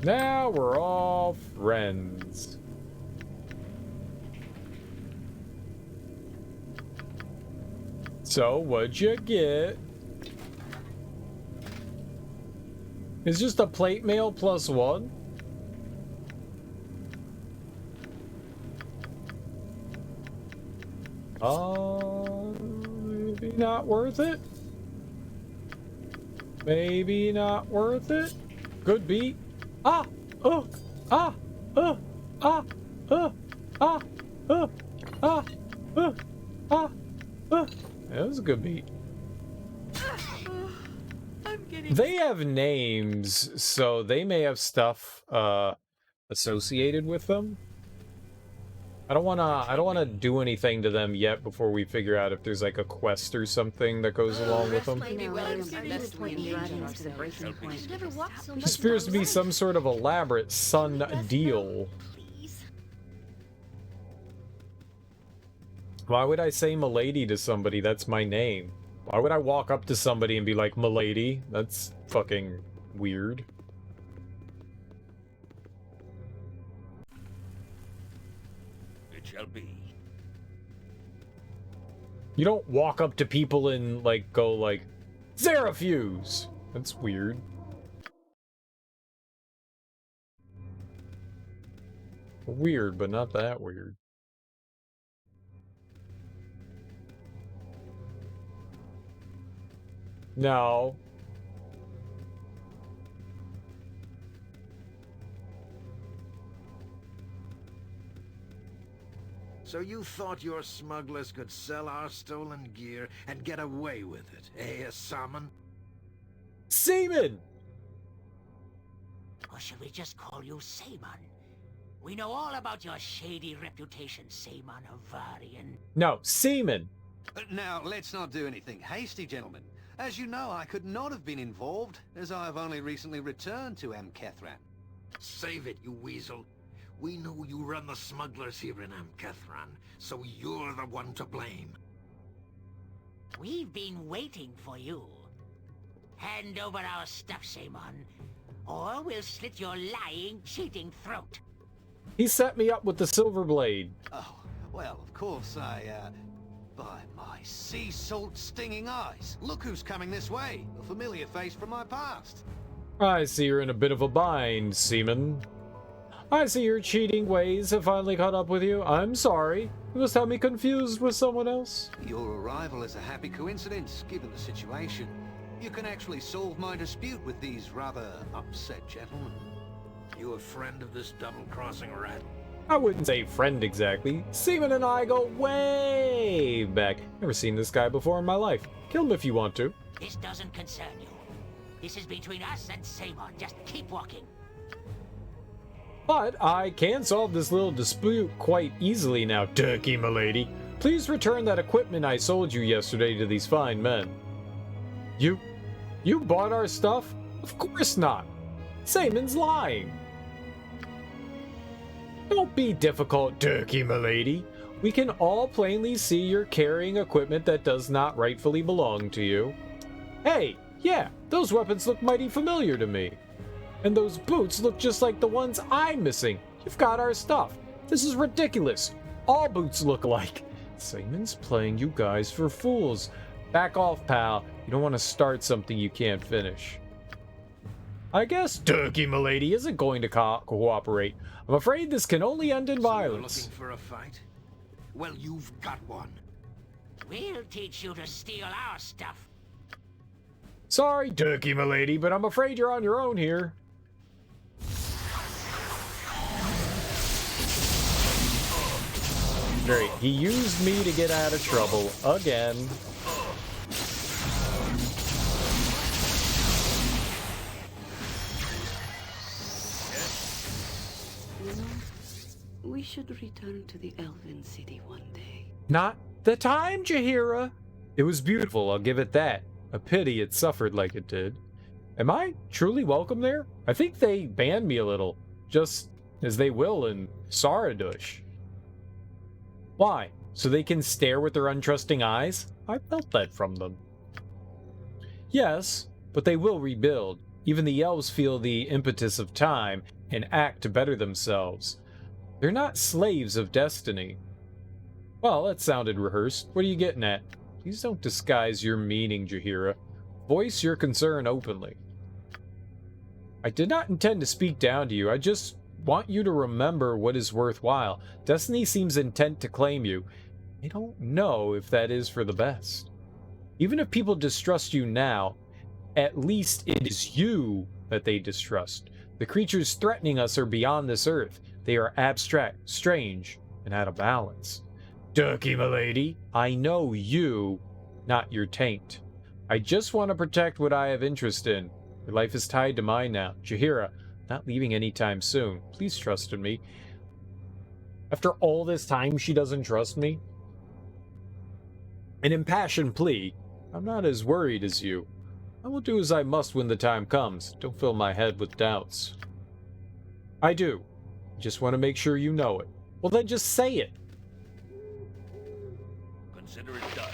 Now we're all friends. So, what'd you get? It's just a plate mail plus one? Maybe not worth it? Maybe not worth it? Could be. That was a good beat. They have names, so they may have stuff associated with them. I don't wanna do anything to them yet before we figure out if there's like a quest or something that goes along with them. This appears to be some sort of elaborate sun deal. Why would I say milady to somebody? That's my name. Why would I walk up to somebody and be like, milady? That's fucking weird. Shall be. You don't walk up to people and like go like Zerafuse. That's weird. Weird, but not that weird. No. So you thought your smugglers could sell our stolen gear and get away with it, eh, Salmon? Seaman! Or should we just call you Saman? We know all about your shady reputation, Saman Havarian. No, Seaman! Now, let's not do anything hasty, gentlemen. As you know, I could not have been involved, as I have only recently returned to Ahtkatla. Save it, you weasel. We know you run the smugglers here in Ahtkatla, so you're the one to blame. We've been waiting for you. Hand over our stuff, Saman, or we'll slit your lying, cheating throat. He set me up with the Silver Blade. Oh, well, of course, by my sea salt stinging eyes. Look who's coming this way. A familiar face from my past. I see you're in a bit of a bind, Seaman. I see your cheating ways have finally caught up with you. I'm sorry. You must have me confused with someone else. Your arrival is a happy coincidence, given the situation. You can actually solve my dispute with these rather upset gentlemen. You a friend of this double-crossing rat? I wouldn't say friend exactly. Seaman and I go way back. Never seen this guy before in my life. Kill him if you want to. This doesn't concern you. This is between us and Saman. Just keep walking. But I can solve this little dispute quite easily now, Turkey milady. Please return that equipment I sold you yesterday to these fine men. You bought our stuff? Of course not. Saman's lying. Don't be difficult, Turkey milady. We can all plainly see you're carrying equipment that does not rightfully belong to you. Hey, yeah, those weapons look mighty familiar to me. And those boots look just like the ones I'm missing. You've got our stuff. This is ridiculous. All boots look alike. Saman's playing you guys for fools. Back off, pal. You don't want to start something you can't finish. I guess Turkey milady isn't going to cooperate. I'm afraid this can only end in violence. Looking for a fight? Well, you've got one. We'll teach you to steal our stuff. Sorry, Turkey milady, but I'm afraid you're on your own here. Great, he used me to get out of trouble again. You know, we should return to the Elven City one day. Not the time, Jahiera. It was beautiful, I'll give it that. A pity it suffered like it did. Am I truly welcome there? I think they banned me a little, just as they will in Saradush. Why? So they can stare with their untrusting eyes? I felt that from them. Yes, but they will rebuild. Even the elves feel the impetus of time and act to better themselves. They're not slaves of destiny. Well, that sounded rehearsed. What are you getting at? Please don't disguise your meaning, Jahiera. Voice your concern openly. I did not intend to speak down to you. I just want you to remember what is worthwhile. Destiny seems intent to claim you. I don't know if that is for the best. Even if people distrust you now, at least it is you that they distrust. The creatures threatening us are beyond this earth. They are abstract, strange, and out of balance. Turkey milady, I know you, not your taint. I just want to protect what I have interest in. Your life is tied to mine now. Jahiera, not leaving anytime soon. Please trust in me. After all this time, she doesn't trust me? An impassioned plea. I'm not as worried as you. I will do as I must when the time comes. Don't fill my head with doubts. I do. I just want to make sure you know it. Well, then just say it. Consider it done.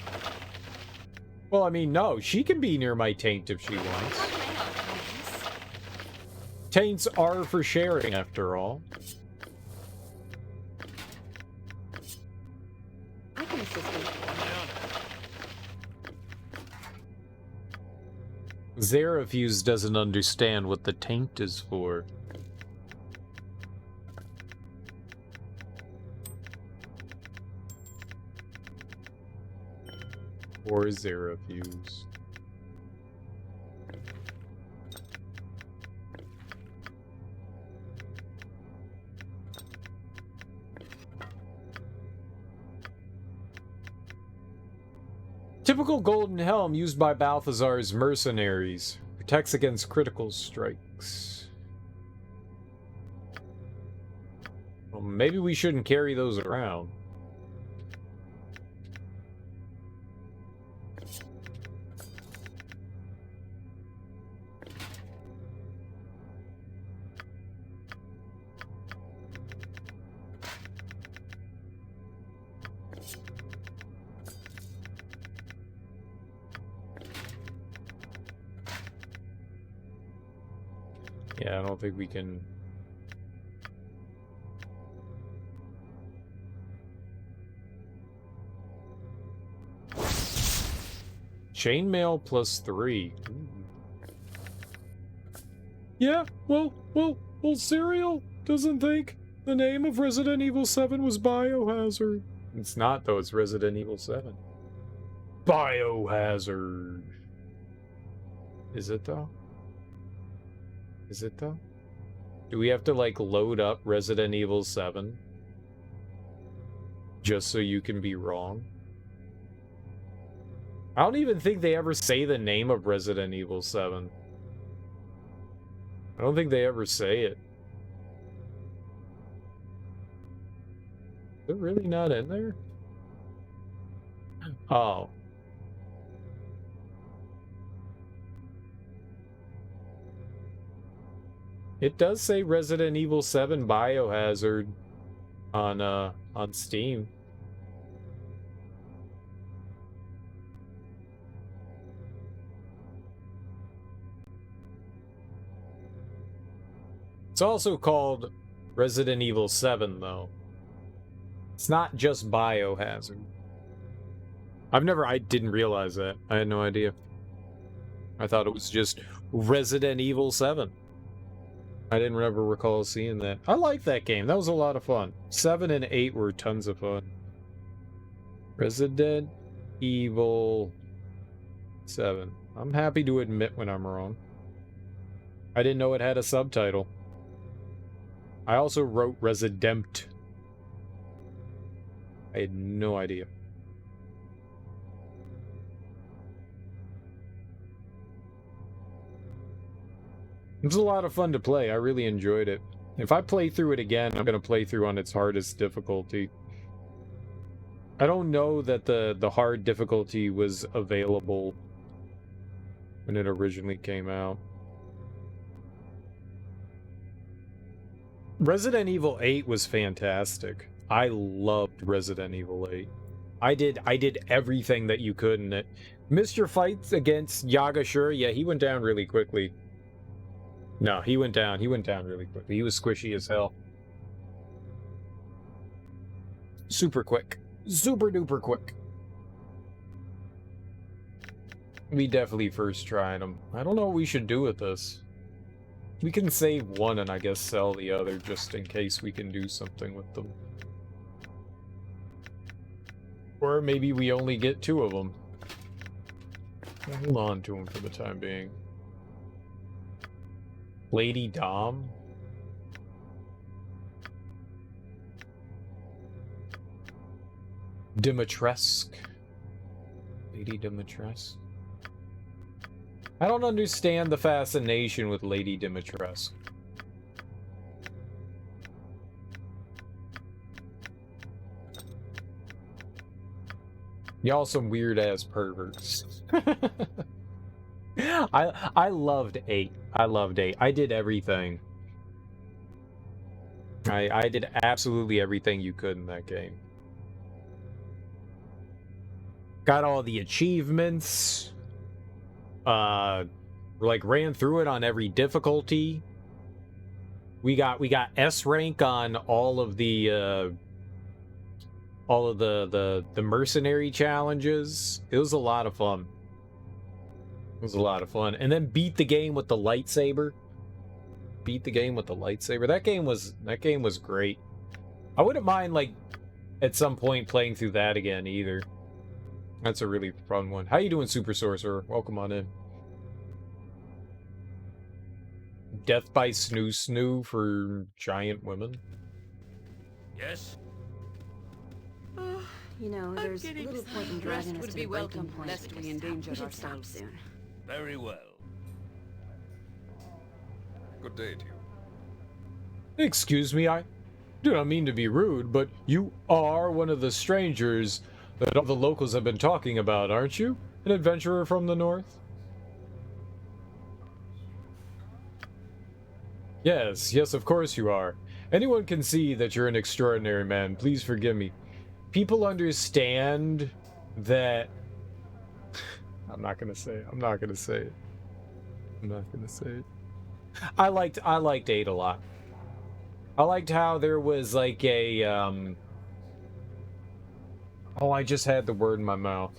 Well, I mean, no. She can be near my taint if she wants. Taints are for sharing, after all. I can assist you. Zarefuse doesn't understand what the taint is for. Or Zarefuse. Typical golden helm used by Balthazar's mercenaries. Protects against critical strikes. Well, maybe we shouldn't carry those around. Yeah, I don't think we can... Chainmail +3. Ooh. Yeah, well, Serial doesn't think the name of Resident Evil 7 was Biohazard. It's not, though. It's Resident Evil 7. Biohazard. Is it, though? Is it, though? Do we have to, like, load up Resident Evil 7? Just so you can be wrong? I don't even think they ever say the name of Resident Evil 7. I don't think they ever say it. Is it really not in there? Oh. It does say Resident Evil 7 Biohazard on Steam. It's also called Resident Evil 7, though. It's not just Biohazard. I didn't realize that. I had no idea. I thought it was just Resident Evil 7. I didn't ever recall seeing that. I liked that game. That was a lot of fun. 7 and 8 were tons of fun. Resident Evil 7. I'm happy to admit when I'm wrong. I didn't know it had a subtitle. I also wrote Resident. I had no idea. It was a lot of fun to play. I really enjoyed it. If I play through it again, I'm going to play through on its hardest difficulty. I don't know that the hard difficulty was available when it originally came out. Resident Evil 8 was fantastic. I loved Resident Evil 8. I did everything that you could in it. Missed your fights against Yagashura? Yeah, he went down really quickly. No, he went down really quickly. He was squishy as hell. Super quick. Super duper quick. We definitely first tried him. I don't know what we should do with this. We can save one and I guess sell the other just in case we can do something with them. Or maybe we only get 2 of them. Hold on to them for the time being. Lady Dom? Dimitrescu. Lady Dimitrescu. I don't understand the fascination with Lady Dimitrescu. Y'all some weird-ass perverts. I loved 8. I loved 8. I did everything. I did absolutely everything you could in that game. Got all the achievements. Like ran through it on every difficulty. We got S rank on all of the mercenary challenges. It was a lot of fun. It was a lot of fun. And then beat the game with the lightsaber. Beat the game with the lightsaber. That game was great. I wouldn't mind like at some point playing through that again either. That's a really fun one. How you doing, Super Sorcerer? Welcome on in. Death by Snoo Snoo for giant women? Yes? You know, there's little point in driving us to the breaking point. Lest we endanger ourselves soon. Very well. Good day to you. Excuse me, I do not mean to be rude, but you are one of the strangers that all the locals have been talking about, aren't you? An adventurer from the north? Yes, yes, of course you are. Anyone can see that you're an extraordinary man. Please forgive me. People understand that... I'm not gonna say it. I'm not gonna say it. I'm not gonna say it. I liked 8 a lot. I liked how there was like a, Oh, I just had the word in my mouth.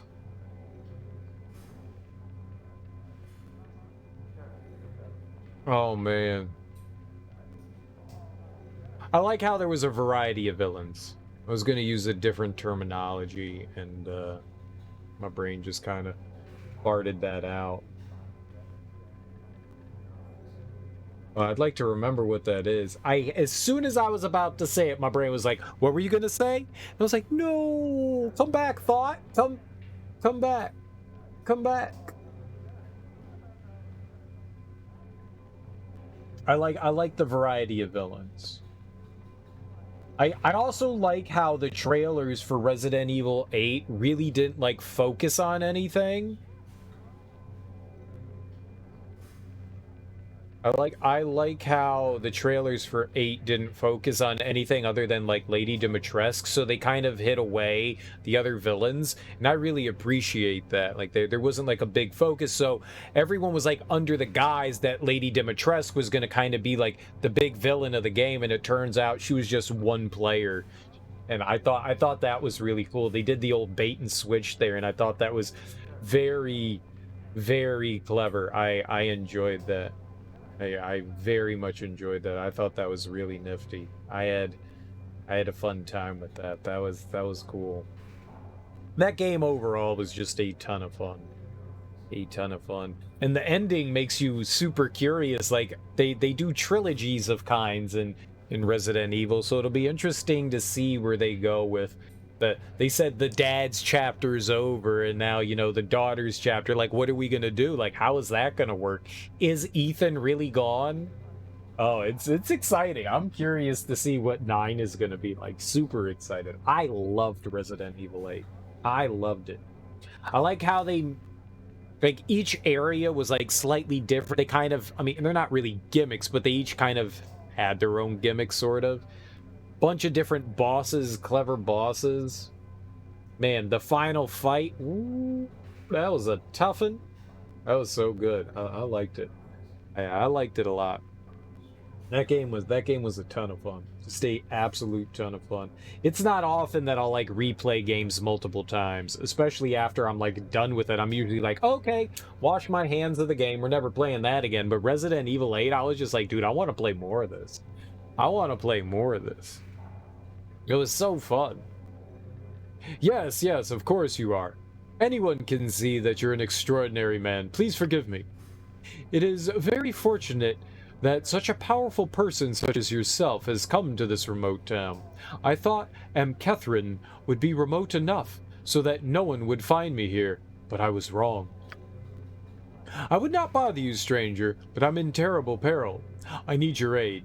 Oh, man. I like how there was a variety of villains. I was going to use a different terminology, and my brain just kind of farted that out. I'd like to remember what that is. As soon as I was about to say it, my brain was like, what were you going to say? And I was like, no, come back, thought. Come back. Come back. I like the variety of villains. I also like how the trailers for Resident Evil 8 really didn't like focus on anything. I like how the trailers for 8 didn't focus on anything other than like Lady Dimitrescu, so they kind of hid away the other villains, and I really appreciate that. Like there wasn't like a big focus, so everyone was like under the guise that Lady Dimitrescu was going to kind of be like the big villain of the game, and it turns out she was just one player. And I thought that was really cool. They did the old bait and switch there, and I thought that was very, very clever. I enjoyed that. I very much enjoyed that. I thought that was really nifty. I had a fun time with that. That was cool. That game overall was just a ton of fun. A ton of fun. And the ending makes you super curious. Like they do trilogies of kinds in Resident Evil, so it'll be interesting to see where they go with they said the dad's chapter is over, and now, you know, the daughter's chapter. Like, what are we gonna do? Like, how is that gonna work? Is Ethan really gone? Oh, it's exciting. I'm curious to see what 9 is gonna be like. Super excited. I loved Resident Evil 8. I loved it. I like how they, like, each area was like slightly different. They kind of, I mean, they're not really gimmicks, but they each kind of had their own gimmicks, sort of. Bunch of different bosses, clever bosses. Man, the final fight, ooh, that was a toughin'. That was so good. I liked it. I liked it a lot. That game was a ton of fun. Just a absolute ton of fun. It's not often that I'll like replay games multiple times, especially after I'm like done with it. I'm usually like, okay, wash my hands of the game. We're never playing that again. But Resident Evil 8, I was just like, dude, I want to play more of this. I want to play more of this. It was so fun. Yes, yes, of course you are. Anyone can see that you're an extraordinary man. Please forgive me. It is very fortunate that such a powerful person such as yourself has come to this remote town. I thought Ahtkatla would be remote enough so that no one would find me here, but I was wrong. I would not bother you, stranger, but I'm in terrible peril. I need your aid.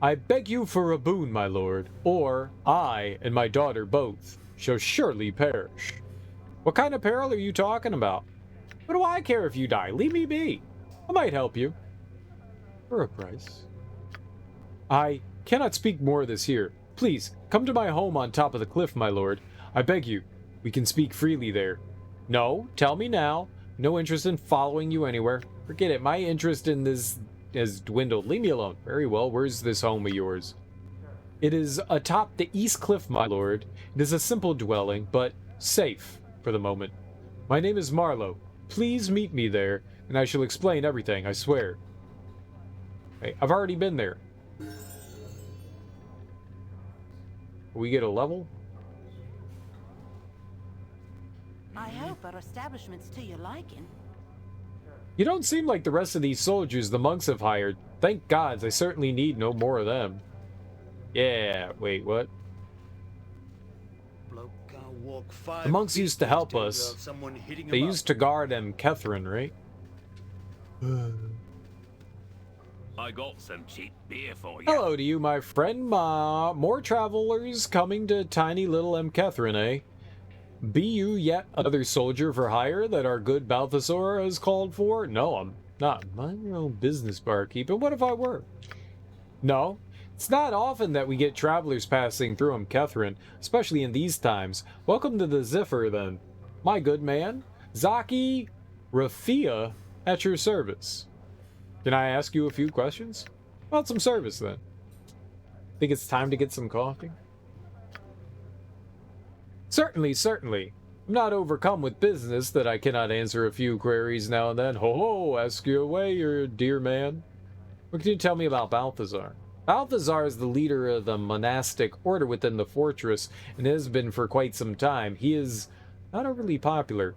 I beg you for a boon, my lord, or I and my daughter both shall surely perish. What kind of peril are you talking about? What do I care if you die? Leave me be. I might help you. For a price. I cannot speak more of this here. Please, come to my home on top of the cliff, my lord. I beg you. We can speak freely there. No, tell me now. No interest in following you anywhere. Forget it. My interest in this has dwindled. Leave me alone. Very well. Where's this home of yours? It is atop the east cliff, my lord. It is a simple dwelling, but safe for the moment. My name is Marlowe. Please meet me there, and I shall explain everything, I swear. Hey, I've already been there. We get a level? I hope our establishment's to your liking. You don't seem like the rest of these soldiers the monks have hired. Thank gods, I certainly need no more of them. Yeah, wait, what? The monks used to help us. They used to guard Kethrin, right? I got some cheap beer for you. Hello to you, my friend. More travelers coming to tiny little Kethrin, eh? Be you yet another soldier for hire that our good Balthazar has called for? No, I'm not. Mind your own business, barkeep. And what if I were? No. It's not often that we get travelers passing through Kethrin, especially in these times. Welcome to the Zephyr, then. My good man, Zaki Rafia at your service. Can I ask you a few questions? About some service, then. Think it's time to get some coffee? Certainly, certainly. I'm not overcome with business that I cannot answer a few queries now and then. Ho ho, ask you away, your dear man. What can you tell me about Balthazar? Balthazar is the leader of the monastic order within the fortress, and has been for quite some time. He is not overly popular,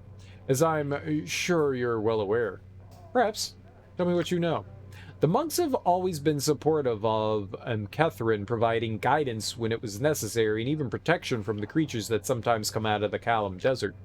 as I'm sure you're well aware. Perhaps, tell me what you know. The monks have always been supportive of Kethrin, providing guidance when it was necessary, and even protection from the creatures that sometimes come out of the Kalam Desert.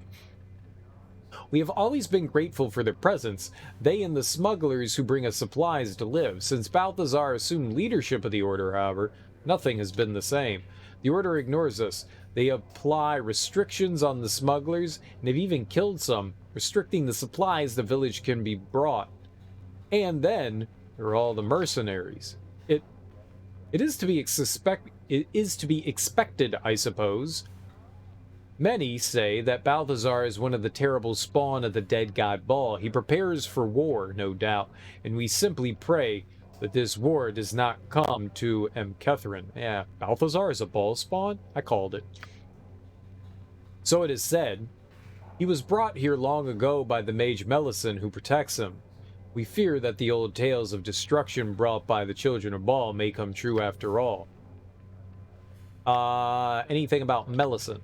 We have always been grateful for their presence, they and the smugglers who bring us supplies to live. Since Balthazar assumed leadership of the Order, however, nothing has been the same. The Order ignores us. They apply restrictions on the smugglers, and have even killed some, restricting the supplies the village can be brought. And then, there are all the mercenaries. It is to be expected, I suppose. Many say that Balthazar is one of the terrible spawn of the dead god Baal. He prepares for war, no doubt, and we simply pray that this war does not come to Kethrin. Yeah, Balthazar is a Baal spawn? I called it. So it is said. He was brought here long ago by the mage Melisande who protects him. We fear that the old tales of destruction brought by the children of Baal may come true after all. Anything about Melisande?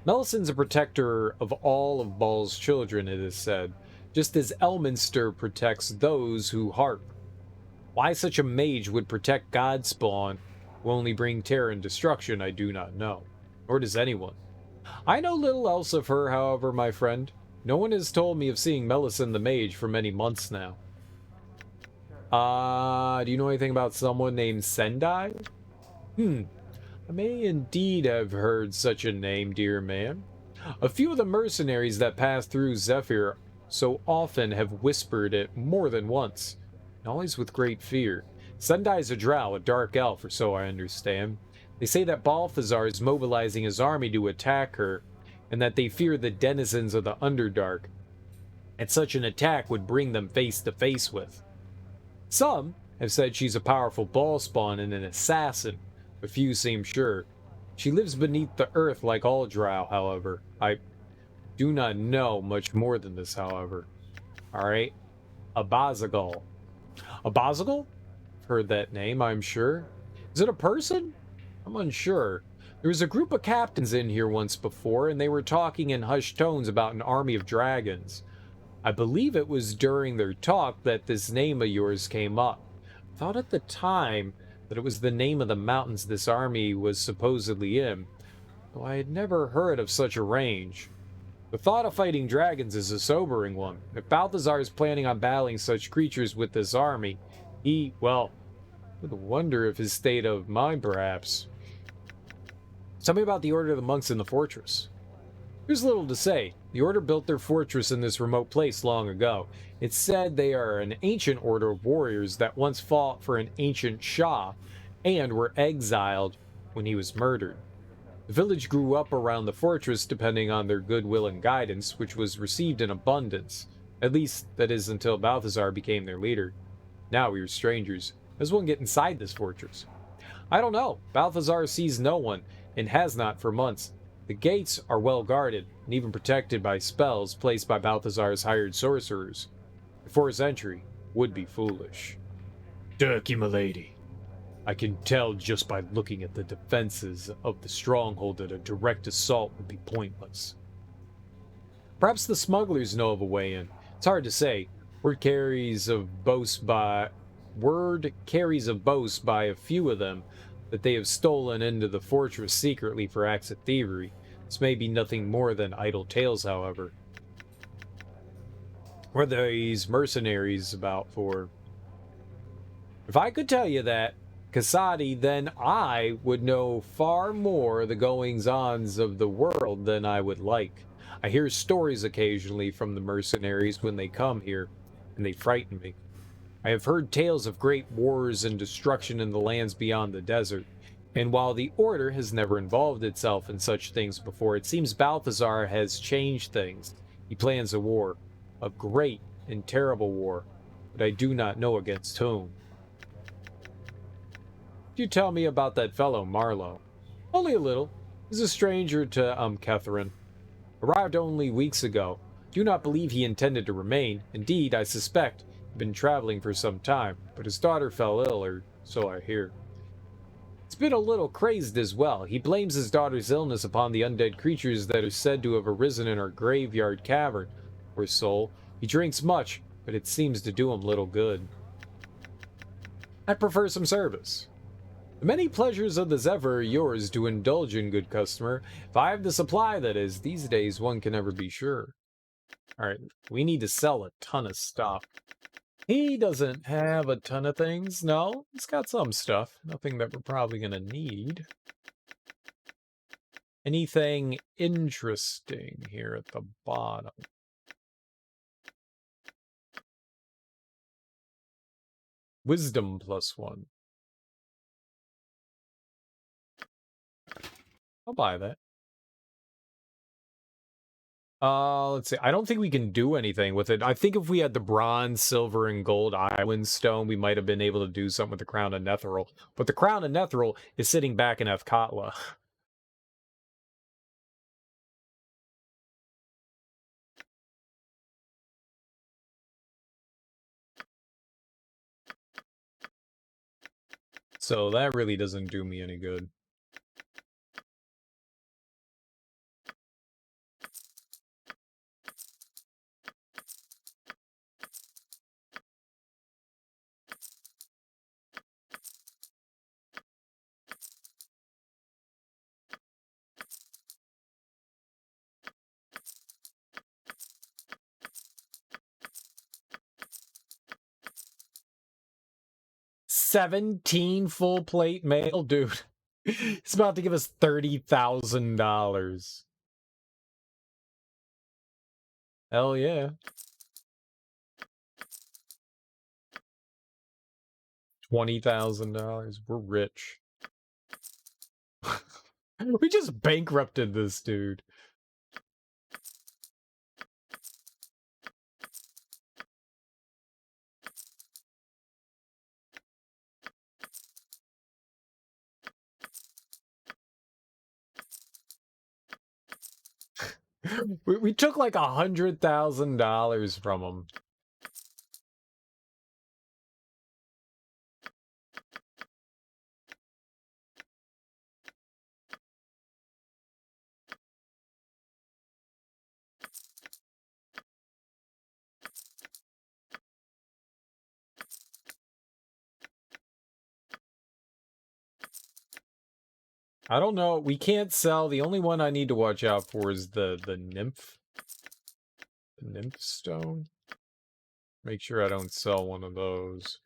Melisande's a protector of all of Baal's children, it is said, just as Elminster protects those who harp. Why such a mage would protect Godspawn who only bring terror and destruction, I do not know. Nor does anyone. I know little else of her, however, my friend. No one has told me of seeing Melisande the mage for many months now. Do you know anything about someone named Sendai? I may indeed have heard such a name, dear man. A few of the mercenaries that pass through Zephyr so often have whispered it more than once, and always with great fear. Sendai's a drow, a dark elf, or so I understand. They say that Balthazar is mobilizing his army to attack her, and that they fear the denizens of the Underdark, and such an attack would bring them face to face with. Some have said she's a powerful Baal spawn and an assassin, but few seem sure. She lives beneath the earth like all drow, however. I do not know much more than this, however. Alright. Abazagal. Abazagal? I've heard that name, I'm sure. Is it a person? I'm unsure. There was a group of captains in here once before, and they were talking in hushed tones about an army of dragons. I believe it was during their talk that this name of yours came up. I thought at the time that it was the name of the mountains this army was supposedly in, though I had never heard of such a range. The thought of fighting dragons is a sobering one. If Balthazar is planning on battling such creatures with this army, he, well, with a wonder of his state of mind, perhaps. Tell me about the Order of the Monks in the fortress. There's little to say. The Order built their fortress in this remote place long ago. It's said they are an ancient order of warriors that once fought for an ancient Shah and were exiled when he was murdered. The village grew up around the fortress depending on their goodwill and guidance, which was received in abundance. At least, that is until Balthazar became their leader. Now we are strangers. Does one get inside this fortress? I don't know. Balthazar sees no one, and has not for months. The gates are well guarded, and even protected by spells placed by Balthazar's hired sorcerers. Before his entry would be foolish. Turkey, milady. I can tell just by looking at the defenses of the stronghold that a direct assault would be pointless. Perhaps the smugglers know of a way in. It's hard to say. Word carries of boast by a few of them that they have stolen into the fortress secretly for acts of thievery. This may be nothing more than idle tales, however. What are these mercenaries about for? If I could tell you that, Kasadi, then I would know far more the goings-ons of the world than I would like. I hear stories occasionally from the mercenaries when they come here, and they frighten me. I have heard tales of great wars and destruction in the lands beyond the desert, and while the Order has never involved itself in such things before, it seems Balthazar has changed things. He plans a war, a great and terrible war, but I do not know against whom. You tell me about that fellow, Marlowe. Only a little. He's a stranger to Catherine. Arrived only weeks ago. Do not believe he intended to remain. Indeed, I suspect he'd been traveling for some time, but his daughter fell ill, or so I hear. He's been a little crazed as well. He blames his daughter's illness upon the undead creatures that are said to have arisen in her graveyard cavern. Poor soul. He drinks much, but it seems to do him little good. I'd prefer some service. The many pleasures of the Zephyr are yours to indulge in, good customer. If I have the supply, that is. These days, one can never be sure. Alright, we need to sell a ton of stuff. He doesn't have a ton of things. No, he's got some stuff. Nothing that we're probably going to need. Anything interesting here at the bottom? Wisdom +1. I'll buy that. Let's see. I don't think we can do anything with it. I think if we had the bronze, silver, and gold island stone, we might have been able to do something with the Crown of Netheril. But the Crown of Netheril is sitting back in Athkatla. So that really doesn't do me any good. $17 full plate mail, dude. He's about to give us $30,000. Hell yeah. $20,000. We're rich. We just bankrupted this dude. We took like $100,000 from him. I don't know. We can't sell. The only one I need to watch out for is the nymph. The nymph stone. Make sure I don't sell one of those.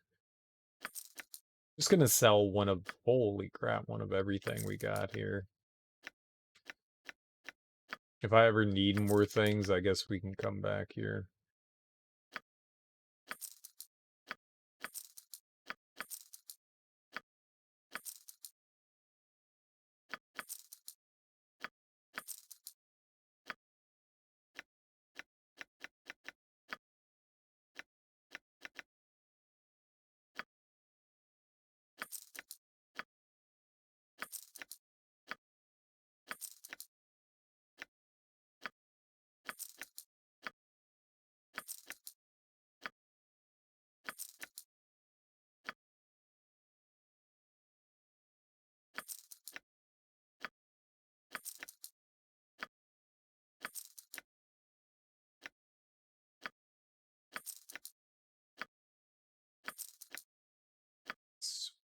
Just gonna sell one of, holy crap, one of everything we got here. If I ever need more things, I guess we can come back here.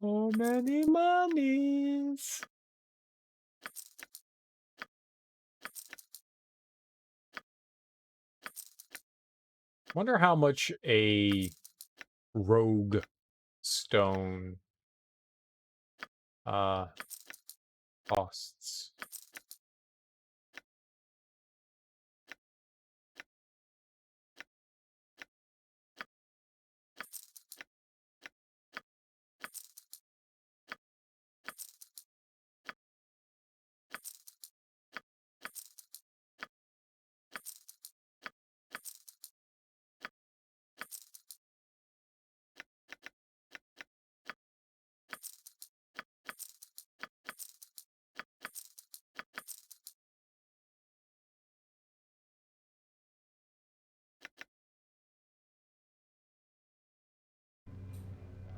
So many monies. Wonder how much a rogue stone costs.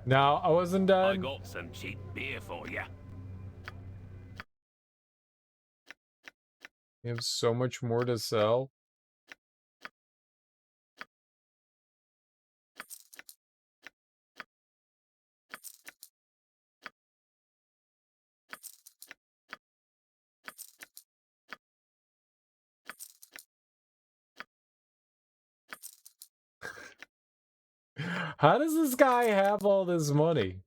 No, I wasn't done. I got some cheap beer for you. You have so much more to sell. How does this guy have all this money?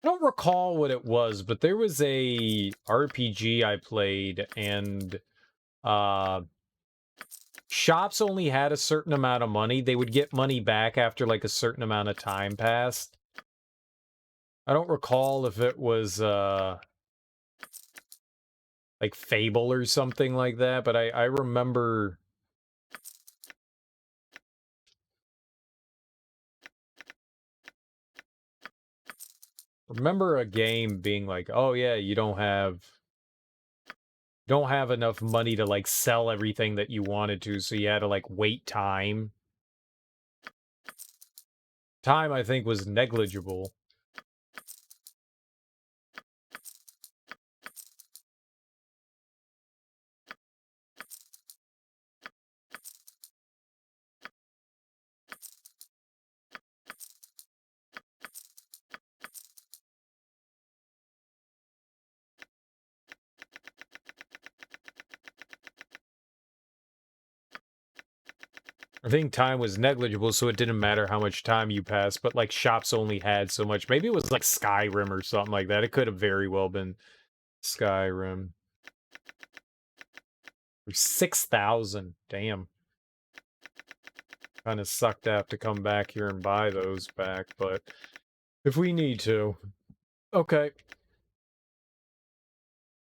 I don't recall what it was, but there was a RPG I played, and shops only had a certain amount of money. They would get money back after like a certain amount of time passed. I don't recall if it was like Fable or something like that, but I remember a game being like, oh yeah, you don't have enough money to like sell everything that you wanted to, so you had to like wait time. Time, I think, was negligible. I think time was negligible, so it didn't matter how much time you passed, but like shops only had so much. Maybe it was like Skyrim or something like that. It could have very well been Skyrim. 6,000. Damn. Kind of sucked to have to come back here and buy those back, but if we need to. Okay.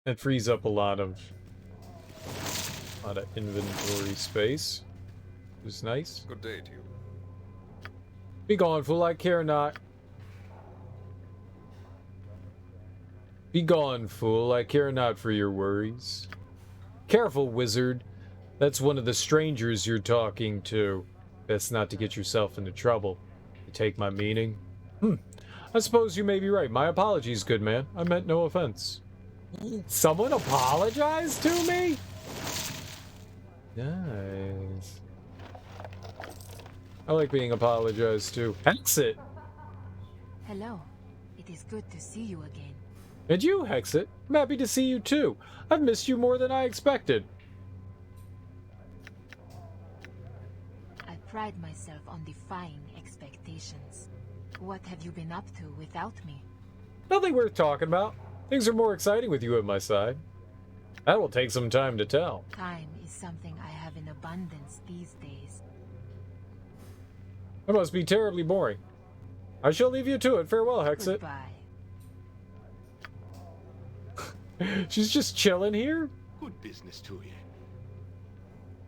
That frees up a lot of inventory space. It was nice. Good day to you. Be gone, fool, I care not. Be gone, fool, I care not for your worries. Careful, wizard. That's one of the strangers you're talking to. Best not to get yourself into trouble. You take my meaning? I suppose you may be right. My apologies, good man. I meant no offense. Someone apologized to me? Nice. I like being apologized to. Hexxat! Hello. It is good to see you again. And you, Hexxat. I'm happy to see you too. I've missed you more than I expected. I pride myself on defying expectations. What have you been up to without me? Nothing worth talking about. Things are more exciting with you at my side. That will take some time to tell. Time is something I have in abundance these days. That must be terribly boring. I shall leave you to it. Farewell, Hexxat. Goodbye. She's just chilling here? Good business to you.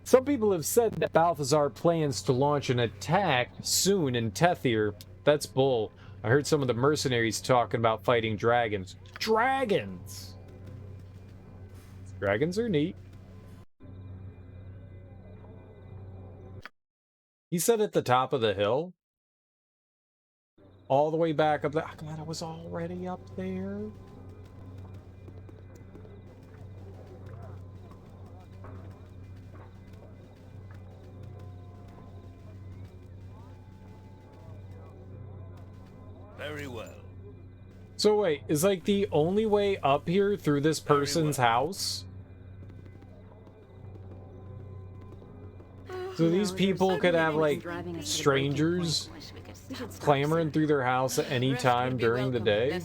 Some people have said that Balthazar plans to launch an attack soon in Tethir. That's bull. I heard some of the mercenaries talking about fighting dragons. Dragons! Dragons are neat. He said at the top of the hill? All the way back up there. Oh, God, I was already up there. Very well. So wait, is like the only way up here through this person's house? So these people could have like strangers clamoring through their house at any time during the day?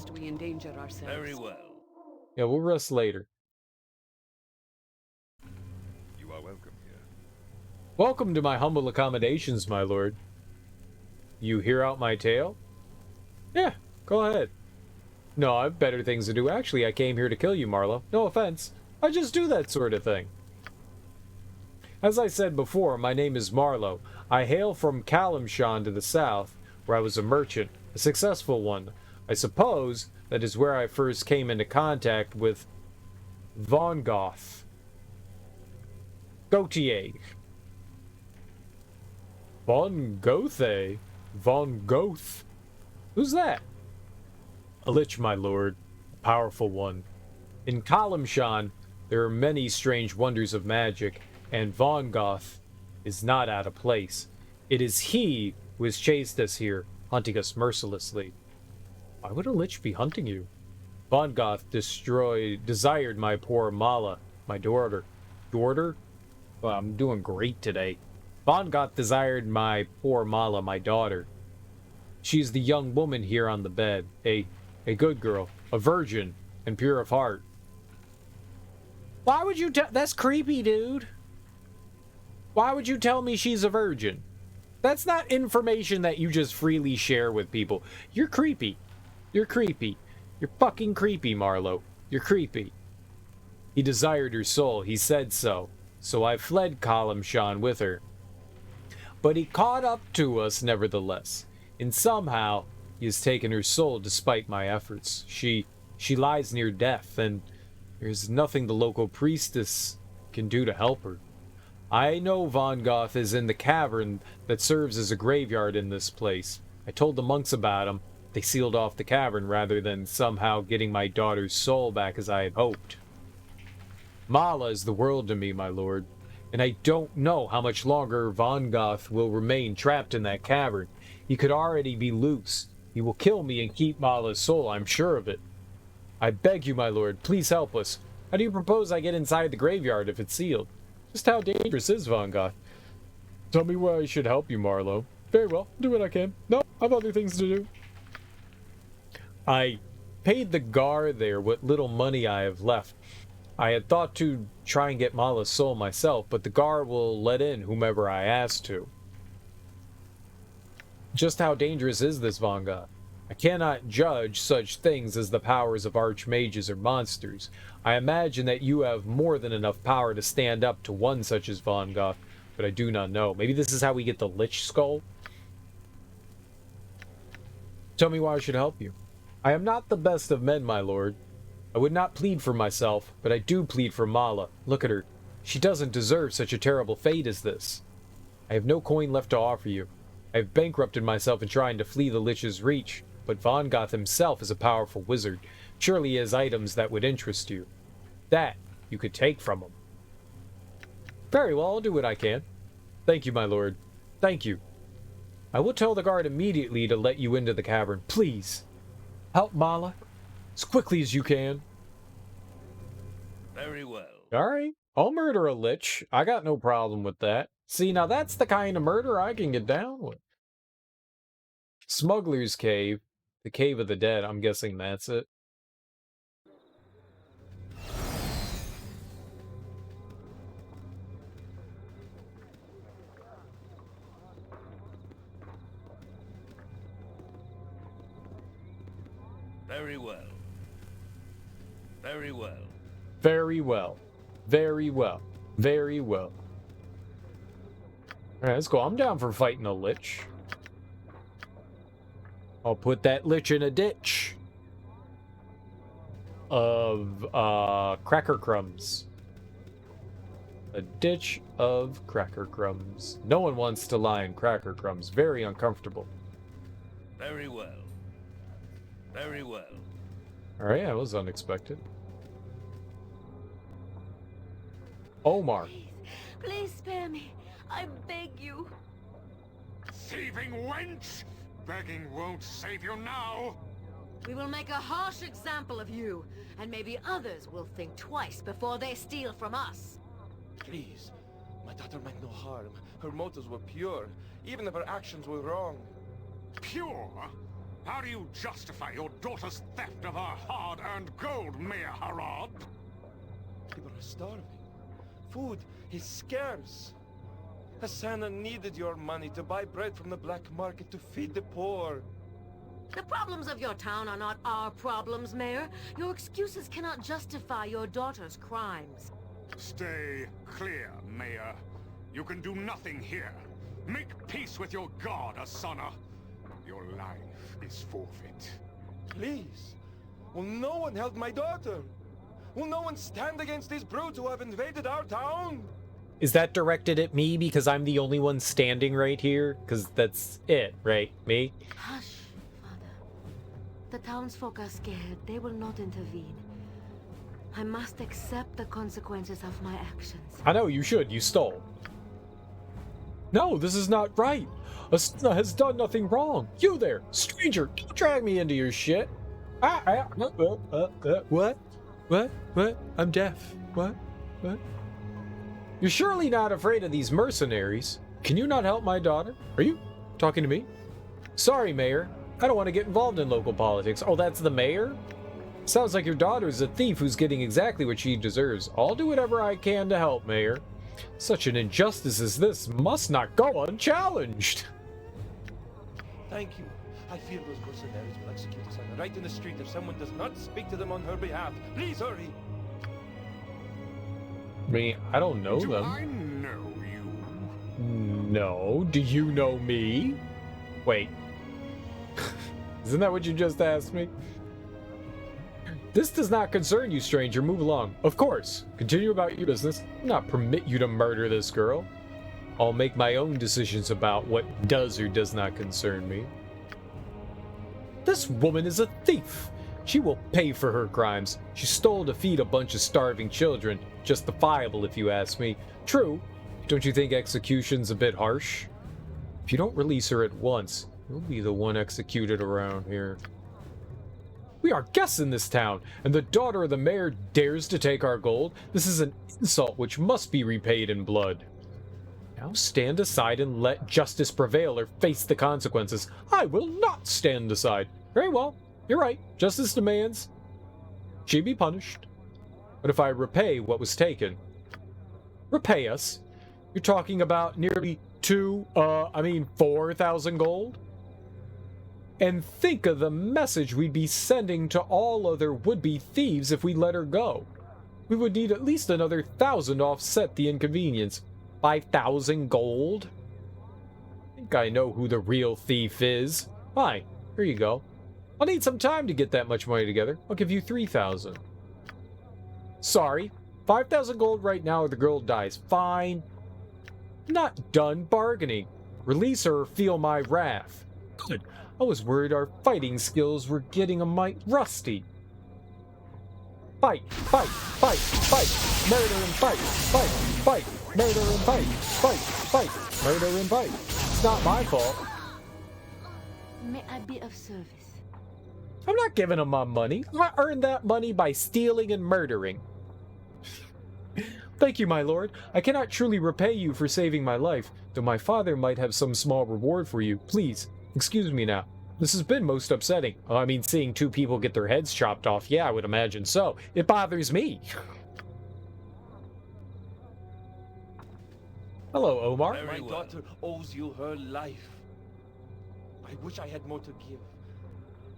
Very well. Yeah, we'll rest later. You are welcome here. Welcome to my humble accommodations, my lord. You hear out my tale? Yeah, go ahead. No, I've better things to do. Actually, I came here to kill you, Marlowe. No offense. I just do that sort of thing. As I said before, my name is Marlowe. I hail from Kalimshan to the south, where I was a merchant, a successful one. I suppose that is where I first came into contact with Von Goth. Gautier. Von Gothe? Von Goth? Who's that? A lich, my lord. A powerful one. In Kalimshan, there are many strange wonders of magic, and Von Goth is not out of place. It is he who has chased us here, hunting us mercilessly. Why would a lich be hunting you? Von Goth desired my poor Mala, my daughter. Daughter? Well, I'm doing great today. Von Goth desired my poor Mala, my daughter. She's the young woman here on the bed, a good girl, a virgin, and pure of heart. Why would you tell? That's creepy, dude. Why would you tell me she's a virgin? That's not information that you just freely share with people. You're creepy. You're creepy. You're fucking creepy, Marlowe. You're creepy. He desired her soul. He said so. So I fled Kalimshan with her. But he caught up to us nevertheless. And somehow he has taken her soul despite my efforts. She lies near death, and there's nothing the local priestess can do to help her. I know Von Goth is in the cavern that serves as a graveyard in this place. I told the monks about him. They sealed off the cavern rather than somehow getting my daughter's soul back as I had hoped. Mala is the world to me, my lord, and I don't know how much longer Von Goth will remain trapped in that cavern. He could already be loose. He will kill me and keep Mala's soul, I'm sure of it. I beg you, my lord, please help us. How do you propose I get inside the graveyard if it's sealed? Just how dangerous is Von Goth? Tell me where I should help you, Marlowe. Very well, do what I can. No, I've other things to do. I paid the guard there what little money I have left. I had thought to try and get Mala's soul myself, but the guard will let in whomever I ask to. Just how dangerous is this, Von Goth? I cannot judge such things as the powers of archmages or monsters. I imagine that you have more than enough power to stand up to one such as Von Goth, but I do not know. Maybe this is how we get the Lich Skull? Tell me why I should help you. I am not the best of men, my lord. I would not plead for myself, but I do plead for Mala. Look at her. She doesn't deserve such a terrible fate as this. I have no coin left to offer you. I have bankrupted myself in trying to flee the Lich's reach, but Von Goth himself is a powerful wizard. Surely he has items that would interest you. That you could take from him. Very well, I'll do what I can. Thank you, my lord. Thank you. I will tell the guard immediately to let you into the cavern. Please, help Mala as quickly as you can. Very well. Alright, I'll murder a lich. I got no problem with that. See, now that's the kind of murder I can get down with. Smuggler's Cave. The Cave of the Dead. I'm guessing that's it. Very well. Very well. Very well. Very well. Very well. Alright, let's go. I'm down for fighting a lich. I'll put that lich in a ditch of cracker crumbs. A ditch of cracker crumbs. No one wants to lie in cracker crumbs. Very uncomfortable. Very well. Very well. Alright, that was unexpected. Omar. Please spare me. I beg you. Thieving wench! Begging won't save you now! We will make a harsh example of you, and maybe others will think twice before they steal from us. Please, my daughter meant no harm. Her motives were pure, even if her actions were wrong. Pure? How do you justify your daughter's theft of her hard-earned gold, Mayor Harad? People are starving. Food is scarce. Hasana needed your money to buy bread from the black market to feed the poor. The problems of your town are not our problems, Mayor. Your excuses cannot justify your daughter's crimes. Stay clear, Mayor. You can do nothing here. Make peace with your god, Asana. Your life is forfeit. Please. Will no one help my daughter? Will no one stand against these brutes who have invaded our town? Is that directed at me because I'm the only one standing right here? Because that's it, right? Me? Hush, Father. The townsfolk are scared. They will not intervene. I must accept the consequences of my actions. I know, you should. You stole. No, this is not right. Asana has done nothing wrong. You there, stranger, don't drag me into your shit. What? What? I'm deaf. What? You're surely not afraid of these mercenaries. Can you not help my daughter? Are you talking to me? Sorry, Mayor. I don't want to get involved in local politics. Oh, that's the mayor? Sounds like your daughter's a thief who's getting exactly what she deserves. I'll do whatever I can to help, Mayor. Such an injustice as this must not go unchallenged. Thank you. I fear those mercenaries will execute Hasana right in the street if someone does not speak to them on her behalf. Please hurry. I mean, I don't know Do them. I know you? No. Do you know me? Wait. Isn't that what you just asked me? This does not concern you, stranger. Move along. Of course. Continue about your business. I'll not permit you to murder this girl. I'll make my own decisions about what does or does not concern me. This woman is a thief. She will pay for her crimes. She stole to feed a bunch of starving children. Justifiable, if you ask me. True. Don't you think execution's a bit harsh? If you don't release her at once, you'll be the one executed around here. We are guests in this town, and the daughter of the mayor dares to take our gold. This is an insult which must be repaid in blood. Now stand aside and let justice prevail or face the consequences. I will not stand aside. Very well. You're right. Justice demands she be punished. But if I repay what was taken, repay us, you're talking about nearly 4,000 gold? And think of the message we'd be sending to all other would-be thieves if we let her go. We would need at least another 1,000 to offset the inconvenience. 5,000 gold? I think I know who the real thief is. Fine, here you go. I'll need some time to get that much money together. I'll give you 3,000. Sorry, 5,000 gold right now or the girl dies. Fine. Not done bargaining. Release her or feel my wrath. Good. I was worried our fighting skills were getting a mite rusty. Fight, fight, fight, fight, murder and fight, fight, fight, murder and fight, fight, fight, murder and fight. It's not my fault. May I be of service? I'm not giving him my money. I earned that money by stealing and murdering. Thank you, my lord. I cannot truly repay you for saving my life, though my father might have some small reward for you. Please, excuse me now. This has been most upsetting. I mean, seeing two people get their heads chopped off, yeah, I would imagine so. It bothers me. Hello, Omar. My daughter owes you her life. I wish I had more to give,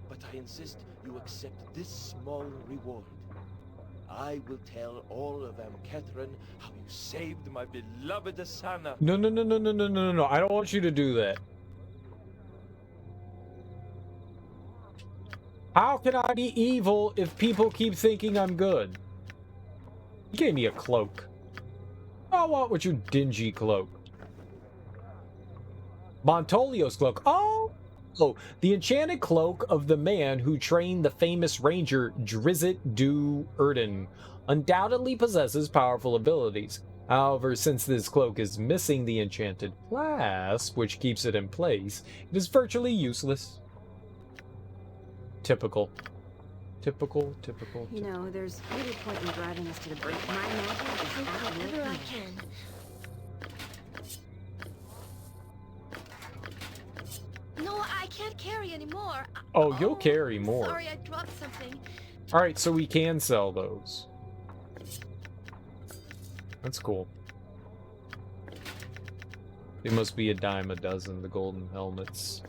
but I insist you accept this small reward. I will tell all of Athkatla how you saved my beloved Asana. No. I don't want you to do that. How can I be evil if people keep thinking I'm good? You gave me a cloak. I want with your dingy cloak. Montolio's cloak. Oh, the enchanted cloak of the man who trained the famous ranger Drizzt du Erden undoubtedly possesses powerful abilities. However, since this cloak is missing the enchanted clasp, which keeps it in place, it is virtually useless. Typical. Typical. You know, there's little point in driving us to the brink. My magic is However I can. No, I can't carry anymore. Oh, you'll carry more. Sorry, I dropped something. Alright, so we can sell those. That's cool. It must be a dime a dozen, the golden helmets.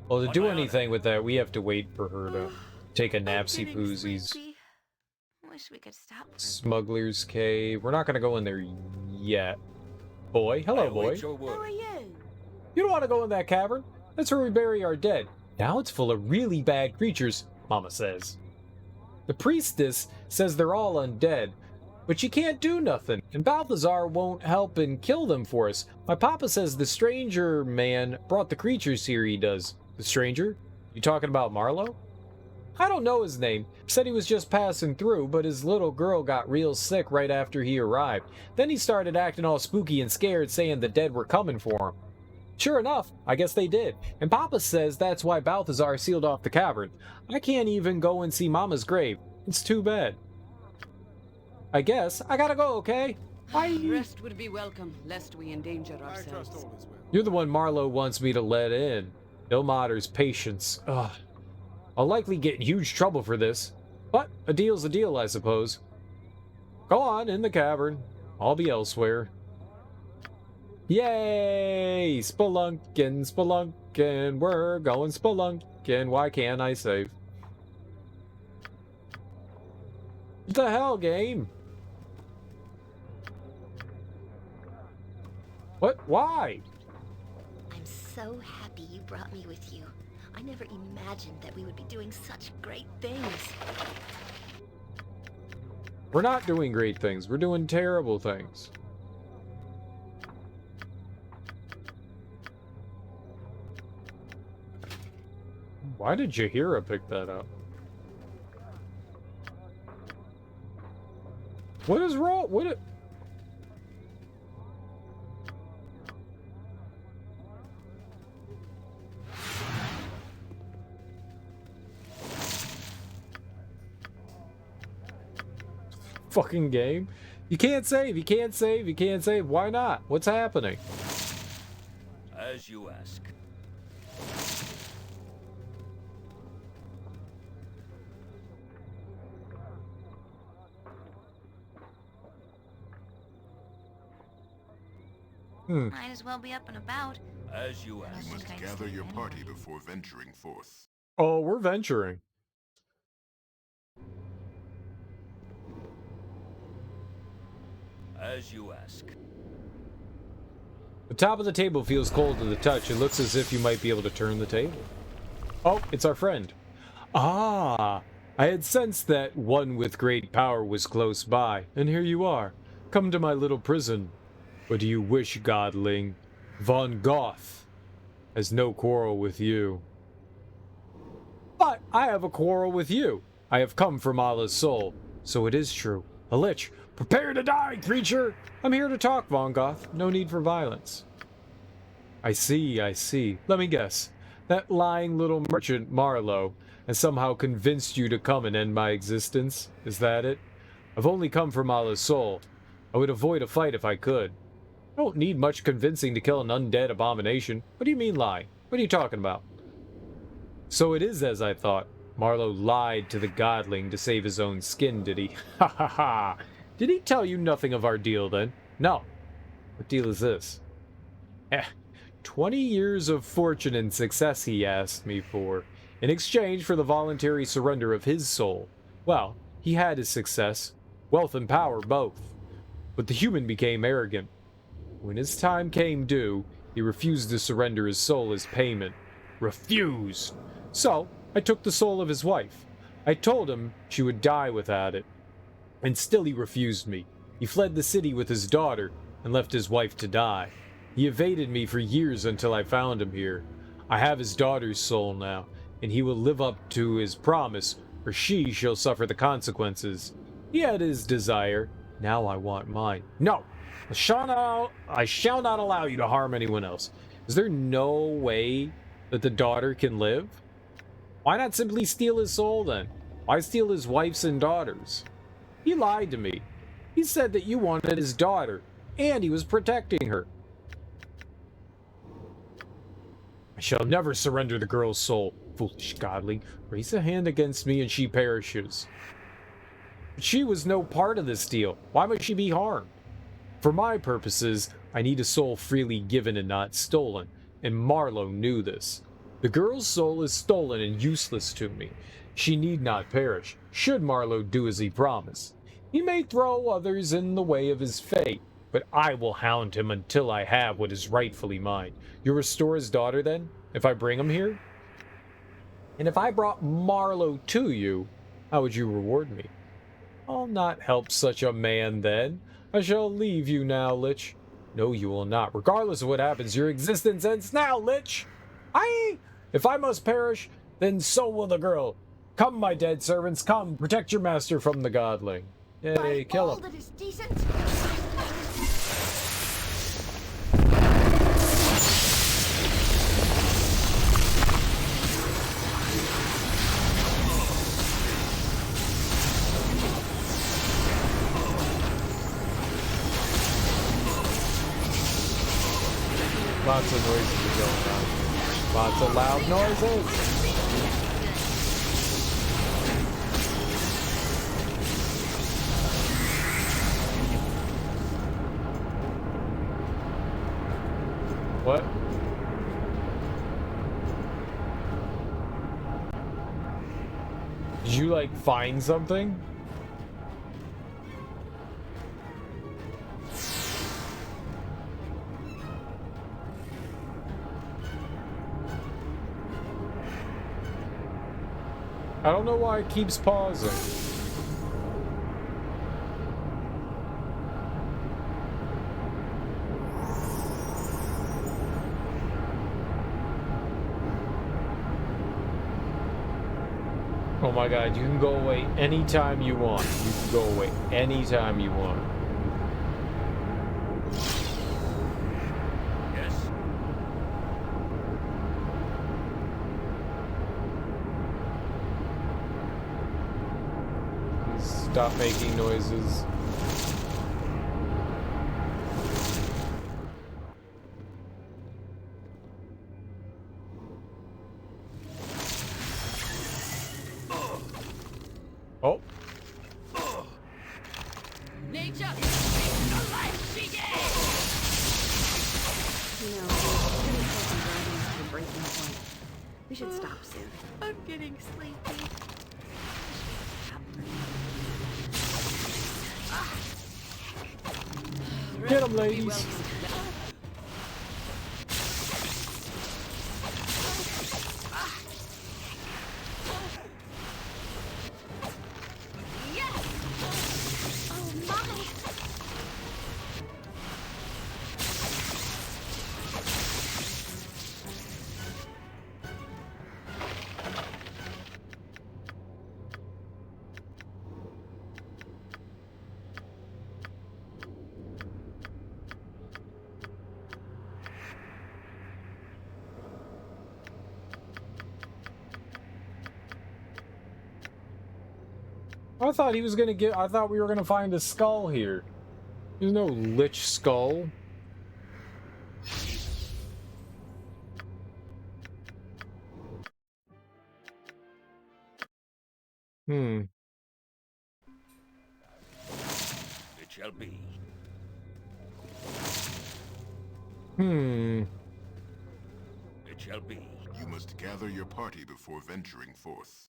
Well, to do anything with that, we have to wait for her to take a napsy poozies. Wish we could stop. Smuggler's Cave. We're not gonna go in there yet. Boy, hello, boy. Who are you? You don't want to go in that cavern? That's where we bury our dead. Now it's full of really bad creatures, Mama says. The priestess says they're all undead, but she can't do nothing, and Balthazar won't help and kill them for us. My papa says the stranger man brought the creatures here, he does. The stranger? You talking about Marlowe? I don't know his name. Said he was just passing through, but his little girl got real sick right after he arrived. Then he started acting all spooky and scared, saying the dead were coming for him. Sure enough, I guess they did. And Papa says that's why Balthazar sealed off the cavern. I can't even go and see Mama's grave. It's too bad. I guess I gotta go, okay? Bye. Rest would be welcome, lest we endanger ourselves. You're the one Marlowe wants me to let in. Ilmater's patience. Ugh. I'll likely get in huge trouble for this. But a deal's a deal, I suppose. Go on, in the cavern. I'll be elsewhere. Yay! Spelunkin', spelunkin', we're going spelunkin'. Why can't I save? What the hell, game? What? Why? I'm so happy you brought me with you. I never imagined that we would be doing such great things. We're not doing great things. We're doing terrible things. Why did Jahiera pick that up? What is wrong? What it? Fucking game. You can't save, you can't save, you can't save. Why not? What's happening? As you ask. Might as well be up and about. As you ask. You must gather your party before venturing forth. Oh, we're venturing. As you ask. The top of the table feels cold to the touch. It looks as if you might be able to turn the table. Oh, it's our friend. Ah, I had sensed that one with great power was close by, and here you are. Come to my little prison. What do you wish, godling? Von Goth has no quarrel with you. But I have a quarrel with you. I have come from Allah's soul. So it is true. A lich. Prepare to die, creature! I'm here to talk, Von Goth. No need for violence. I see, I see. Let me guess. That lying little merchant Marlowe has somehow convinced you to come and end my existence? Is that it? I've only come from Allah's soul. I would avoid a fight if I could. I don't need much convincing to kill an undead abomination. What do you mean lie? What are you talking about? So it is as I thought. Marlowe lied to the godling to save his own skin, did he? Ha ha ha! Did he tell you nothing of our deal then? No. What deal is this? 20 years of fortune and success he asked me for, in exchange for the voluntary surrender of his soul. Well, he had his success, wealth and power both. But the human became arrogant. When his time came due, he refused to surrender his soul as payment. Refused! So, I took the soul of his wife. I told him she would die without it. And still he refused me. He fled the city with his daughter and left his wife to die. He evaded me for years until I found him here. I have his daughter's soul now, and he will live up to his promise, or she shall suffer the consequences. He had his desire, now I want mine. No! I shall not allow you to harm anyone else. Is there no way that the daughter can live? Why not simply steal his soul then? Why steal his wife's and daughters? He lied to me. He said that you wanted his daughter, and he was protecting her. I shall never surrender the girl's soul. Foolish godling, raise a hand against me and she perishes. But she was no part of this deal. Why must she be harmed? For my purposes, I need a soul freely given and not stolen, and Marlowe knew this. The girl's soul is stolen and useless to me. She need not perish, should Marlowe do as he promised. He may throw others in the way of his fate, but I will hound him until I have what is rightfully mine. You restore his daughter, then, if I bring him here? And if I brought Marlowe to you, how would you reward me? I'll not help such a man, then. I shall leave you now, Lich. No, you will not. Regardless of what happens, your existence ends now, Lich! If I must perish, then so will the girl. Come, my dead servants, come. Protect your master from the godling. Yay, kill him. That is decent. Lots of noises are going on. Lots of loud noises. What? Did you, like, find something? I don't know why it keeps pausing. Oh my god, you can go away anytime you want. You can go away anytime you want. Yes. Stop making noises. Oh. Nature, the life she gave! You know, we're pretty close to driving us to the breaking point. We should stop soon. I'm getting sleepy. Get him, ladies. I thought he was gonna get. I thought we were gonna find a skull here. There's no lich skull. It shall be. It shall be. You must gather your party before venturing forth.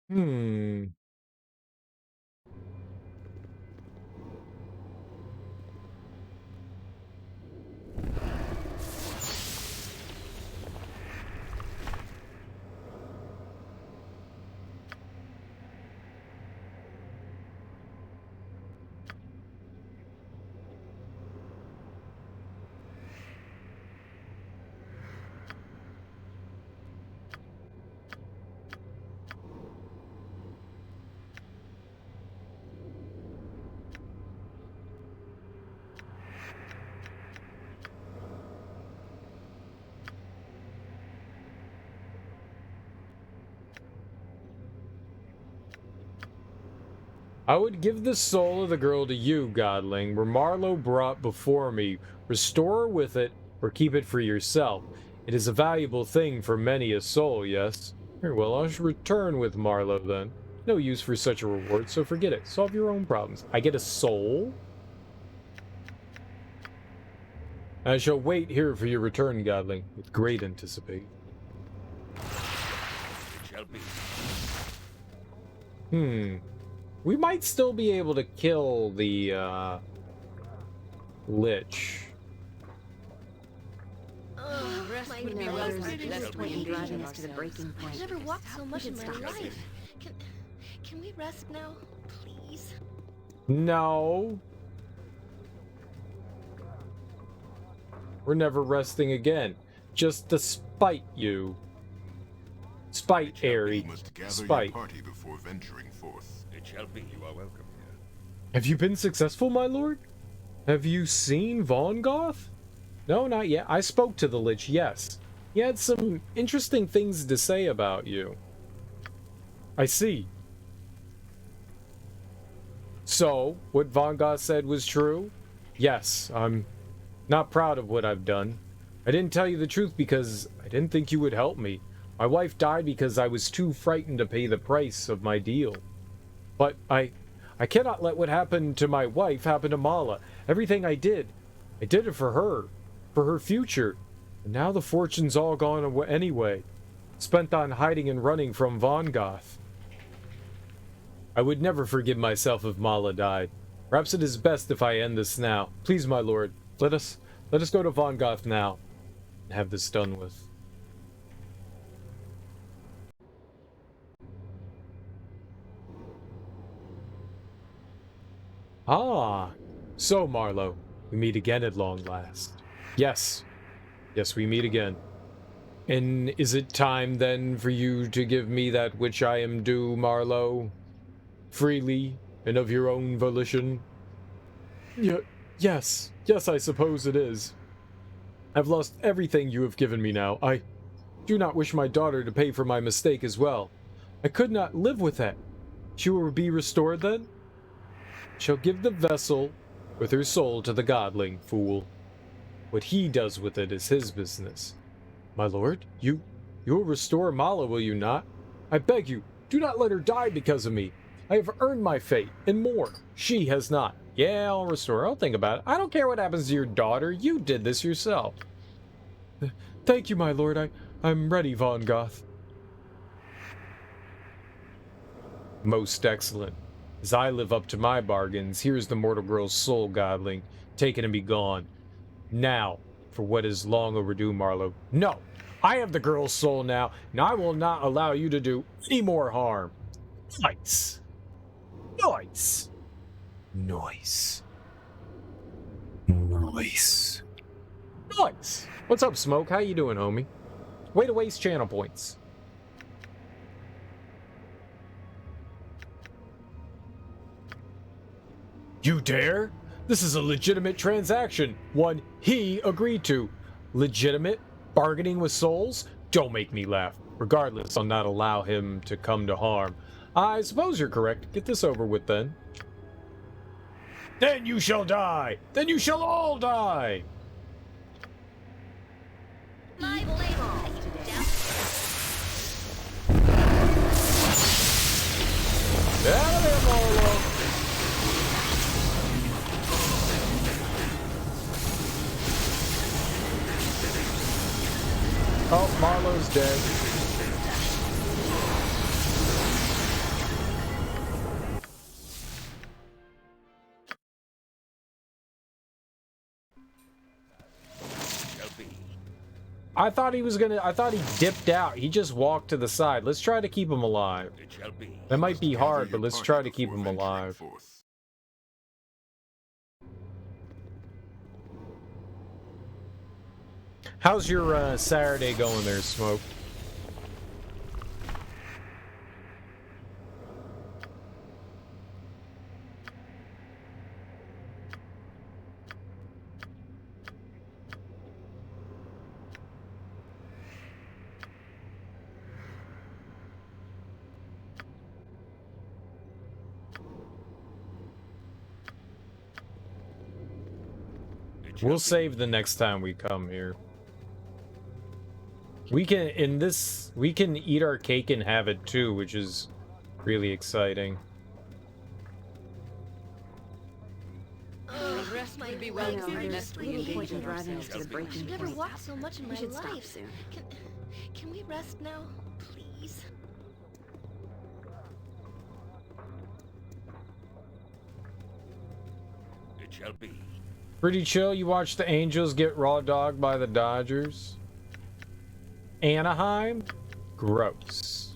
I would give the soul of the girl to you, godling, were Marlowe brought before me. Restore her with it, or keep it for yourself. It is a valuable thing for many a soul, yes? Very well, I shall return with Marlowe then. No use for such a reward, so forget it. Solve your own problems. I get a soul? I shall wait here for your return, godling, with great anticipation. It shall be. We might still be able to kill the, Lich. My there's point in driving us to the breaking point. I've never walked so much in my life. Can we rest now, please? No. We're never resting again. Just to spite you. Spite, Airy. Spite. Party before venturing forth. It shall be. You are welcome here. Have you been successful, my lord? Have you seen Vongoth? No, not yet. I spoke to the Lich, yes. He had some interesting things to say about you. I see. So, what Vongoth said was true? Yes, I'm not proud of what I've done. I didn't tell you the truth because I didn't think you would help me. My wife died because I was too frightened to pay the price of my deal. But I cannot let what happened to my wife happen to Mala. Everything I did it for her future. And now the fortune's all gone away anyway. Spent on hiding and running from Vongoth. I would never forgive myself if Mala died. Perhaps it is best if I end this now. Please, my lord, let us go to Vongoth now and have this done with. Ah, so Marlowe, we meet again at long last. Yes, we meet again. And is it time then for you to give me that which I am due, Marlowe? Freely and of your own volition? Yes, I suppose it is. I've lost everything you have given me now. I do not wish my daughter to pay for my mistake as well. I could not live with that. She will be restored then? Shall give the vessel with her soul to the godling, fool. What he does with it is his business. My lord, you will restore Mala, will you not? I beg you, do not let her die because of me. I have earned my fate, and more. She has not. Yeah, I'll restore her. I'll think about it. I don't care what happens to your daughter. You did this yourself. Thank you, my lord. I'm ready, Vongoth. Most excellent. As I live up to my bargains, here's the mortal girl's soul, godling. Take it and be gone. Now, for what is long overdue, Marlowe. No! I have the girl's soul now, and I will not allow you to do any more harm. Nice. Nice. Nice. Nice. Nice. What's up, Smoke? How you doing, homie? Way to waste channel points. You dare? This is a legitimate transaction. One he agreed to. Legitimate? Bargaining with souls? Don't make me laugh. Regardless, I'll not allow him to come to harm. I suppose you're correct. Get this over with then. Then you shall die! Then you shall all die! My blade Out of there, Marlowe! Oh, Marlowe's dead. I thought he dipped out. He just walked to the side. Let's try to keep him alive. That might be hard, but let's try to keep him alive. How's your Saturday going there, Smoke? We'll save the next time we come here. We can, we can eat our cake and have it too, which is really exciting. Rest would be well there's little point in driving us to the breaking point. I've never walked so much in my should life. stop soon. Can we rest now, please? It shall be. Pretty chill. You watch the Angels get raw dogged by the Dodgers. Anaheim? Gross.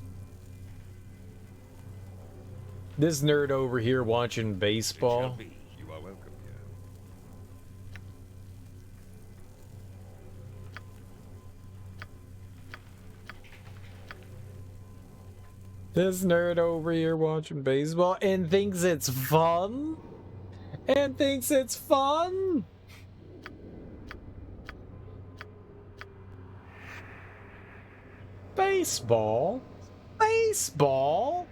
This nerd over here watching baseball. You are welcome here. This nerd over here watching baseball and thinks it's fun? And thinks it's fun? Baseball? Baseball?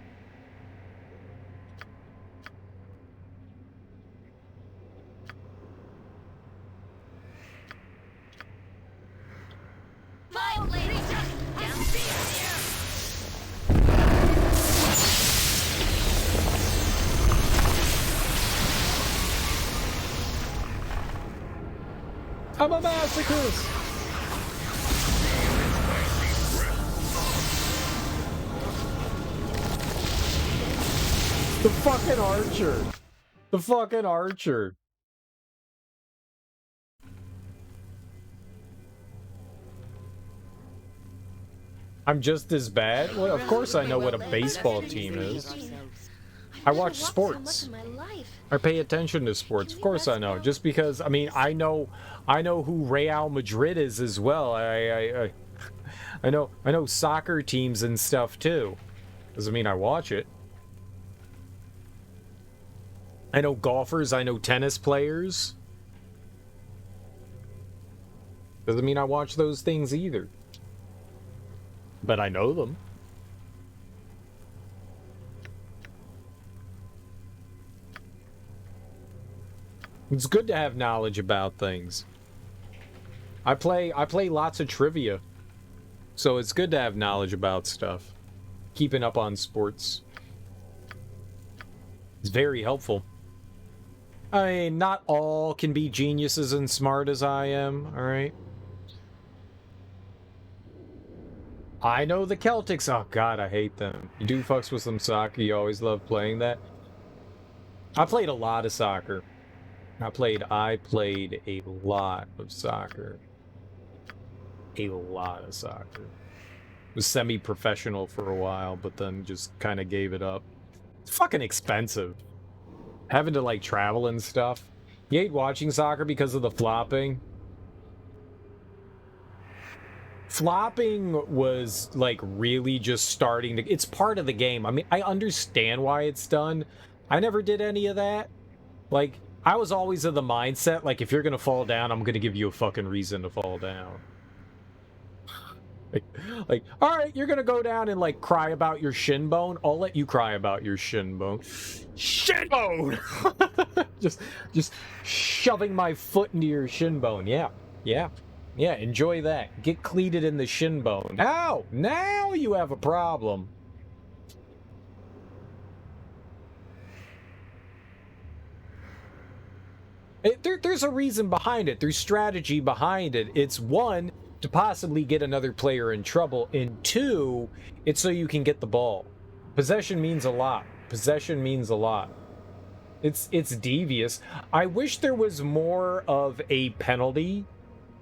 I'm a masochist! The fucking archer! The fucking archer! I'm just as bad? Well, of course I know what a baseball team is. I watch sports. I pay attention to sports. Of course I know. Just because, I mean, I know who Real Madrid is as well. I know soccer teams and stuff too. Doesn't mean I watch it. I know golfers, I know tennis players. Doesn't mean I watch those things either. But I know them. It's good to have knowledge about things. I play lots of trivia. So it's good to have knowledge about stuff. Keeping up on sports. It's very helpful. I mean, not all can be geniuses and smart as I am, alright? I know the Celtics. Oh god, I hate them. You do fucks with some soccer, you always love playing that. I played a lot of soccer. I played a lot of soccer. A lot of soccer. Was semi-professional for a while, but then just kind of gave it up. It's fucking expensive. Having to, like, travel and stuff. You hate watching soccer because of the flopping? Flopping was, like, really just starting to... It's part of the game. I mean, I understand why it's done. I never did any of that. Like, I was always of the mindset, like, if you're gonna fall down, I'm gonna give you a fucking reason to fall down. Like, alright, you're gonna go down and, like, cry about your shin bone? I'll let you cry about your shin bone. Shin bone! just shoving my foot into your shin bone. Yeah, enjoy that. Get cleated in the shin bone. Ow! Now you have a problem. There's a reason behind it. There's strategy behind it. It's one, to possibly get another player in trouble, and two, it's so you can get the ball. Possession means a lot. Possession means a lot. It's devious. I wish there was more of a penalty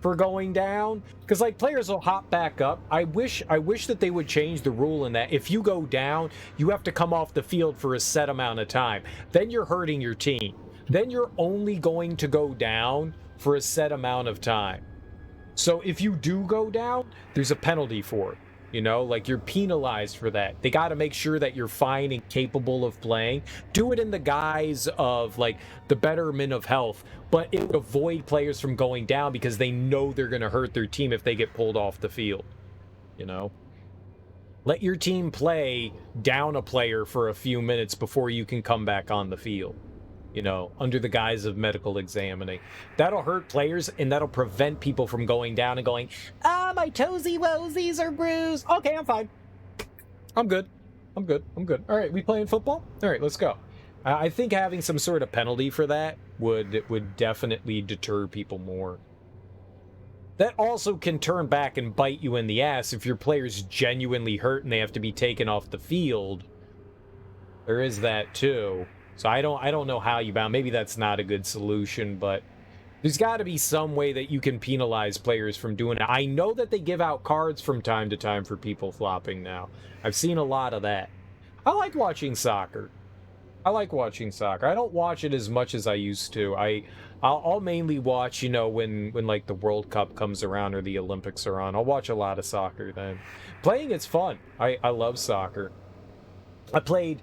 for going down, because like players will hop back up. I wish that they would change the rule in that if you go down, you have to come off the field for a set amount of time. Then you're hurting your team. Then you're only going to go down for a set amount of time. So if you do go down, there's a penalty for it. You know, like you're penalized for that. They got to make sure that you're fine and capable of playing. Do it in the guise of like the betterment of health, but it would avoid players from going down because they know they're going to hurt their team if they get pulled off the field. You know, let your team play down a player for a few minutes before you can come back on the field. you know, under the guise of medical examining. That'll hurt players, and that'll prevent people from going down and going, ah, my toesy woesies are bruised. Okay, I'm fine. I'm good. I'm good. I'm good. All right, we playing football? All right, let's go. I think having some sort of penalty for that would definitely deter people more. That also can turn back and bite you in the ass if your player's genuinely hurt and they have to be taken off the field. There is that too. So I don't know how you bound. Maybe that's not a good solution, but there's got to be some way that you can penalize players from doing it. I know that they give out cards from time to time for people flopping now. I've seen a lot of that. I like watching soccer. I like watching soccer. I don't watch it as much as I used to. I'll mainly watch, you know, when like the World Cup comes around or the Olympics are on. I'll watch a lot of soccer then. Playing it's fun. I love soccer. I played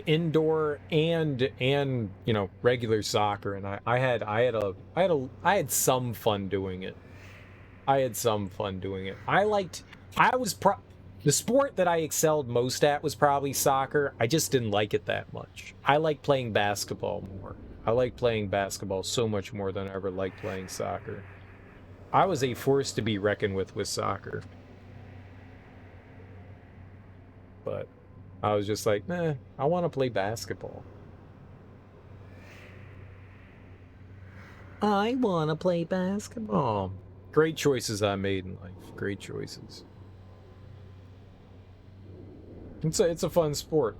indoor and you know, regular soccer, and I had some fun doing it. The sport that I excelled most at was probably soccer. I just didn't like it that much. I like playing basketball more. I like playing basketball so much more than I ever liked playing soccer. I was a force to be reckoned with soccer. But I was just like, nah, I want to play basketball. I want to play basketball. Great choices I made in life. Great choices. It's a fun sport.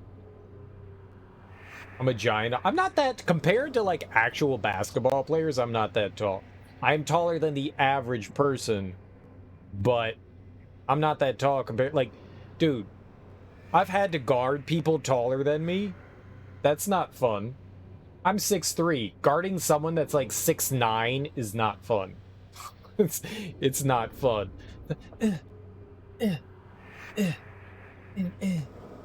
I'm a giant. I'm not that, compared to like actual basketball players, I'm not that tall. I'm taller than the average person, but I'm not that tall compared, like, dude, I've had to guard people taller than me. That's not fun. I'm 6'3". Guarding someone that's like 6'9" is not fun. It's not fun.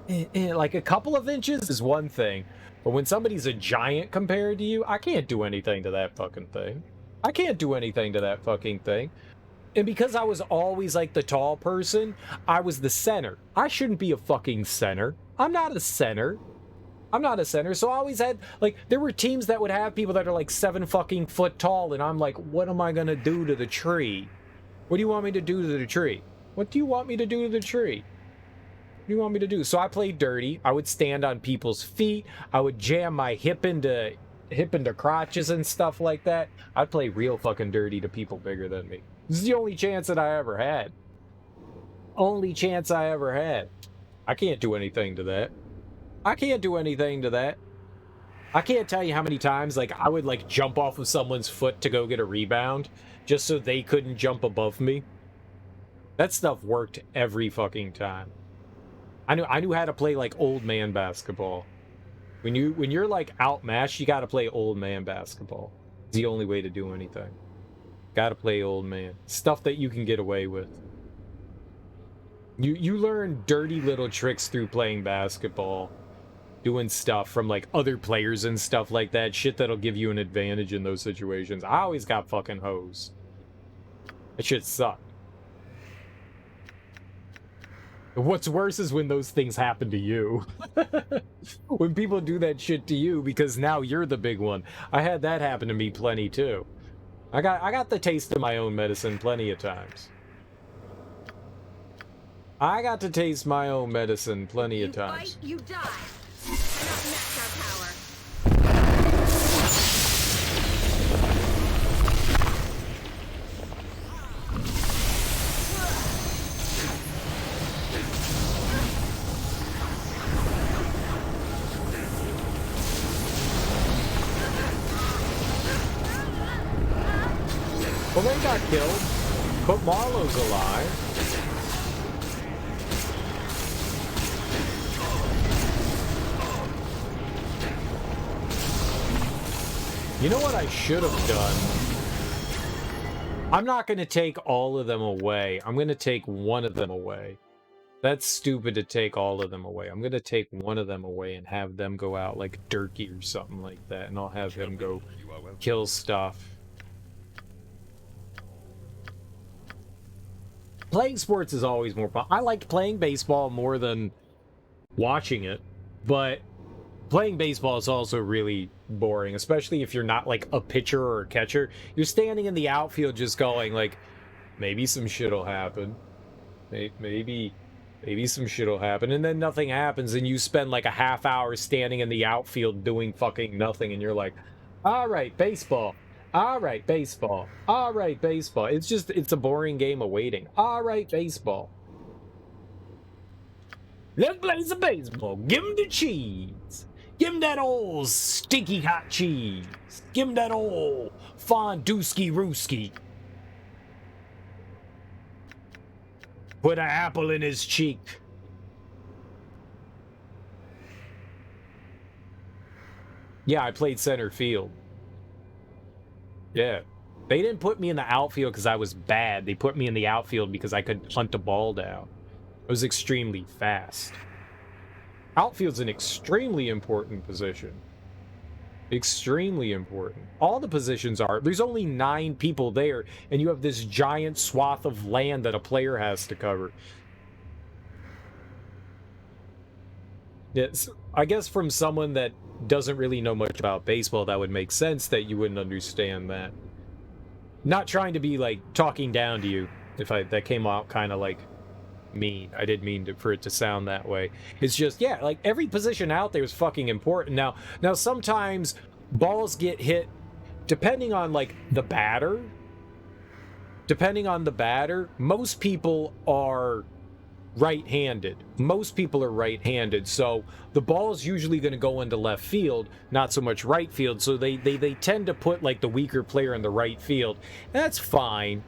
Like a couple of inches is one thing, but when somebody's a giant compared to you, I can't do anything to that fucking thing. I can't do anything to that fucking thing. And because I was always like the tall person, I was the center. I shouldn't be a fucking center. I'm not a center. I'm not a center. So I always had, like, there were teams that would have people that are like 7 fucking foot tall, and I'm like, what am I gonna do to the tree? What do you want me to do to the tree? What do you want me to do to the tree? What do you want me to do? So I played dirty. I would stand on people's feet. I would jam my hip into crotches and stuff like that. I'd play real fucking dirty to people bigger than me. This is the only chance that I ever had. Only chance I ever had. I can't do anything to that. I can't do anything to that. I can't tell you how many times, like, I would, like, jump off of someone's foot to go get a rebound just so they couldn't jump above me. That stuff worked every fucking time. I knew how to play, like, old man basketball. When you're like outmatched, you gotta play old man basketball. It's the only way to do anything. Gotta play old man. Stuff that you can get away with. You learn dirty little tricks through playing basketball. Doing stuff from like other players and stuff like that. Shit that'll give you an advantage in those situations. I always got fucking hosed. That shit sucked. What's worse is when those things happen to you. When people do that shit to you because now you're the big one. I had that happen to me plenty too. I got the taste of my own medicine plenty of times. I got to taste my own medicine plenty of times. You fight, you die. Cannot match our power. Well, they got killed, but Marlowe's alive. You know what I should have done? I'm not going to take all of them away. I'm going to take one of them away. That's stupid to take all of them away. I'm going to take one of them away and have them go out like Durkee or something like that, and I'll have him go kill stuff. Playing sports is always more fun. I liked playing baseball more than watching it, but Playing baseball is also really boring, especially if you're not like a pitcher or a catcher. You're standing in the outfield just going like, maybe some shit'll happen. Maybe some shit'll happen, and then nothing happens, and you spend like a half hour standing in the outfield doing fucking nothing, and you're like, all right, baseball. All right, baseball. All right, baseball. It's a boring game of waiting. All right, baseball. Let's play some baseball. Give him the cheese. Give him that old stinky hot cheese. Give him that old fondue-ski rooski. Put an apple in his cheek. Yeah, I played center field. Yeah. They didn't put me in the outfield because I was bad. They put me in the outfield because I could hunt the ball down. I was extremely fast. Outfield's an extremely important position. Extremely important. All the positions are. There's only 9 people there, and you have this giant swath of land that a player has to cover. Yes, I guess from someone that doesn't really know much about baseball, that would make sense that you wouldn't understand that. Not trying to be like talking down to you, if that came out kind of like mean. I didn't mean for it to sound that way. It's just, yeah, like every position out there is fucking important. Now sometimes balls get hit depending on like the batter. Depending on the batter, most people are right-handed. Most people are right-handed, so the ball is usually going to go into left field, not so much right field, so they tend to put like the weaker player in the right field. That's fine,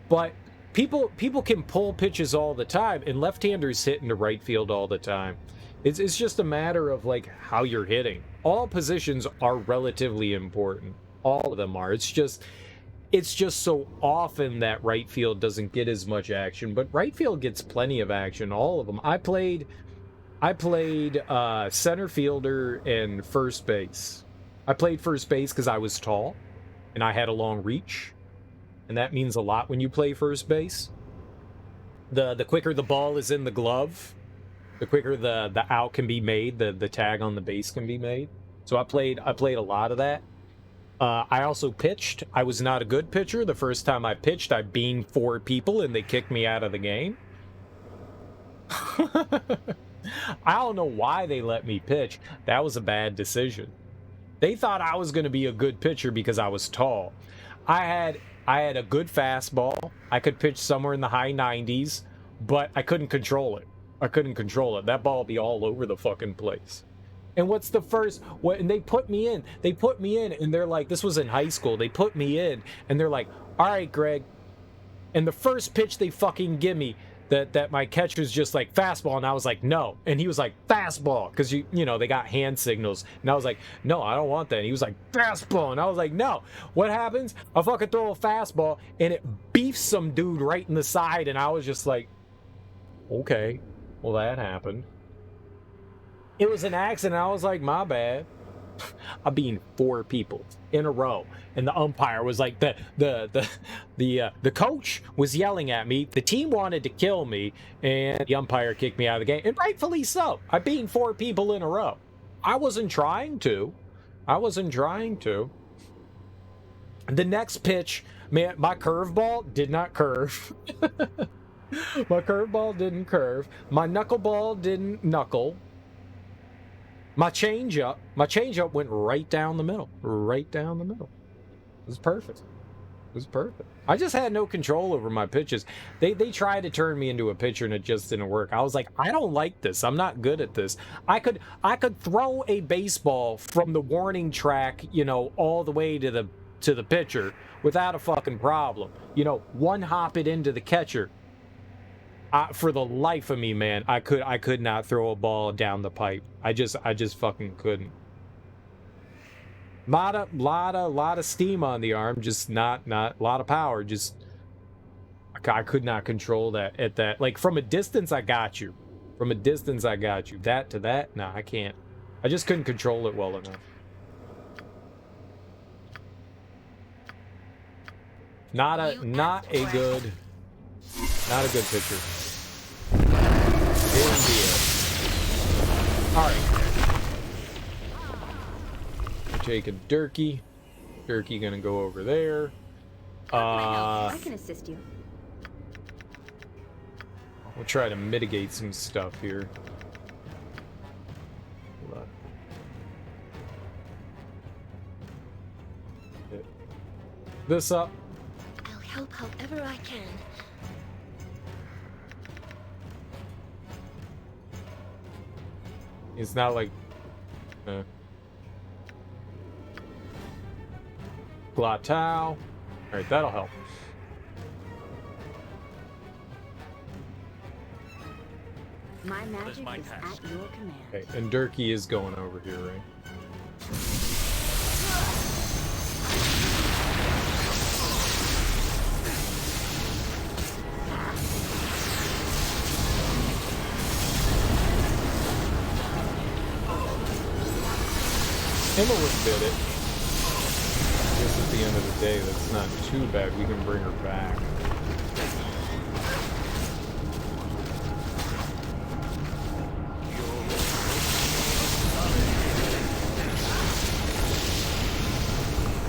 but people can pull pitches all the time, and left-handers hit into right field all the time. It's just a matter of like how you're hitting. All positions are relatively important. All of them are. It's just so often that right field doesn't get as much action, but right field gets plenty of action, all of them. I played center fielder and first base. I played first base because I was tall and I had a long reach, and that means a lot when you play first base. The quicker the ball is in the glove, the quicker the out can be made, the tag on the base can be made. So I played a lot of that. I also pitched. I was not a good pitcher. The first time I pitched, I beamed 4 people and they kicked me out of the game. I don't know why they let me pitch. That was a bad decision. They thought I was going to be a good pitcher because I was tall. I had a good fastball. I could pitch somewhere in the high 90s, but I couldn't control it. That ball would be all over the fucking place. And what's the first? And they put me in, and they're like, this was in high school. They put me in, and they're like, all right, Greg. And the first pitch they fucking give me, that my catcher's just like fastball, and I was like, no. And he was like, fastball, because you know they got hand signals, and I was like, no, I don't want that. And he was like, fastball, and I was like, no. What happens? I fucking throw a fastball, and it beefs some dude right in the side, and I was just like, okay, well that happened. It was an accident. I was like, my bad. I beat 4 people in a row, and the umpire was like, the coach was yelling at me. The team wanted to kill me, and the umpire kicked me out of the game, and rightfully so. I beat 4 people in a row. I wasn't trying to. The next pitch, man, my curveball did not curve. My curveball didn't curve. My knuckleball didn't knuckle. My changeup went right down the middle. It was perfect. I just had no control over my pitches. They tried to turn me into a pitcher, and it just didn't work. I was like, I don't like this. I'm not good at this. I could throw a baseball from the warning track, all the way to the pitcher without a fucking problem. One hop it into the catcher. For the life of me, man, I could not throw a ball down the pipe. I just fucking couldn't. Lot of steam on the arm, just not a lot of power. Just I could not control that at that. Like from a distance, I got you. That to that, nah, I can't. I just couldn't control it well enough. Not a good pitcher. All right. taking Durkee. Durkee gonna go over there. I can assist you. We'll try to mitigate some stuff here. Hold on. Hit this up. I'll help however I can. It's not like Glotau. Alright, that'll help. My magic is at your command. Okay, and Durkee is going over here, right? Emma would bid it. I guess at the end of the day, that's not too bad. We can bring her back.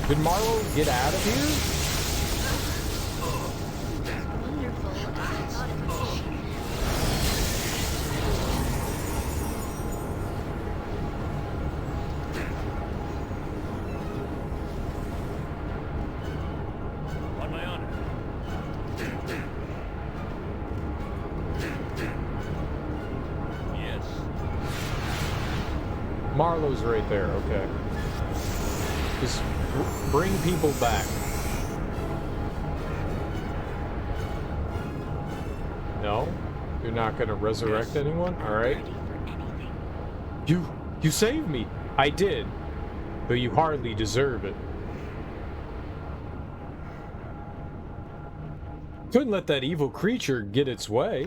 Did Marlowe get out of here? On my honor. Yes. Marlowe's right there, okay. Just bring people back. No? You're not gonna resurrect anyone? Alright. You saved me! I did. But you hardly deserve it. Couldn't let that evil creature get its way.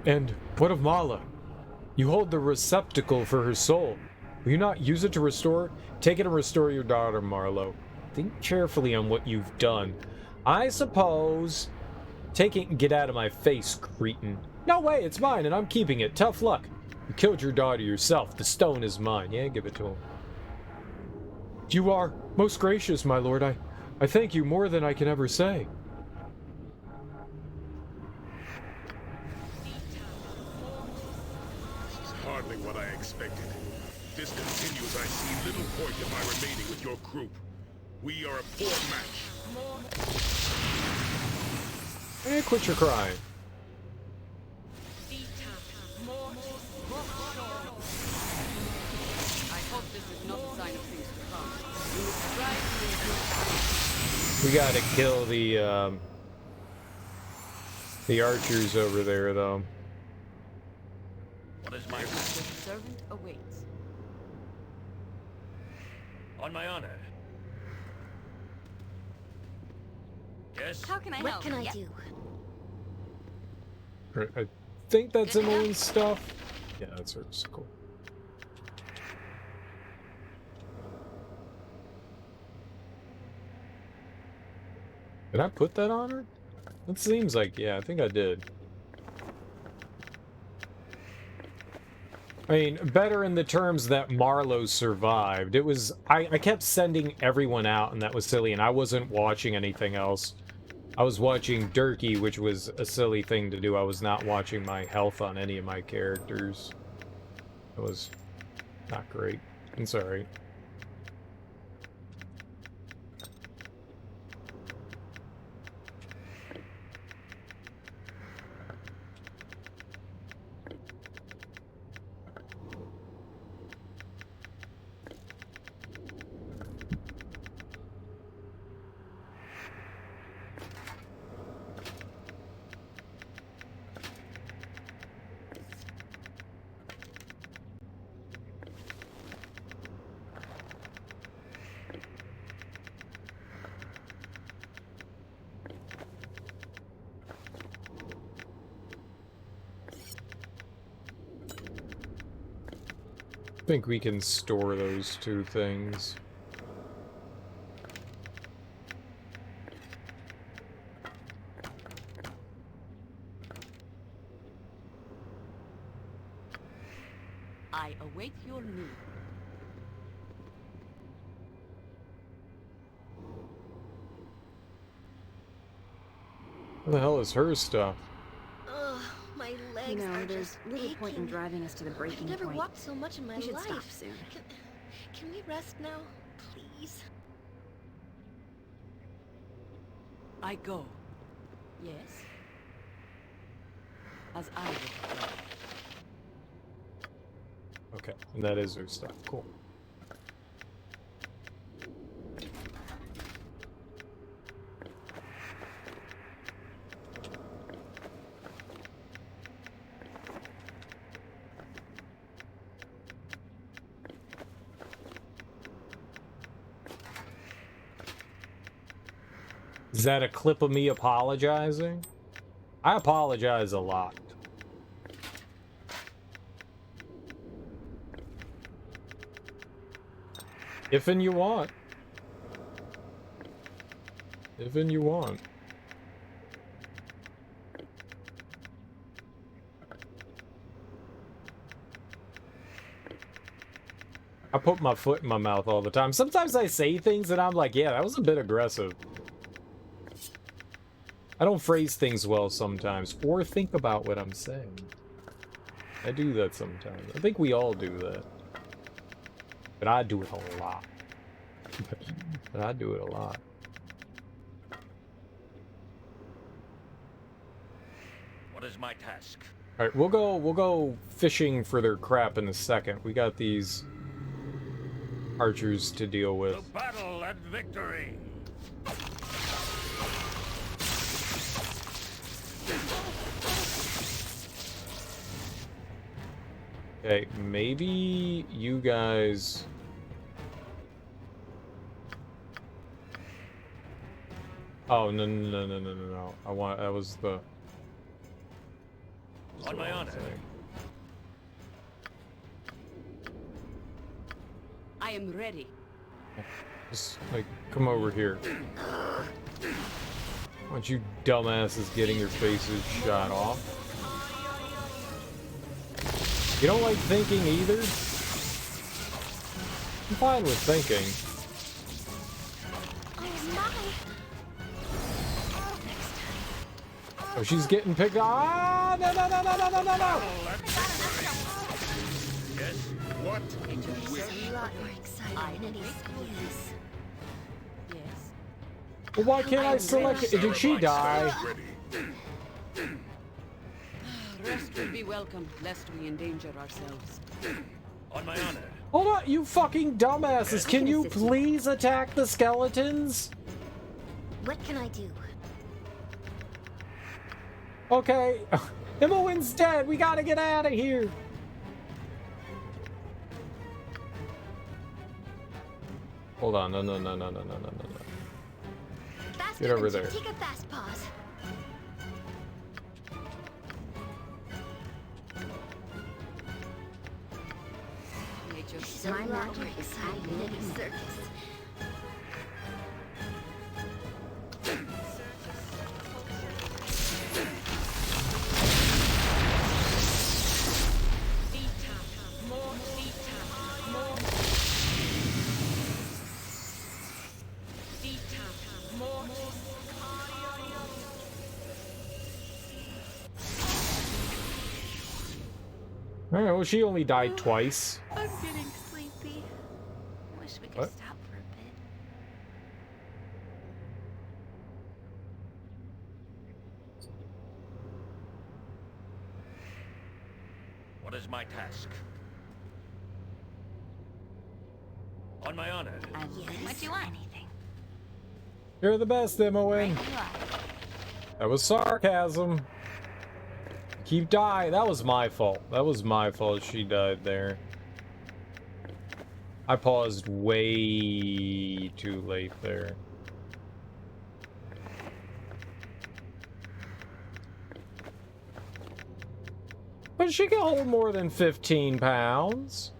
And what of Mala? You hold the receptacle for her soul. Will you not use it to restore? Take it and restore your daughter, Marlowe. Think carefully on what you've done. I suppose... Take it and get out of my face, cretin. No way, it's mine and I'm keeping it. Tough luck. You killed your daughter yourself. The stone is mine. Yeah, give it to him. You are most gracious, my lord. I thank you more than I can ever say. This is hardly what I expected. If this continues, I see little point in my remaining with your group. We are a poor match. Hey, quit your crying. I hope this is not a sign of things to come. You must strive to We gotta kill the archers over there, though. What is my The servant awaits. on my honor? Yes. How can I help? What can I do? I think that's Emily's stuff. Yeah, that's hers. Cool. Did I put that on her? It seems like, yeah, I think I did. I mean, better in the terms that Marlowe survived. It was, I kept sending everyone out, and that was silly, and I wasn't watching anything else. I was watching Durkee, which was a silly thing to do. I was not watching my health on any of my characters. It was not great. It's alright. I think we can store those two things. I await your What the hell is her stuff? Ugh, my legs are there's little point in driving us to the breaking point. I've never walked so much in my life. We should stop soon. Can we rest now, please? I go. Yes. As I would go. Okay, and that is her stuff. Cool. Is that a clip of me apologizing? I apologize a lot. If and you want. If and you want. I put my foot in my mouth all the time. Sometimes I say things and I'm like, yeah, that was a bit aggressive. I don't phrase things well sometimes, or think about what I'm saying. I do that sometimes. I think we all do that. But I do it a lot. But I do it a lot. What is my task? Alright, we'll go fishing for their crap in a second. We got these archers to deal with. To battle and victory! Okay, maybe you guys... Oh, no. That was the... On my honor. I am ready. Just, like, come over here. Why don't you dumbasses getting your faces shot off? You don't like thinking either? I'm fine with thinking. Oh, she's getting picked up. Ah, no. Yes, what It was a lot more exciting than any school. Yes. Well, why can't I select it? Did she die? Rest would be welcome, lest we endanger ourselves. On my honor. Hold on, you fucking dumbasses. Can you please attack the skeletons? What can I do? Okay. Imowen's dead. We gotta get out of here. Hold on. No. Get over there. Take a fast pause. This is a lot more exciting than any circus. Alright, well, she only died twice. I'm getting sleepy. Wish we could What? stop for a bit. What is my task? On my honor. What you want? Anything. You're the best, Imowen. You are. That was sarcasm. Keep dying. That was my fault. That was my fault she died there. I paused way too late there. But she can hold more than 15 pounds.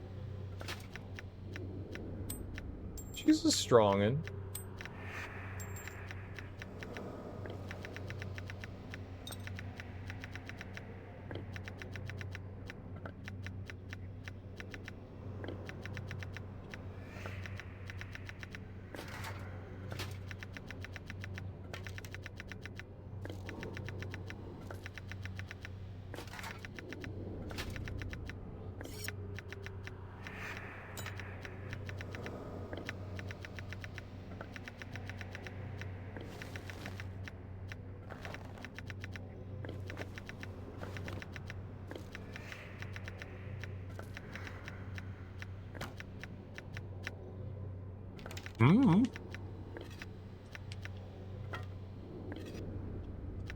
She's a strong'un.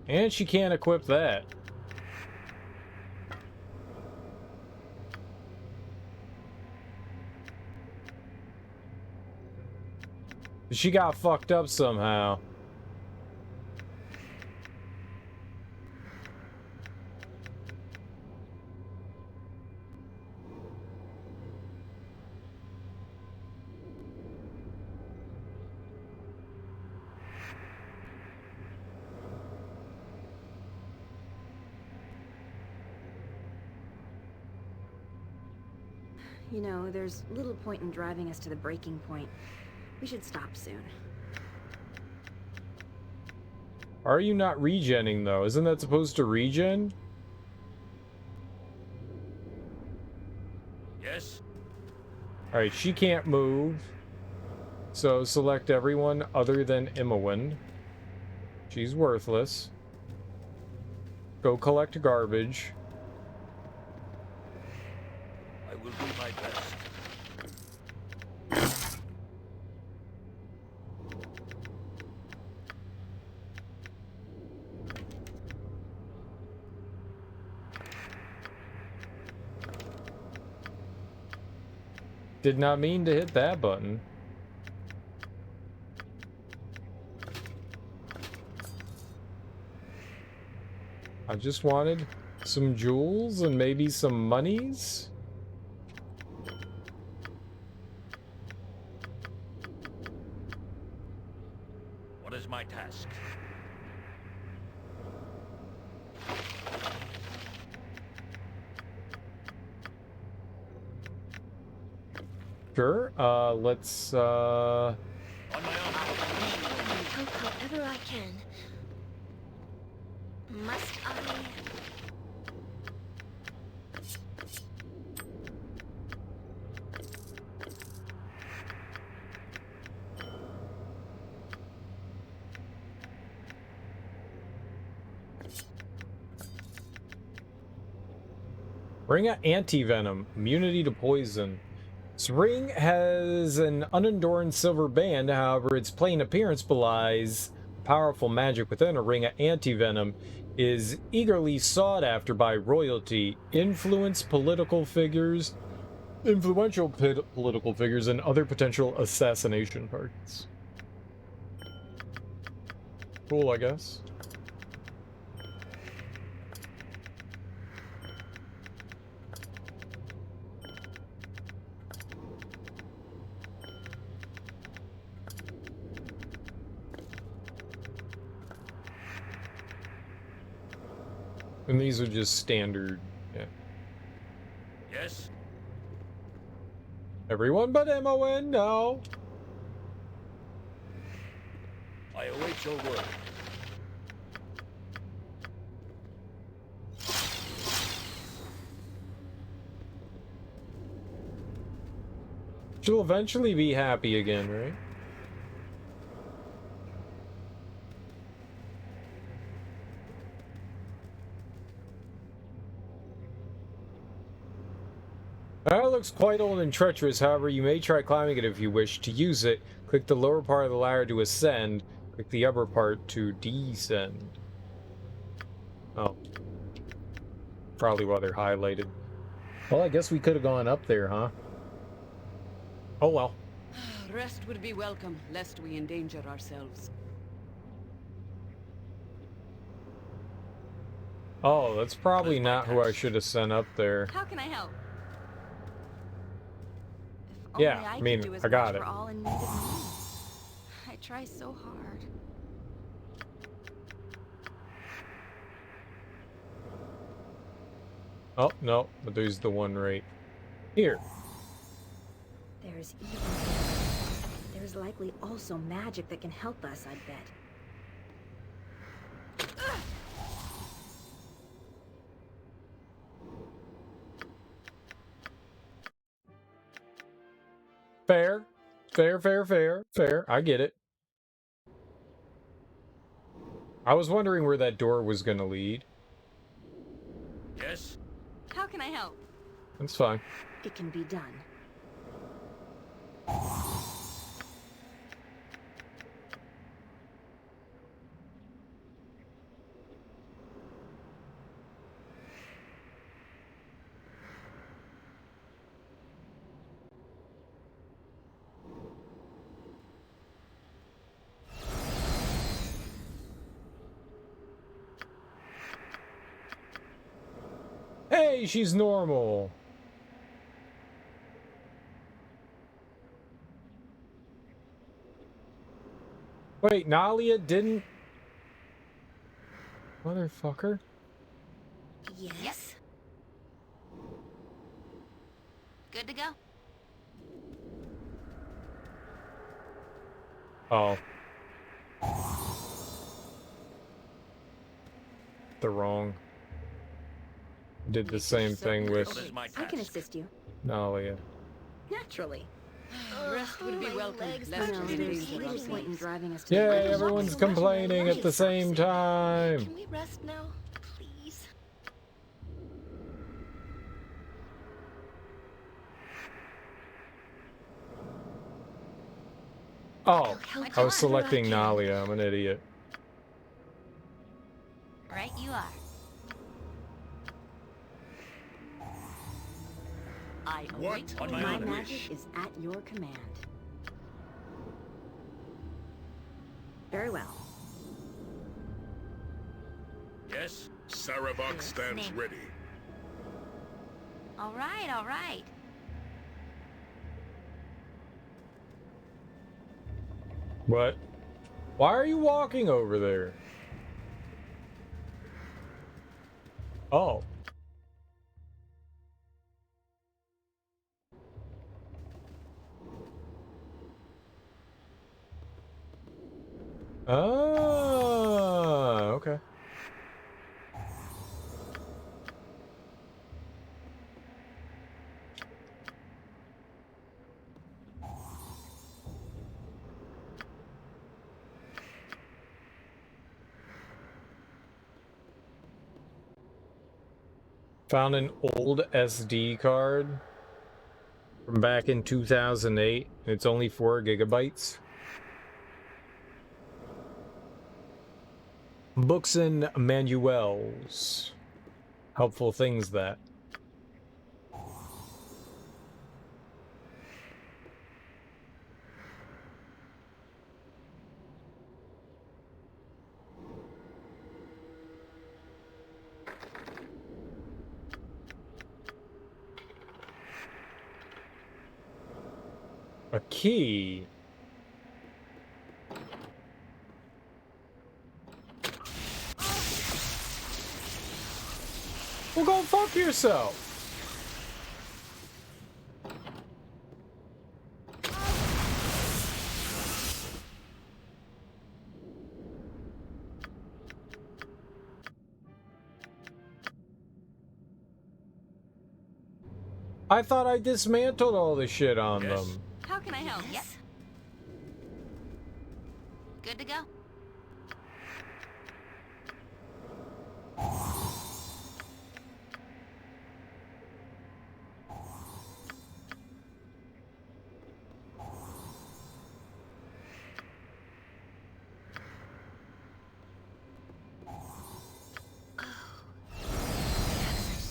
And she can't equip that. She got fucked up somehow. You know, there's little point in driving us to the breaking point. We should stop soon. Are you not regenning, though? Isn't that supposed to regen? Yes? Alright, she can't move. So select everyone other than Imowen. She's worthless. Go collect garbage. I will do my best. Did not mean to hit that button. I just wanted some jewels and maybe some monies. What is my task? Sure, let's, On my own. Help however I can. Must I? Ring of Anti-Venom, immunity to poison. This ring has an unadorned silver band, however, its plain appearance belies powerful magic within. A ring of Anti-Venom is eagerly sought after by royalty, influential political figures, and other potential assassination targets. Cool, I guess. And these are just standard, yeah. Yes? Everyone but Imowen, no. I await your word. She'll eventually be happy again, right? It looks quite old and treacherous, however, you may try climbing it if you wish. To use it, click the lower part of the ladder to ascend, click the upper part to descend. Oh. Probably why they're highlighted. Well, I guess we could have gone up there, huh? Oh well. Rest would be welcome, lest we endanger ourselves. Oh, that's probably not who I should have sent up there. How can I help? Yeah, I mean, I got it. All in need of me. I try so hard. Oh, no, but there's the one right here. There's evil. There's likely also magic that can help us, I bet. Fair. Fair. I get it. I was wondering where that door was gonna lead. Yes? How can I help? That's fine. It can be done. Yay, she's normal. Wait, Nalia didn't... Motherfucker. Yes. Good to go. Oh. The wrong. Did the same thing with I can assist you. Nalia. Naturally. Rest would be welcome. There's point in driving us to Yay, everyone's complaining at the same time. Can we rest now, please? Oh, I was selecting Nalia. I'm an idiot. Right you are. I What? await On my my magic is at your command. Very well. Yes? Sarevok stands ready. All right, all right. What? Why are you walking over there? Oh. Oh, okay. Found an old SD card from back in 2008. It's only 4 gigabytes. Books and manuals. Helpful things that. A key. Well, go fuck yourself. I thought I dismantled all the shit on them. How can I help? Yes. Good to go.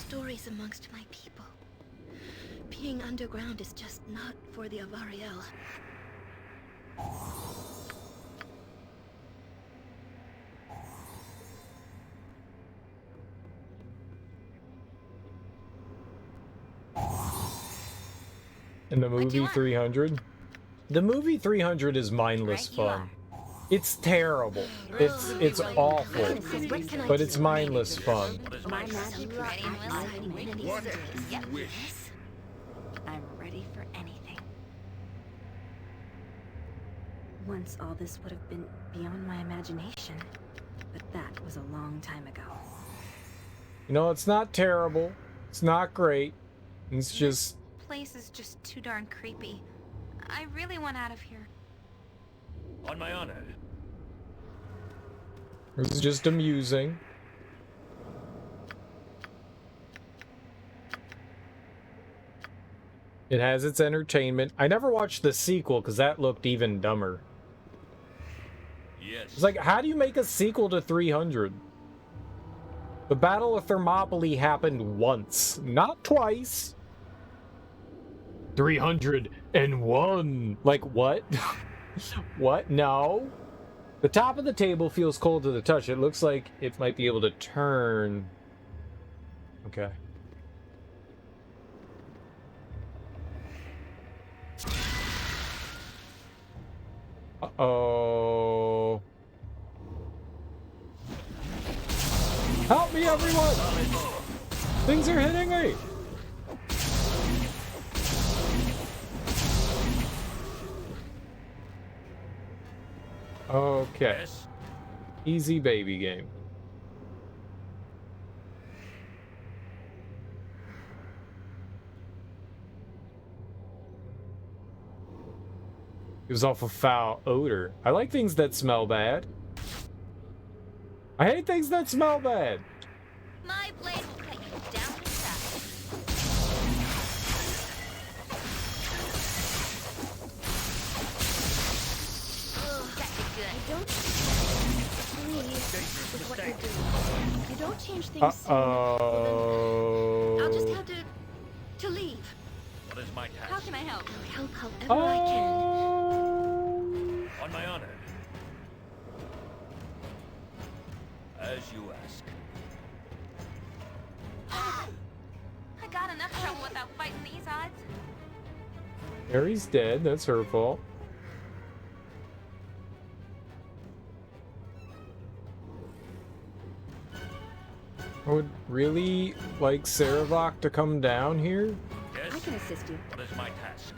Stories amongst my people. Being underground is just not for the Avariel. In the movie 300? The movie 300 is mindless fun. It's terrible. It's awful. But it's mindless fun. My magic What do you wish? I'm ready for anything. Once all this would have been beyond my imagination, but that was a long time ago. You know, it's not terrible. It's not great. It's just... Place is just too darn creepy. I really want out of here. On my honor. It's just amusing. It has its entertainment. I never watched the sequel because that looked even dumber. Yes. It's like, how do you make a sequel to 300? The Battle of Thermopylae happened once, not twice. 301. Like, what? What? No. The top of the table feels cold to the touch. It looks like it might be able to turn. Okay. Uh-oh. Help me, everyone! Things are hitting me! Okay. Easy baby game. Gives off a foul odor. I like things that smell bad. I hate things that smell bad. My blade will cut you down to size. That did good. I don't please with what you're doing. If you don't change things soon, well, then I'll just have to leave. What is my task? How can I help? I'll help however I can. On my honor. As you ask. I got enough trouble without fighting these odds. Harry's dead. That's her fault. I would really like Sarevok to come down here. Yes. I can assist you. What is my task?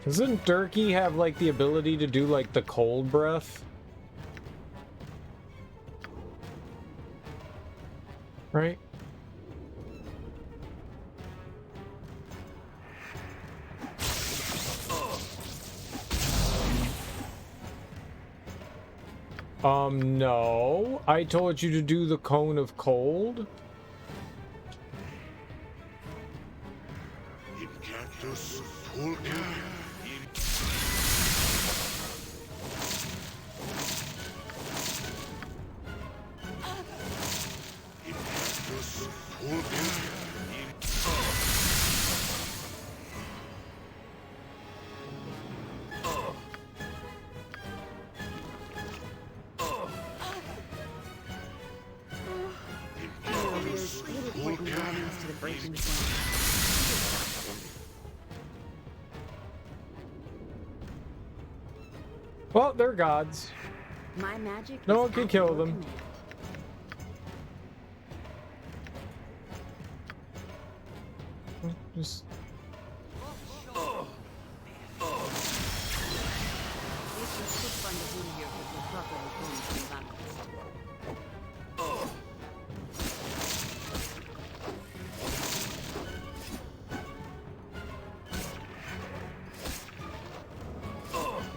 Doesn't Durkee have like the ability to do like the cold breath? Right? No. I told you to do the cone of cold. Well, they're gods. My magic. No one can kill them. Just.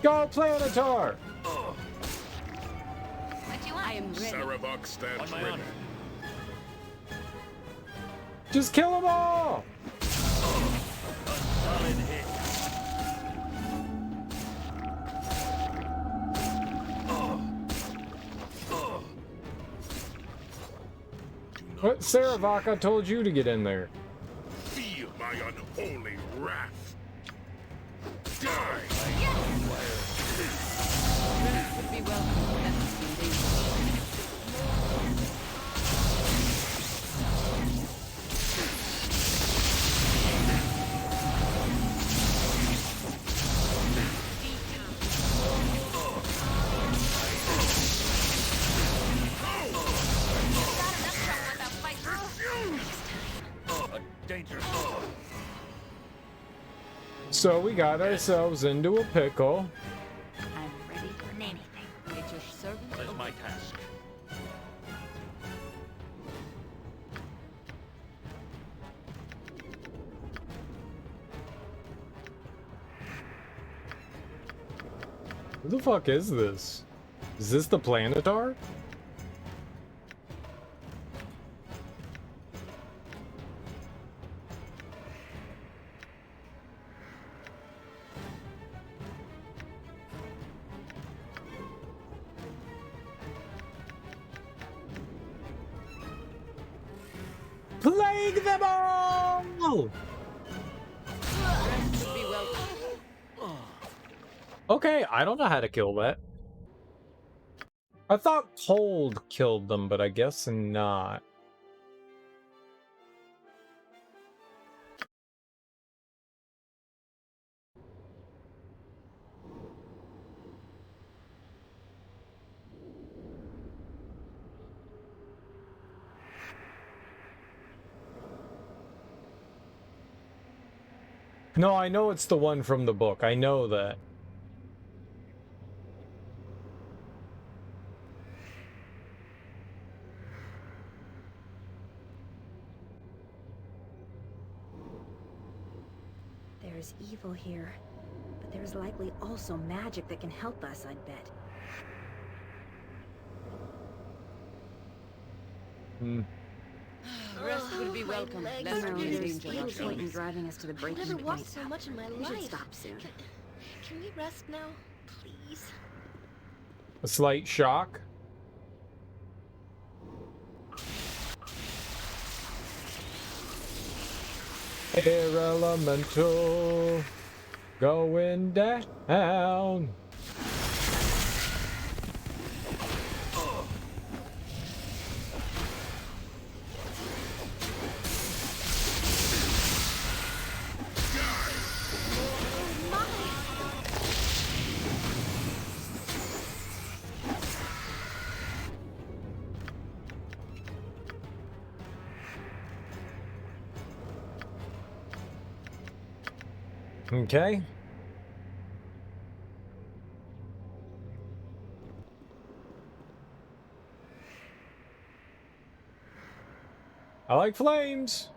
Go, Planetar! What you want? I am ready. Sarevok stands On my ready. honor. Just kill them all! Solid hit. What, Sarevok, I told you to get in there. Feel my unholy wrath. Die! Would be welcome. That's indeed. Danger. So we got ourselves into a pickle. I'm ready for anything. It's your servant. What is my task? Who the fuck is this? Is this the Planetar? Plague them all! Rest would be welcome. Okay, I don't know how to kill that. I thought cold killed them, but I guess not. No, I know it's the one from the book. I know that. There's evil here, but there's likely also magic that can help us, I'd bet. Hmm. Rest would be welcome. Less No, room there's danger. no point in driving us to the I've breaking never point. walked so much in my We life. should stop soon. Can we rest now, please? A slight shock. Air elemental going down. Okay. I like flames.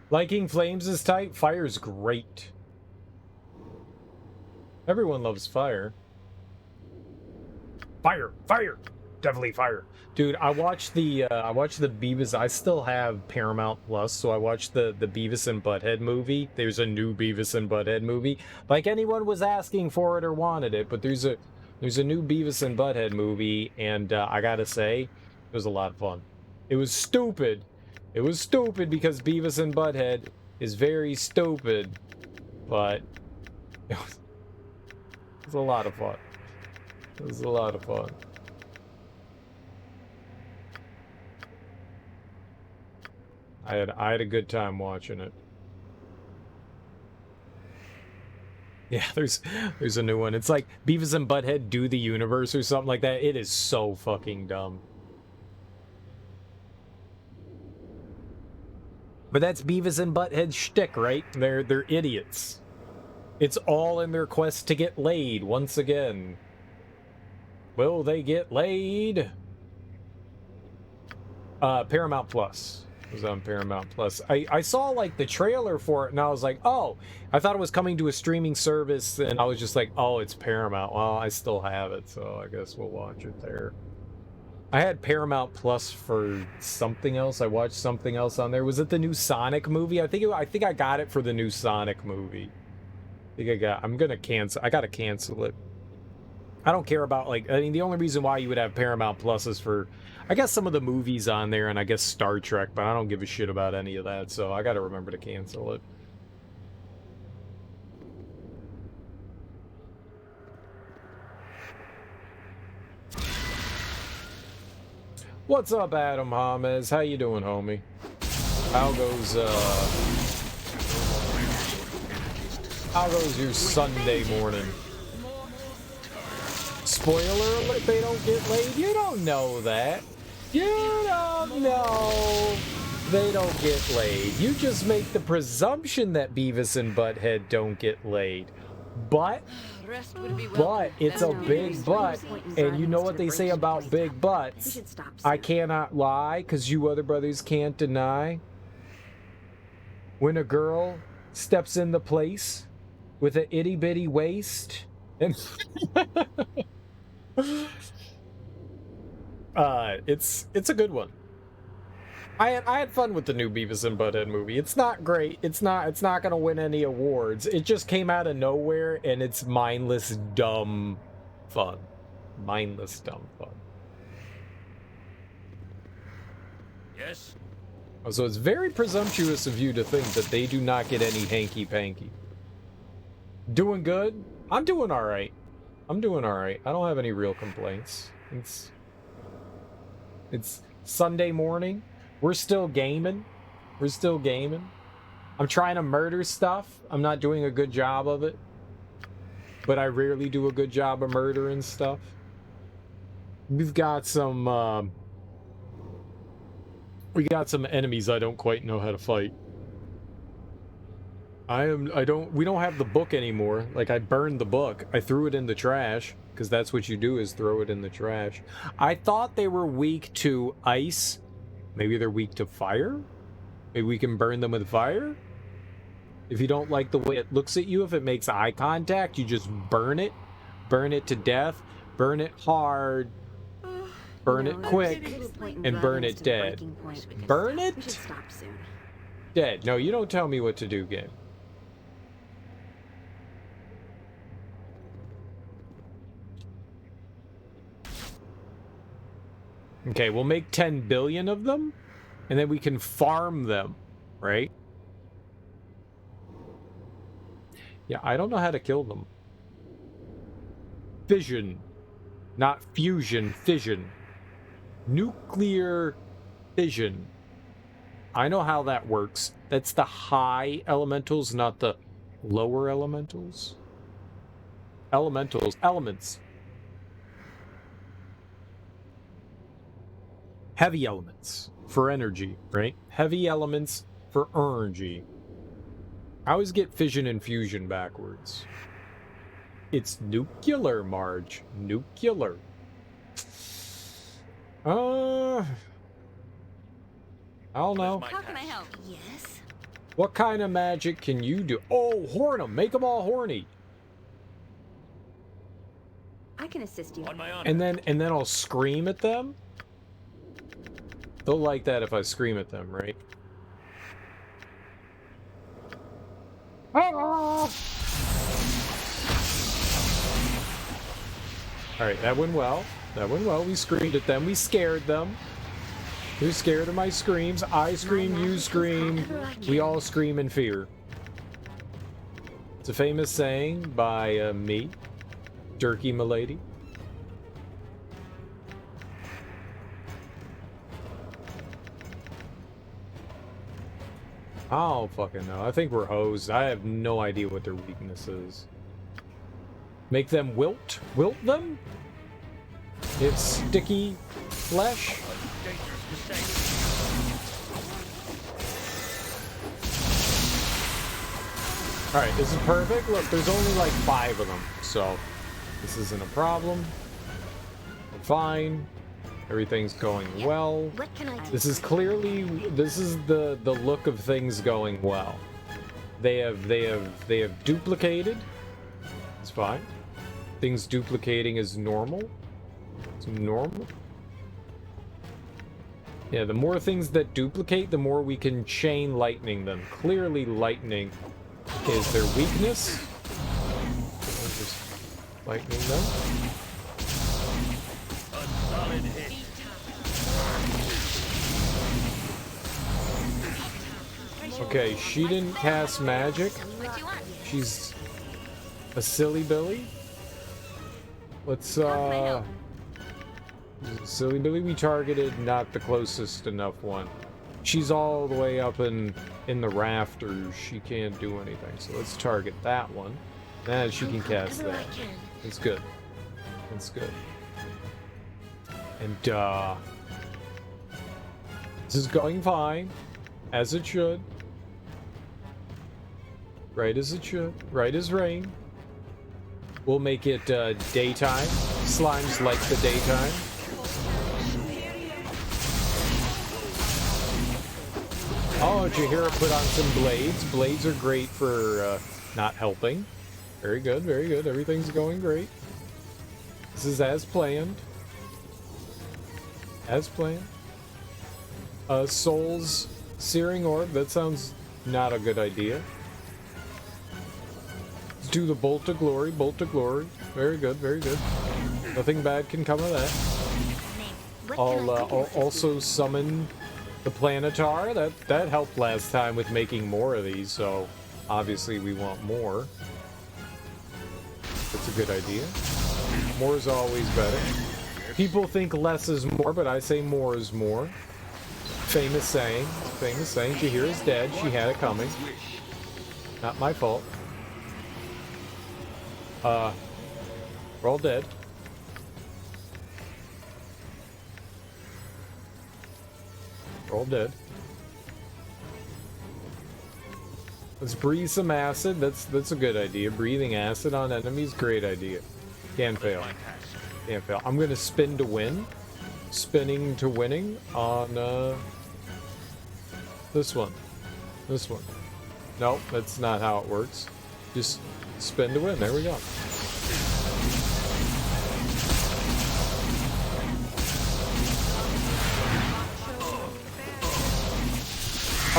Liking flames is tight. Fire's great. Everyone loves fire. Fire, fire, definitely fire, dude. I watched the Beavis. I still have Paramount Plus, so I watched the Beavis and Butthead movie. There's a new Beavis and Butthead movie. Like anyone was asking for it or wanted it, but there's a new Beavis and Butthead movie, and I gotta say, it was a lot of fun. It was stupid. It was stupid because Beavis and Butthead is very stupid, but it was a lot of fun. It was a lot of fun. I had a good time watching it. Yeah, there's a new one. It's like Beavis and Butthead Do the Universe or something like that. It is so fucking dumb. But that's Beavis and Butthead's shtick, right? They're idiots. It's all in their quest to get laid once again. Will they get laid? Paramount Plus. It was on Paramount Plus. I saw like the trailer for it and I was like, oh, I thought it was coming to a streaming service and I was just like, oh, it's Paramount. Well, I still have it, so I guess we'll watch it there. I had Paramount Plus for something else. I watched something else on there. Was it the new Sonic movie? I think I got it for the new Sonic movie. I'm gonna cancel. I gotta cancel it. I don't care about, like, I mean, the only reason why you would have Paramount Plus is for, I guess, some of the movies on there and I guess Star Trek, but I don't give a shit about any of that, so I gotta remember to cancel it. What's up, Adam Hames? How you doing, homie? How goes your Sunday morning? Spoiler alert, they don't get laid? You don't know that. You don't know they don't get laid. You just make the presumption that Beavis and Butthead don't get laid. But it's a big but, and you know what they say about big butts? I cannot lie, because you other brothers can't deny. When a girl steps in the place with an itty-bitty waist, and it's a good one. I had fun with the new Beavis and Butthead movie. It's not great. It's not gonna win any awards. It just came out of nowhere, and it's mindless, dumb fun. Mindless, dumb fun. Yes? So it's very presumptuous of you to think that they do not get any hanky-panky. Doing good? I'm doing alright. I'm doing alright. I don't have any real complaints. It's Sunday morning. We're still gaming. We're still gaming. I'm trying to murder stuff. I'm not doing a good job of it. But I rarely do a good job of murdering stuff. We've got some, we got some enemies I don't quite know how to fight. We don't have the book anymore. Like, I burned the book. I threw it in the trash, because that's what you do, is throw it in the trash. I thought they were weak to ice. Maybe they're weak to fire? Maybe we can burn them with fire? If you don't like the way it looks at you, if it makes eye contact, you just burn it. Burn it to death. Burn it hard. Burn it quick. And burn it dead. Burn it? Dead. No, you don't tell me what to do, game. Okay, we'll make 10 billion of them, and then we can farm them, right? Yeah, I don't know how to kill them. Fission. Not fusion, fission. Nuclear fission. I know how that works. That's the high elementals, not the lower elementals. Elementals. Elements. Heavy elements for energy, right? Heavy elements for energy. I always get fission and fusion backwards. It's nuclear, Marge. Nuclear. I don't know. How can I help? Yes. What kind of magic can you do? Oh, horn them. Make them all horny. I can assist you. On my honor. And then I'll scream at them. They'll like that if I scream at them, right? Alright, that went well. That went well. We screamed at them. We scared them. They're scared of my screams. I scream, you scream. We all scream in fear. It's a famous saying by me, Jerky Milady. I don't fucking know. I think we're hosed. I have no idea what their weakness is. Make them wilt? Wilt them? It's sticky flesh? Alright, this is perfect. Look, there's only like 5 of them, so this isn't a problem. We're fine. Everything's going well. What can I do? This is clearly, this is the look of things going well. They have duplicated. It's fine. Things duplicating is normal. It's normal. Yeah, the more things that duplicate, the more we can chain lightning them. Clearly lightning is their weakness. I'll just lightning them. Solid hit. Okay, she didn't cast magic. She's a silly Billy. Let's silly Billy, we targeted not the closest enough one. She's all the way up in the rafters. She can't do anything. So let's target that one. And she can cast that. It's good. It's good. And this is going fine. As it should. Right as it should. Right as rain. We'll make it daytime. Slimes like the daytime. Oh, Jahiera put on some blades. Blades are great for not helping. Very good, very good. Everything's going great. This is as planned. As planned. Soul's Searing Orb. That sounds not a good idea. Let's do the Bolt of Glory. Bolt of Glory. Very good, very good. Nothing bad can come of that. I'll also summon the Planetar. That helped last time with making more of these, so obviously we want more. That's a good idea. More is always better. People think less is more, but I say more is more. Famous saying. Famous saying. Jahiera's dead. She had it coming. Not my fault. We're all dead. We're all dead. Let's breathe some acid. That's a good idea. Breathing acid on enemies, great idea. Can't fail. Can't fail. I'm gonna spin to win. Spinning to winning on this one. This one. Nope, that's not how it works. Just spin to win. There we go.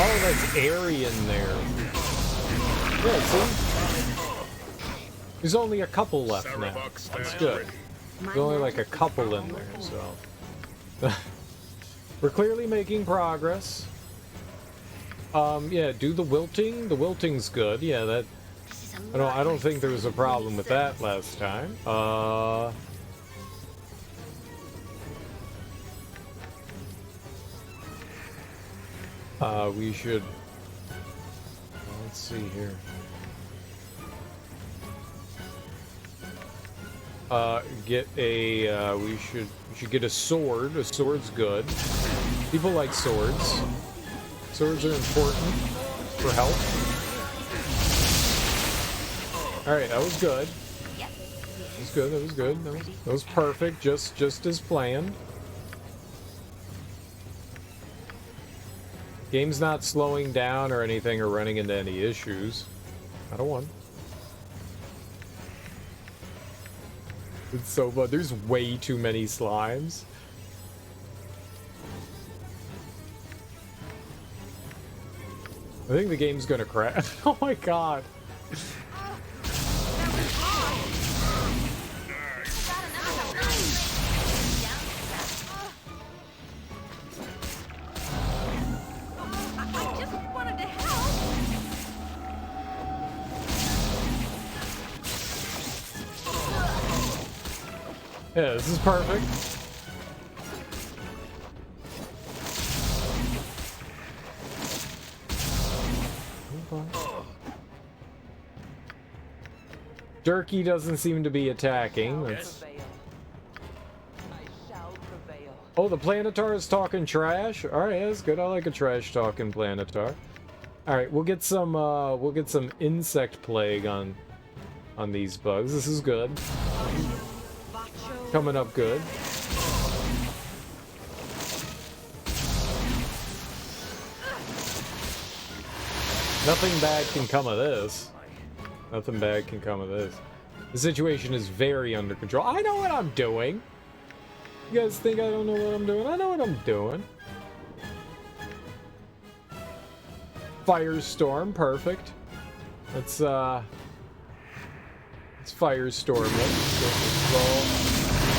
Oh, that's airy in there. Yeah, see? There's only a couple left now. That's good. There's only like a couple in there, so... We're clearly making progress. Yeah, do the wilting. The wilting's good. Yeah, that... I don't think there was a problem with that last time. We should... Let's see here. Get a, we should get a sword. A sword's good. People like swords. Swords are important for health. Alright, that was good. That was good, that was good. That was perfect, just as planned. Game's not slowing down or anything or running into any issues. I don't want. It's so fun. There's way too many slimes. I think the game's gonna crash. Oh my god. Yeah, this is perfect. Jerky doesn't seem to be attacking. That's... Oh, the Planetar is talking trash. All right, that's good. I like a trash talking Planetar. All right, we'll get some insect plague on these bugs. This is good. Coming up good. Nothing bad can come of this. Nothing bad can come of this. The situation is very under control. I know what I'm doing. You guys think I don't know what I'm doing? I know what I'm doing. Firestorm, perfect. Let's firestorm it.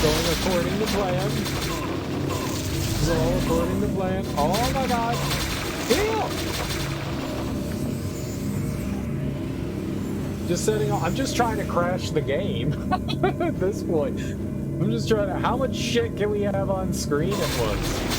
Going according to plan. It's all according to plan. Oh my god! Heal! Just setting off. I'm just trying to crash the game at this point. I'm just trying to. How much shit can we have on screen at once?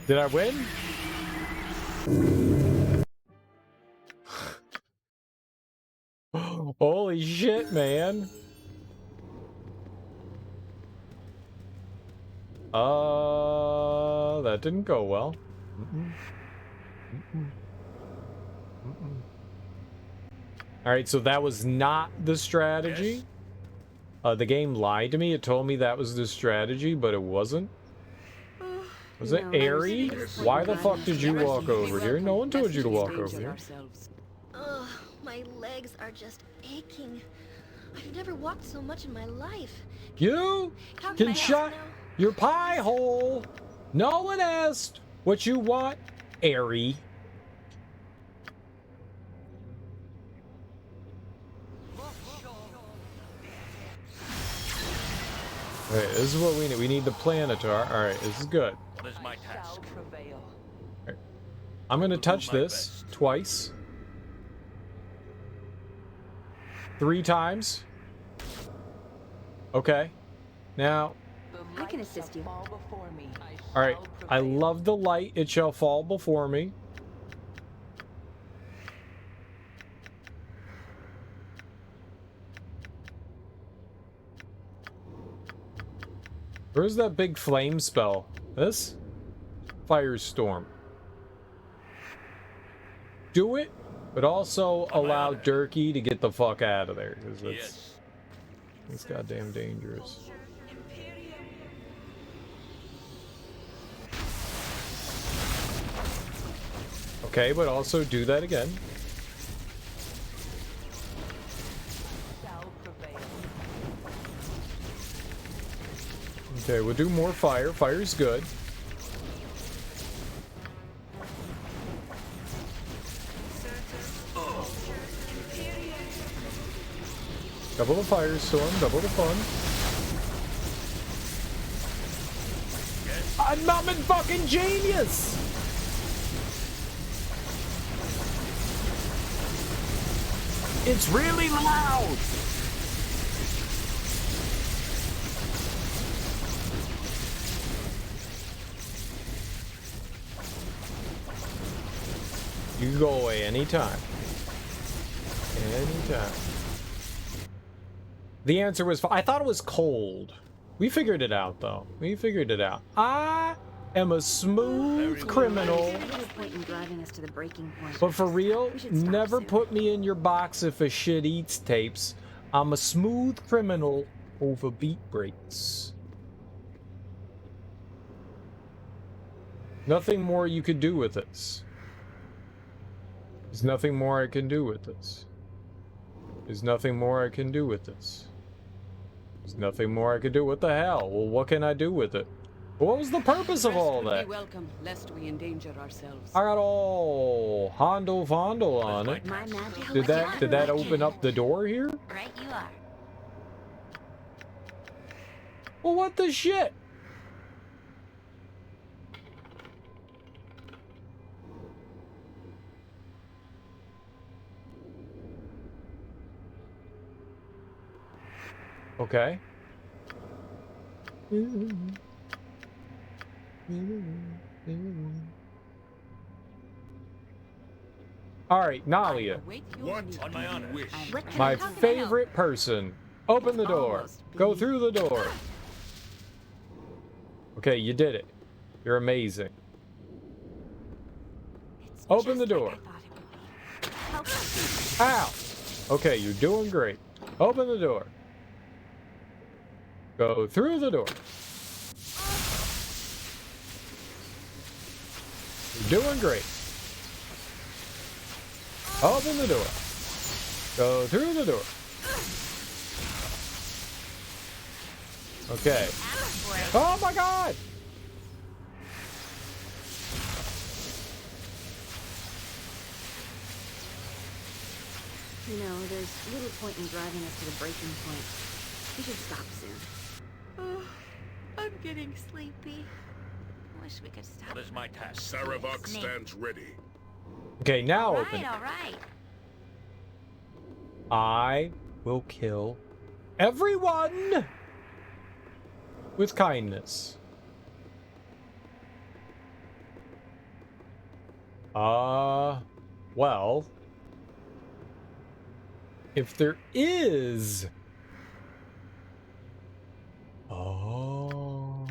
Did I win? Holy shit, man. That didn't go well. Alright, so that was not the strategy. The game lied to me. It told me that was the strategy, but it wasn't. Was it airy? Why the fuck did you walk over here? No one told you to walk over here. Ugh, my legs are just aching. I've never walked so much in my life. You can shut your pie hole. No one asked what you want, airy. Okay, this is what we need. We need the Planetar. Alright, this is good. What is my task? Right. I'm gonna touch this twice. 3 times. Okay. Now. I can assist you. Alright. I love the light. It shall fall before me. Where's that big flame spell? This? Firestorm. Do it, but also allow Durkee to get the fuck out of there, because it's goddamn dangerous. Okay, but also do that again. Okay, we'll do more fire. Fire's good. Double the firestorm, double the fun. I'm not in fucking genius! It's really loud! You can go away anytime. Anytime. The answer was... I thought it was cold. We figured it out, though. We figured it out. I am a smooth criminal. But for real, never put me in your box if a shit eats tapes. I'm a smooth criminal over beat breaks. Nothing more you could do with this. There's nothing more I can do with this. There's nothing more I can do with this. There's nothing more I can do. What the hell? Well, what can I do with it? What was the purpose of all that? Be welcome, lest we endanger ourselves. I got all Hondo Fondle on it. Did that open up the door here? Right you are. Well, what the shit? Okay. All right, Nalia. On my honor. My favorite person. Open the door. Go through the door. Okay, you did it. You're amazing. Open the door. Ow! Okay, you're doing great. Open the door. Go through the door. You're doing great. Open the door. Go through the door. Okay. Oh my god! You know, there's little point in driving us to the breaking point. We should stop soon. Oh, I'm getting sleepy. Wish we could stop. What is my task? Sarevok stands ready. Okay, now open. All right. I will kill everyone with kindness. Well, if there is... Oh...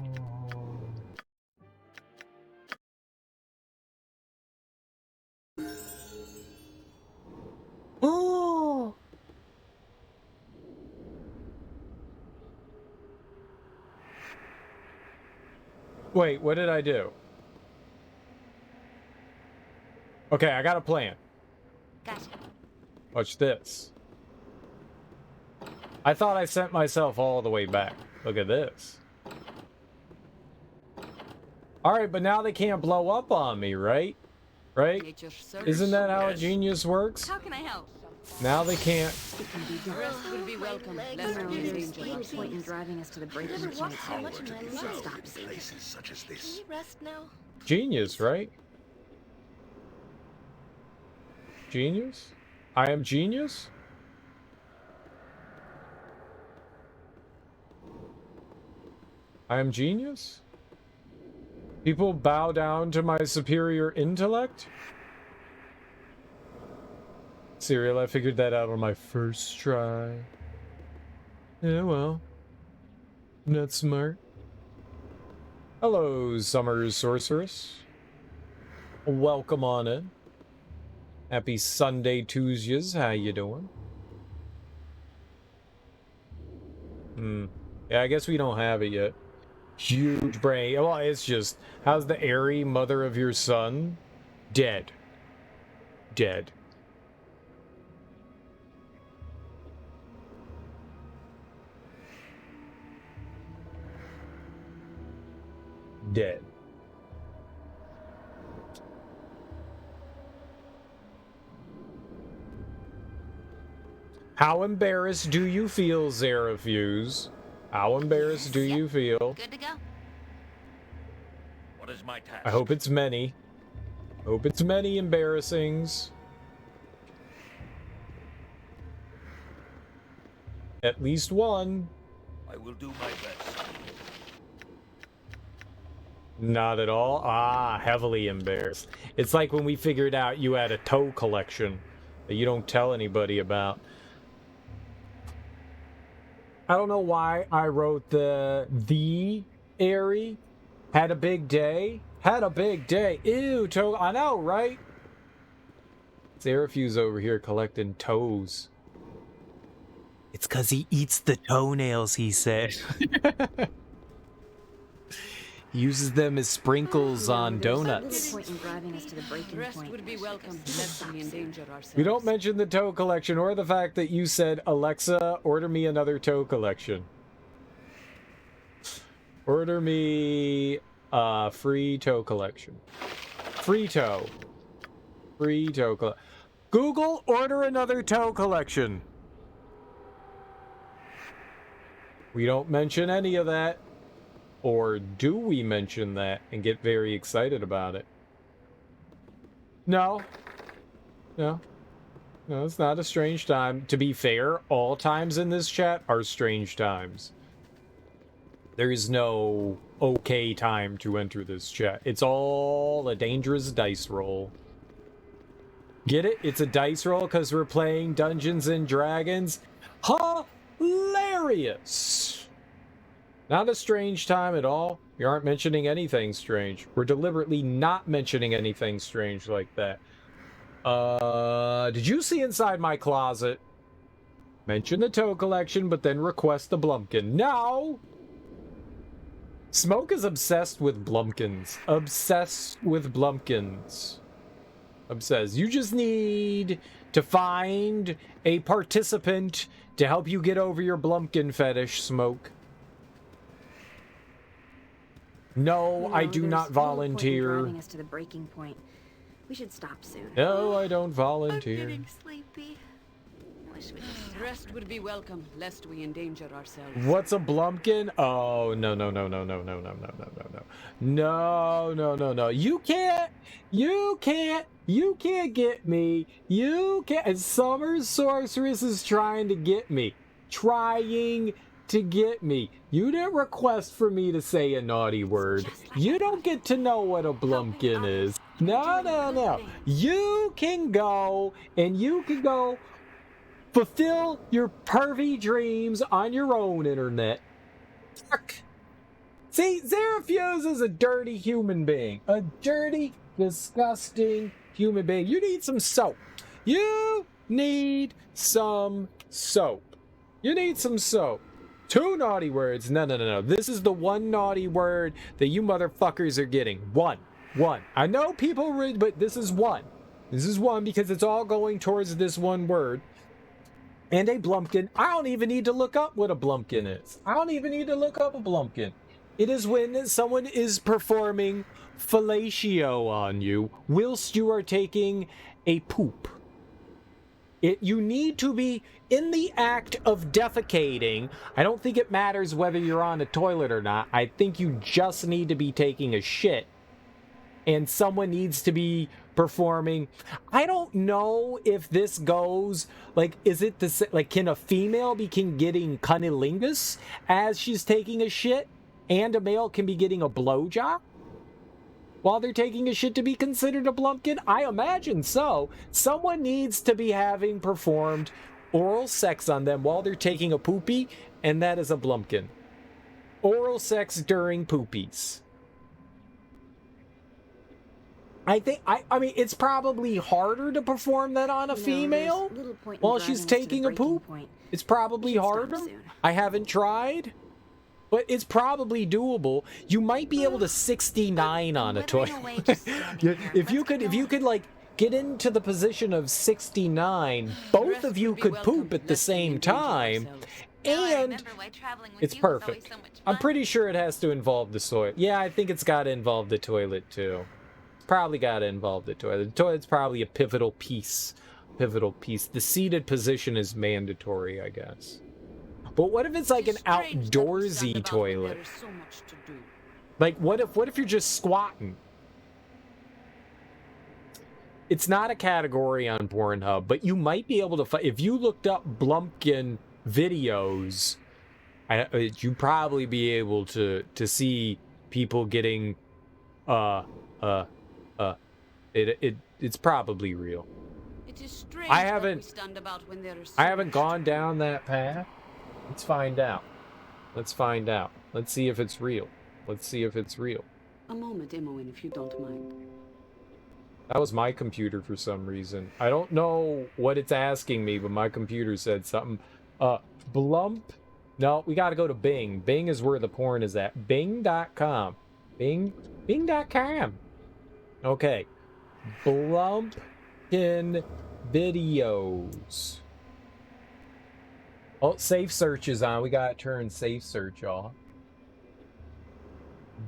Oh! Wait, what did I do? Okay, I got a plan. Gotcha. Watch this. I thought I sent myself all the way back. Look at this. Alright, but now they can't blow up on me, right? Right? Isn't that how a genius works? How can I help? Now they can't. Rest would be welcome. Lest we endanger No ourselves. point in driving us to the breaking Never point. walked so much in my We should life. stop soon. Places such as this. Can we rest now? Genius, right? Genius? I am genius? I am genius? People bow down to my superior intellect? Serial, I figured that out on my first try. Yeah, well. I'm not smart. Hello, Summer Sorceress. Welcome on in. Happy Sunday Tuesdays. How you doing? Yeah, I guess we don't have it yet. Huge brain. Well, it's just, how's the airy mother of your son? Dead. Dead. Dead. How embarrassed do you feel, Zarafuse? How embarrassed do you feel? Good to go. What is my task? I hope it's many. Hope it's many embarrassings. At least one. I will do my best. Not at all. Ah, heavily embarrassed. It's like when we figured out you had a toe collection that you don't tell anybody about. I don't know why I wrote the airy. Had a big day. Had a big day. Ew, toe. I know, right? Zarafuse over here collecting toes. It's because he eats the toenails, he said. He uses them as sprinkles on donuts. No point in driving us to the breaking Rest point. would be welcome. Lest we endanger ourselves. We don't mention the toe collection or the fact that you said, Alexa, order me another toe collection. Order me a free toe collection. Free toe. Free toe collection. Google, order another toe collection. We don't mention any of that. Or do we mention that and get very excited about it? No. No. No, it's not a strange time. To be fair, all times in this chat are strange times. There is no okay time to enter this chat. It's all a dangerous dice roll. Get it? It's a dice roll because we're playing Dungeons and Dragons. Hilarious! Not a strange time at all. We aren't mentioning anything strange. We're deliberately not mentioning anything strange like that. Did you see inside my closet? Mention the toe collection, but then request the Blumpkin. No! Smoke is obsessed with Blumpkins. Obsessed with Blumpkins. Obsessed. You just need to find a participant to help you get over your Blumpkin fetish, Smoke. No, I do not volunteer. No point in driving us to the breaking point. We should stop soon. No, I don't volunteer. I'm getting sleepy. Wish we could stop. Rest would be welcome. Lest we endanger ourselves. What's a Blumpkin? Oh, no. No. You can't get me. You can't. Summer Sorceress is trying to get me. Trying to get me. You didn't request for me to say a naughty word. You don't get to know what a Blumpkin is. No. You can go fulfill your pervy dreams on your own, internet. Fuck. See, Zarafuse is a dirty human being. A dirty, disgusting human being. You need some soap. You need some soap. You need some soap. 2 naughty words. No. This is the 1 naughty word that you motherfuckers are getting. 1. I know people read, but this is 1. This is 1 because it's all going towards this 1 word. And a blumpkin. I don't even need to look up what a blumpkin is. I don't even need to look up a blumpkin. It is when someone is performing fellatio on you whilst you are taking a poop. You need to be in the act of defecating. I don't think it matters whether you're on a toilet or not. I think you just need to be taking a shit. And someone needs to be performing. I don't know if this goes, like, is it the, like, can a female be getting cunnilingus as she's taking a shit? And a male can be getting a blowjob while they're taking a shit to be considered a blumpkin? I imagine so. Someone needs to be having performed oral sex on them while they're taking a poopy, and that is a blumpkin. Oral sex during poopies. I think, I mean, it's probably harder to perform that on a female while she's taking a poop. It's probably harder. I haven't tried. But it's probably doable. You might be able to 69 on a toilet. If you could like get into the position of 69, both of you could poop at the same time, and it's perfect. I'm pretty sure it has to involve the toilet. Yeah, I think it's got to involve the toilet too. Probably got to involve the toilet. The toilet's probably a pivotal piece. The seated position is mandatory, I guess. But what if it's like an outdoorsy toilet? Like, what if you're just squatting? It's not a category on Pornhub, but you might be able to find, if you looked up Blumpkin videos, you'd probably be able to see people getting, it's probably real. It is strange I haven't gone much down that path. Let's find out. Let's see if it's real. A moment, Imoen, if you don't mind. That was my computer for some reason. I don't know what it's asking me, but my computer said something. Blump. No, we gotta go to Bing. Bing is where the porn is at. Bing.com. Bing.com. Okay. Blumpkin videos. Oh, safe search is on. We gotta turn safe search off.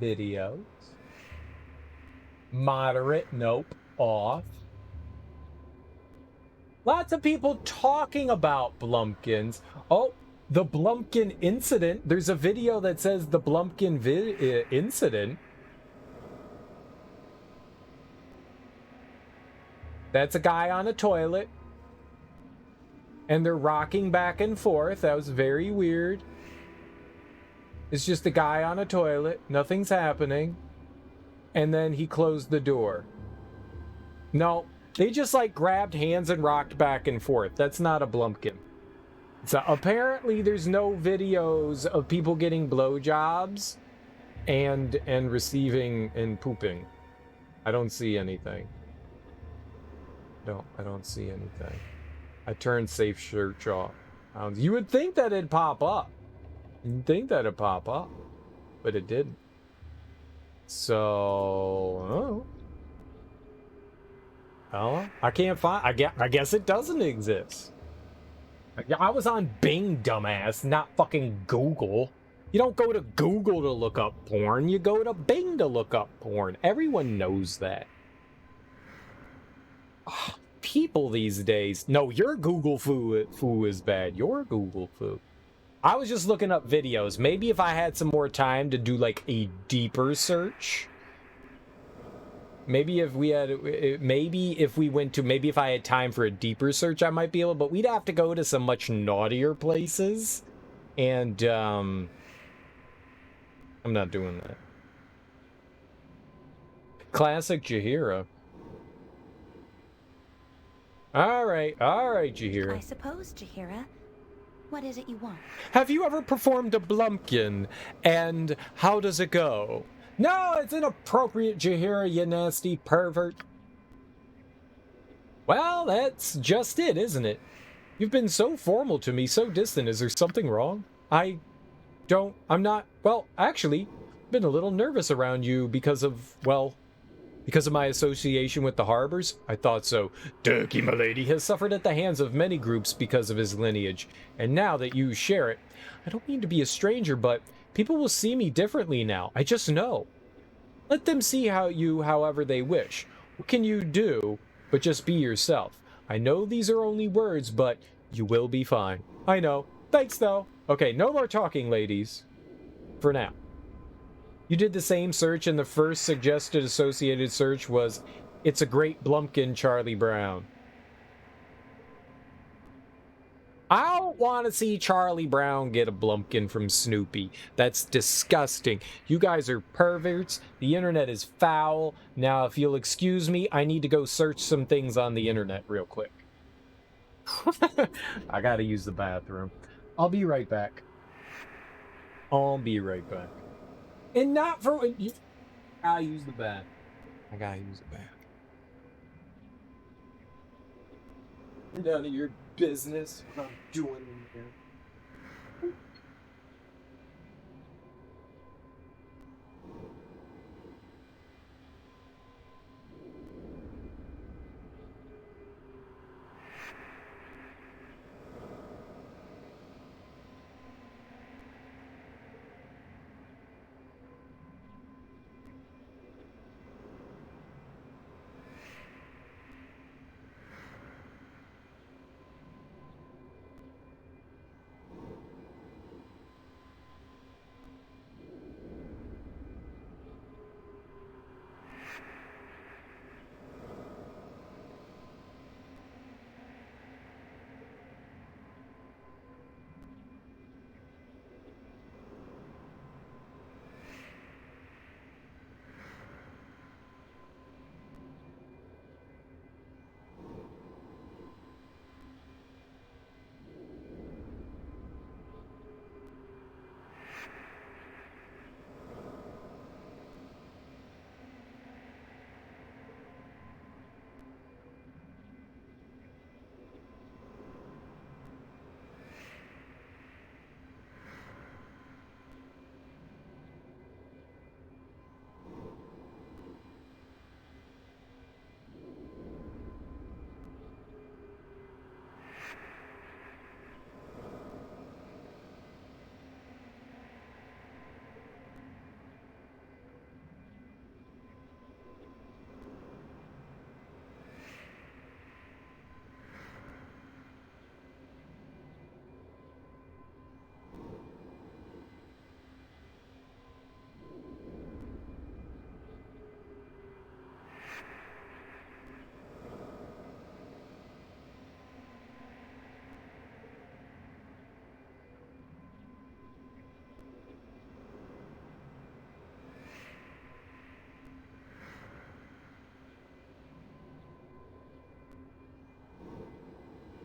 Videos. Moderate. Nope. Off. Lots of people talking about Blumpkins. Oh, the Blumpkin incident. There's a video that says the Blumpkin incident. That's a guy on a toilet. And they're rocking back and forth. That was very weird. It's just a guy on a toilet. Nothing's happening. And then he closed the door. No, they just like grabbed hands and rocked back and forth. That's not a Blumpkin. So apparently there's no videos of people getting blowjobs and receiving and pooping. I don't see anything. I don't see anything. I turned safe search off. You would think that it'd pop up. But it didn't. So, I can't find. I guess it doesn't exist. I was on Bing, dumbass, not fucking Google. You don't go to Google to look up porn. You go to Bing to look up porn. Everyone knows that. People these days. No, your Google foo is bad. Your Google foo. I was just looking up videos. Maybe if I had some more time to do like a deeper search. Maybe if I had time for a deeper search, I might be able, but we'd have to go to some much naughtier places. And, I'm not doing that. Classic Jahiera. All right, Jahiera. I suppose, Jahiera. What is it you want? Have you ever performed a Blumpkin? And how does it go? No, it's inappropriate, Jahiera, you nasty pervert. Well, that's just it, isn't it? You've been so formal to me, so distant. Is there something wrong? I I'm not, well, actually, been a little nervous around you because of, well, because of my association with the harbors. I thought so. Turkey, my lady, has suffered at the hands of many groups because of his lineage, and now that you share it, I don't mean to be a stranger, but people will see me differently now. I just know. Let them see you however they wish. What can you do but just be yourself? I know these are only words, but you will be fine. I know. Thanks, though. Okay, no more talking, ladies. For now. You did the same search, and the first suggested associated search was, "It's a great Blumpkin, Charlie Brown." I don't want to see Charlie Brown get a Blumpkin from Snoopy. That's disgusting. You guys are perverts. The internet is foul. Now, if you'll excuse me, I need to go search some things on the internet real quick. I gotta use the bathroom. I'll be right back. I'll be right back. And not for... I gotta use the bath. I gotta use the bath. None of your business what I'm doing in here.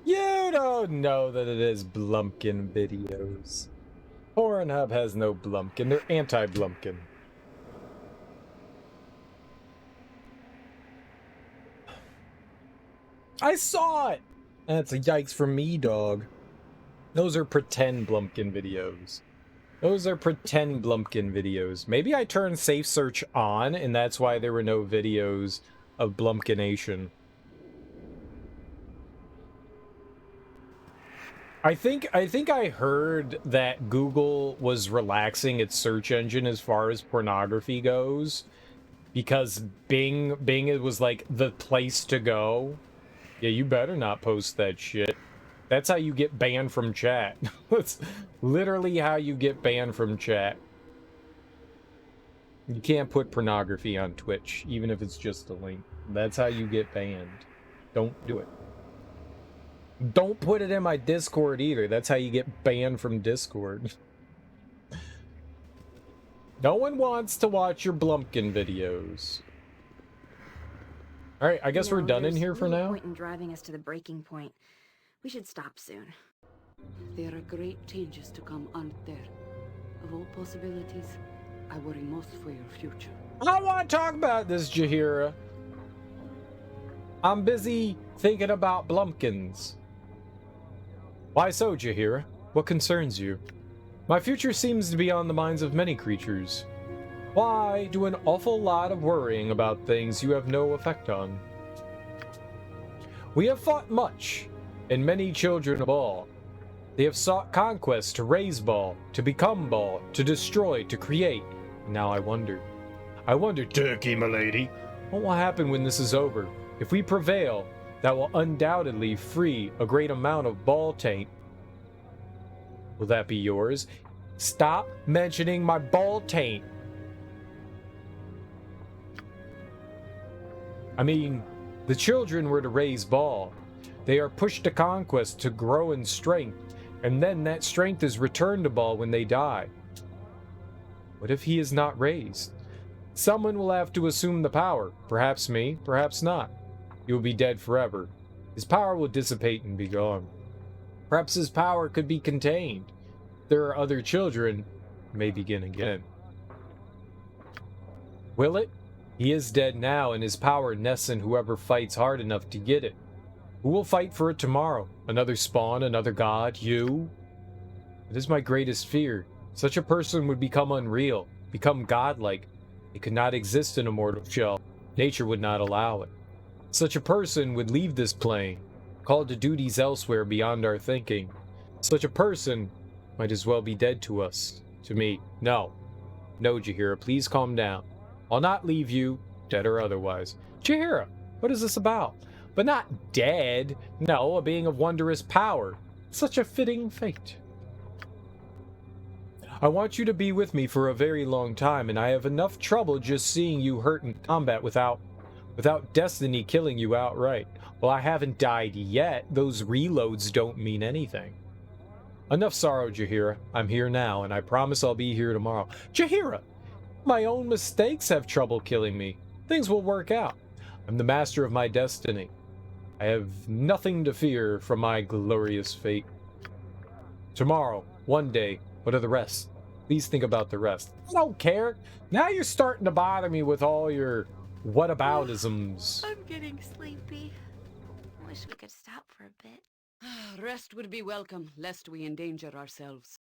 You don't know that it is Blumpkin videos. Pornhub has no Blumpkin. They're anti-Blumpkin. I saw it! That's a yikes from me, dog. Those are pretend Blumpkin videos. Those are pretend Blumpkin videos. Maybe I turned Safe Search on, and that's why there were no videos of Blumpkination. I think I heard that Google was relaxing its search engine as far as pornography goes, because Bing it was like the place to go. Yeah, you better not post that shit. That's how you get banned from chat. That's literally how you get banned from chat. You can't put pornography on Twitch, even if it's just a link. That's how you get banned. Don't do it. Don't put it in my Discord either. That's how you get banned from Discord. No one wants to watch your Blumpkin videos. Alright, I guess we're done in here for now. There's no point in driving us to the breaking point. We should stop soon. There are great changes to come, aren't there? Of all possibilities, I worry most for your future. I want to talk about this, Jahiera. I'm busy thinking about Blumpkins. Why so, Jahiera? What concerns you? My future seems to be on the minds of many creatures. Why do an awful lot of worrying about things you have no effect on? We have fought much, and many children of Bhaal. They have sought conquest to raise Bhaal, to become Bhaal, to destroy, to create. Now I wonder, Turkey, milady, what will happen when this is over? If we prevail, that will undoubtedly free a great amount of Bhaal taint. Will that be yours? Stop mentioning my Bhaal taint. I mean, the children were to raise Bhaal. They are pushed to conquest to grow in strength, and then that strength is returned to Bhaal when they die. What if he is not raised? Someone will have to assume the power. Perhaps me, perhaps not. He will be dead forever. His power will dissipate and be gone. Perhaps his power could be contained. There are other children, may begin again. Will it? He is dead now, and his power nests in whoever fights hard enough to get it. Who will fight for it tomorrow? Another spawn, another god, you? It is my greatest fear. Such a person would become unreal, become godlike. It could not exist in a mortal shell. Nature would not allow it. Such a person would leave this plane, called to duties elsewhere beyond our thinking. Such a person might as well be dead to us, to me. No, Jahiera, please calm down. I'll not leave you, dead or otherwise. Jahiera, what is this about? But not dead. No, a being of wondrous power. Such a fitting fate. I want you to be with me for a very long time, and I have enough trouble just seeing you hurt in combat without destiny killing you outright. Well, I haven't died yet. Those reloads don't mean anything. Enough sorrow, Jahiera. I'm here now, and I promise I'll be here tomorrow. Jahiera! My own mistakes have trouble killing me. Things will work out. I'm the master of my destiny. I have nothing to fear from my glorious fate. Tomorrow, one day, what are the rest? Please think about the rest. I don't care. Now you're starting to bother me with all your whataboutisms. I'm getting sleepy. Wish we could stop for a bit. Rest would be welcome, lest we endanger ourselves.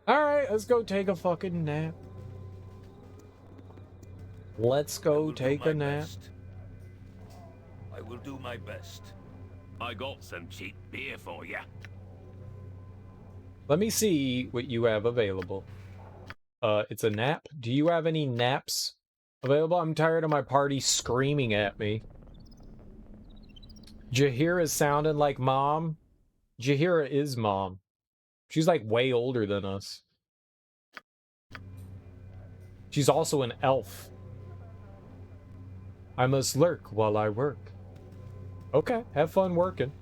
Alright, let's go take a fucking nap. Let's go take a nap. I will do my best. I got some cheap beer for ya. Let me see what you have available. It's a nap. Do you have any naps available? I'm tired of my party screaming at me. Jahiera's sounding like mom. Jahiera is mom. She's like way older than us. She's also an elf. I must lurk while I work. Okay, have fun working.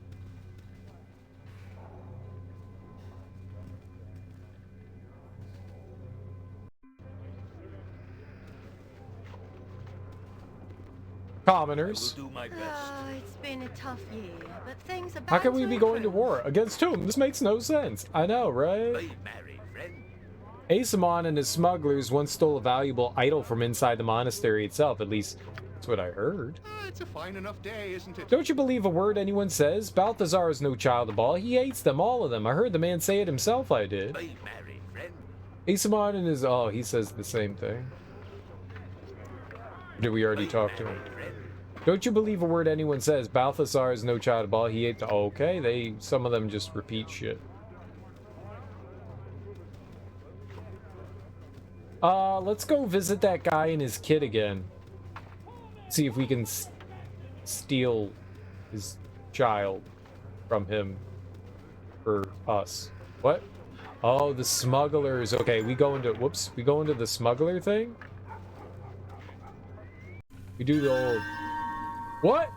Commoners. I will do my best. Oh, it's been a tough year, but things are How bound can we to be going to improve. war? Against whom? This makes no sense. I know, right? Be merry, friend. Asamon and his smugglers once stole a valuable idol from inside the monastery itself. At least, that's what I heard. It's a fine enough day, isn't it? Don't you believe a word anyone says? Balthazar is no child of Bhaal. He hates them, all of them. I heard the man say it himself, I did. Be merry, friend. Asamon and his... Oh, he says the same thing. Did we already talk to him? Don't you believe a word anyone says? Balthazar is no child of Bhaal. He hates... Okay, some of them just repeat shit. Let's go visit that guy and his kid again. See if we can steal his child from him for us. What? Oh, the smugglers. Okay, we go into... Whoops. We go into the smuggler thing? We do the old... What?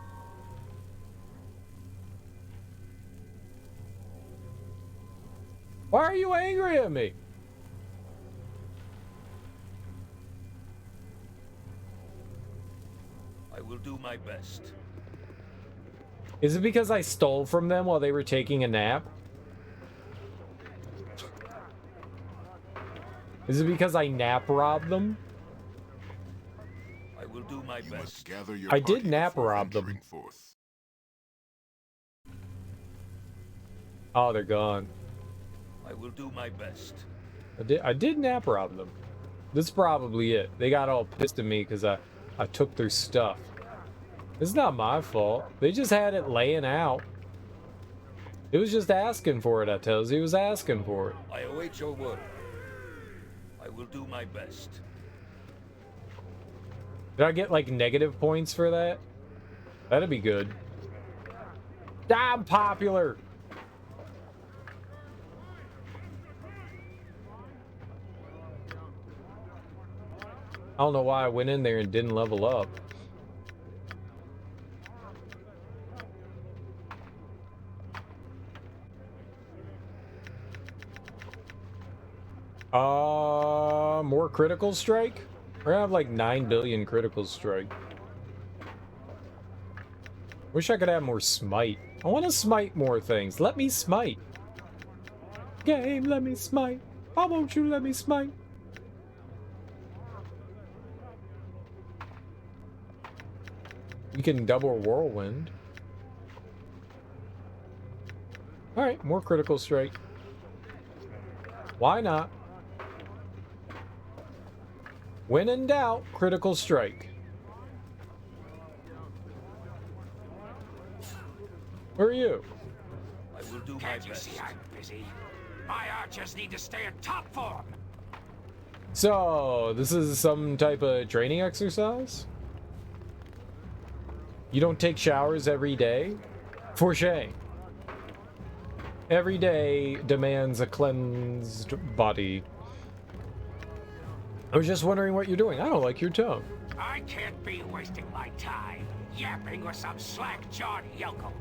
Why are you angry at me? I will do my best. Is it because I stole from them while they were taking a nap? Is it because I nap robbed them? I will do my best. I did nap rob them. Oh, they're gone. I will do my best. I did nap rob them. This is probably it. They got all pissed at me because I took their stuff. It's not my fault. They just had it laying out. It was just asking for it, I tells you. It was asking for it. I await your word. I will do my best. Did I get, like, negative points for that? That'd be good. I'm popular! I don't know why I went in there and didn't level up. More critical strike? We're gonna have like 9 billion critical strike. Wish I could have more smite. I want to smite more things. Let me smite. Game, let me smite. Why won't you let me smite? You can double whirlwind. Alright, more critical strike. Why not? When in doubt, critical strike. Where are you? I will do my Can't you best. see I'm busy? My archers need to stay in top form. So, this is some type of training exercise? You don't take showers every day? For shame. Every day demands a cleansed body. I was just wondering what you're doing. I don't like your tone. I can't be wasting my time yapping with some slack-jawed yokel.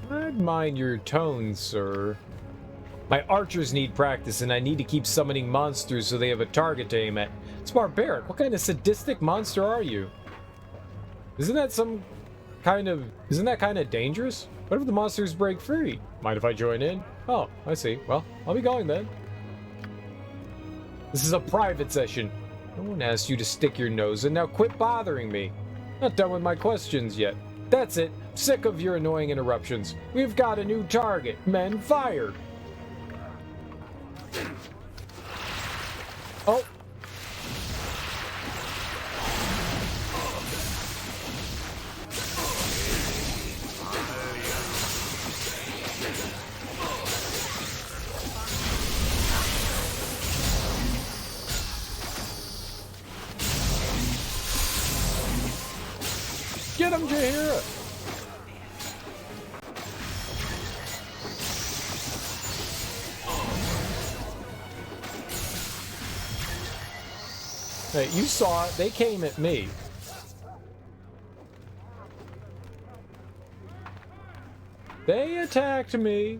I'd mind your tone, sir. My archers need practice, and I need to keep summoning monsters so they have a target to aim at. It's barbaric. What kind of sadistic monster are you? Isn't that kind of dangerous? What if the monsters break free? Mind if I join in? Oh, I see. Well, I'll be going then. This is a private session. No one asked you to stick your nose in. Now quit bothering me. Not done with my questions yet. That's it. Sick of your annoying interruptions. We've got a new target. Men, fire! Oh. Get him, Jahiera! Hey, you saw it. They came at me. They attacked me.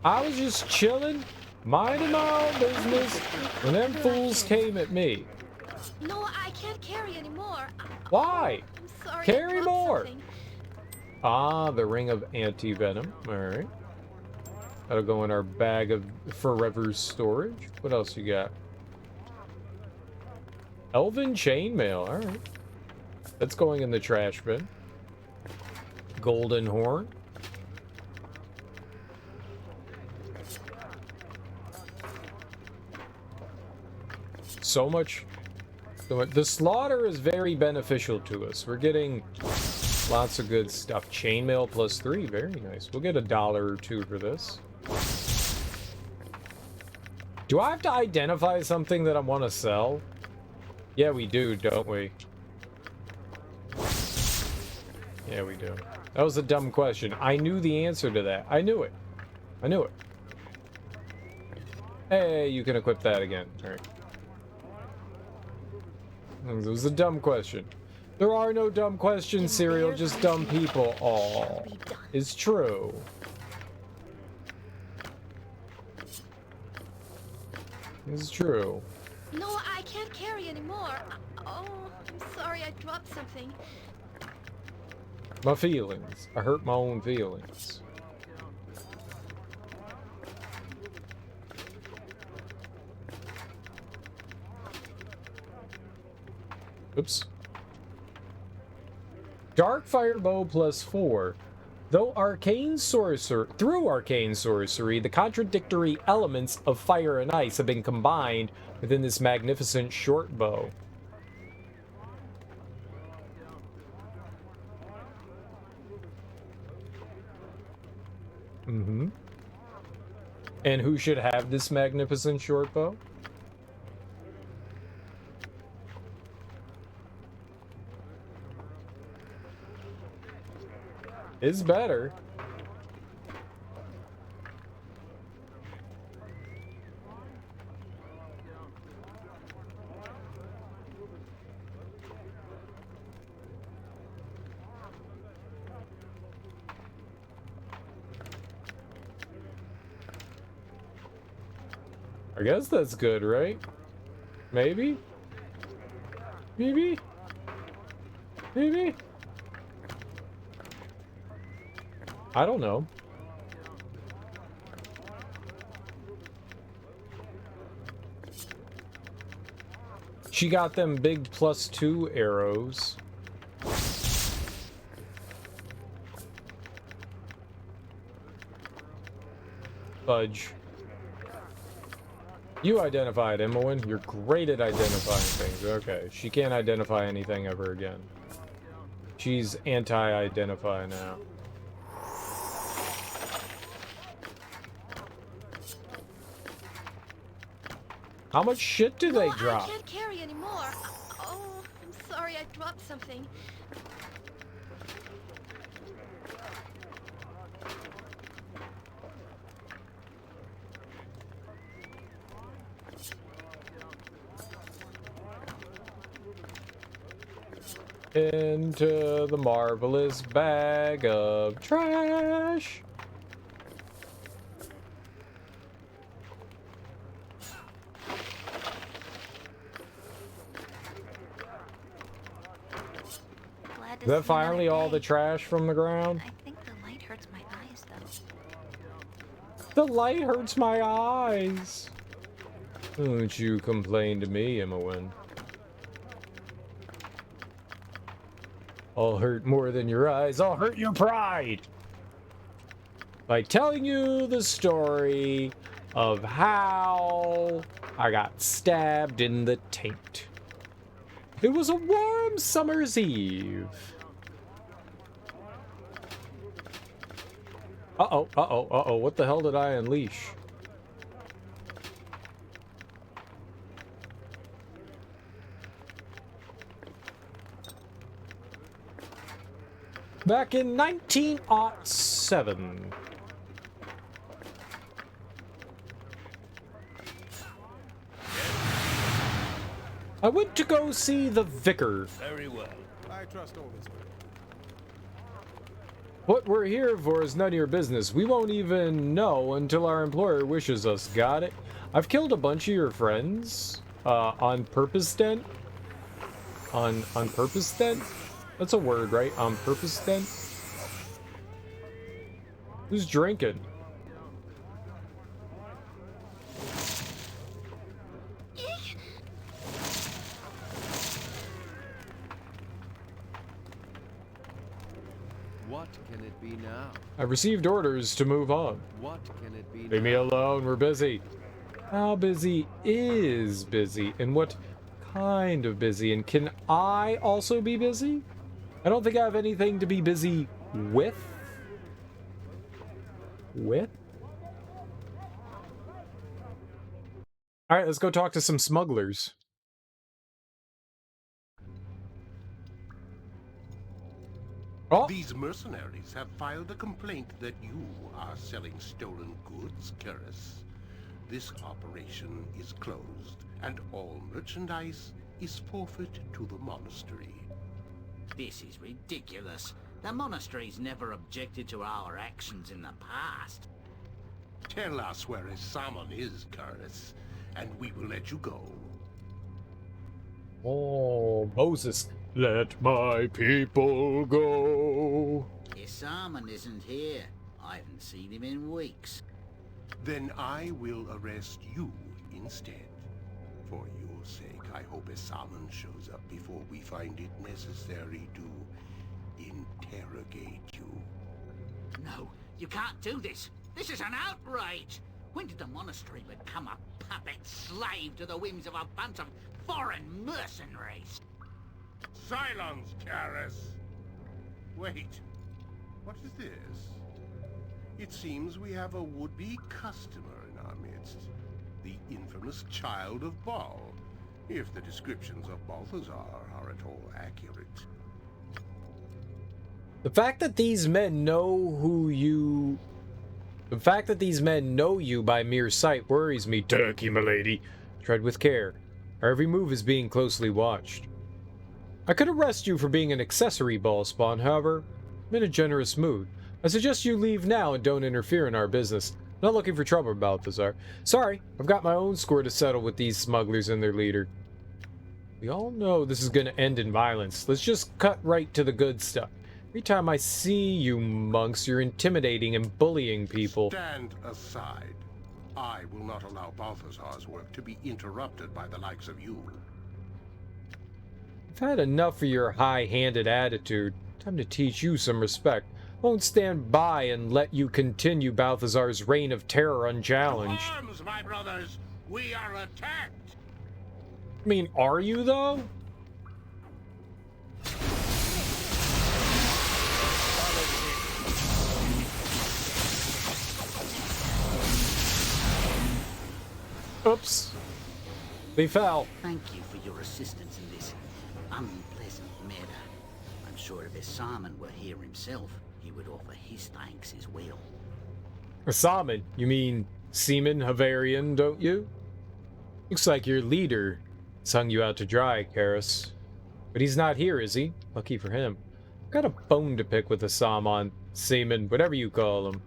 I was just chilling, minding my own business, when them fools came at me. No, I can't carry anymore. Why? I'm sorry. Carry I dropped more. something. Ah, the ring of anti-venom. Alright. That'll go in our bag of forever storage. What else you got? Elven chainmail. Alright. That's going in the trash bin. Golden horn. So much. The slaughter is very beneficial to us. We're getting lots of good stuff. Chainmail +3. Very nice. We'll get $1 or $2 for this. Do I have to identify something that I want to sell? Yeah, we do, don't we? Yeah, we do. That was a dumb question. I knew the answer to that. I knew it. I knew it. Hey, you can equip that again. All right. It was a dumb question. There are no dumb questions, Serial, just dumb people. Aw, it's true. It's true. No, I can't carry anymore. Oh, I'm sorry. I dropped something. My feelings. I hurt my own feelings. Oops. Dark Firebow +4. Through arcane sorcery, the contradictory elements of fire and ice have been combined within this magnificent short bow. Mm-hmm. And who should have this magnificent short bow? Is better. I guess that's good, right? Maybe? Maybe? Maybe? I don't know. She got them big +2 arrows. Fudge. You identified, Imowen. You're great at identifying things. Okay, she can't identify anything ever again. She's anti-identify now. How much shit do they drop? I can't carry anymore. Oh, I'm sorry, I dropped something. Into the marvelous bag of trash. Is that finally all the trash from the ground? I think the light hurts my eyes, though. The light hurts my eyes. Don't you complain to me, Imowen. I'll hurt more than your eyes. I'll hurt your pride. By telling you the story of how I got stabbed in the taint. It was a warm summer's eve. Uh-oh, what the hell did I unleash? Back in 1907. I went to go see the vicar. Very well. I trust all this. What we're here for is none of your business. We won't even know until our employer wishes us. Got it? I've killed a bunch of your friends. On purpose then? On purpose then? That's a word, right? On purpose then? Who's drinking? What can it be now? I've received orders to move on. What can it be now? Leave me alone, we're busy. How busy is busy? And what kind of busy? And can I also be busy? I don't think I have anything to be busy with. Alright, let's go talk to some smugglers. Oh. These mercenaries have filed a complaint that you are selling stolen goods, Karis. This operation is closed, and all merchandise is forfeit to the monastery. This is ridiculous. The monastery's never objected to our actions in the past. Tell us where Asaman is, Karis, and we will let you go. Oh, Moses, let my people go. Asaman isn't here. I haven't seen him in weeks. Then I will arrest you instead. For your sake, I hope Asaman shows up before we find it necessary to interrogate you. No, you can't do this. This is an outrage. When did the monastery become a puppet slave to the whims of a bunch of foreign mercenaries? Silence, Karis! Wait, what is this? It seems we have a would-be customer in our midst. The infamous Child of Bhaal, if the descriptions of Balthazar are at all accurate. The fact that these men know you by mere sight worries me, Turkey, milady. Tread with care. Our every move is being closely watched. I could arrest you for being an accessory ball spawn, however, I'm in a generous mood. I suggest you leave now and don't interfere in our business. Not looking for trouble, Balthazar. Sorry, I've got my own score to settle with these smugglers and their leader. We all know this is going to end in violence. Let's just cut right to the good stuff. Every time I see you monks, you're intimidating and bullying people. Stand aside. I will not allow Balthazar's work to be interrupted by the likes of you. I've had enough of your high-handed attitude. Time to teach you some respect. Won't stand by and let you continue Balthazar's reign of terror unchallenged. To arms, my brothers! We are attacked! I mean, are you, though? Oops. They fell. Thank you for your assistance in this unpleasant matter. I'm sure if Simon were here himself, he would offer his thanks as well. Simon? You mean Seaman Havarian, don't you? Looks like your leader has hung you out to dry, Karis. But he's not here, is he? Lucky for him. I've got a bone to pick with Asaman, Seaman, whatever you call him.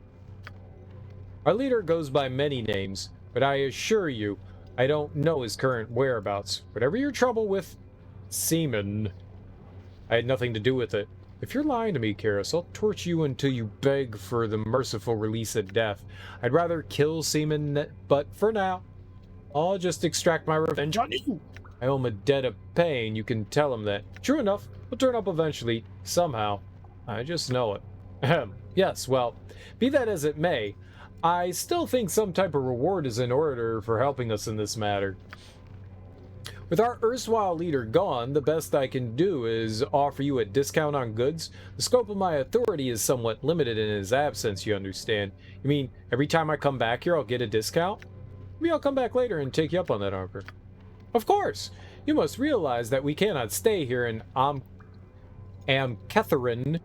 Our leader goes by many names, but I assure you, I don't know his current whereabouts. Whatever your trouble with Seaman, I had nothing to do with it. If you're lying to me, Karis, I'll torture you until you beg for the merciful release of death. I'd rather kill Seaman, but for now, I'll just extract my revenge on you. I owe him a debt of pain, you can tell him that. True enough, he'll turn up eventually, somehow. I just know it. Ahem. Yes, well, be that as it may, I still think some type of reward is in order for helping us in this matter. With our erstwhile leader gone, the best I can do is offer you a discount on goods. The scope of my authority is somewhat limited in his absence, you understand. You mean, every time I come back here, I'll get a discount? Maybe I'll come back later and take you up on that offer. Of course! You must realize that we cannot stay here in Amkethrin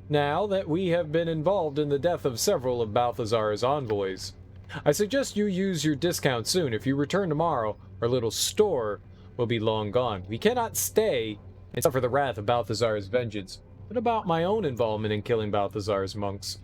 now that we have been involved in the death of several of Balthazar's envoys. I suggest you use your discount soon. If you return tomorrow, our little store will be long gone. We cannot stay and suffer the wrath of Balthazar's vengeance. What about my own involvement in killing Balthazar's monks?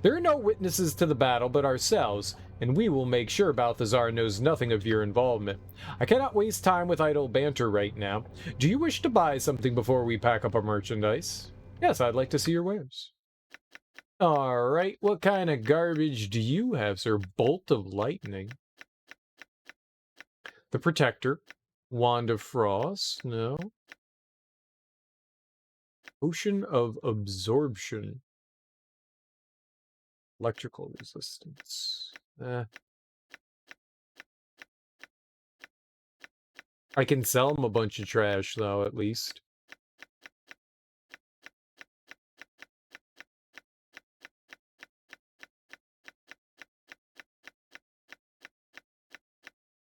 There are no witnesses to the battle but ourselves, and we will make sure Balthazar knows nothing of your involvement. I cannot waste time with idle banter right now. Do you wish to buy something before we pack up our merchandise? Yes, I'd like to see your wares. Alright, what kind of garbage do you have, sir? Bolt of Lightning. The Protector. Wand of Frost. No. Potion of Absorption. Electrical Resistance. I can sell him a bunch of trash, though, at least.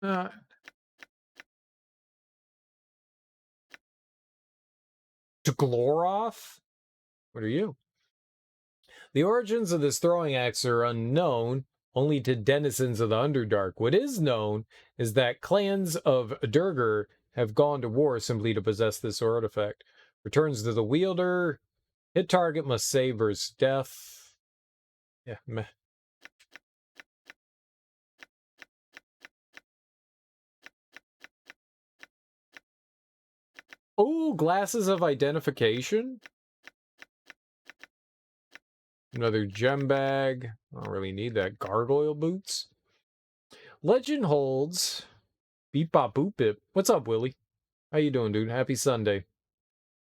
To Gloroth? What are you? The origins of this throwing axe are unknown, only to denizens of the Underdark. What is known is that clans of Durgar have gone to war simply to possess this artifact. Returns to the wielder. Hit target must save versus death. Yeah, meh. Oh, glasses of identification. Another gem bag. I don't really need that. Gargoyle boots. Legend holds. Beep bop boop bip. What's up, Willie? How you doing, dude? Happy Sunday.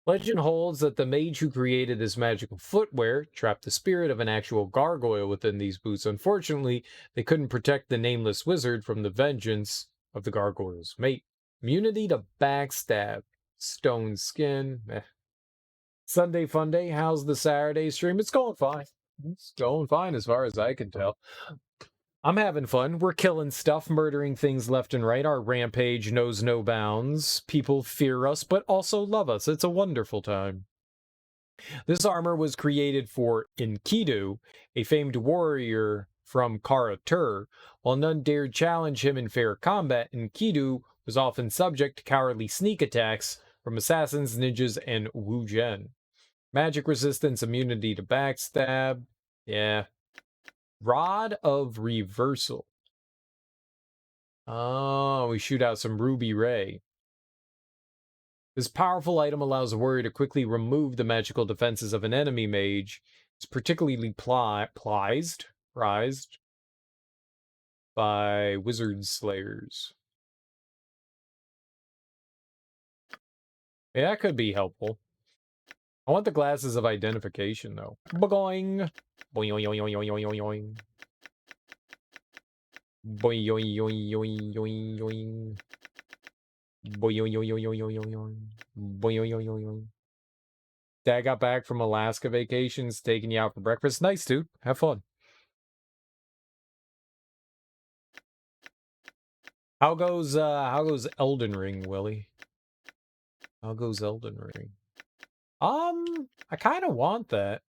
Legend holds that the mage who created this magical footwear trapped the spirit of an actual gargoyle within these boots. Unfortunately, they couldn't protect the nameless wizard from the vengeance of the gargoyle's mate. Immunity to backstab. Stone skin. Sunday fun day. How's the Saturday stream? It's going fine. It's going fine as far as I can tell. I'm having fun. We're killing stuff, murdering things left and right. Our rampage knows no bounds. People fear us, but also love us. It's a wonderful time. This armor was created for Enkidu, a famed warrior from Kara-Tur. While none dared challenge him in fair combat, Enkidu was often subject to cowardly sneak attacks from assassins, ninjas, and Wu-Gen. Magic resistance, immunity to backstab. Yeah. Rod of Reversal. Oh, we shoot out some Ruby Ray. This powerful item allows a warrior to quickly remove the magical defenses of an enemy mage. It's particularly prized by wizard slayers. Yeah, that could be helpful. I want the glasses of identification, though. Boing! Boing, boing, boing, boing, boing, boing. Boing, boing, boing, boing, boing, boing. Boing, boing, boing, boing, boing, boing. Boing, boing, boing, boing. Dad got back from Alaska vacations, taking you out for breakfast. Nice, dude. Have fun. How goes Elden Ring, Willie? How goes Elden Ring? I kind of want that.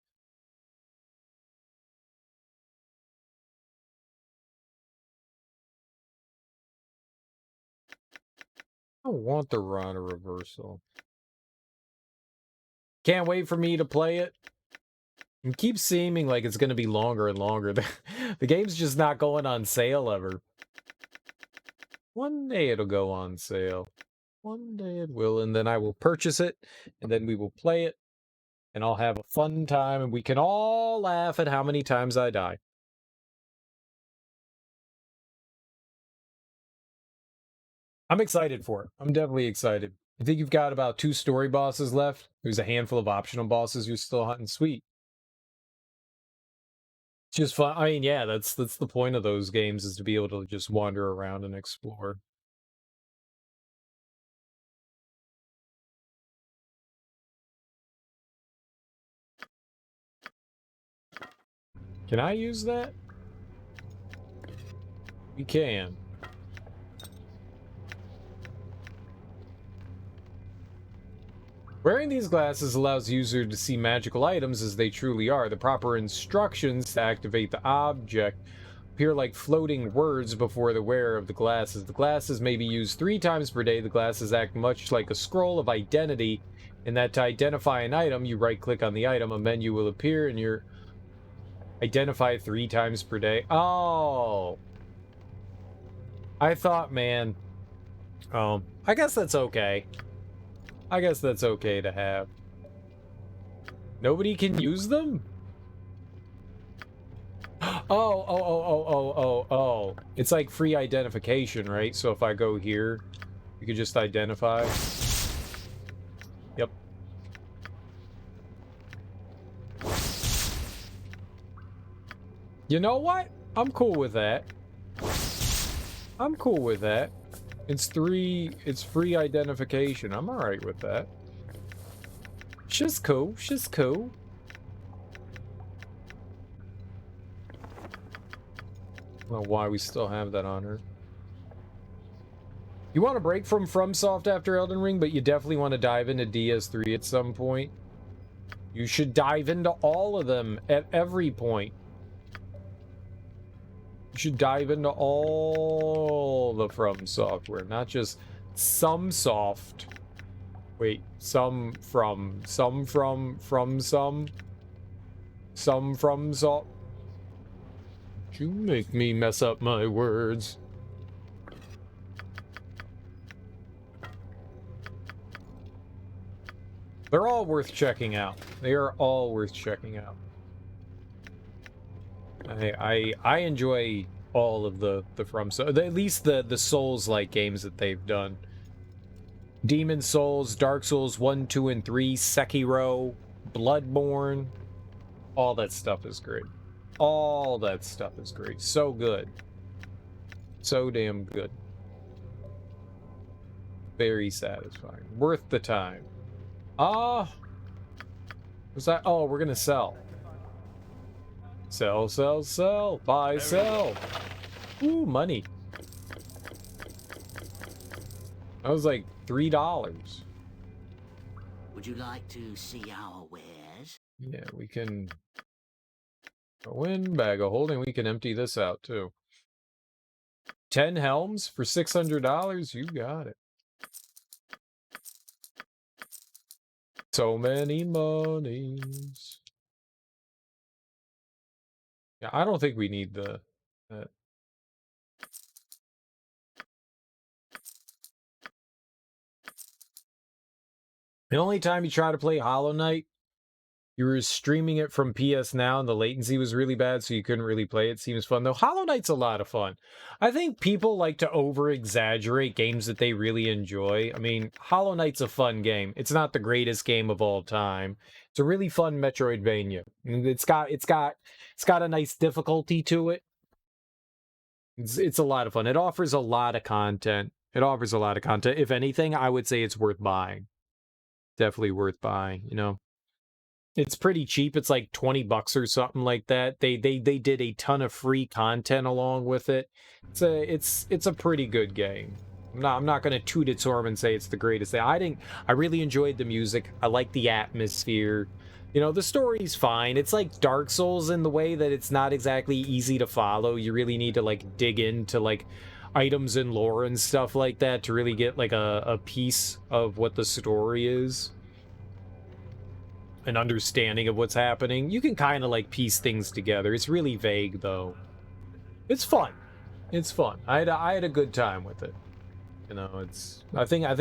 I don't want the Rod of Reversal. Can't wait for me to play it. It keeps seeming like it's going to be longer and longer. The game's just not going on sale ever. One day it'll go on sale. One day it will, and then I will purchase it, and then we will play it, and I'll have a fun time, and we can all laugh at how many times I die. I'm excited for it. I'm definitely excited. I think you've got about 2 story bosses left. There's a handful of optional bosses you're still hunting. Sweet. It's just fun. I mean, yeah, that's the point of those games, is to be able to just wander around and explore. Can I use that? We can. Wearing these glasses allows the user to see magical items as they truly are. The proper instructions to activate the object appear like floating words before the wearer of the glasses. The glasses may be used 3 times per day. The glasses act much like a scroll of identity, in that to identify an item, you right-click on the item. A menu will appear and you're identify 3 times per day. Oh! I thought, man... Oh, I guess that's okay. I guess that's okay to have. Nobody can use them? Oh. It's like free identification, right? So if I go here, you can just identify. Yep. You know what? I'm cool with that. I'm cool with that. It's free identification. I'm alright with that. She's cool. She's cool. I don't know why we still have that on her. You want to break from FromSoft after Elden Ring, but you definitely want to dive into DS3 at some point. You should dive into all of them at every point. You should dive into all the From software, not just some soft. Wait, some from some. Some from soft. You make me mess up my words. They're all worth checking out. They are all worth checking out. I enjoy all of the From, so at least the Souls-like games that they've done. Demon Souls, Dark Souls 1, 2, and 3, Sekiro, Bloodborne. All that stuff is great. All that stuff is great. So good. So damn good. Very satisfying. Worth the time. Was that? Oh, we're gonna sell. Sell, sell, sell. Buy, sell. Ooh, money. That was like $3. Would you like to see our wares? Yeah, we can go in, bag of holding. We can empty this out too. 10 helms for $600? You got it. So many monies. Yeah, I don't think we need the... The only time you try to play Hollow Knight, you were streaming it from PS Now and the latency was really bad, so you couldn't really play it. Seems fun, though. Hollow Knight's a lot of fun. I think people like to over-exaggerate games that they really enjoy. I mean, Hollow Knight's a fun game. It's not the greatest game of all time. It's a really fun Metroidvania. It's got a nice difficulty to it. It's a lot of fun. It offers a lot of content. If anything, I would say it's worth buying. Definitely worth buying, you know. It's pretty cheap. It's like $20 or something like that. They did a ton of free content along with it. It's a pretty good game. I'm not gonna toot its horn and say it's the greatest thing. I really enjoyed the music. I like the atmosphere. You know, the story's fine. It's like Dark Souls in the way that it's not exactly easy to follow. You really need to like dig into like items and lore and stuff like that to really get like a piece of what the story is. An understanding of what's happening. You can kind of like piece things together. It's really vague though. It's fun. It's fun. I had a good time with it. You know, I think I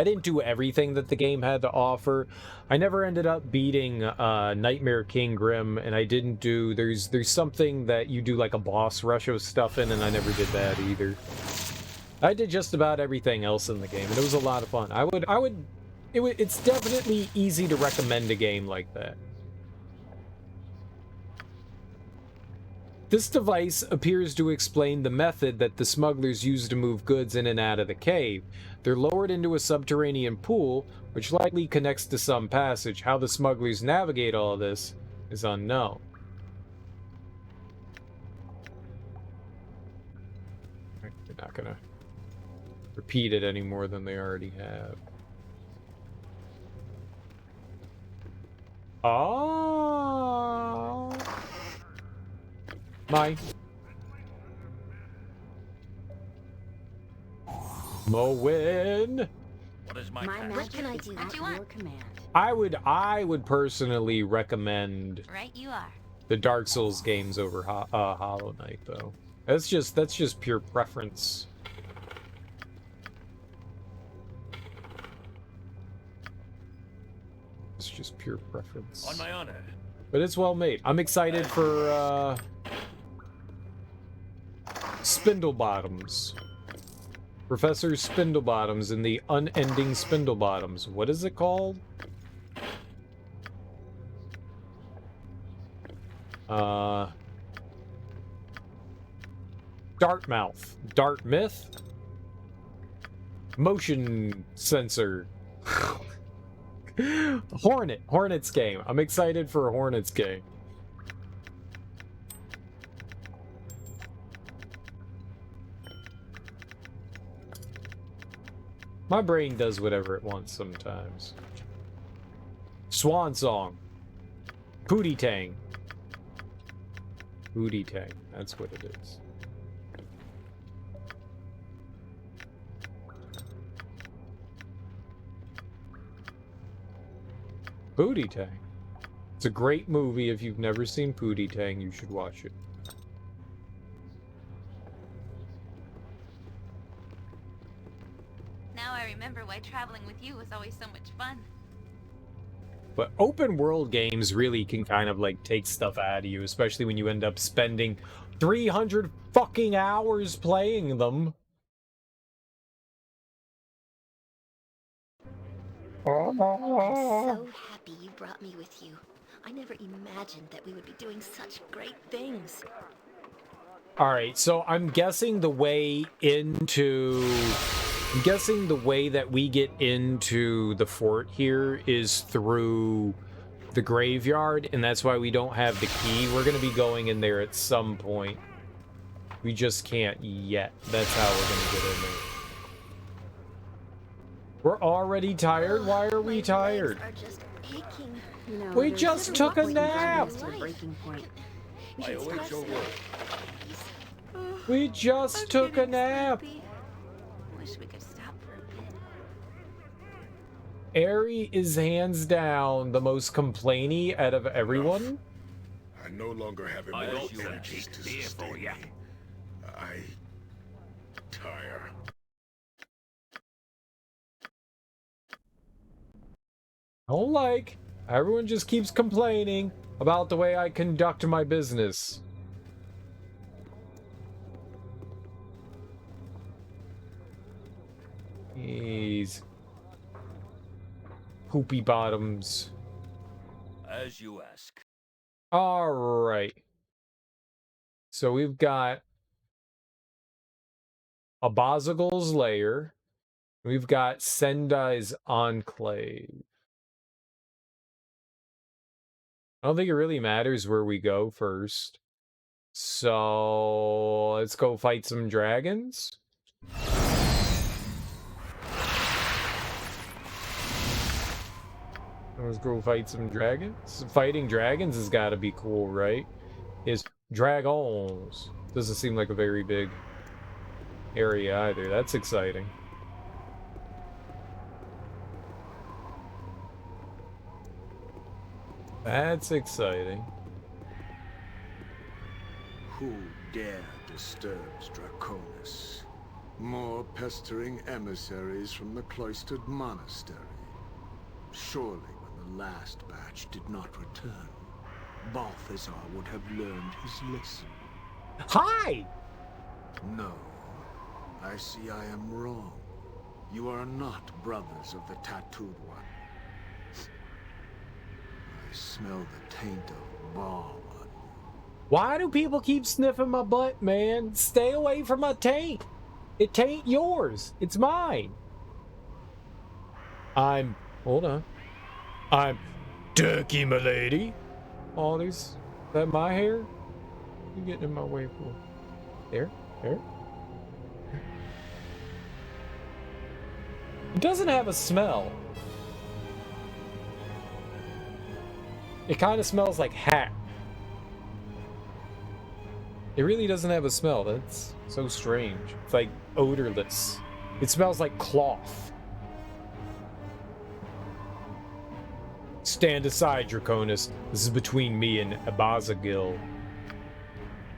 didn't do everything that the game had to offer. I never ended up beating Nightmare King Grim, and I didn't do there's something that you do like a boss rush of stuff in, and I never did that either. I did just about everything else in the game, and it was a lot of fun. It's definitely easy to recommend a game like that. This device appears to explain the method that the smugglers use to move goods in and out of the cave. They're lowered into a subterranean pool, which likely connects to some passage. How the smugglers navigate all of this is unknown. They're not gonna repeat it any more than they already have. Oh, my Moen. What is my What can I do? What you want? Command. I would personally recommend Right, you are. the Dark Souls games over Hollow Knight, though. That's just pure preference. It's just pure preference. On my honor. But it's well made. I'm excited for Spindlebottoms. Professor Spindlebottoms in the Unending Spindlebottoms. What is it called? Dartmouth. Dartmouth? Motion sensor. Hornets game. I'm excited for a Hornets game. My brain does whatever it wants sometimes. Swan Song. Pootie Tang. Pootie Tang. That's what it is. Pootie Tang. It's a great movie. If you've never seen Pootie Tang, you should watch it. Now I remember why traveling with you was always so much fun. But open world games really can kind of like take stuff out of you, especially when you end up spending 300 fucking hours playing them. I'm so happy you brought me with you. I never imagined that we would be doing such great things. All right, so I'm guessing the way that we get into the fort here is through the graveyard, and that's why we don't have the key. We're going to be going in there at some point. We just can't yet. That's how we're going to get in there. We're already tired? Why are we tired? Are just aching. No, We there's just nothing took a wrong with nap. this to a breaking point. I await your word. We just took a nap. Wish we could stop for a bit. Ari is hands down the most complainy out of everyone. I no longer have I got enough some energies cheap to beer for sustain ya. me. I tire. Don't like. Everyone just keeps complaining about the way I conduct my business. Jeez. Poopy bottoms. As you ask. All right. So we've got Abazagal's lair. We've got Sendai's enclave. I don't think it really matters where we go first. So let's go fight some dragons. Let's go fight some dragons. Fighting dragons has got to be cool, right? Is dragons. Doesn't seem like a very big area either. That's exciting. That's exciting. Who dare disturbs Draconis? More pestering emissaries from the cloistered monastery. Surely when the last batch did not return, Balthazar would have learned his lesson. Hi! No. I see I am wrong. You are not brothers of the tattooed one. I smell the taint of Bhaal. Why do people keep sniffing my butt, man? Stay away from my taint. It taint yours. It's mine. Hold on. I'm Turkey, milady. Oh, is that my hair? You getting in my way for? There? It doesn't have a smell. It kind of smells like hat. It really doesn't have a smell. That's so strange. It's like odorless. It smells like cloth. Stand aside, Draconis. This is between me and Abazagal.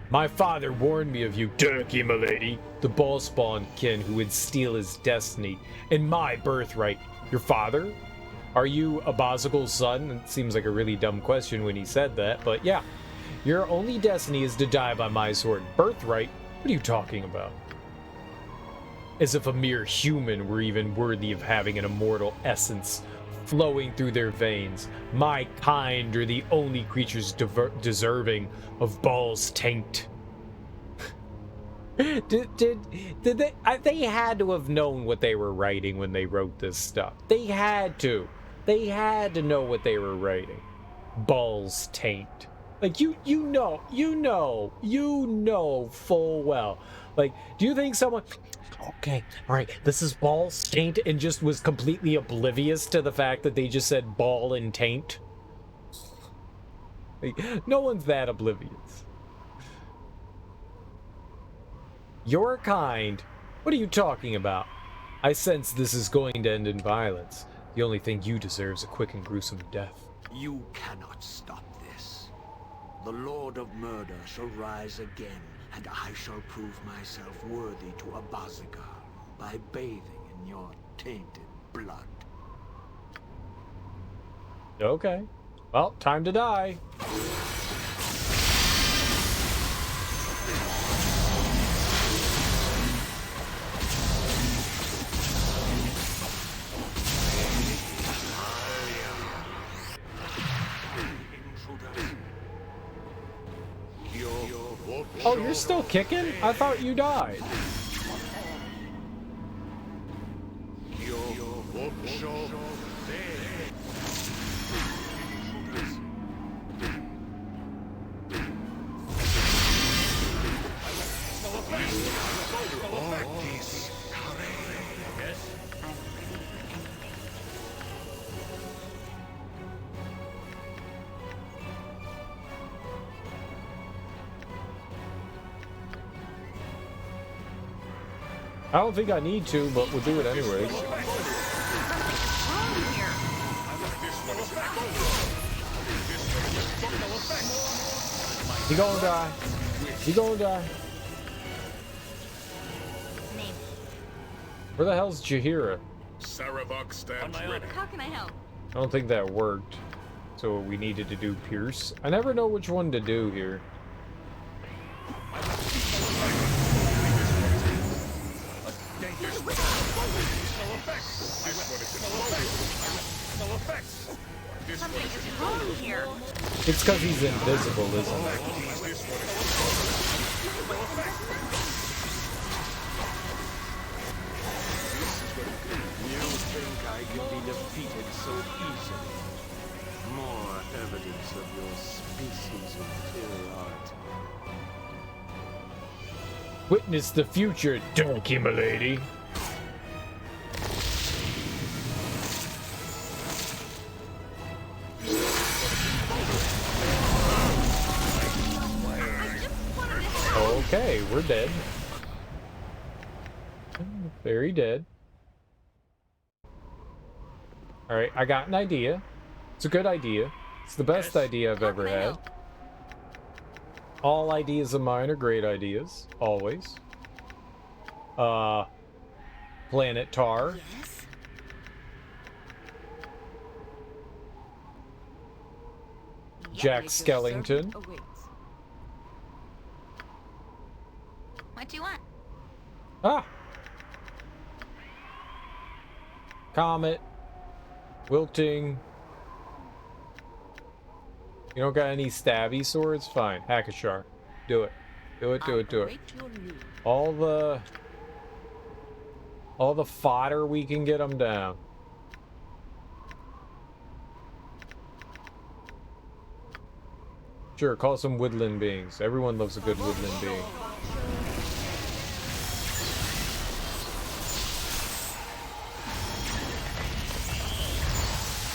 My father warned me of you, Turkey, milady, the ball-spawn kin who would steal his destiny and my birthright. Your father? Are you Abazagal's son? It seems like a really dumb question when he said that, but yeah. Your only destiny is to die by my sword. Birthright? What are you talking about? As if a mere human were even worthy of having an immortal essence flowing through their veins. My kind are the only creatures deserving of Bhaal's taint. They had to have known what they were writing when they wrote this stuff. They had to. They had to know what they were writing. Bhaal's taint. Like, you know full well. Like, do you think someone... Okay, alright, this is Bhaal's taint, and just was completely oblivious to the fact that they just said Bhaal and taint? Like, no one's that oblivious. Your kind? What are you talking about? I sense this is going to end in violence. The only thing you deserve is a quick and gruesome death. You cannot stop this. The Lord of Murder shall rise again, and I shall prove myself worthy to Abazagal by bathing in your tainted blood. Okay. Well, time to die. Oh, you're still kicking? I thought you died. I don't think I need to, but we'll do it anyways. He gonna die. He gonna die. Where the hell's Jahiera? Sarevok stands ready. How can I help? I don't think that worked. So we needed to do Pierce. I never know which one to do here. Something is wrong here. It's because he's invisible, isn't it? You think I can be defeated so easily? More evidence of your species' inferiority. Witness the future, donkey milady. Okay, we're dead. Very dead. Alright, I got an idea. It's a good idea. It's the best idea I've ever had. All ideas of mine are great ideas. Always. Planet Tar. Yes. Jack Skellington. What do you want? Ah! Comet. Wilting. You don't got any stabby swords? Fine. Hackashar. Do it. Do it, do it, do it. All the fodder we can get them down. Sure, call some woodland beings. Everyone loves a good woodland being.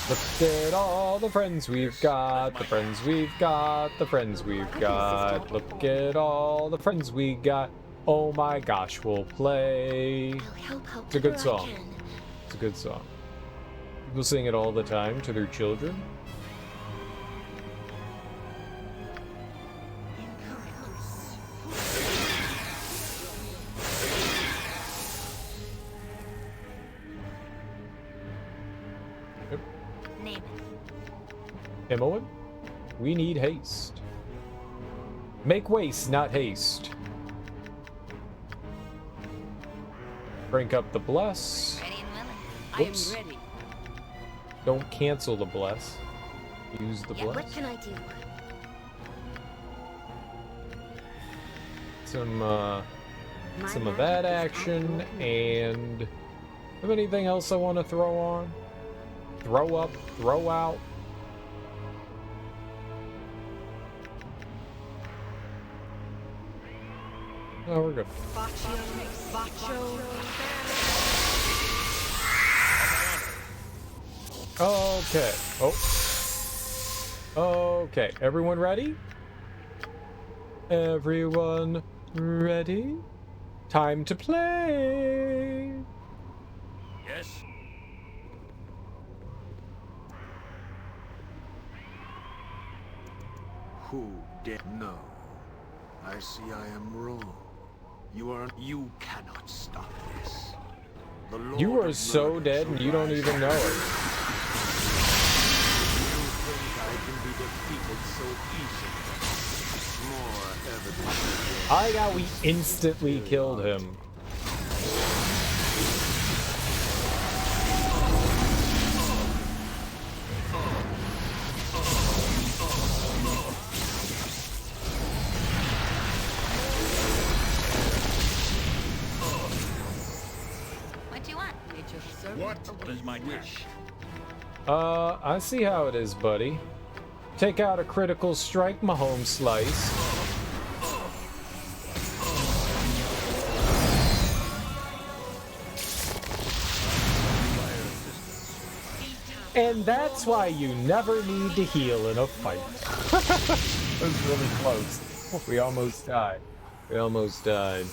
Look at all the friends we've got, the friends we've got, the friends we've got. Look at all the friends we got. Oh my gosh, we'll play. It's a good song. It's a good song. People sing it all the time to their children. Imoen, we need haste. Make waste, not haste. Crank up the bless. Whoops. I am ready. Don't cancel the bless. Use the bless. What can I do? Some of that action, and have anything else I want to throw on? Throw up, throw out. Oh, we're good. Okay. Oh. Okay. Everyone ready? Everyone ready? Time to play. Yes. Who did know? I see I am wrong. You cannot stop this. The Lord You are of so Murder dead shall and you don't rise even know again. it. You think I can be defeated so easily? More evidence. I got we instantly killed him. What is my wish? I see how it is, buddy. Take out a critical strike, my home slice. And that's why you never need to heal in a fight. That was really close. We almost died. We almost died.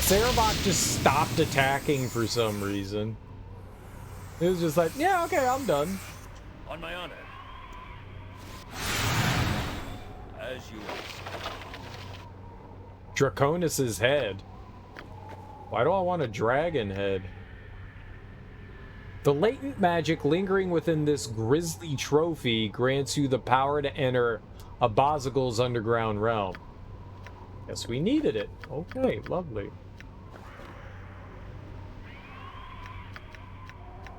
Sarevok just stopped attacking for some reason. It was just like, yeah, okay, I'm done. On my honor. As you ask. Draconis's head. Why do I want a dragon head? The latent magic lingering within this grisly trophy grants you the power to enter Abyssal underground realm. Guess we needed it. Okay, lovely.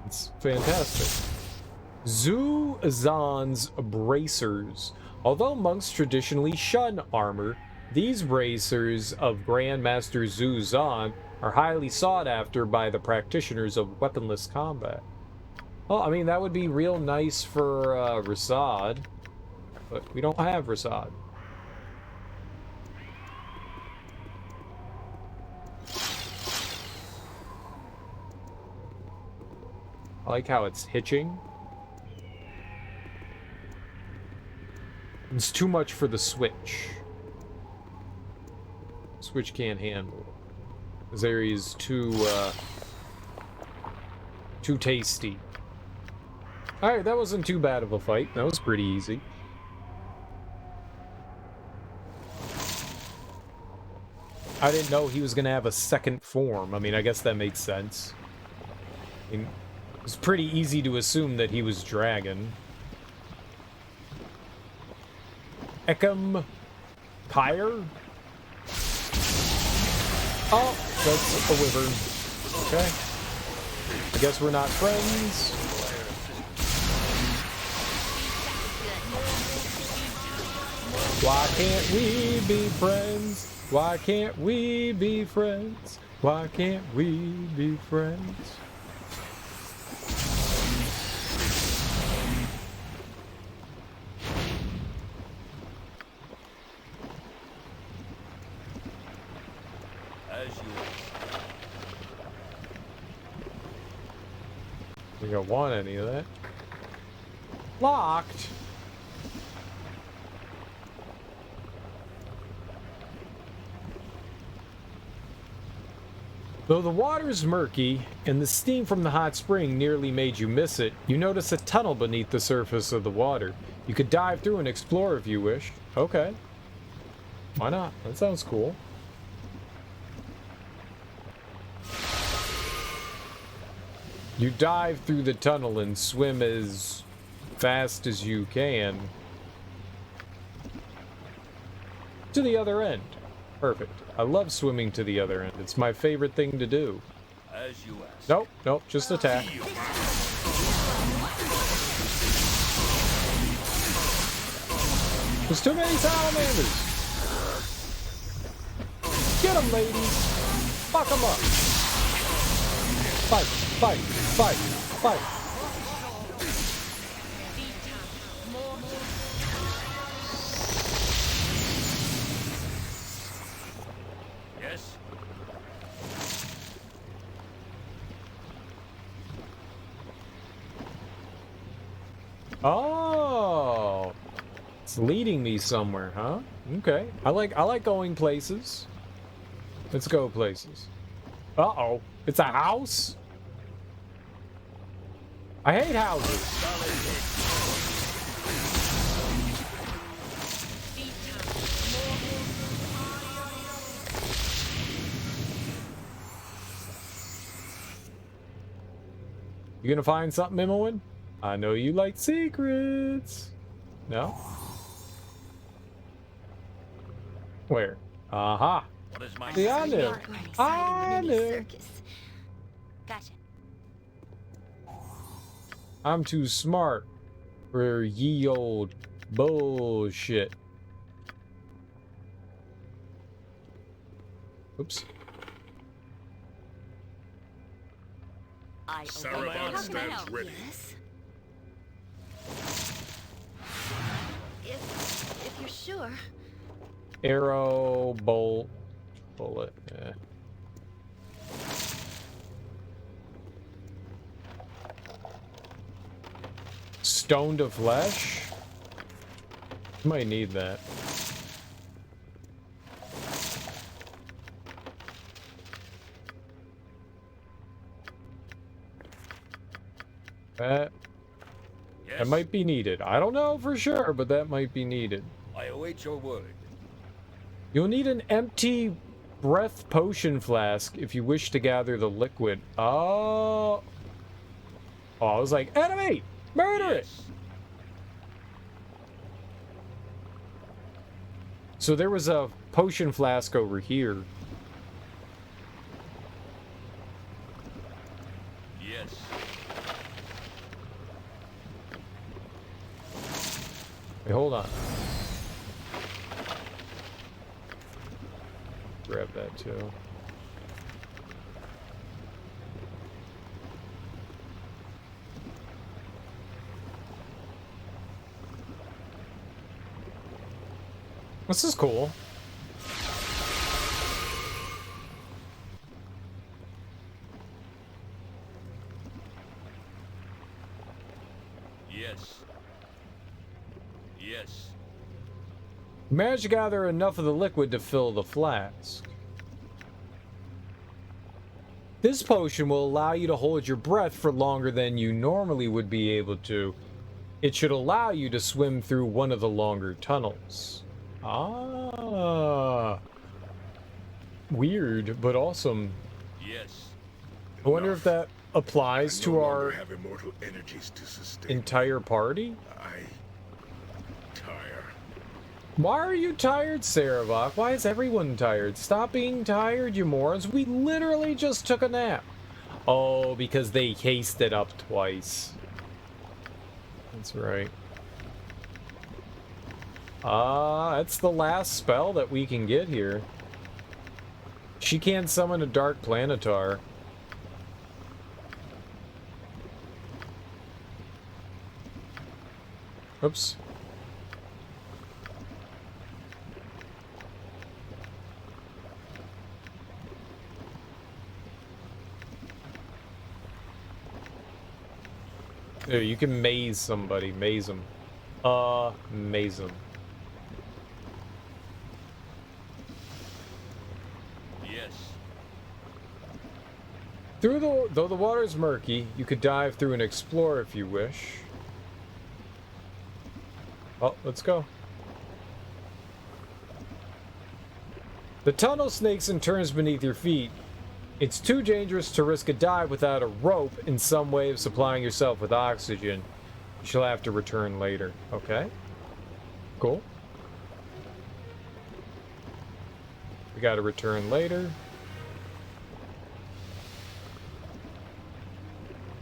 It's fantastic. Zu-Zan's bracers. Although monks traditionally shun armor, these bracers of Grandmaster Zu-Zan are highly sought after by the practitioners of weaponless combat. Well, I mean, that would be real nice for Rasaad, but we don't have Rasaad. I like how it's hitching. It's too much for the Switch. Switch can't handle it. This area is too tasty. Alright, that wasn't too bad of a fight. That was pretty easy. I didn't know he was gonna have a second form. I mean, I guess that makes sense. I mean, it was pretty easy to assume that he was dragon. Ekam Pyre? Oh, that's a wyvern. Okay. I guess we're not friends. Why can't we be friends? Why can't we be friends? Why can't we be friends? We don't want any of that. Locked. Though the water's murky and the steam from the hot spring nearly made you miss it, you notice a tunnel beneath the surface of the water. You could dive through and explore if you wish. Okay. Why not? That sounds cool. You dive through the tunnel and swim as fast as you can to the other end. Perfect. I love swimming to the other end. It's my favorite thing to do. As you ask. Nope, nope, just attack. There's too many salamanders. Get them, ladies. Fuck them up. Fight, fight, fight, fight. Yes. Oh, it's leading me somewhere, huh? Okay. I like going places. Let's go places. Uh-oh. It's a house? I hate houses. You gonna find something, Imowen? I know you like secrets. No? Where? Aha. What is my See, I knew. I knew. Gotcha. I'm too smart for ye old bullshit. Oops. lie away. Sarevok stands ready. Yes? If you're sure. Arrow, bolt, bullet. Yeah. Stone to flesh? Might need that. That might be needed. I don't know for sure, but that might be needed. I await your word. You'll need an empty breath potion flask if you wish to gather the liquid. Oh, I was like, enemy! Murder it! So there was a potion flask over here. Yes. Wait, hold on. Grab that too. This is cool. Yes. Yes. Managed to gather enough of the liquid to fill the flask. This potion will allow you to hold your breath for longer than you normally would be able to. It should allow you to swim through one of the longer tunnels. Ah. Weird, but awesome. Yes. I wonder if that applies to our have immortal energies to sustain. entire party? I tire. Why are you tired, Sarevok? Why is everyone tired? Stop being tired, you morons. We literally just took a nap. Oh, because they cased it up twice. That's right. That's the last spell that we can get here. She can't summon a Dark Planetar. Oops. There, you can maze somebody. Maze them. Maze them. Yes. Though the water is murky, you could dive through and explore if you wish. Oh, let's go. The tunnel snakes and turns beneath your feet. It's too dangerous to risk a dive without a rope and some way of supplying yourself with oxygen. You shall have to return later. Okay. Cool. We gotta return later.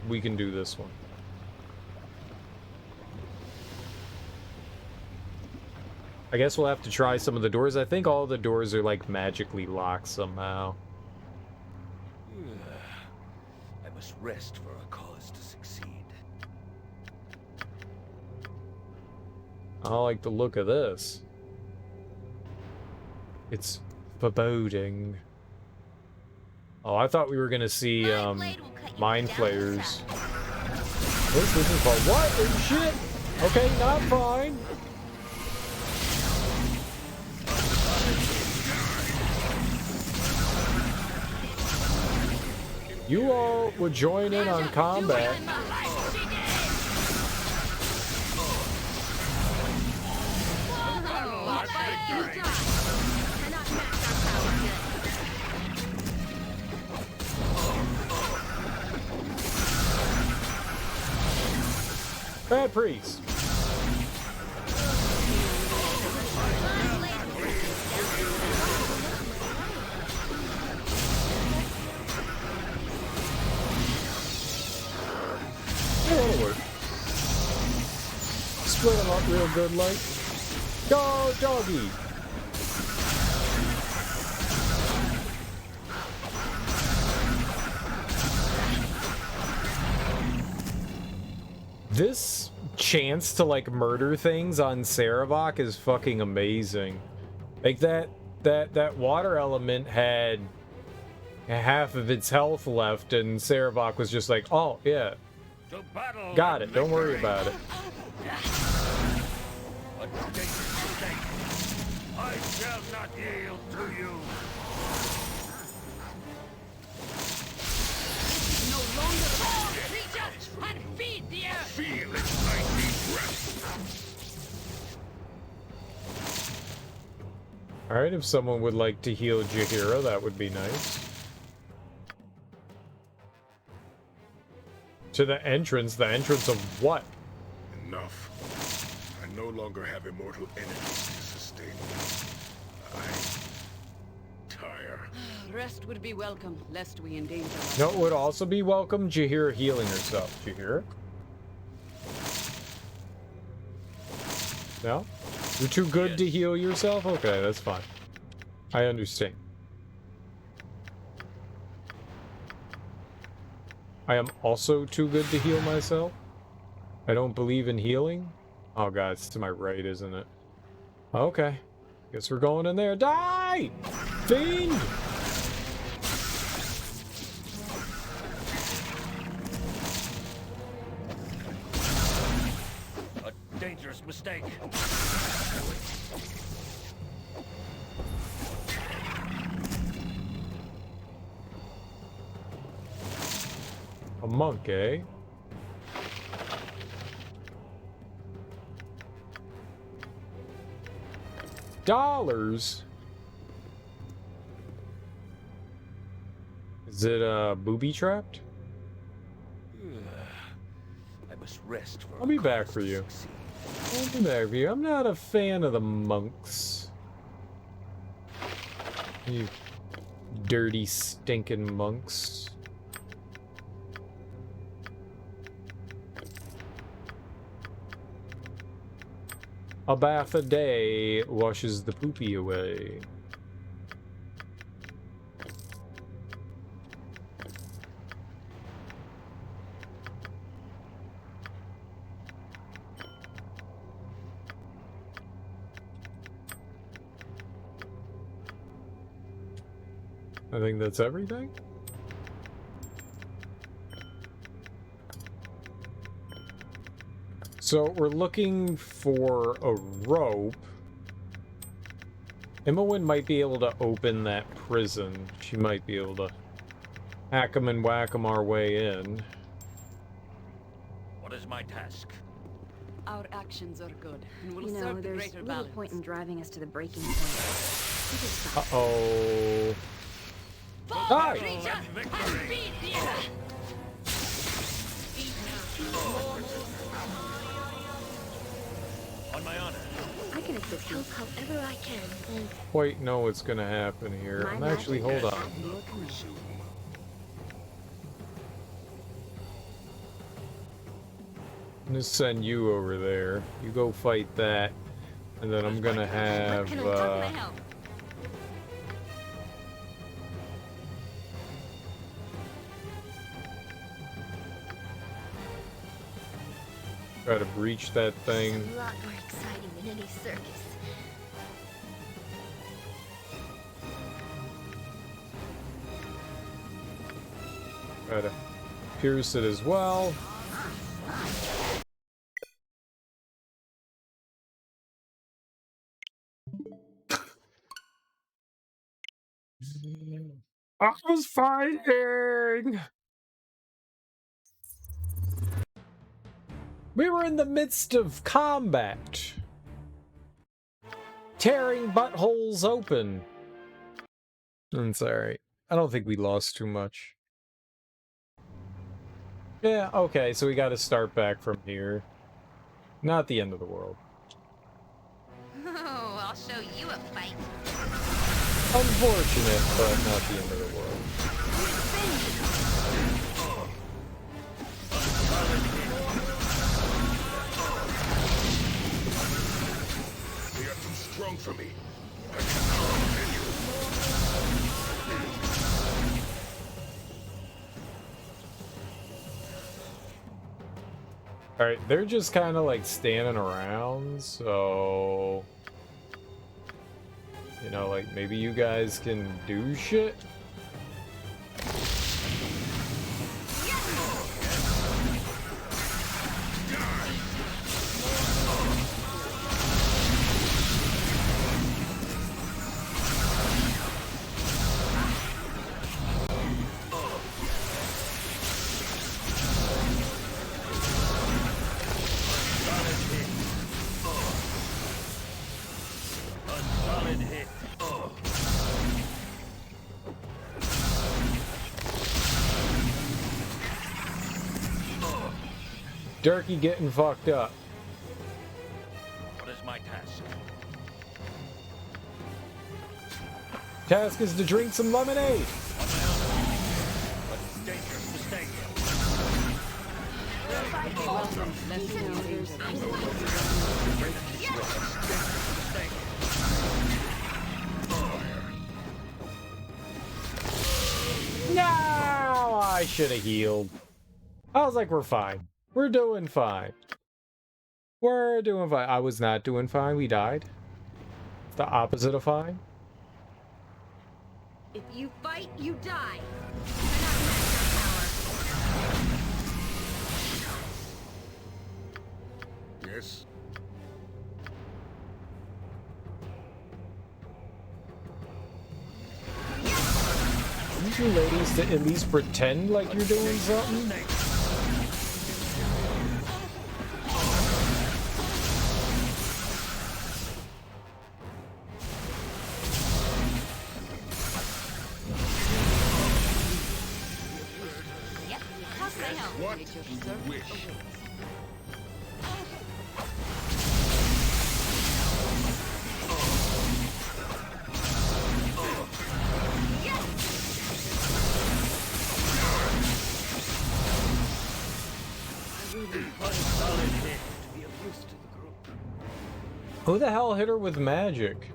We can do this one. I guess we'll have to try some of the doors. I think all the doors are like magically locked somehow. I must rest for a cause to succeed. I like the look of this. It's foreboding. Oh, I thought we were gonna see mind flayers. This is for what? Oh, shit! Okay, not fine. You all would join in on combat. Bad priest. That'll work. Split them up real good, like. Go, doggy! This chance to like murder things on Sarevok is fucking amazing. Like that water element had half of its health left, and Sarevok was just like, "Oh yeah, got it. Don't worry about it." A dangerous mistake. I shall not yield to you. No longer fall, creature, and feed the earth. Feel its mighty breath. All right, if someone would like to heal Jahiera, that would be nice. To the entrance of what? Enough. I no longer have immortal energies to sustain me. I tire. Rest would be welcome, lest we endanger. No, it would also be welcome Jahiera healing herself. Jahiera? No? You're too good to heal yourself? Okay, that's fine. I understand. I am also too good to heal myself? I don't believe in healing? Oh god, it's to my right, isn't it? Okay. Guess we're going in there. Die! Fiend! A dangerous mistake. A monk, eh? $? Is it booby trapped? I must rest for I'll be back for you. I'll be back for you. I'm not a fan of the monks. You dirty, stinking monks. A bath a day washes the poopy away. I think that's everything. So we're looking for a rope. Imowen might be able to open that prison. She might be able to hack 'em and whack 'em our way in. What is my task? Our actions are good, and will You know, serve the there's greater little balance. point in driving us to the breaking point. Uh-oh. Fall, Die! creature, and feed the earth. On my honor. I can assist you. Help however I can. Quite know what's gonna happen here. I'm actually, hold on. I'm gonna send you over there. You go fight that. And then I'm gonna have, try to breach that thing. It's a lot more exciting than any circus. Try to pierce it as well. I was fighting! We were in the midst of combat. Tearing buttholes open. That's alright. I don't think we lost too much. Yeah, okay, so we gotta start back from here. Not the end of the world. Oh, I'll show you a fight. Unfortunate, but not the end of the world. They are too strong for me. I cannot continue. Alright, they're just kind of like standing around, so... You know, like, maybe you guys can do shit? Durkee getting fucked up. What is my task? Task is to drink some lemonade. But dangerous mistake. No, I should have healed. I was like, we're fine. We're doing fine. We're doing fine. I was not doing fine. We died. It's the opposite of fine. If you fight, you die. Yes? Need you ladies to at least pretend like you're doing something? What you wish. Who the hell hit her with magic?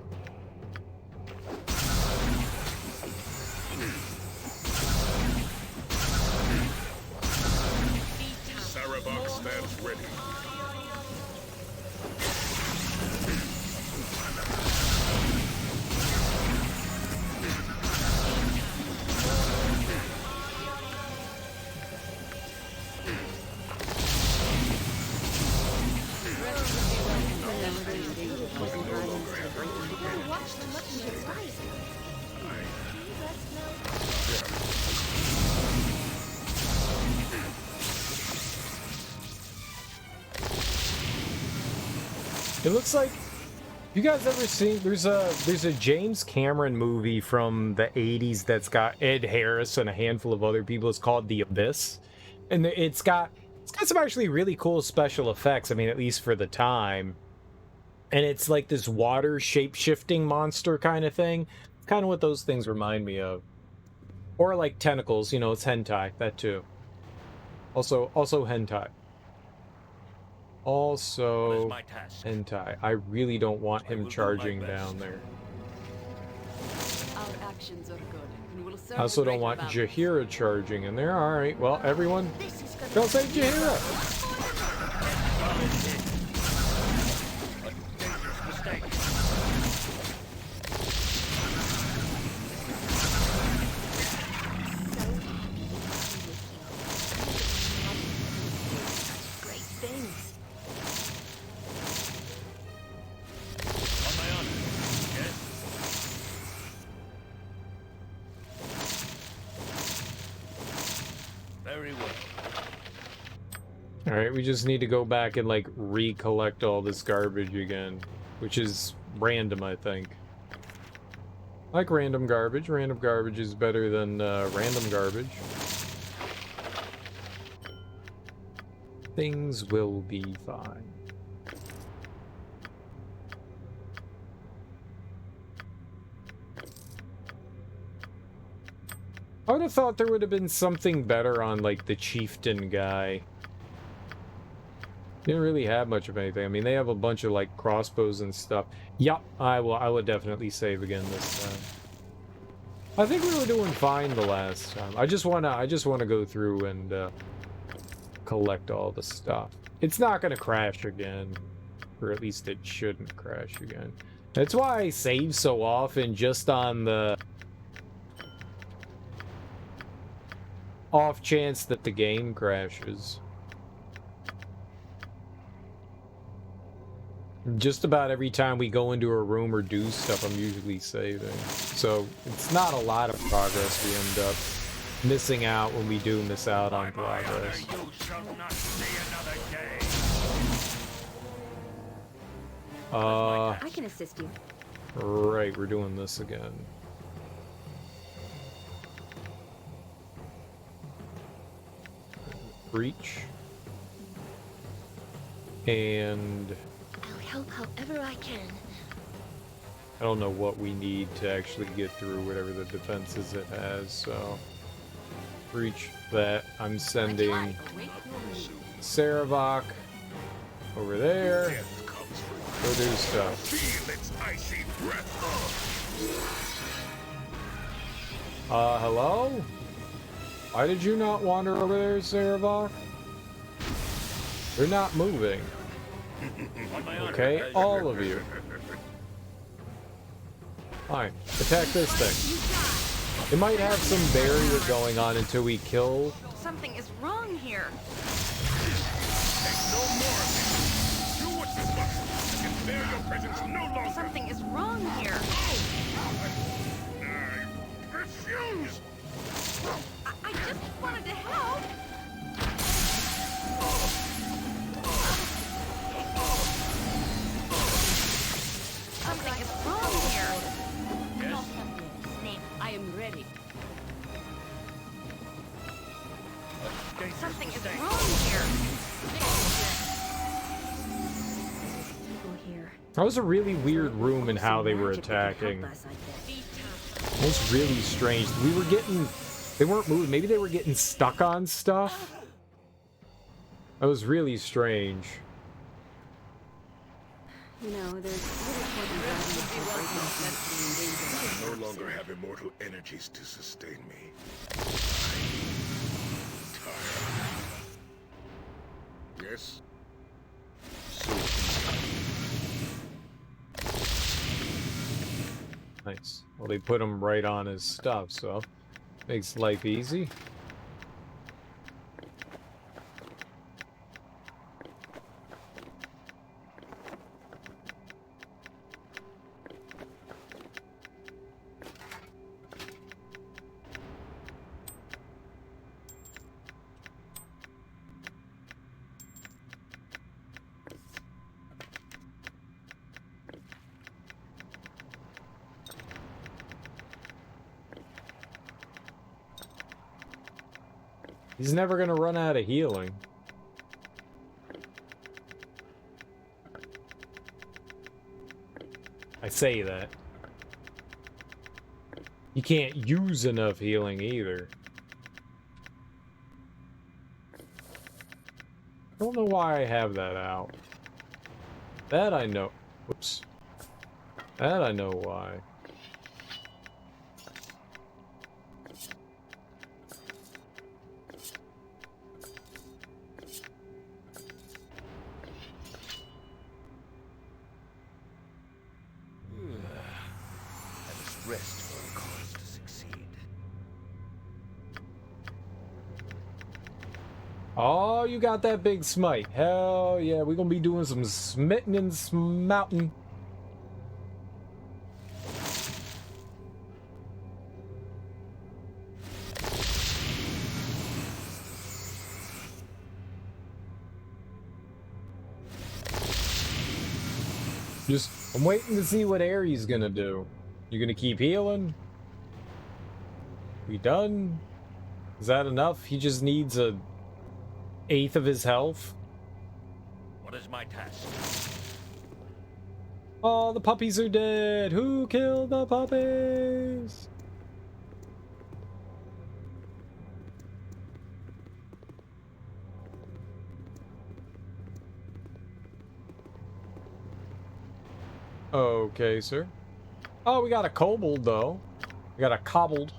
Sarevok stands ready. It looks like, you guys ever seen, there's a James Cameron movie from the 80s that's got Ed Harris and a handful of other people. It's called The Abyss, and it's got some actually really cool special effects. I mean, at least for the time. And it's like this water shape-shifting monster kind of thing. Kind of what those things remind me of. Or like tentacles, you know, it's hentai, that too. Also hentai. Also, hentai. I really don't want him charging down there. Our actions are good, and we'll serve I also the don't want greater Jahiera charging in there. Alright, well, everyone, don't say Jahiera! Alright, we just need to go back and, like, recollect all this garbage again. Which is random, I think. I like random garbage. Random garbage is better than random garbage. Things will be fine. I would have thought there would have been something better on, like, the chieftain guy. Didn't really have much of anything. I mean, they have a bunch of, like, crossbows and stuff. Yup, I will definitely save again this time. I think we were doing fine the last time. I just wanna go through and collect all the stuff. It's not gonna crash again. Or at least it shouldn't crash again. That's why I save so often, just on the off chance that the game crashes. Just about every time we go into a room or do stuff, I'm usually saving. So it's not a lot of progress we end up missing out when we do miss out on progress. I can assist you. Right, we're doing this again. Breach. And I'll help however I can. I don't know what we need to actually get through whatever the defenses it has, so breach that. I'm sending Sarevok over there. Go do stuff. Feel its icy breath. Hello? Why did you not wander over there, Sarevok? They're not moving. Okay, all of you. Fine, attack this thing. It might have some barrier going on until we kill. Something is wrong here. Something is wrong here. Refuse! I just wanted to help. Something is wrong here. Yes. I am ready. Something is wrong here. That was a really weird room in how they were attacking. It was really strange. We were getting... They weren't moving. Maybe they were getting stuck on stuff? That was really strange. You know, there's I no longer have immortal energies to sustain me. Yes? Nice. Well, they put him right on his stuff, so makes life easy. He's never gonna run out of healing. I say that. You can't use enough healing either. I don't know why I have that out. That I know. Whoops. That I know why. Rest for a cause to succeed. Oh, you got that big smite. Hell yeah, we're gonna be doing some smitten and smouting. I'm waiting to see what Ares gonna do. You gonna keep healing? We done? Is that enough? He just needs a 1/8 of his health. What is my task? Oh, the puppies are dead. Who killed the puppies? Okay, sir. Oh, we got a kobold, though. We got a cobbled.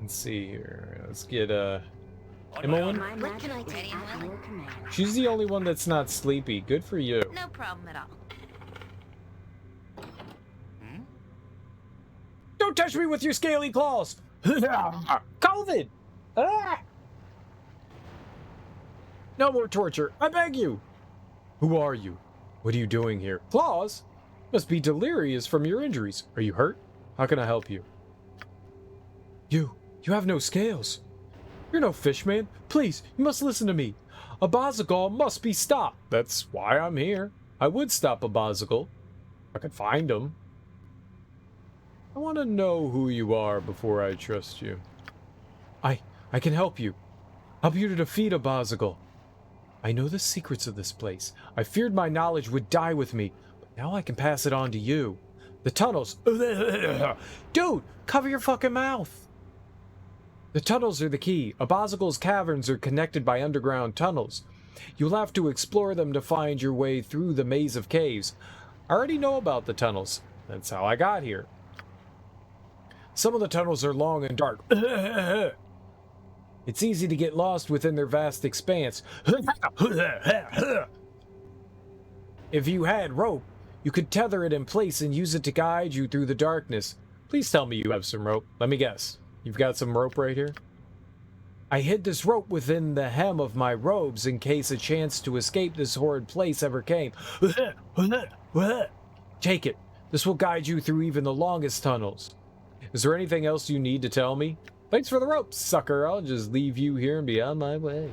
Let's see here. Let's get Imoen? What can I do? Ready and willing. She's the only one that's not sleepy. Good for you. No problem at all. Don't touch me with your scaly claws! COVID! Ah! No more torture, I beg you! Who are you? What are you doing here? Claws? Must be delirious from your injuries. Are you hurt? How can I help you? You have no scales. You're no fish man. Please, you must listen to me. A Bazagal must be stopped. That's why I'm here. I would stop a Bazagal. I could find him. I want to know who you are before I trust you. I can help you. Help you to defeat a Bazagal. I know the secrets of this place. I feared my knowledge would die with me, but now I can pass it on to you. The tunnels. Dude, cover your fucking mouth. The tunnels are the key. A Bazagal's caverns are connected by underground tunnels. You'll have to explore them to find your way through the maze of caves. I already know about the tunnels. That's how I got here. Some of the tunnels are long and dark. It's easy to get lost within their vast expanse. If you had rope, you could tether it in place and use it to guide you through the darkness. Please tell me you have some rope. Let me guess. You've got some rope right here? I hid this rope within the hem of my robes in case a chance to escape this horrid place ever came. Take it. This will guide you through even the longest tunnels. Is there anything else you need to tell me? Thanks for the rope, sucker. I'll just leave you here and be on my way.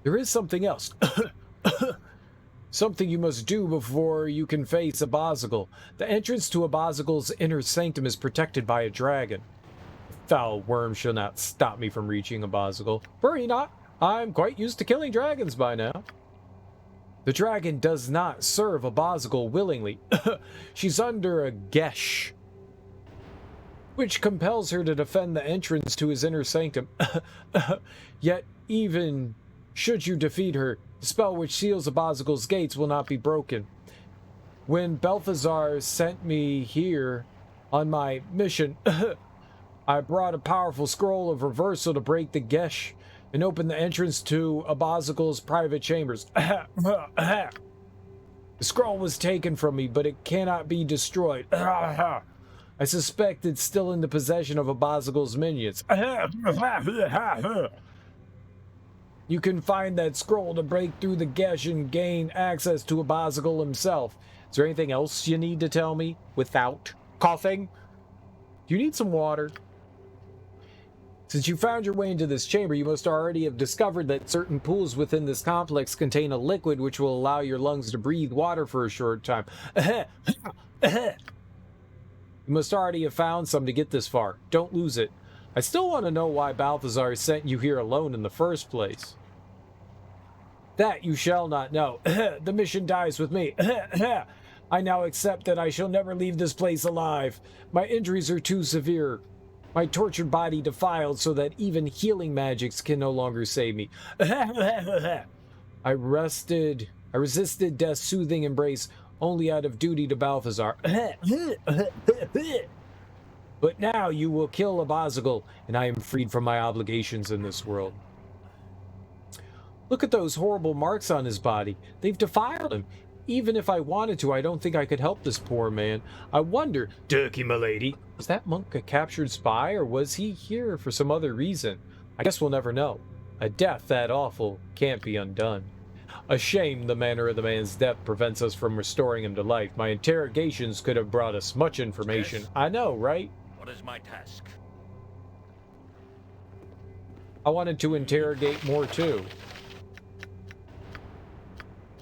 There is something else. Something you must do before you can face a Bazagal. The entrance to a Bazagal's inner sanctum is protected by a dragon. Foul worm shall not stop me from reaching a Bazagal. Worry not. I'm quite used to killing dragons by now. The dragon does not serve a Bazagal willingly. She's under a gesh, which compels her to defend the entrance to his inner sanctum. Yet, even should you defeat her, the spell which seals the Bazagal's gates will not be broken. When Balthazar sent me here on my mission, I brought a powerful scroll of reversal to break the gesh and open the entrance to a Bazagal's private chambers. The scroll was taken from me, but it cannot be destroyed. I suspect it's still in the possession of a Bazagal's minions. You can find that scroll to break through the gesh and gain access to a Bazagal himself. Is there anything else you need to tell me without coughing? Do you need some water? Since you found your way into this chamber, you must already have discovered that certain pools within this complex contain a liquid which will allow your lungs to breathe water for a short time. You must already have found some to get this far. Don't lose it. I still want to know why Balthazar sent you here alone in the first place. That you shall not know. The mission dies with me. I now accept that I shall never leave this place alive. My injuries are too severe. My tortured body defiled so that even healing magics can no longer save me. I resisted death's soothing embrace only out of duty to Balthazar. But now you will kill a Bazagal, and I am freed from my obligations in this world. Look at those horrible marks on his body. They've defiled him. Even if I wanted to, I don't think I could help this poor man. I wonder, Turkey milady, was that monk a captured spy, or was he here for some other reason? I guess we'll never know. A death that awful can't be undone. A shame the manner of the man's death prevents us from restoring him to life. My interrogations could have brought us much information. Yes. I know, right? What is my task? I wanted to interrogate more too.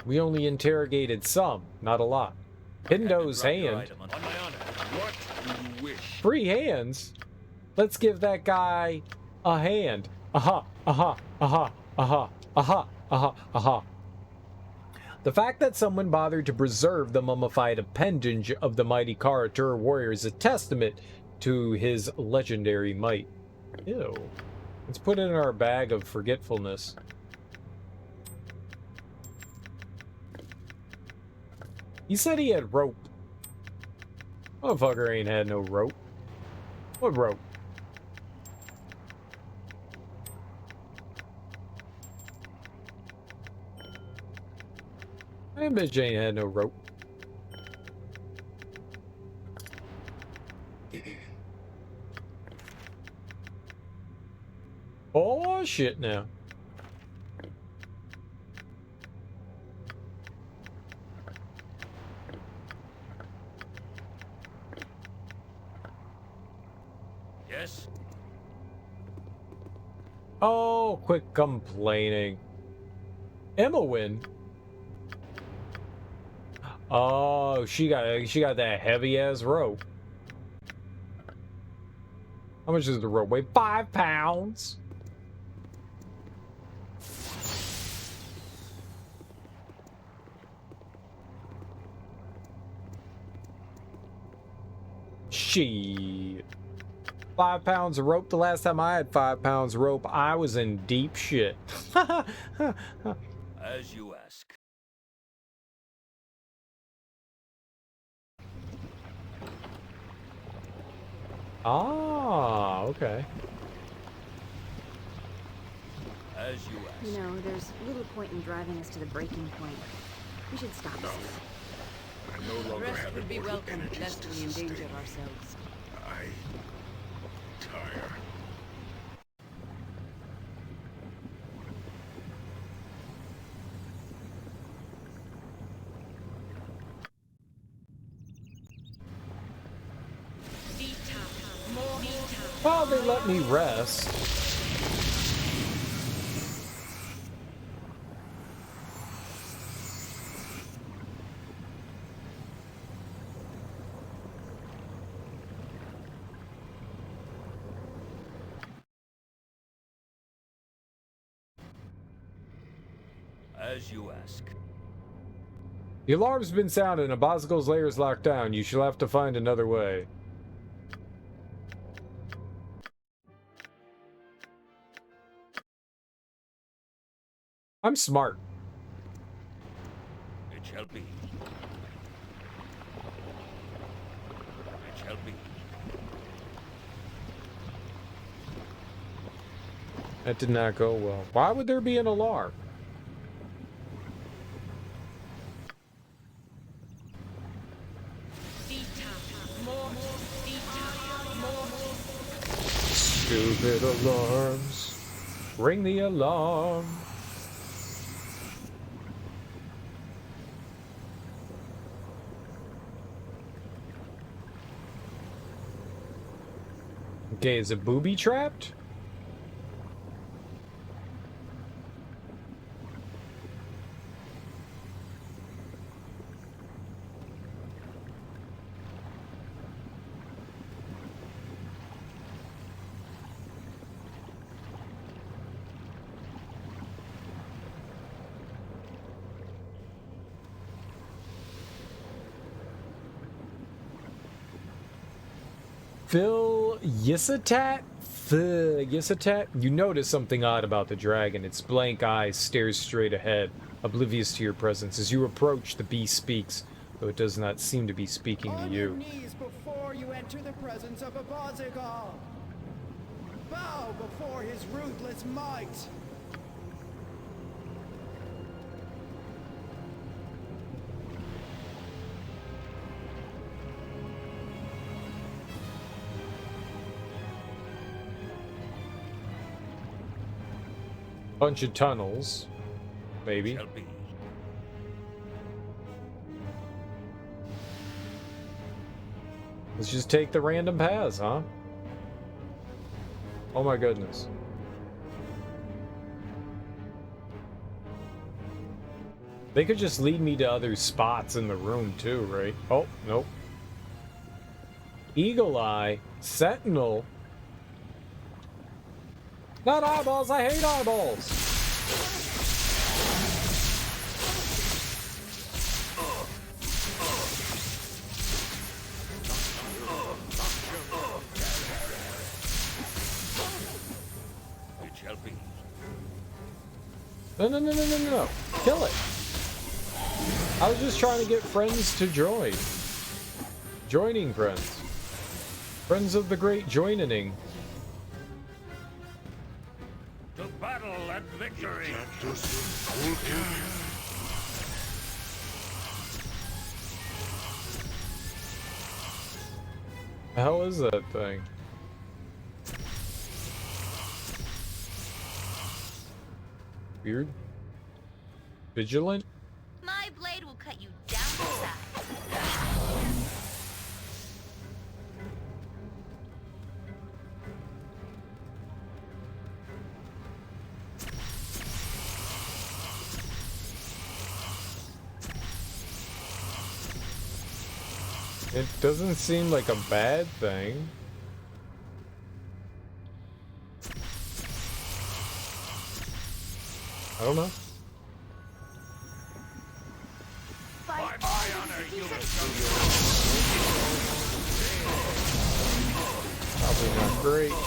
We only interrogated some, not a lot. Hindo's hand. On my honor. What do you wish? Free hands? Let's give that guy a hand. Aha, aha, aha, aha, aha, aha, aha. The fact that someone bothered to preserve the mummified appendage of the mighty Karatur warrior is a testament to his legendary might. Ew. Let's put it in our bag of forgetfulness. He said he had rope. Motherfucker ain't had no rope. What rope? I bet Jane had no rope. Oh shit now. Yes? Oh, quit complaining. Emma win. Oh, she got that heavy ass rope. How much does the rope weigh? 5 pounds. Shit. 5 pounds of rope. The last time I had 5 pounds of rope, I was in deep shit. As you ask. Ah, okay. As you ask. You know, there's little point in driving us to the breaking point. We should stop this. I no longer Rest have would be immortal welcome, energies lest to we sustain. endanger ourselves. I tire. Well, they let me rest. As you ask. The alarm's been sounded and Abazgal's lair is locked down. You shall have to find another way. I'm smart. It shall be. It shall be. That did not go well. Why would there be an alarm? Stupid alarms. Ring the alarm. Okay, is it booby trapped? Phil Yisatat? Yisatat? You notice something odd about the dragon. Its blank eyes stares straight ahead, oblivious to your presence. As you approach, the beast speaks, though it does not seem to be speaking to On your you. knees before you enter the presence of Abyssal. Bow before his ruthless might. Bunch of tunnels, maybe. Shall be. Let's just take the random paths, huh? Oh my goodness. They could just lead me to other spots in the room too, right? Oh, nope. Eagle Eye, Sentinel. Not eyeballs, I hate eyeballs! It shall be. No. Kill it. I was just trying to get friends to join. Joining friends. Friends of the great joining. To battle and victory. The hell is that thing? Weird. Vigilant? My blade will cut you down to size. It doesn't seem like a bad thing. I don't know. Probably not great. And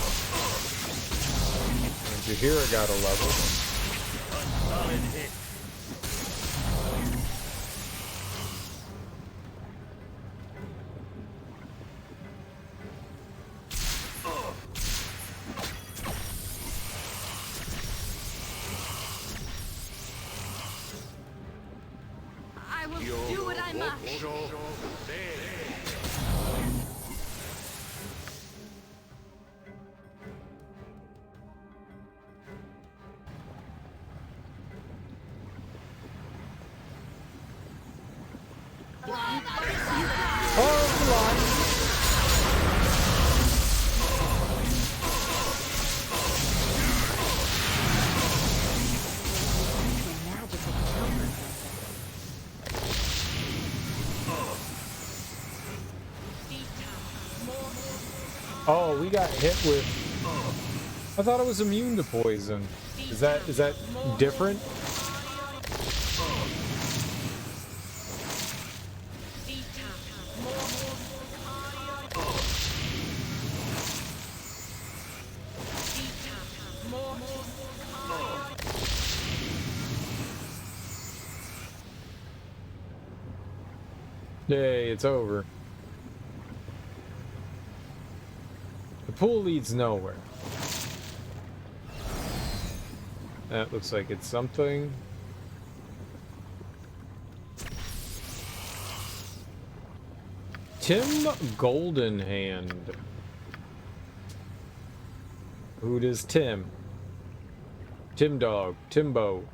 Jahiera got a level. Solid hit. I will do what I must. Oh, we got hit with... I thought I was immune to poison. Is that different? Yay, it's over. The pool leads nowhere. That looks like it's something. Tim Goldenhand. Who does Tim? Tim Dog. Timbo.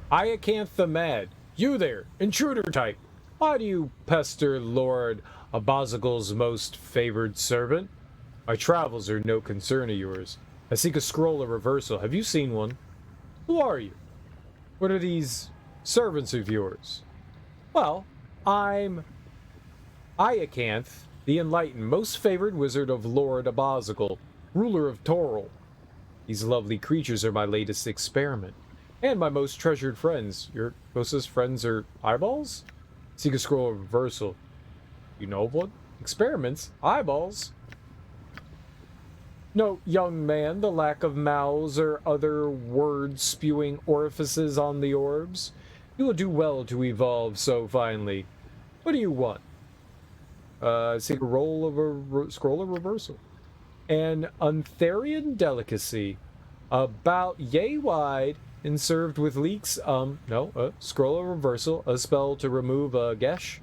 Ahtkatla Mad. You there, intruder type. Why do you pester Lord Abazagul's most favored servant? My travels are no concern of yours. I seek a scroll of reversal. Have you seen one? Who are you? What are these servants of yours? Well, I'm Ahtkatla, the enlightened, most favored wizard of Lord Abazagul, ruler of Toril. These lovely creatures are my latest experiment. And my most treasured friends. Your closest friends are eyeballs? Seek a scroll of reversal. You know what? Experiments? Eyeballs? Note, young man, the lack of mouths or other word-spewing orifices on the orbs. You will do well to evolve so finely. What do you want? Seek a scroll of reversal. An Untharian delicacy. About yay wide and served with leeks, scroll of reversal, a spell to remove a gesh?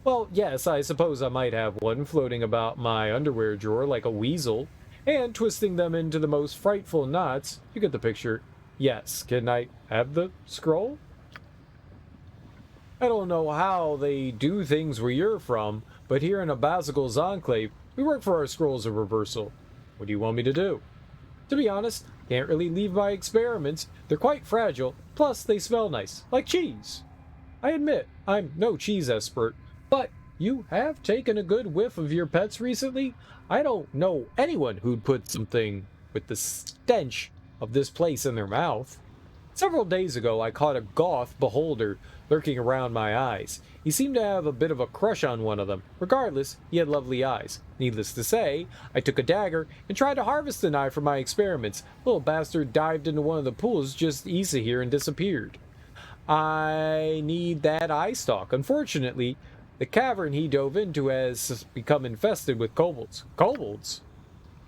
Well, yes, I suppose I might have one floating about my underwear drawer like a weasel, and twisting them into the most frightful knots. You get the picture. Yes, can I have the scroll? I don't know how they do things where you're from, but here in Abazagul's Enclave, we work for our scrolls of reversal. What do you want me to do? To be honest, can't really leave my experiments. They're quite fragile, plus they smell nice, like cheese. I admit, I'm no cheese expert, but you have taken a good whiff of your pets recently. I don't know anyone who'd put something with the stench of this place in their mouth. Several days ago, I caught a goth beholder lurking around my eyes. He seemed to have a bit of a crush on one of them. Regardless, he had lovely eyes. Needless to say, I took a dagger and tried to harvest the knife for my experiments. The little bastard dived into one of the pools just east of here and disappeared. I need that eye stalk. Unfortunately, the cavern he dove into has become infested with kobolds. Kobolds?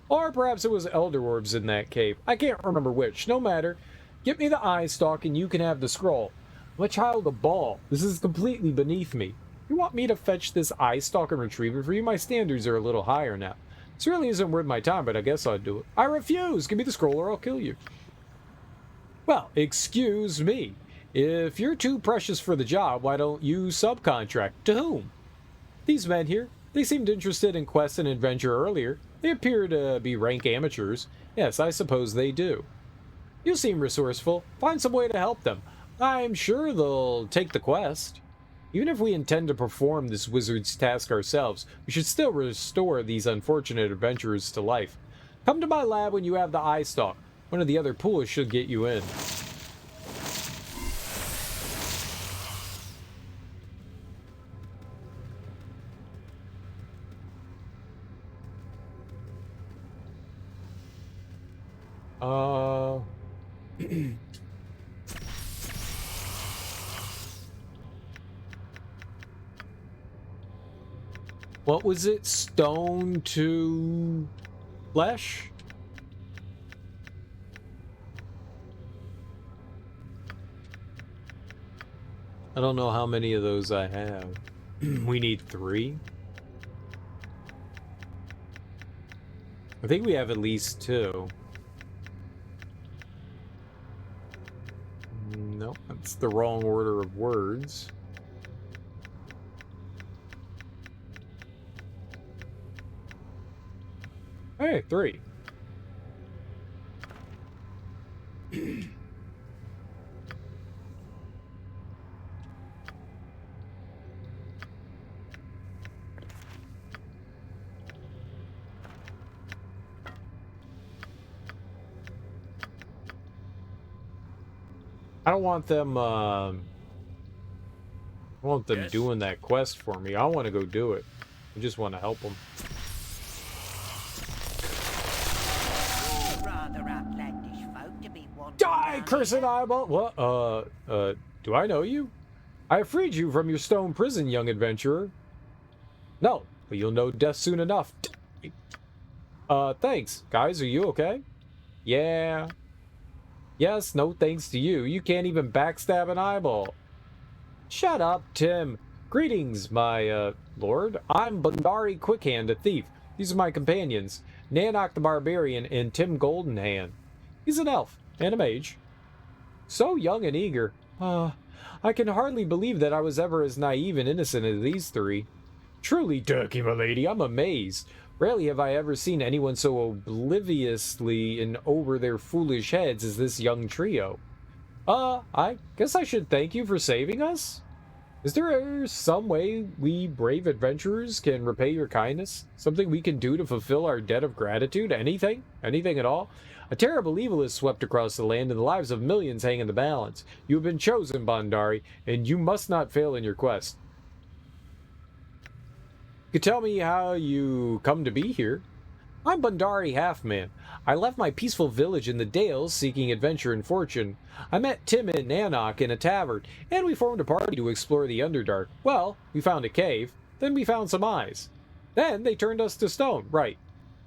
Or perhaps it was elder orbs in that cave. I can't remember which. No matter. Get me the eye stalk and you can have the scroll. I'm a child of Bhaal. This is completely beneath me. You want me to fetch this eye stalk and retrieve it for you? My standards are a little higher now. This really isn't worth my time, but I guess I'll do it. I refuse! Give me the scroll or I'll kill you. Well, excuse me. If you're too precious for the job, why don't you subcontract? To whom? These men here. They seemed interested in quest and adventure earlier. They appear to be rank amateurs. Yes, I suppose they do. You seem resourceful. Find some way to help them. I'm sure they'll take the quest. Even if we intend to perform this wizard's task ourselves, we should still restore these unfortunate adventurers to life. Come to my lab when you have the eye stalk. One of the other pools should get you in. What was it? Stone to flesh? I don't know how many of those I have. We need 3. I think we have at least 2. No, that's the wrong order of words. Hey, 3. I don't want them, doing that quest for me. I want to go do it. I just want to help them. Die, cursed eyeball! What? Do I know you? I have freed you from your stone prison, young adventurer. No, but you'll know death soon enough. Thanks. Guys, are you okay? Yeah. Yes, no thanks to you. You can't even backstab an eyeball. Shut up, Tim. Greetings, my, lord. I'm Bandari Quickhand, a thief. These are my companions, Nanok the Barbarian and Tim Goldenhand. He's an elf and a mage. So young and eager. I can hardly believe that I was ever as naive and innocent as these 3. Truly, Turkey, my lady, I'm amazed. Rarely have I ever seen anyone so obliviously in over their foolish heads as this young trio. I guess I should thank you for saving us? Is there some way we brave adventurers can repay your kindness? Something we can do to fulfill our debt of gratitude? Anything? Anything at all? A terrible evil has swept across the land and the lives of millions hang in the balance. You have been chosen, Bandari, and you must not fail in your quest. You could tell me how you come to be here. I'm Bandari Halfman. I left my peaceful village in the Dales seeking adventure and fortune. I met Tim and Nanok in a tavern, and we formed a party to explore the Underdark. Well, we found a cave, then we found some eyes. Then they turned us to stone, right.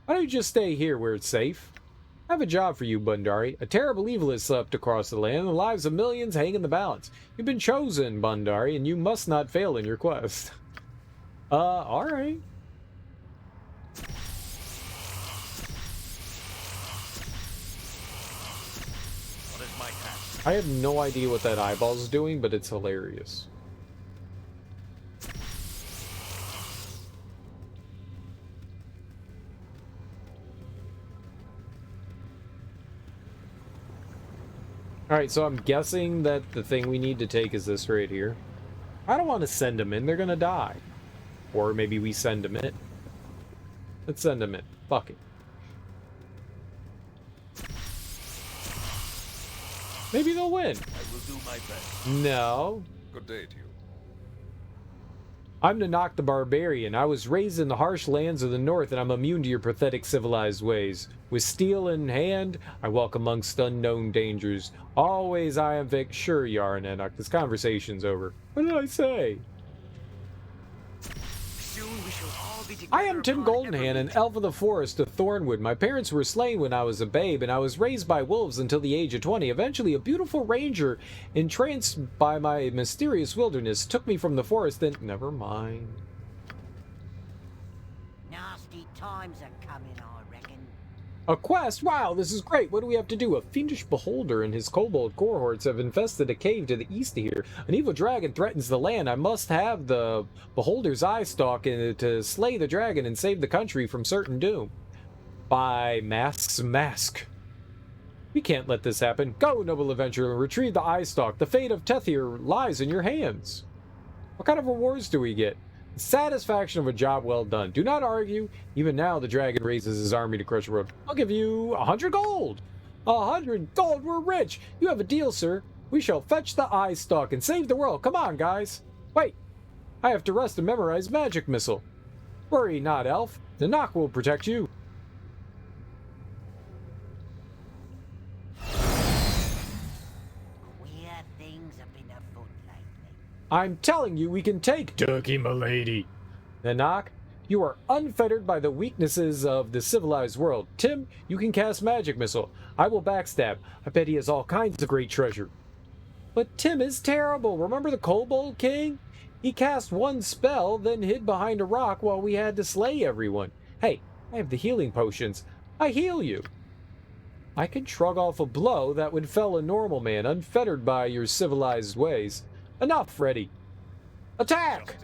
Why don't you just stay here where it's safe? I have a job for you, Bandari. A terrible evil has swept across the land, and the lives of millions hang in the balance. You've been chosen, Bandari, and you must not fail in your quest. Alright. What is my task? I have no idea what that eyeball's doing, but it's hilarious. Alright, so I'm guessing that the thing we need to take is this right here. I don't want to send them in, they're gonna die. Or maybe we send them in. Let's send them in. Fuck it. Maybe they'll win. I will do my best. No. Good day to you. I'm Nanok the Barbarian. I was raised in the harsh lands of the north, and I'm immune to your pathetic civilized ways. With steel in hand, I walk amongst unknown dangers. Always I am Vic. Sure you are, Nanok. This conversation's over. What did I say? Soon we I am Tim Goldenhand, an elf of the forest of Thornwood. My parents were slain when I was a babe, and I was raised by wolves until the age of 20. Eventually, a beautiful ranger, entranced by my mysterious wilderness, took me from the forest and... Never mind. Nasty times are coming, I reckon. A quest? Wow, this is great. What do we have to do? A fiendish beholder and his kobold cohorts have infested a cave to the east of here. An evil dragon threatens the land. I must have the beholder's eye stalk in to slay the dragon and save the country from certain doom. By Mask's mask. We can't let this happen. Go, noble adventurer, and retrieve the eye stalk. The fate of Tethir lies in your hands. What kind of rewards do we get? Satisfaction of a job well done. Do not argue. Even now, the dragon raises his army to crush the road. I'll give you 100 gold. 100 gold. We're rich. You have a deal, sir. We shall fetch the eye stalk and save the world. Come on, guys. Wait. I have to rest and memorize magic missile. Worry not, elf. The knock will protect you. Queer things have been afoot lately. I'm telling you, we can take Turkey, milady. Nanak, you are unfettered by the weaknesses of the civilized world. Tim, you can cast magic missile. I will backstab. I bet he has all kinds of great treasure. But Tim is terrible. Remember the Kobold King? He cast one spell, then hid behind a rock while we had to slay everyone. Hey, I have the healing potions. I heal you. I can shrug off a blow that would fell a normal man, unfettered by your civilized ways. Enough, Freddy. Attack!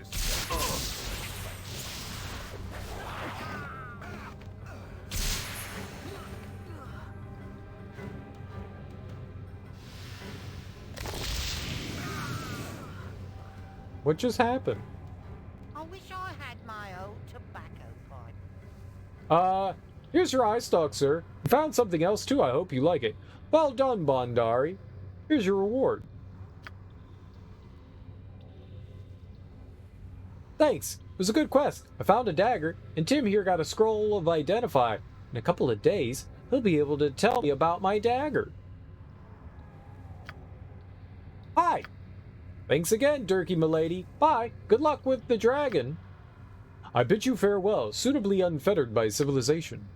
What just happened? I wish I had my old tobacco pipe. Here's your eye stalk, sir. Found something else too. I hope you like it. Well done, Bondari. Here's your reward. Thanks. It was a good quest. I found a dagger, and Tim here got a scroll of identify. In a couple of days, he'll be able to tell me about my dagger. Hi. Thanks again, Durkee milady. Bye. Good luck with the dragon. I bid you farewell, suitably unfettered by civilization.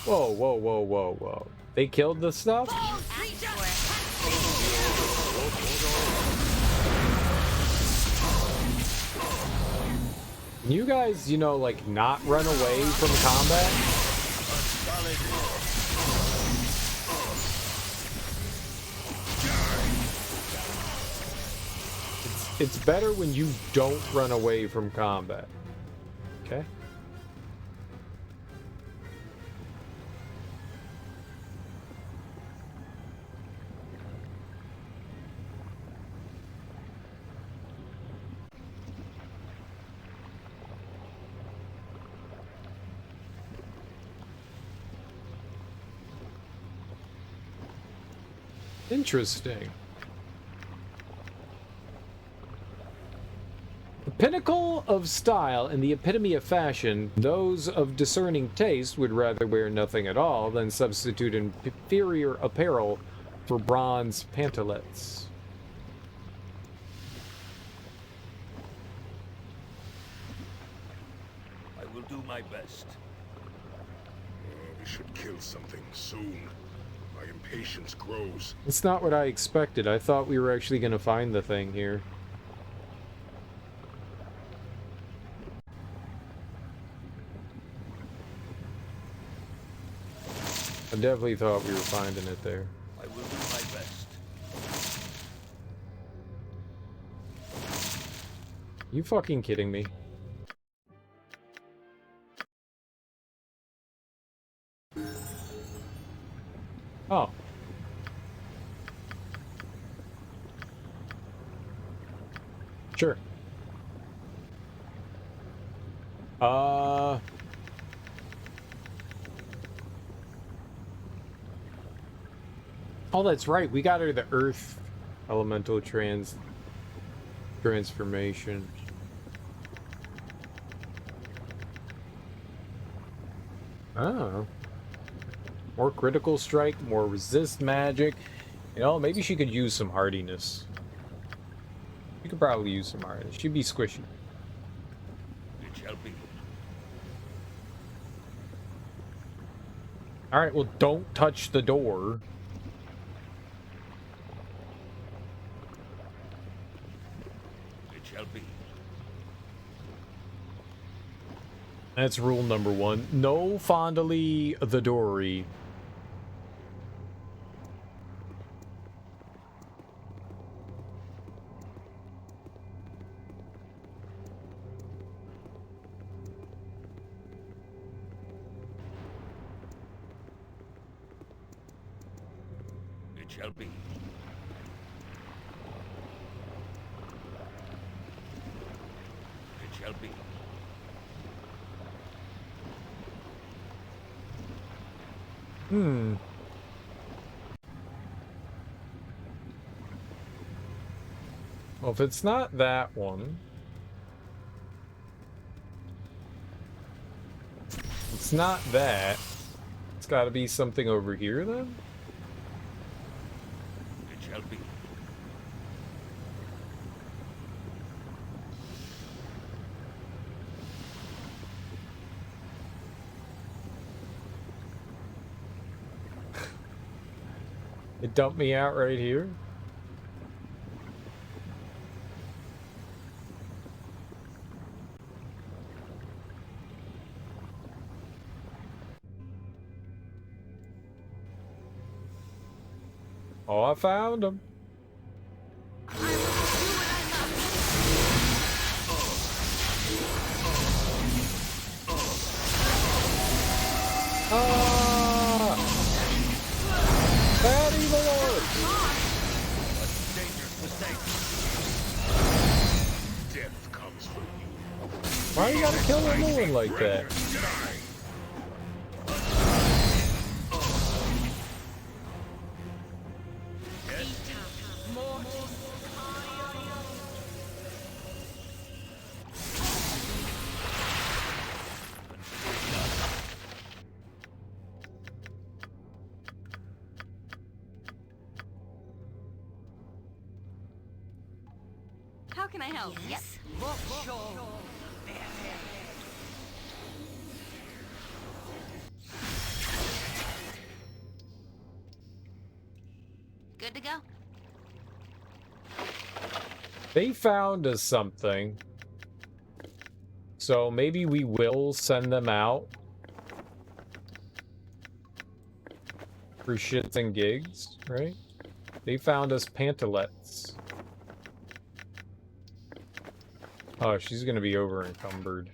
Whoa, whoa, whoa, whoa, whoa. They killed the stuff? Can you guys, you know, like, not run away from combat? It's better when you don't run away from combat. Okay? Interesting. The pinnacle of style and the epitome of fashion, those of discerning taste would rather wear nothing at all than substitute inferior apparel for bronze pantalettes. I will do my best. We should kill something soon. My impatience grows. It's not what I expected. I thought we were actually going to find the thing here. I definitely thought we were finding it there. I will do my best. You fucking kidding me? Oh. Sure. Oh, that's right. We got her the Earth Elemental transformation. Oh. More critical strike, more resist magic, You know, maybe she could use some hardiness. She could probably use some hardiness. She'd be squishy. It shall be. Alright, well, don't touch the door. It shall be. That's rule number 1. No fondly the dory. It shall be. It shall be. Well, if it's not that one... It's not that. It's gotta be something over here, then? It shall be. It dumped me out right here. Oh, I found him. Fatty Lord! Dangerous mistake. Death comes for you. Why you gotta kill a woman like that? How can I help? Yes. Look, sure. Good to go? They found us something. So maybe we will send them out. For shits and gigs, right? They found us pantalets. Oh, she's gonna be over encumbered.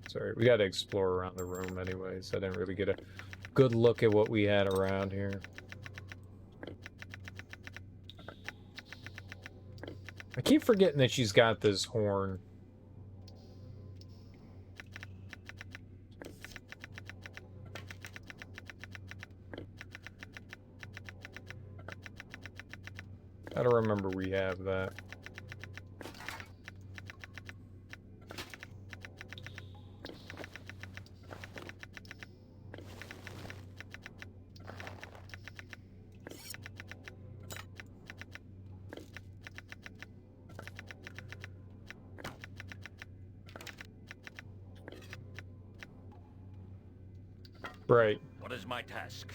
Sorry, we gotta explore around the room anyways. I didn't really get a good look at what we had around here. I keep forgetting that she's got this horn. Gotta remember we have that. Right. What is my task?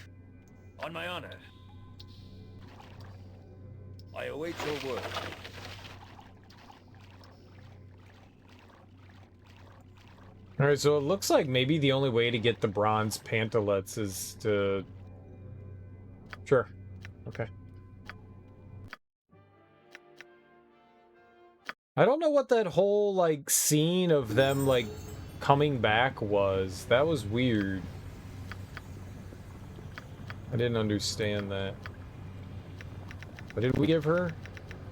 On my honor. I await your word. Alright, so it looks like maybe the only way to get the bronze pantalets is to... Sure. Okay. I don't know what that whole, like, scene of them, like, coming back was. That was weird. I didn't understand that. What did we give her?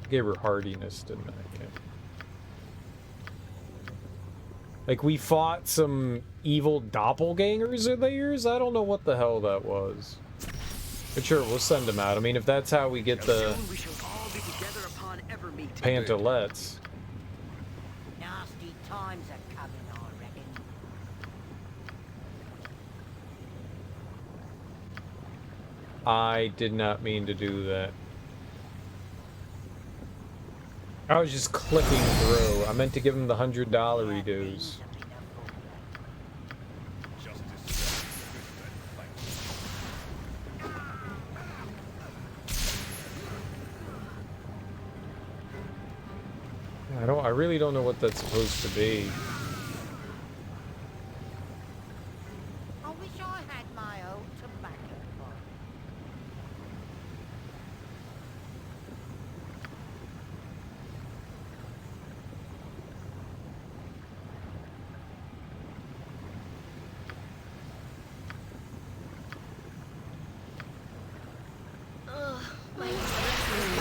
Gave her hardiness, didn't I? Okay. Like, we fought some evil doppelgangers of theirs? I don't know what the hell that was. But sure, we'll send them out. I mean, if that's how we get the pantalets. Nasty times are coming, I reckon. I did not mean to do that. I was just clicking through. I meant to give him the $100 dues. I really don't know what that's supposed to be. I wish I had my old tobacco pot.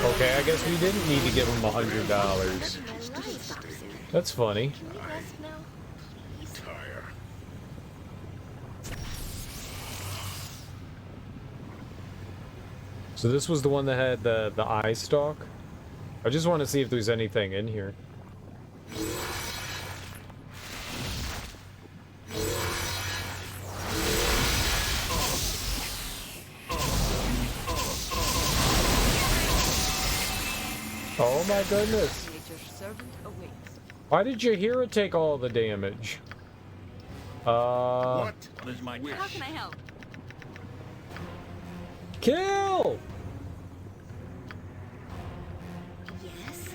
Okay, I guess we didn't need to give him $100. That's funny. So this was the one that had the eye stalk? I just want to see if there's anything in here. Oh my goodness. Why did Jahiera take all the damage? What is my wish? How can I help? Kill! Yes?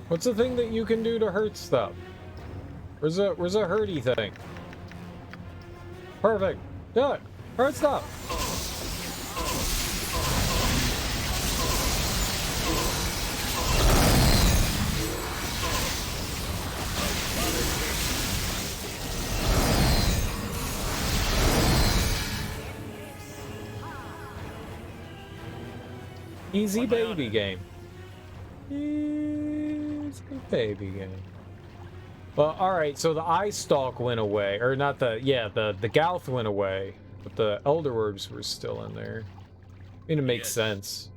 What's the thing that you can do to hurt stuff? Where's a hurty thing? Perfect. Do it. Hurt stuff. Easy baby game. Easy baby game. Well, alright, so the eye stalk went away. Or not the, yeah, the Gouth went away. But the Elder Orbs were still in there. I mean, it makes sense.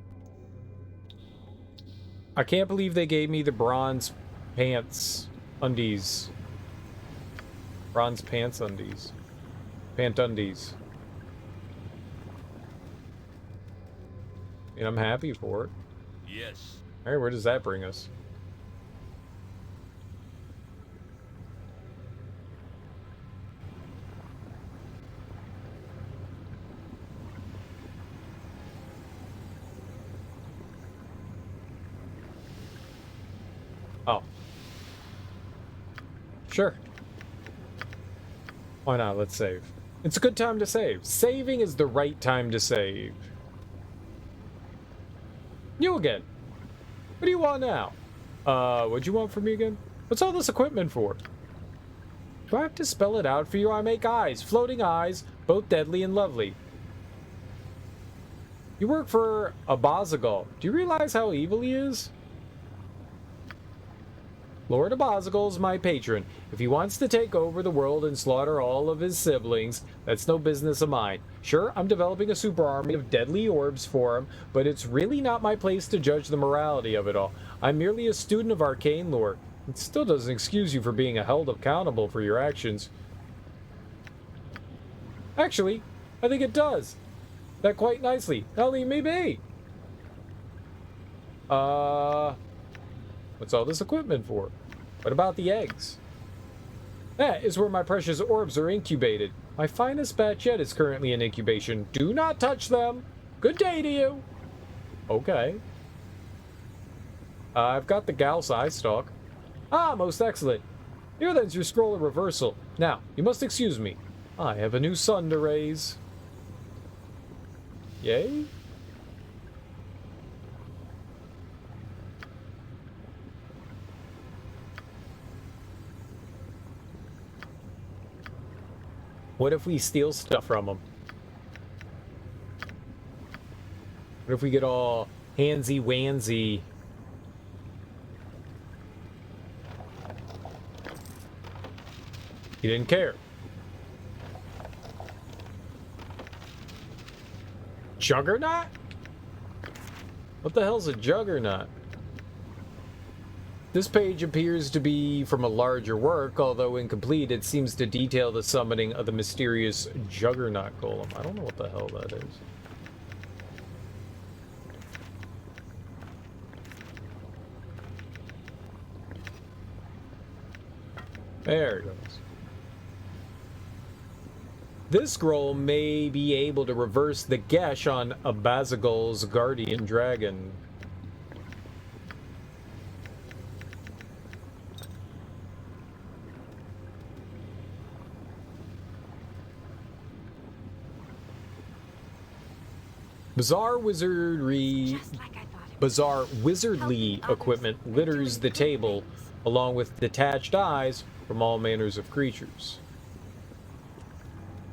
I can't believe they gave me the bronze pants undies. Bronze pants undies. Pant undies. And I'm happy for it. Yes. Alright, where does that bring us? Oh. Sure. Why not? Let's save. It's a good time to save. Saving is the right time to save. You again. What do you want now? What'd you want from me again? What's all this equipment for? Do I have to spell it out for you? I make eyes. Floating eyes. Both deadly and lovely. You work for Abyssal. Do you realize how evil he is? Lord Abyssal is my patron. If he wants to take over the world and slaughter all of his siblings, that's no business of mine. Sure, I'm developing a super army of deadly orbs for him, but it's really not my place to judge the morality of it all. I'm merely a student of arcane lore. It still doesn't excuse you for being held accountable for your actions. Actually, I think it does. That quite nicely. Now leave me be. What's all this equipment for? What about the eggs? That is where my precious orbs are incubated. My finest batch yet is currently in incubation. Do not touch them. Good day to you. Okay. I've got the Gauss eye stalk. Ah, most excellent. Here then's your scroll of reversal. Now, you must excuse me. I have a new son to raise. Yay? What if we steal stuff from him? What if we get all handsy-wansy? He didn't care. Juggernaut? What the hell's a juggernaut? This page appears to be from a larger work, although incomplete. It seems to detail the summoning of the mysterious Juggernaut Golem. I don't know what the hell that is. There it goes. This scroll may be able to reverse the Gesh on Abazagul's guardian dragon. Bizarre wizardry, bizarre wizardly equipment litters the table, along with detached eyes from all manners of creatures.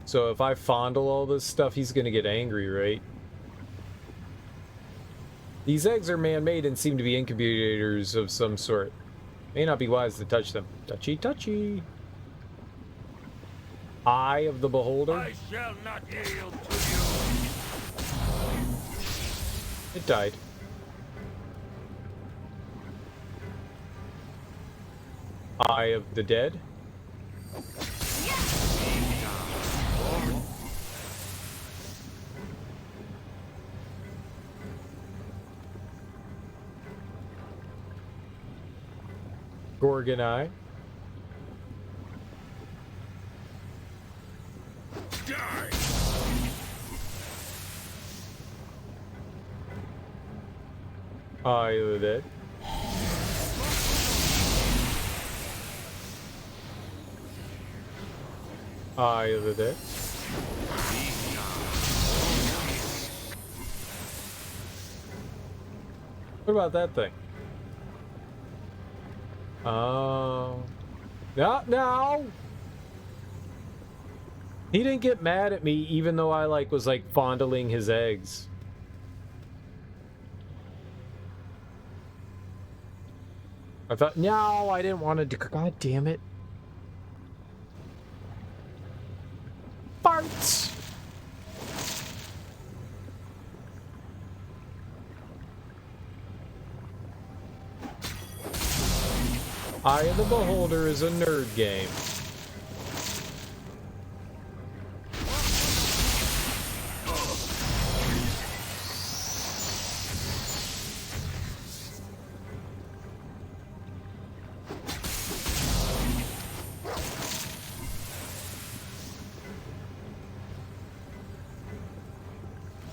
So if I fondle all this stuff, he's gonna get angry, right? These eggs are man-made and seem to be incubators of some sort. May not be wise to touch them. Touchy, touchy. Eye of the Beholder. I shall not yield to you. It died. Eye of the Dead. Gorgon Eye. Die. Eye of the Dead. Eye of the Dead. What about that thing? No! He didn't get mad at me even though I was fondling his eggs. I thought, no, I didn't want to do. God damn it. Farts! Eye of the Beholder is a nerd game.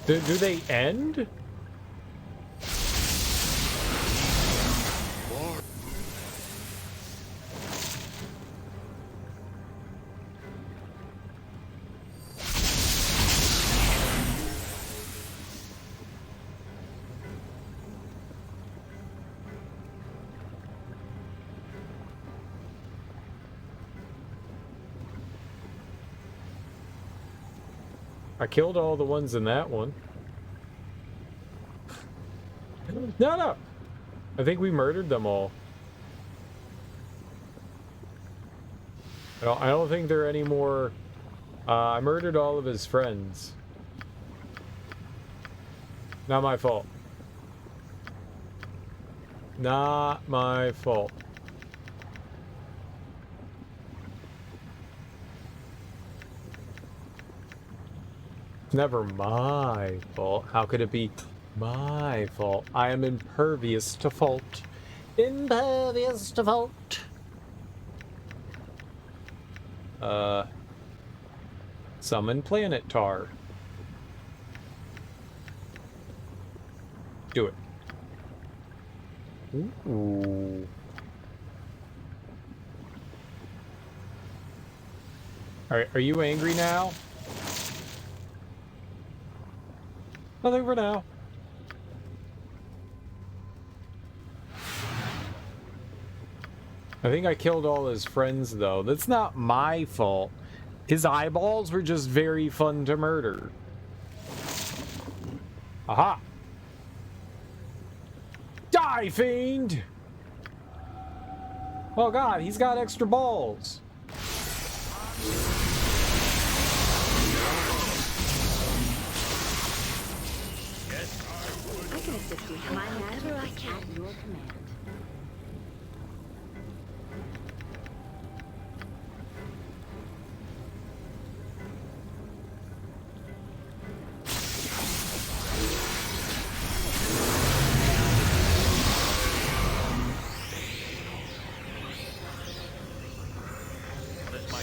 Do they end? I killed all the ones in that one. No. I think we murdered them all. I don't think there are any more. I murdered all of his friends. Not my fault. Not my fault. Never my fault. How could it be my fault? I am impervious to fault. Impervious to fault. Summon Planet Tar. Do it. Ooh. Alright, are you angry now? Nothing for now. I think I killed all his friends, though. That's not my fault. His eyeballs were just very fun to murder. Aha! Die, fiend! Oh god, he's got extra balls. I can assist you however I can. At your command.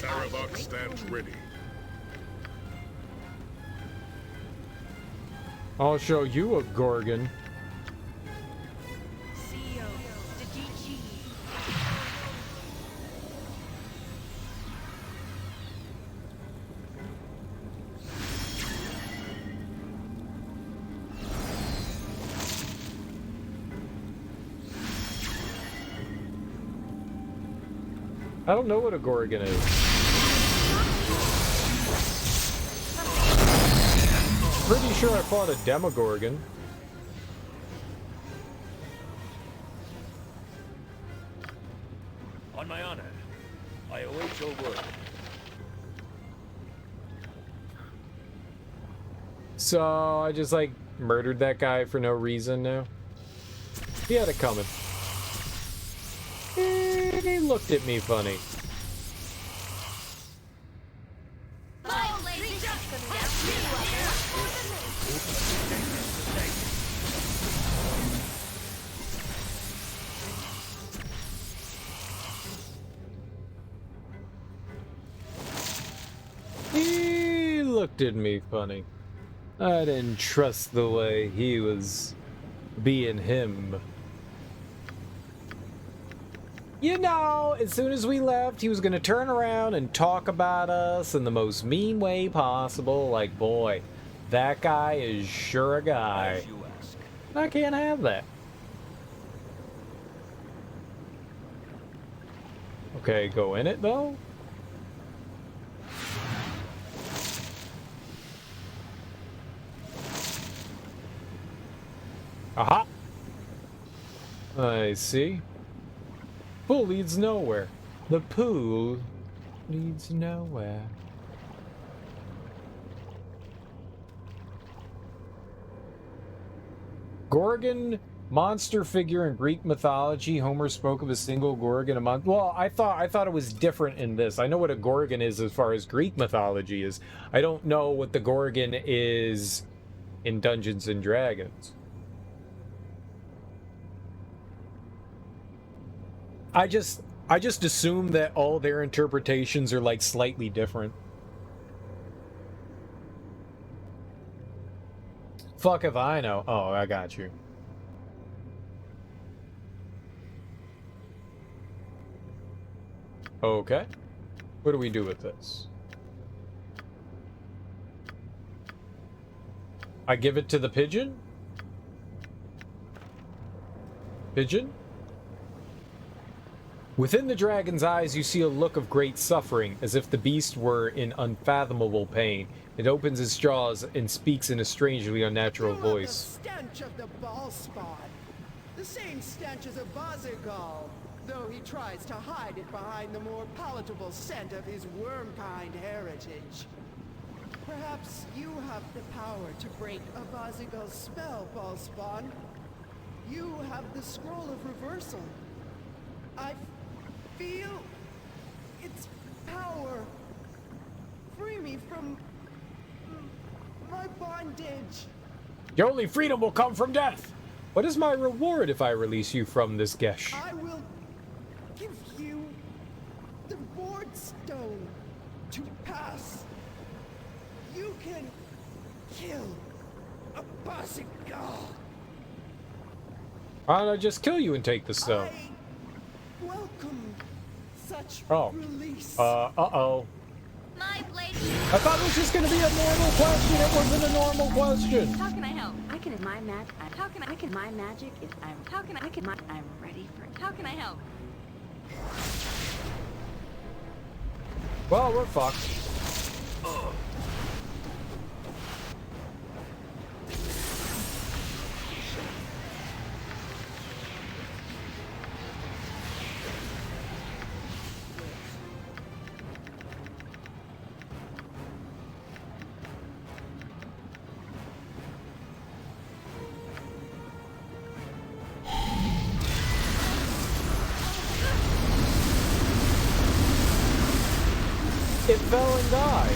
Sarevok stands ready. I'll show you a Gorgon. I don't know what a Gorgon is. Pretty sure I fought a Demogorgon. On my honor, I await your word. So I just like murdered that guy for no reason now. He had it coming. He looked at me funny. He looked at me funny. I didn't trust the way he was being him. You know, as soon as we left, he was going to turn around and talk about us in the most mean way possible. Like, boy, that guy is sure a guy. I can't have that. Okay, go in it, though. Aha! I see. Pool leads nowhere. The pool leads nowhere. Gorgon, monster figure in Greek mythology. Homer spoke of a single Gorgon a month. Well, I thought it was different in this. I know what a Gorgon is as far as Greek mythology is. I don't know what the Gorgon is in Dungeons and Dragons. I just assume that all their interpretations are like slightly different. Fuck if I know. Oh, I got you. Okay. What do we do with this? I give it to the pigeon? Pigeon? Within the dragon's eyes, you see a look of great suffering, as if the beast were in unfathomable pain. It opens its jaws and speaks in a strangely unnatural voice. The stench of the Bhaal spawn. The same stench as a Bazigal, though he tries to hide it behind the more palatable scent of his worm-kind heritage. Perhaps you have the power to break a Bazigal's spell, Bhaal spawn. You have the scroll of reversal. I feel its power. Free me from my bondage. Your only freedom will come from death. What is my reward if I release you from this gesh? I will give you the ward stone to pass. You can kill a Bazigal. Why don't I just kill you and take the stone? Welcome such release. Uh-oh. My blade. I thought it was just gonna be a normal question. It wasn't a normal question. How can I help? I can my magic. I can my magic if I'm. How can I can my? I'm ready for it. How can I help? Well, we're fucked. It fell and died.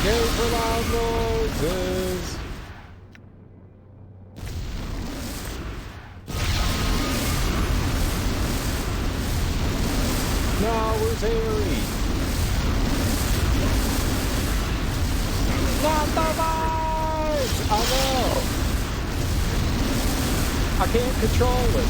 Yay for loud noises. No, where's Harry? Not the vibes! I know! I can't control it.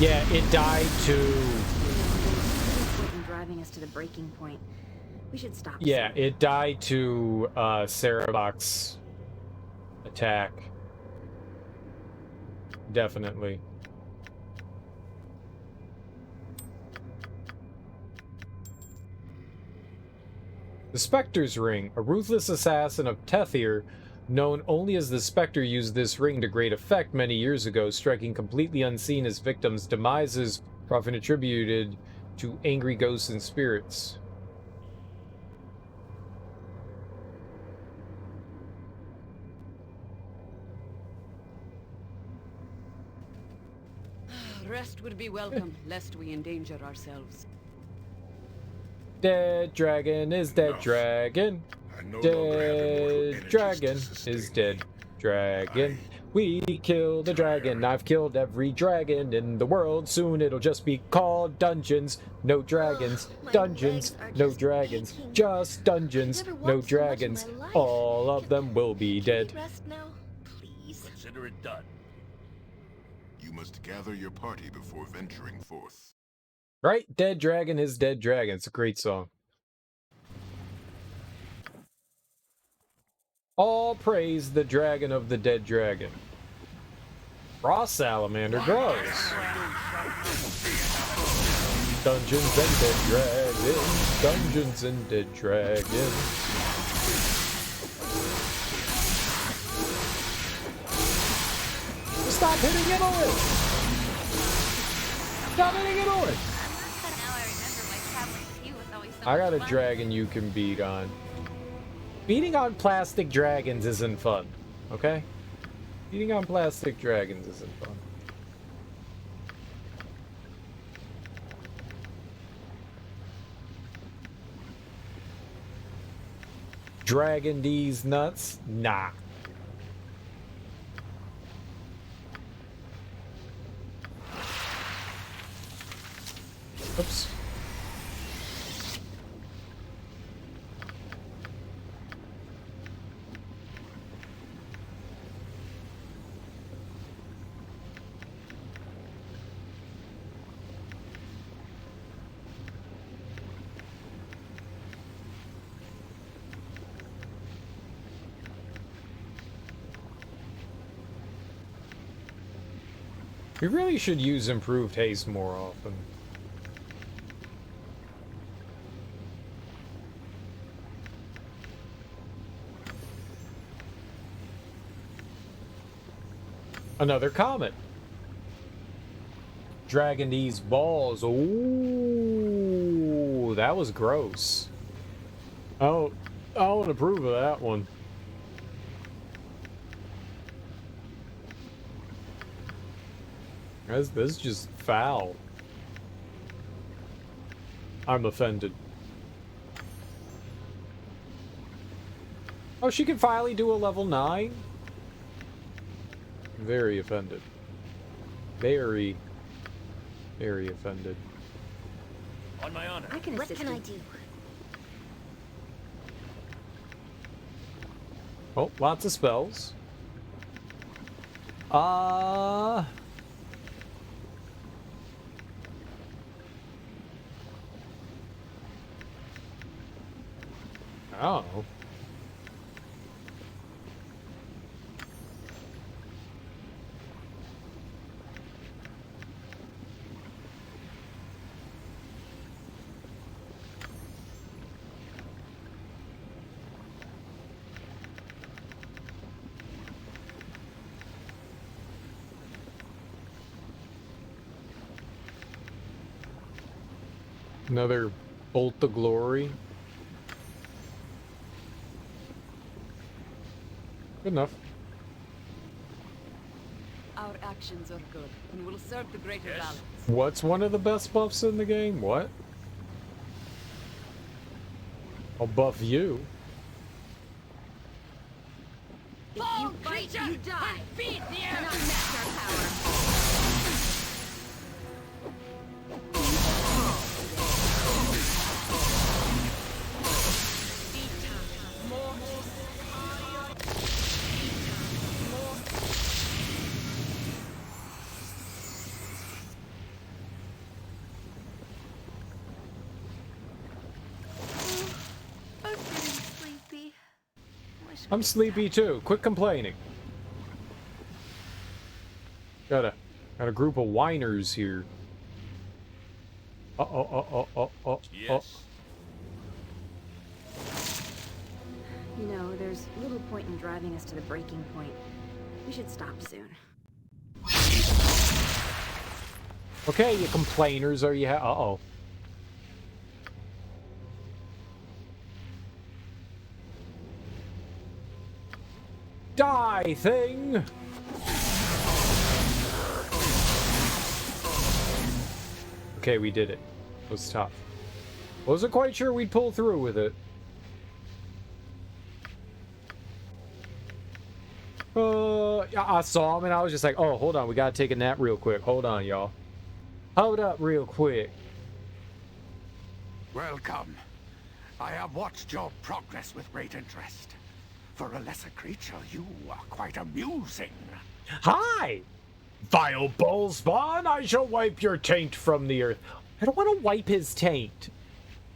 Yeah, it died to... driving us to the breaking point. We should stop. Yeah, it died to Sarevok's attack. Definitely. The Spectre's Ring. A ruthless assassin of Tethir, known only as the Spectre, used this ring to great effect many years ago, striking completely unseen as victims' demises were often attributed to angry ghosts and spirits. Rest would be welcome, lest we endanger ourselves. Dead dragon is dead dragon. Dead dragon is dead dragon. We killed the dragon. I've killed every dragon in the world. Soon it'll just be called dungeons. No dragons. Dungeons. No dragons. Just dungeons. No dragons. All of them will be dead. Rest now, please. Consider it done. You must gather your party before venturing forth. Right? Dead dragon is dead dragon. It's a great song. All praise the dragon of the dead dragon. Raw salamander grows. Dungeons and dead dragons. Dungeons and dead dragons. Stop hitting it away! Stop hitting it away! I got a dragon you can beat on. Beating on plastic dragons isn't fun, okay? Beating on plastic dragons isn't fun. Dragon these nuts? Nah. Oops. We really should use improved haste more often. Another comet. Dragon these balls. Ooh, that was gross. I don't approve of that one. That's just foul. I'm offended. Oh, she can finally do a level 9? Very offended. Very, very offended. On my honor. What can I do? Oh, lots of spells. Oh. Another bolt of glory. Good enough. Our actions are good and will serve the greater balance. What's one of the best buffs in the game? What? I'll buff you. If you fight, you die. Feed the air. Cannot match our power. I'm sleepy too. Quit complaining. Got a group of whiners here. Yes. You know, there's little point in driving us to the breaking point. We should stop soon. Okay, you complainers, are you uh-oh. Die, thing! Okay, we did it. It was tough. Wasn't quite sure we'd pull through with it. I saw him and I was just like, oh, hold on, we gotta take a nap real quick. Hold on, y'all. Hold up real quick. Welcome. I have watched your progress with great interest. For a lesser creature, you are quite amusing. Hi! Vile bullspawn, I shall wipe your taint from the earth. I don't want to wipe his taint.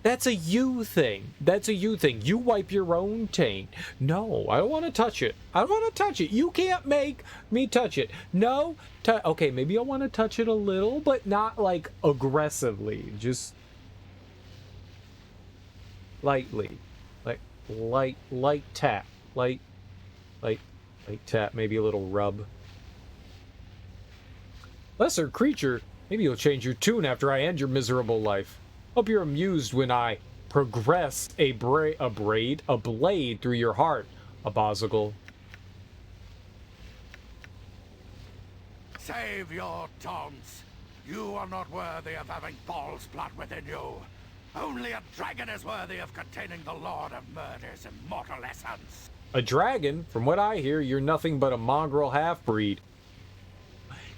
That's a you thing. That's a you thing. You wipe your own taint. No, I don't want to touch it. I don't want to touch it. You can't make me touch it. No. Okay, maybe I want to touch it a little, but not like aggressively. Just lightly. Light tap. Light tap. Maybe a little rub. Lesser creature, maybe you'll change your tune after I end your miserable life. Hope you're amused when I progress a blade through your heart, Abyssal. Save your taunts. You are not worthy of having Bhaal's blood within you. Only a dragon is worthy of containing the Lord of Murder's immortal essence. A dragon? From what I hear, you're nothing but a mongrel half-breed.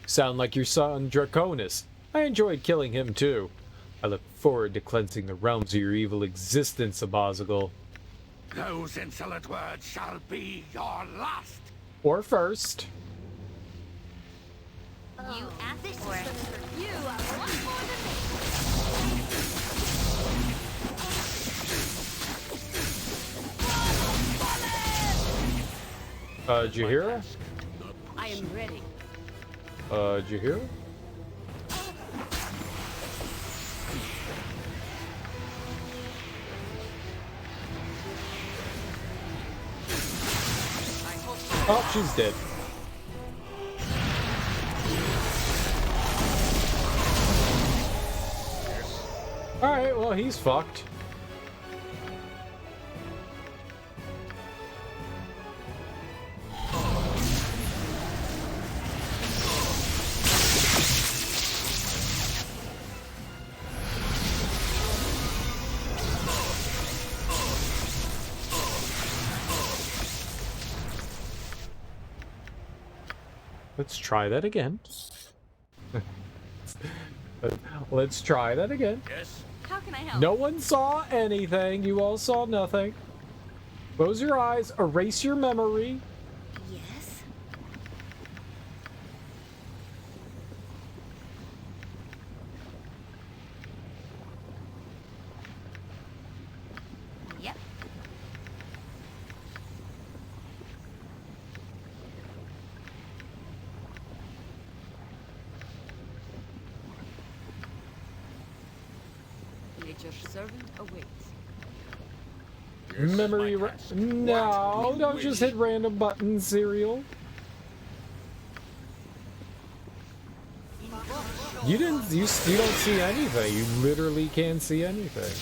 Sound like your son Draconis. I enjoyed killing him too. I look forward to cleansing the realms of your evil existence, Abyssal. Those insolent words shall be your last. Or first. You asked for it. You are one more than me. Jahiera? I am ready. Jahiera? Oh, she's dead. Alright, well, he's fucked. Let's try that again. Let's try that again. Yes. How can I help? No one saw anything. You all saw nothing. Close your eyes. Erase your memory. Yes? Yep. Nature's servant awaits. Memory. No, don't just hit random buttons, Serial. You didn't. You don't see anything. You literally can't see anything.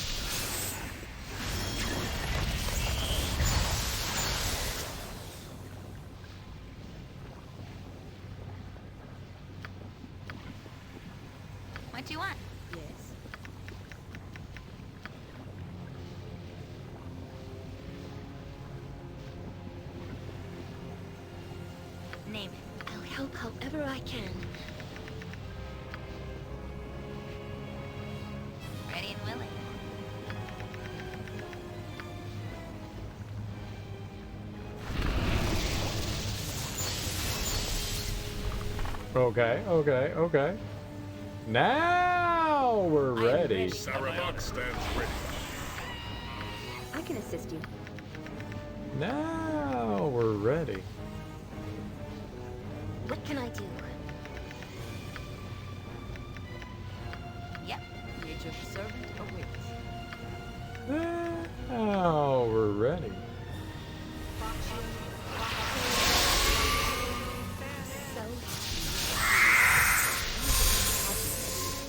What do you want? Yes. Name it. I'll help however I can. Ready and willing. Okay, okay, okay. Now we're ready. Sarevok stands ready. I can assist you. Now we're ready. What can I do? Yep. Your servant awaits. Now we're ready.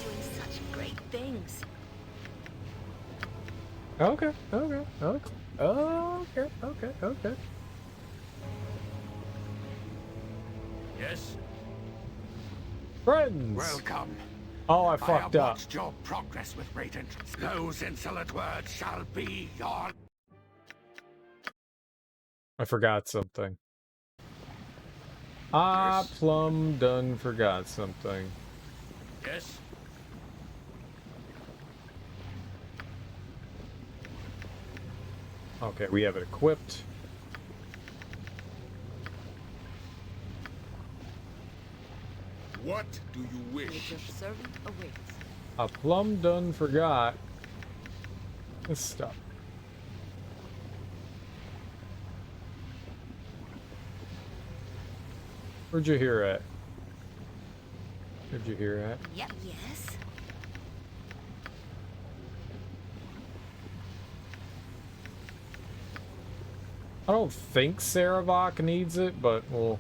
Doing such great things. Okay, okay, okay, okay, okay, okay. Yes? Friends! Welcome. Oh, I I fucked have up. watched your progress with great interest. Those insolent words shall be your... I forgot something. I plumb done forgot something. Yes? Okay, we have it equipped. What do you wish? Your servant awaits. I plumb done forgot this stuff. Where'd Jahiera at? Where'd Jahiera at? Yep. Yes. I don't think Sarevok needs it, but we'll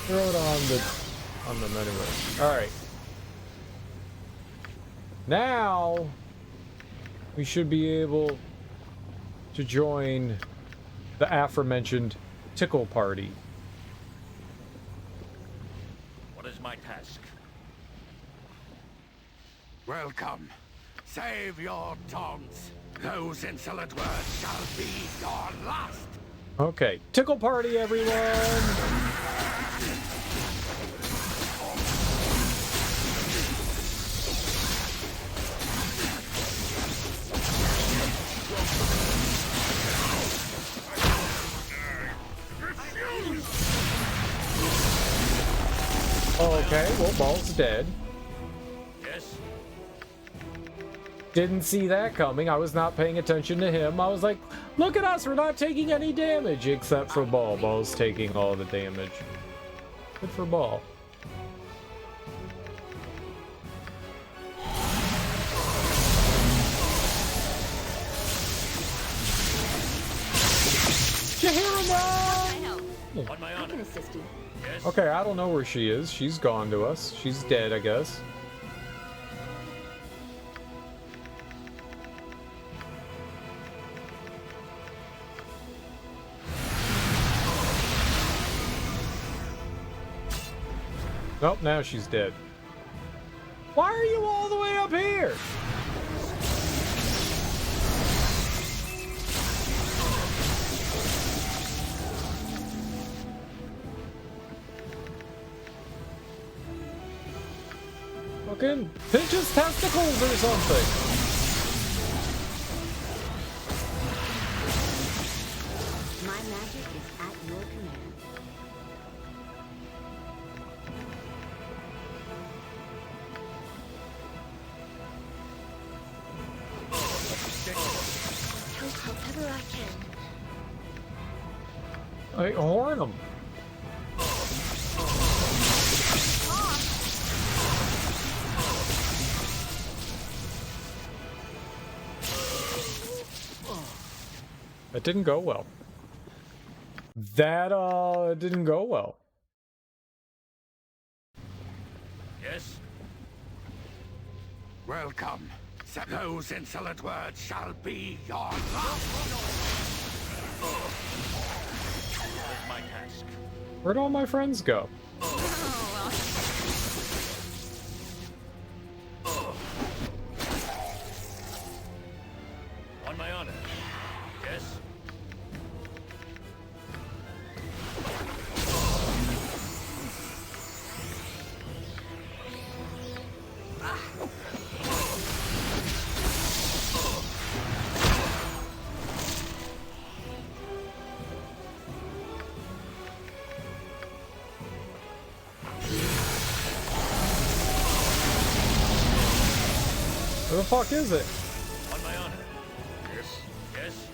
throw it on them anyway. Alright. Now we should be able to join the aforementioned tickle party. What is my task? Welcome. Save your tongues. Those insolent words shall be your last. Okay, tickle party, everyone! Okay, well, Ball's dead. Yes? Didn't see that coming. I was not paying attention to him. I was like, look at us, we're not taking any damage, except for Ball. Ball's taking all the damage. Good for Ball. Jahiera, no! On my I honor. can assist you. Yes? Okay, I don't know where she is. She's gone to us. She's dead, I guess. Nope, now she's dead. Why are you all the way up here? Fucking pinch his testicles or something. My magic is at your command. Help however I can. Hey, horn him. That didn't go well. That didn't go well. Yes? Welcome. Those insolent words shall be your last. That's my task. Where'd all my friends go? On my honor. Yes? Where the fuck is it? On my honor. Yes? Yes?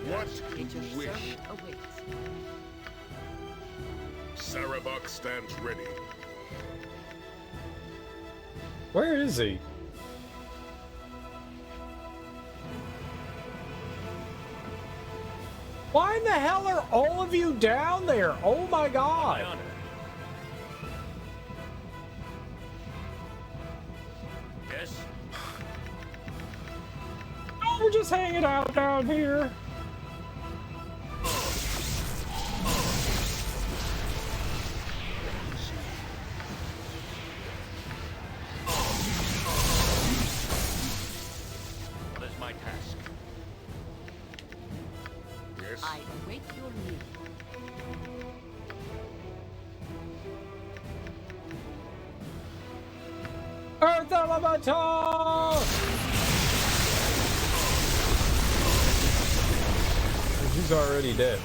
What do you wish? Sarevok stands ready. Where is he? Why in the hell are all of you down there? Oh my god! On my honor. Yes? Oh, we're just hanging out down here. What is my task? Yes? I await your need. Earth Elemental! She's already dead.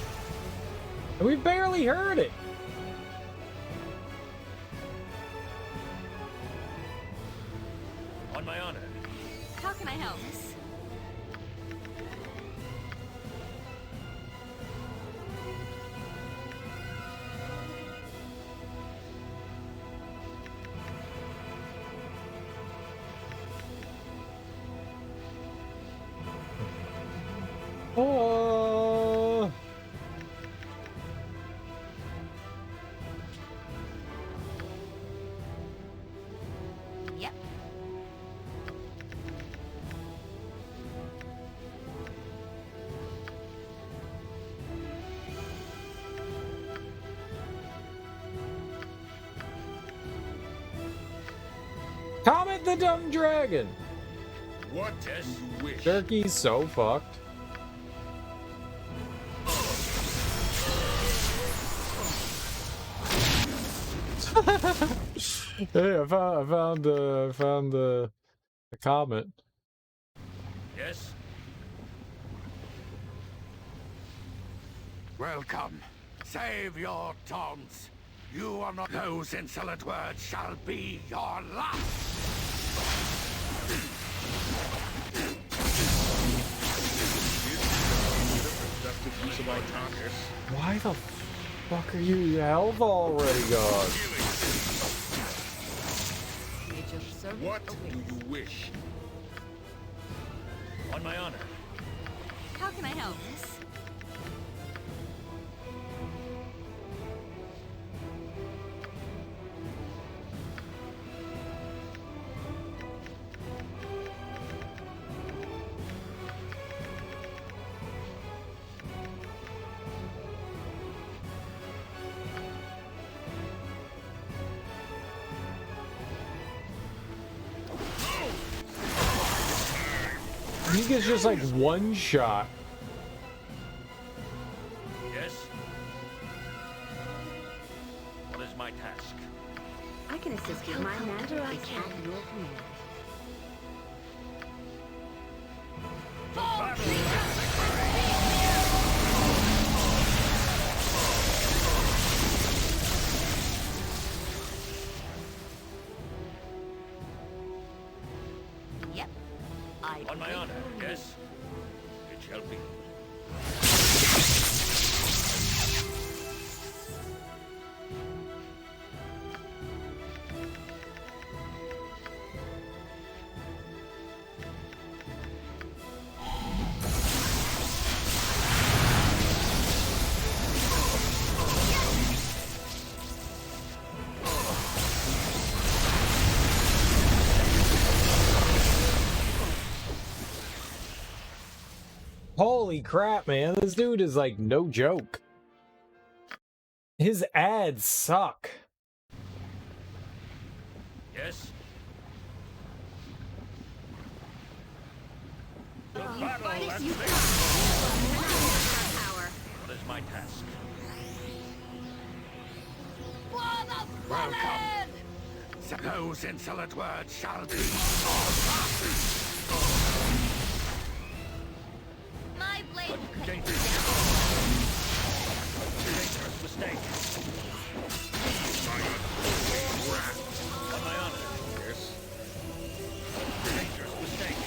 And we barely heard it. On my honor. How can I help? Oh. Yep. Comet the Dumb Dragon. What do you wish? Turkey's so fucked. Hey, I found the comet. Yes? Welcome. Save your taunts. You are not. Those insolent words shall be your last. Why the fuck are you health already gone? What do you wish? On my honor. How can I help? He gets just like one shot. Yes? What is my task? I can assist you. My magic is at your command. honor, yes? It shall be. Holy crap, man. This dude is like no joke. His ads suck. Yes? The battle at What is my task? Welcome. Those insolent words shall be. My blade. Dangerous mistake. On my honor. Yes. Dangerous mistake.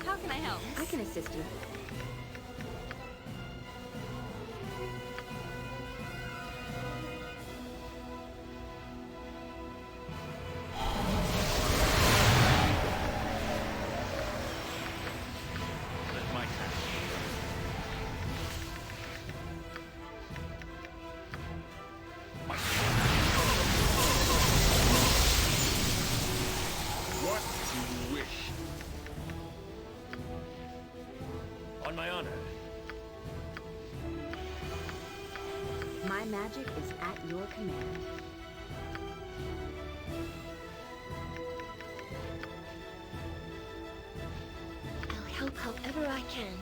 How can I help? I can assist you. What is my task? What you wish. On my honor. My magic is at your command. I'll help however I can.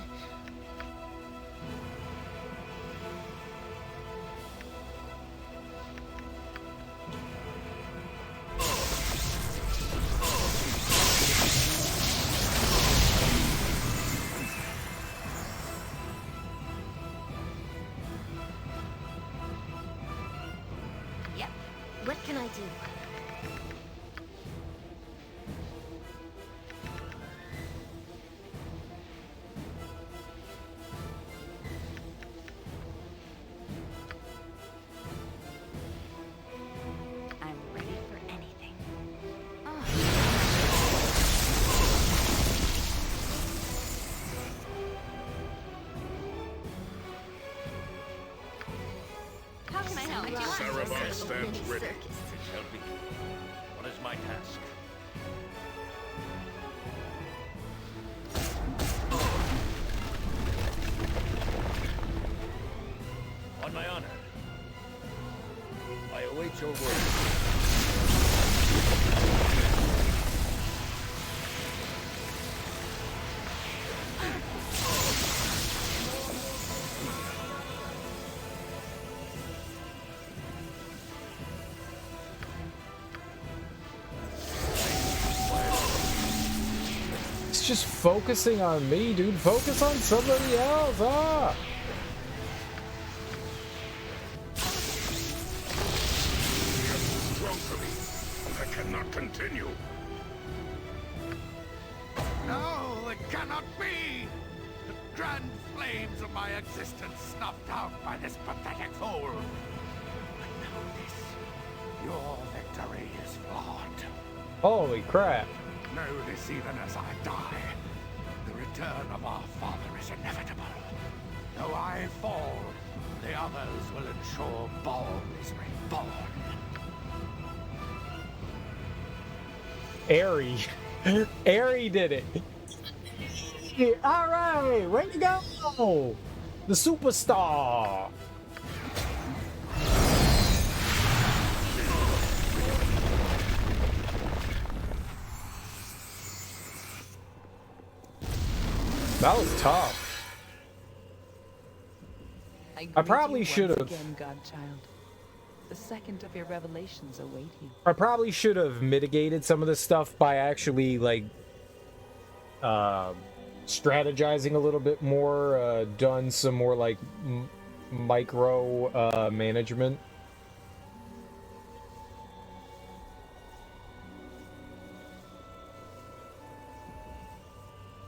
Yep. What can I do? I'm ready for anything. How can I help? Sarevok stands ready. It shall be. What is my task? On my honor. I await your word. It's just focusing on me, dude. Focus on somebody else. Ah! Strong for me. I cannot continue. No, it cannot be! The grand flames of my existence snuffed out by this pathetic fool. But know this, your victory is flawed. Holy crap. Know this even as I die. The return of our father is inevitable. Though I fall, the others will ensure Bhaal is reborn. Airy. Airy did it. All right, way to go. The superstar. That was tough. I probably should have. Again, Godchild. The second of your revelations await you. I probably should have mitigated some of this stuff by actually, like, strategizing a little bit more, done some more, like, micro, management.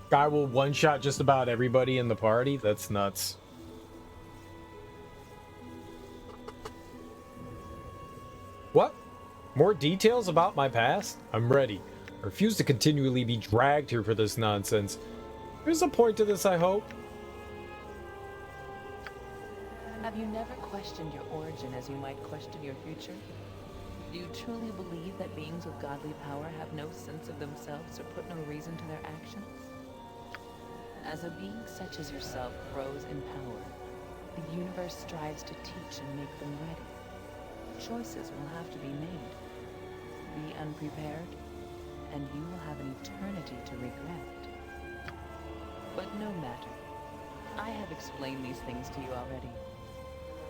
Guy will one-shot just about everybody in the party? That's nuts. What? More details about my past? I'm ready. I refuse to continually be dragged here for this nonsense. There's a point to this, I hope. Have you never questioned your origin as you might question your future? Do you truly believe that beings with godly power have no sense of themselves or put no reason to their actions? As a being such as yourself grows in power, the universe strives to teach and make them ready. Choices will have to be made. Be unprepared, and you will have an eternity to regret. But no matter. I have explained these things to you already.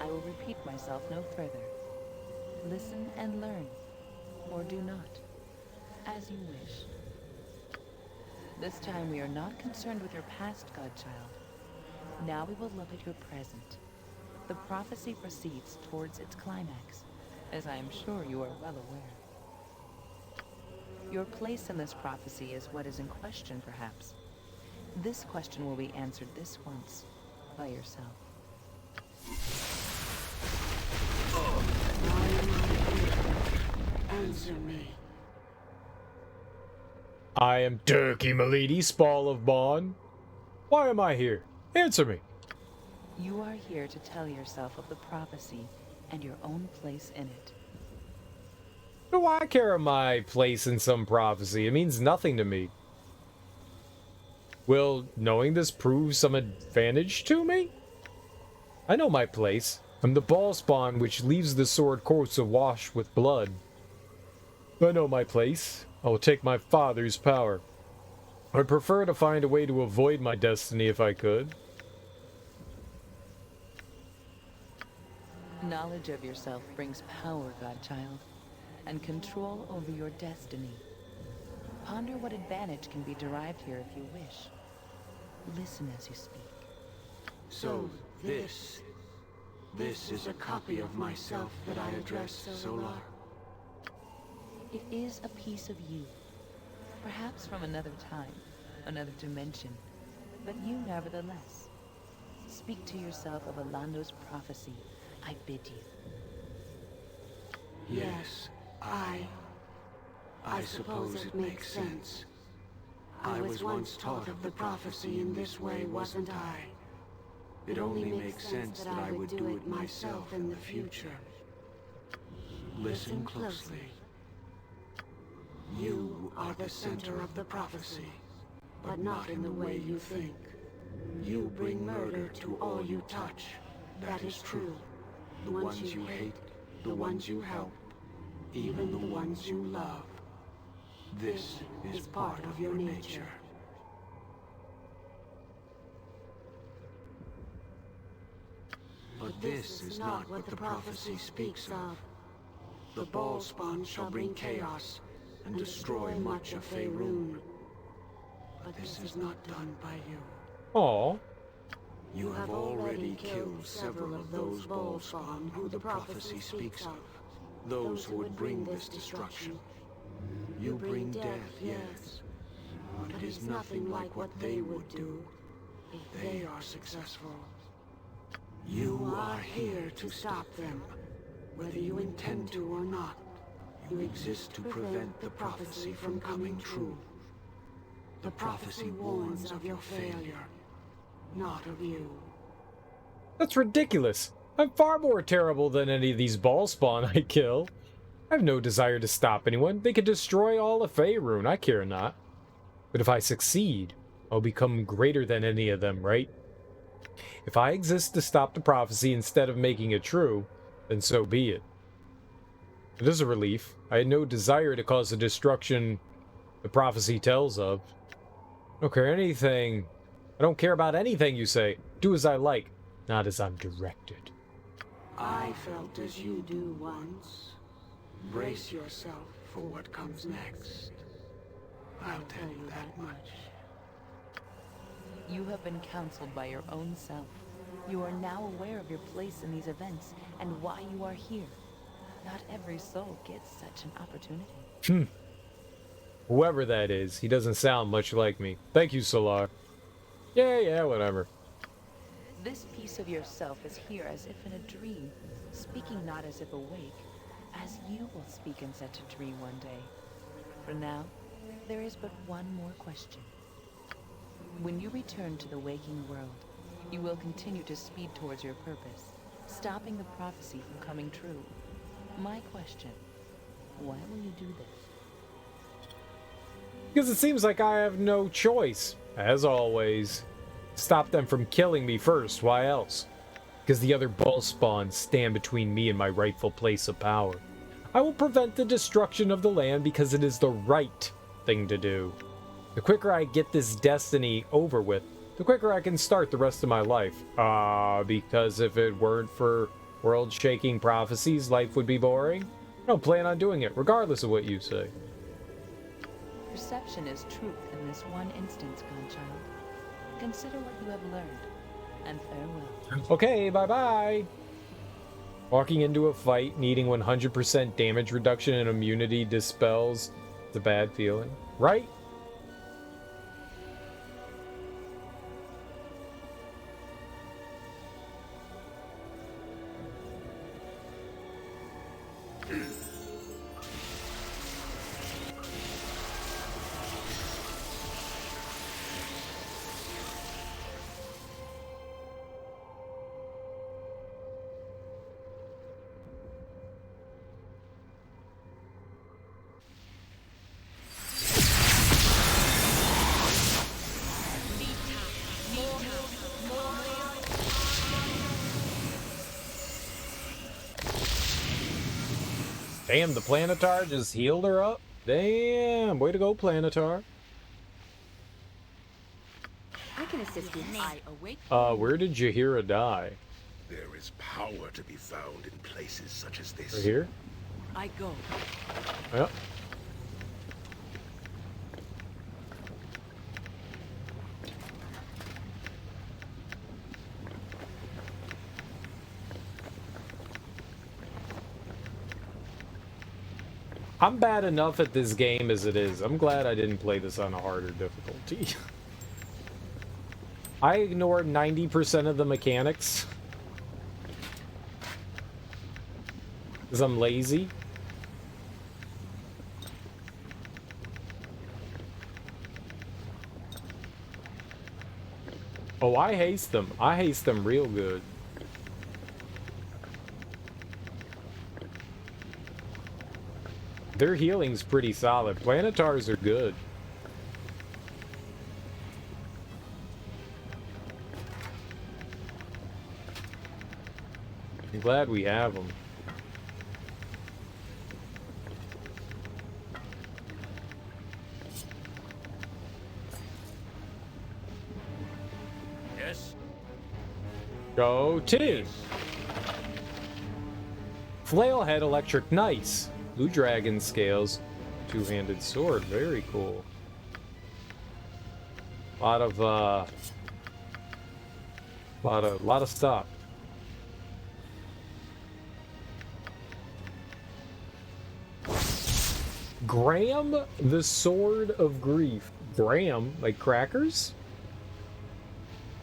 I will repeat myself no further. Listen and learn, or do not, as you wish. This time we are not concerned with your past, Godchild. Now we will look at your present. The prophecy proceeds towards its climax, as I am sure you are well aware. Your place in this prophecy is what is in question, perhaps. This question will be answered this once, by yourself. Answer me. I am Turkey, milady, Spall of Bond. Why am I here? Answer me. You are here to tell yourself of the prophecy and your own place in it. Do I care of my place in some prophecy? It means nothing to me. Will knowing this prove some advantage to me? I know my place. I'm the ball spawn which leaves the sword course awash with blood. I know my place. I will take my father's power. I'd prefer to find a way to avoid my destiny if I could. Knowledge of yourself brings power, Godchild, and control over your destiny. Ponder what advantage can be derived here if you wish. Listen as you speak. So, this is a copy of myself that I address, Solar. It is a piece of you. Perhaps from another time, another dimension, but you nevertheless. Speak to yourself of Alando's prophecy, I bid you. Yes, I suppose it makes sense. I was once taught of the prophecy in this way, wasn't I? It only makes sense that I would do it myself in the future. Listen closely. You are the center of the prophecy, but not in the way you think. You bring murder to all you touch. That is true. The ones you hate, the ones you help, even the ones you love. This is part of your nature. But this is not what the prophecy speaks of. The ball spawn shall bring chaos and destroy much of Faerun. But this is not done by you. Aww. You have already killed several of those ball spawn who the prophecy speaks of. Those who would bring this destruction. You bring death, yes. But it is nothing like what they would do if they are successful. You are here to stop them, whether you intend to or not. You exist to prevent the prophecy from coming true. The prophecy warns of your failure, not of you. That's ridiculous. I'm far more terrible than any of these ball spawn I kill. I have no desire to stop anyone. They could destroy all of Faerun, I care not. But if I succeed, I'll become greater than any of them, right? If I exist to stop the prophecy instead of making it true, then so be it. It is a relief. I had no desire to cause the destruction the prophecy tells of. I don't care about anything you say. Do as I like, not as I'm directed. I felt as you do once. Brace yourself for what comes next. I'll tell you that much. You have been counseled by your own self. You are now aware of your place in these events and why you are here. Not every soul gets such an opportunity. Whoever that is, he doesn't sound much like me. Thank you, Solar. Yeah, whatever. This piece of yourself is here as if in a dream, speaking not as if awake, as you will speak in such a dream one day. For now, there is but one more question. When you return to the waking world, you will continue to speed towards your purpose, stopping the prophecy from coming true. My question, why will you do this? Because it seems like I have no choice, as always. Stop them from killing me first, why else? Because the other bull spawns stand between me and my rightful place of power. I will prevent the destruction of the land because it is the right thing to do. The quicker I get this destiny over with, the quicker I can start the rest of my life. Because if it weren't for world-shaking prophecies, life would be boring? I don't plan on doing it, regardless of what you say. Perception is truth in this one instance, godchild. Consider what you have learned, and farewell. Okay, bye-bye! Walking into a fight, needing 100% damage reduction and immunity dispels the bad feeling. Right? Damn, the Planetar just healed her up. Damn, way to go, Planetar. I can assist you. Where did Jahiera die? There is power to be found in places such as this. Right here? I go. Yep. I'm bad enough at this game as it is. I'm glad I didn't play this on a harder difficulty. I ignored 90% of the mechanics. Because I'm lazy. Oh, I haste them. I haste them real good. Their healing's pretty solid. Planetars are good. I'm glad we have them. Yes. Go team. Flailhead electric, nice. Blue dragon scales, two-handed sword, very cool. Lot of stuff. Graham, the Sword of Grief. Graham, like crackers?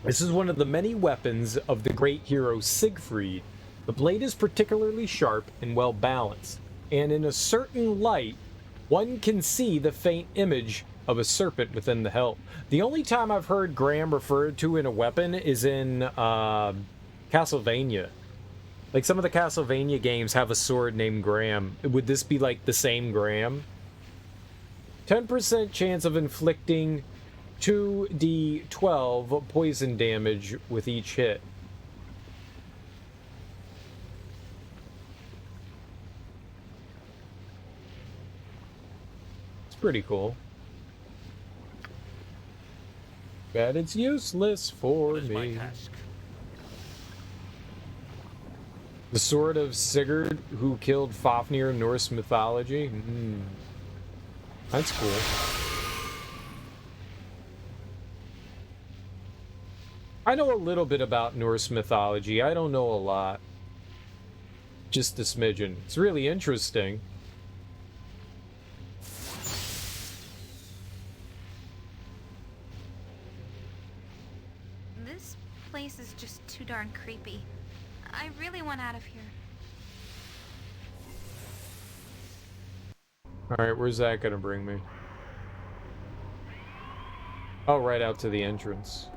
This is one of the many weapons of the great hero Siegfried. The blade is particularly sharp and well balanced, and in a certain light, one can see the faint image of a serpent within the hilt. The only time I've heard Graham referred to in a weapon is in Castlevania. Like some of the Castlevania games have a sword named Graham. Would this be like the same Graham? 10% chance of inflicting 2d12 poison damage with each hit. It's pretty cool. But it's useless for me. The sword of Sigurd, who killed Fafnir in Norse mythology. That's cool. I know a little bit about Norse mythology. I don't know a lot. Just a smidgen. It's really interesting. This place is just too darn creepy. I really want out of here. Alright, where's that gonna bring me? Oh, right out to the entrance.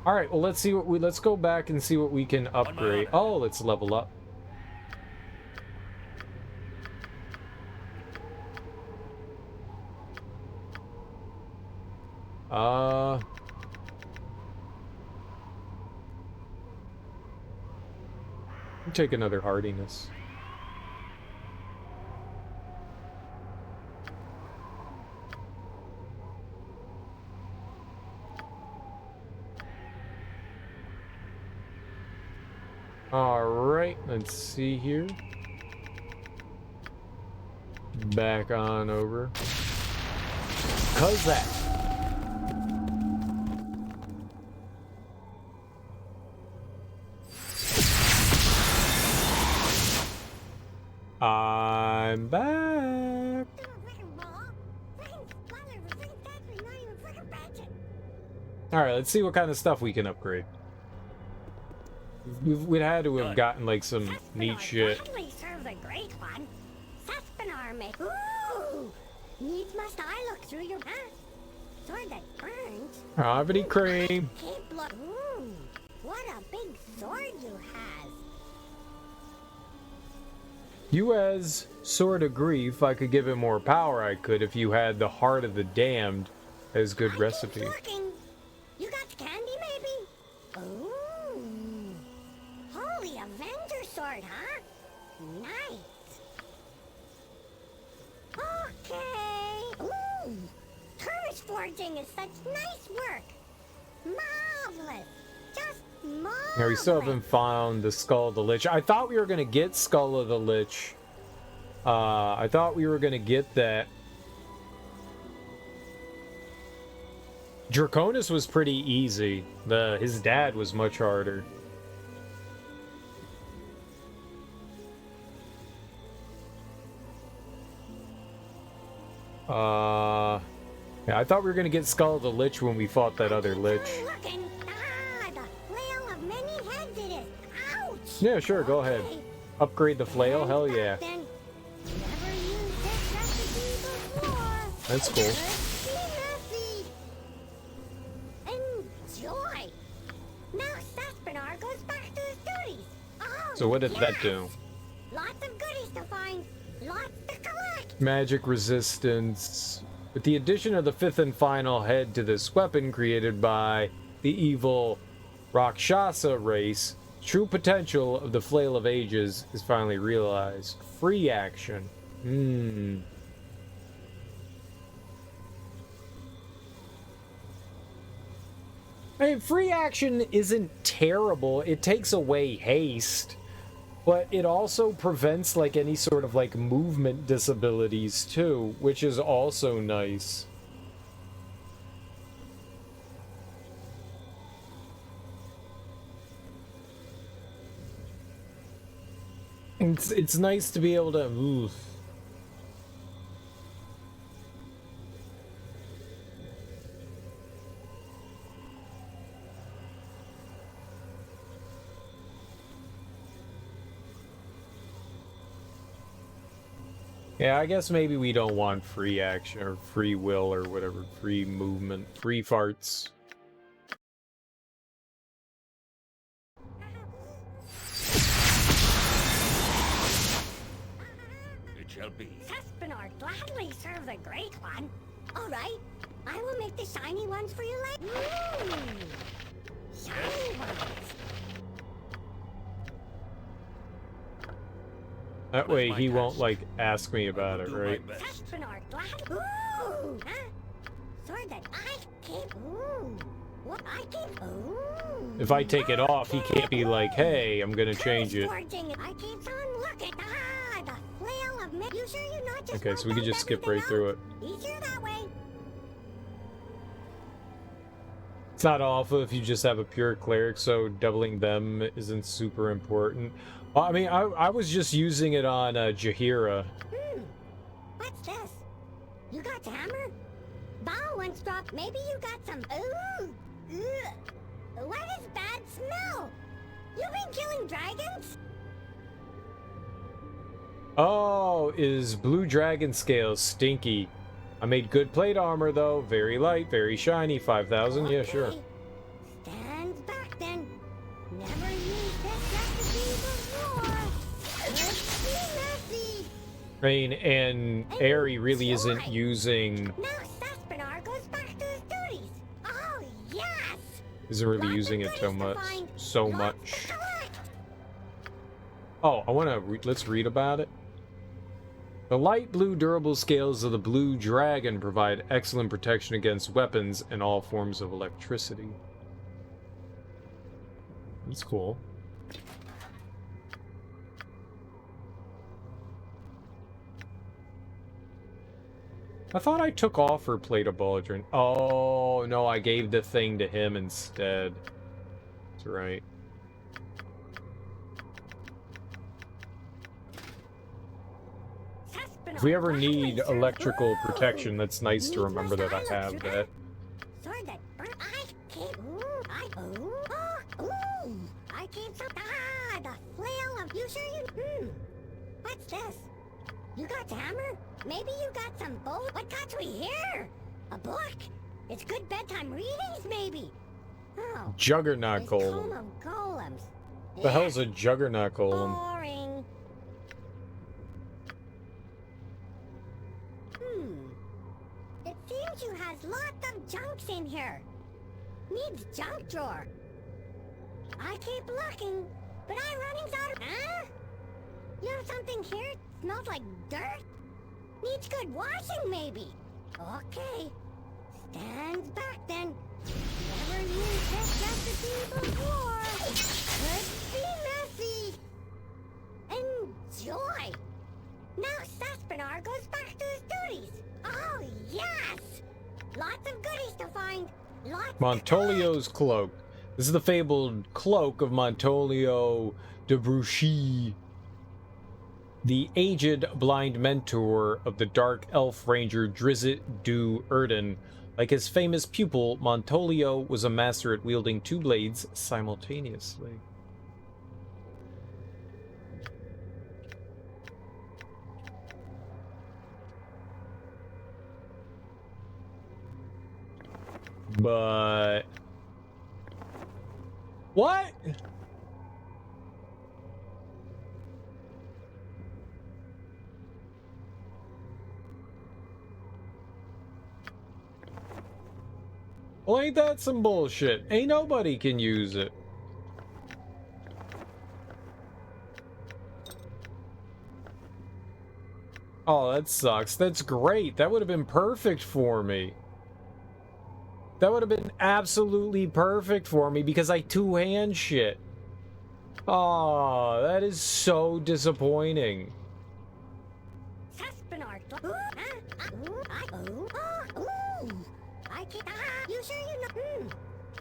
Alright, well let's see what let's go back and see what we can upgrade. Oh, let's level up. Take another hardiness. Alright, let's see here. Back on over. Cause that. I'm back. Alright, let's see what kind of stuff we can upgrade. We'd had to have gotten like some neat shit. Serve the great one. Ooh! Needs must I look through your sword that burns. Gravity cream. Ooh, what a big sword you has. You as Sword of Grief, I could give it more power. I could if you had the Heart of the Damned as good recipe. You got candy maybe? Ooh. Holy Avenger sword, huh? Nice. Okay. Ooh. Turret forging is such nice work. Marvelous. Just marvelous. Yeah, we still haven't found the Skull of the Lich. I thought we were gonna get Skull of the Lich. I thought we were gonna get that. Draconis was pretty easy. His dad was much harder. Yeah, I thought we were gonna get Skull of the Lich when we fought that other Lich. Yeah, sure, go ahead. Upgrade the flail? Hell yeah. That's cool. Enjoy. Now Saspinar goes back to his duties. Oh, So what did that do? Lots of goodies to find. Lots to collect. Magic resistance. With the addition of the fifth and final head to this weapon created by the evil Rakshasa race, true potential of the Flail of Ages is finally realized. Free action. I mean, free action isn't terrible. It takes away haste, but it also prevents like any sort of like movement disabilities too, which is also nice. It's nice to be able to move. Yeah, I guess maybe we don't want free action or free will or whatever, free movement, free farts. It shall be. Saspinar gladly serve the great one. All right, I will make the shiny ones for you later. Shiny ones. That way he won't, like, ask me about it, right? Saspinar glad. Ooh! Huh? Sword that I keep. Ooh! What I can... If I take it off, he can't be like, hey, I'm gonna change it. I keep on looking. Ah, the flail of men. You sure you're not just... Okay, so we can just skip right through it. Easier that way. It's not awful if you just have a pure cleric, so doubling them isn't super important. I mean, I was just using it on Jahiera. What's this? You got the hammer? Baal once dropped. Maybe you got some... Ooh! Ugh. What is bad smell? You've been killing dragons? Oh, is blue dragon scales stinky? I made good plate armor though, very light, very shiny, 5,000. Yeah, sure. Stand back then. Never used this recipe before. Let's be messy. I mean, and Aerie really isn't using. Now Saspinar goes back to his duties. Oh yes. Isn't really using it so much. Oh, I want to let's read about it. The light blue durable scales of the blue dragon provide excellent protection against weapons and all forms of electricity. That's cool. I thought I took off her plate of Baldrin. Oh, no, I gave the thing to him instead. That's right. If we ever need electrical protection, that's nice to remember that I have that. Sword that burnt. I keep some. Ah, the flail of. You sure you? What's this? You got the hammer? Maybe you got some bolt. What got we here? A book? It's good bedtime readings, maybe. Oh. Juggernaut golem. Golems. The hell's a juggernaut golem? Boring. It seems you has lots of junks in here. Needs junk drawer. I keep looking, but I running's out of... Huh? You have something here? Smells like dirt? Needs good washing, maybe. Okay. Stands back then. Never used this recipe before. Could be messy. Enjoy. Now Saspinar goes back to his duties. Oh, yes! Lots of goodies to find. Lots Montolio's cloak. This is the fabled cloak of Montolio de Bruchy, the aged blind mentor of the dark elf ranger Drizzt du Erden. Like his famous pupil, Montolio was a master at wielding two blades simultaneously. But... What? Well, ain't that some bullshit? Ain't nobody can use it. Oh, that sucks. That's great. That would have been perfect for me. That would have been absolutely perfect for me because I two-hand shit. Oh, that is so disappointing. You sure you know?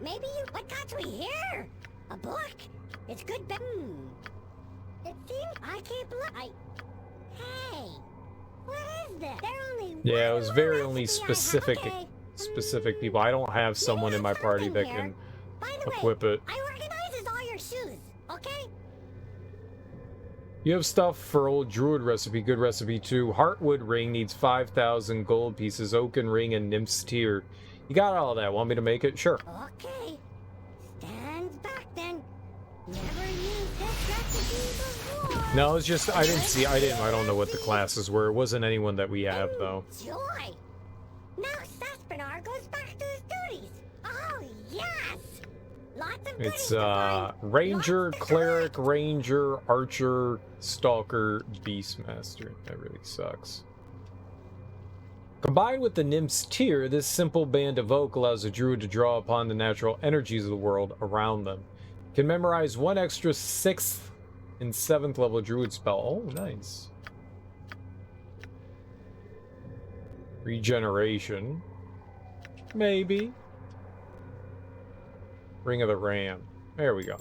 Maybe you... What got we here? A book? It's good It seems I can't look... Hey! What is this? They're only... Yeah, it was very only specific... specific people. I don't have someone in my party that can equip it. I organizes all your shoes, okay? You have stuff for old druid recipe, good recipe too. Heartwood ring needs 5,000 gold pieces, oaken ring, and nymph's tear. You got all that. Want me to make it? Sure. Okay. Stands back then. Never used this recipe before. No, it's just I don't know what the classes were. It wasn't anyone that we have though. Joy. Now Saspinar goes back to his duties. Oh yes. Lots of It's ranger, cleric, ranger, archer, stalker, beastmaster. That really sucks. Combined with the nymph's tear, this simple band of oak allows a druid to draw upon the natural energies of the world around them. Can memorize one extra 6th and 7th level druid spell. Oh, nice. Regeneration. Maybe. Ring of the Ram. There we go.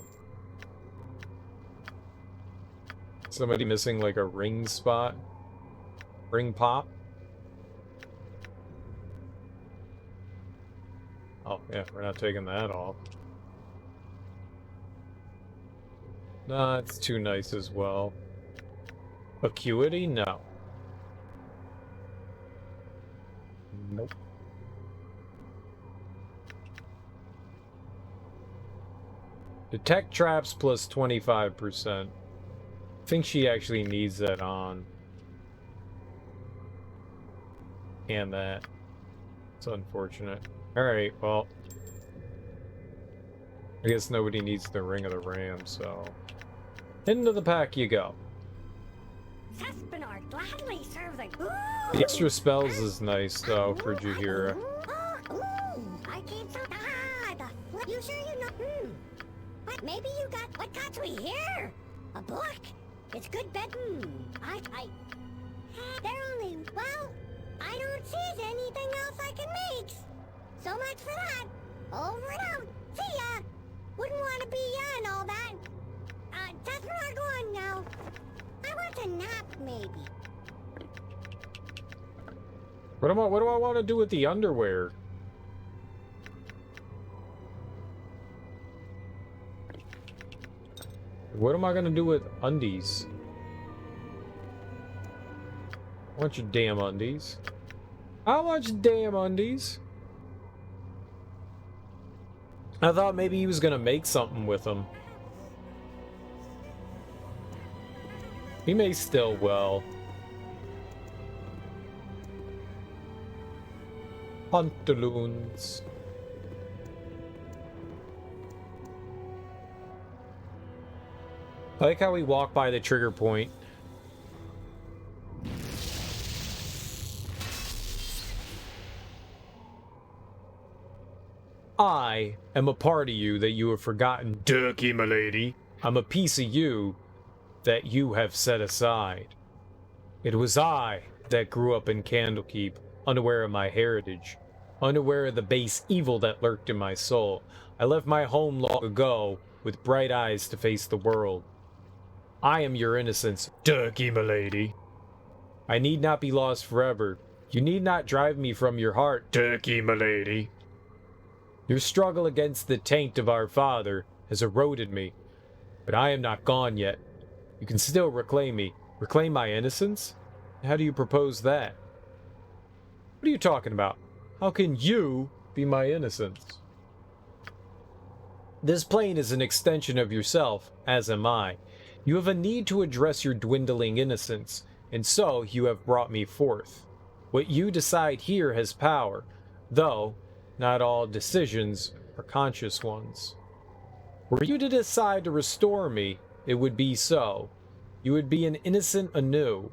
Somebody missing like a ring spot? Ring pop? Oh, yeah, we're not taking that off. Nah, it's too nice as well. Acuity? No. Nope. Detect traps plus 25%. I think she actually needs that on. And that. It's unfortunate. Alright, well. I guess nobody needs the Ring of the Ram, so. Into the pack you go. Suspinar gladly serves a The extra spells is nice, though, for Jahiera. I came so you sure you know? But maybe you got what got we here? A book? It's good betting. They're only, well, I don't see anything else I can make. So much for that. Over and out. See ya. Wouldn't want to be ya and all that. Suspinar, go on now. I want a nap, maybe. What do I want to do with the underwear? What am I gonna do with undies? I want your damn undies. I want your damn undies. I thought maybe he was gonna make something with them. He may still well. Pantaloons. I like how we walk by the trigger point. I am a part of you that you have forgotten, Ducky, milady. I'm a piece of you that you have set aside. It was I that grew up in Candlekeep, unaware of my heritage, unaware of the base evil that lurked in my soul. I left my home long ago with bright eyes to face the world. I am your innocence, Ducky, milady. I need not be lost forever. You need not drive me from your heart, Ducky, milady. Your struggle against the taint of our father has eroded me, but I am not gone yet. You can still reclaim me. Reclaim my innocence? How do you propose that? What are you talking about? How can you be my innocence? This plane is an extension of yourself, as am I. You have a need to address your dwindling innocence, and so you have brought me forth. What you decide here has power, though not all decisions are conscious ones. Were you to decide to restore me, it would be so. You would be an innocent anew.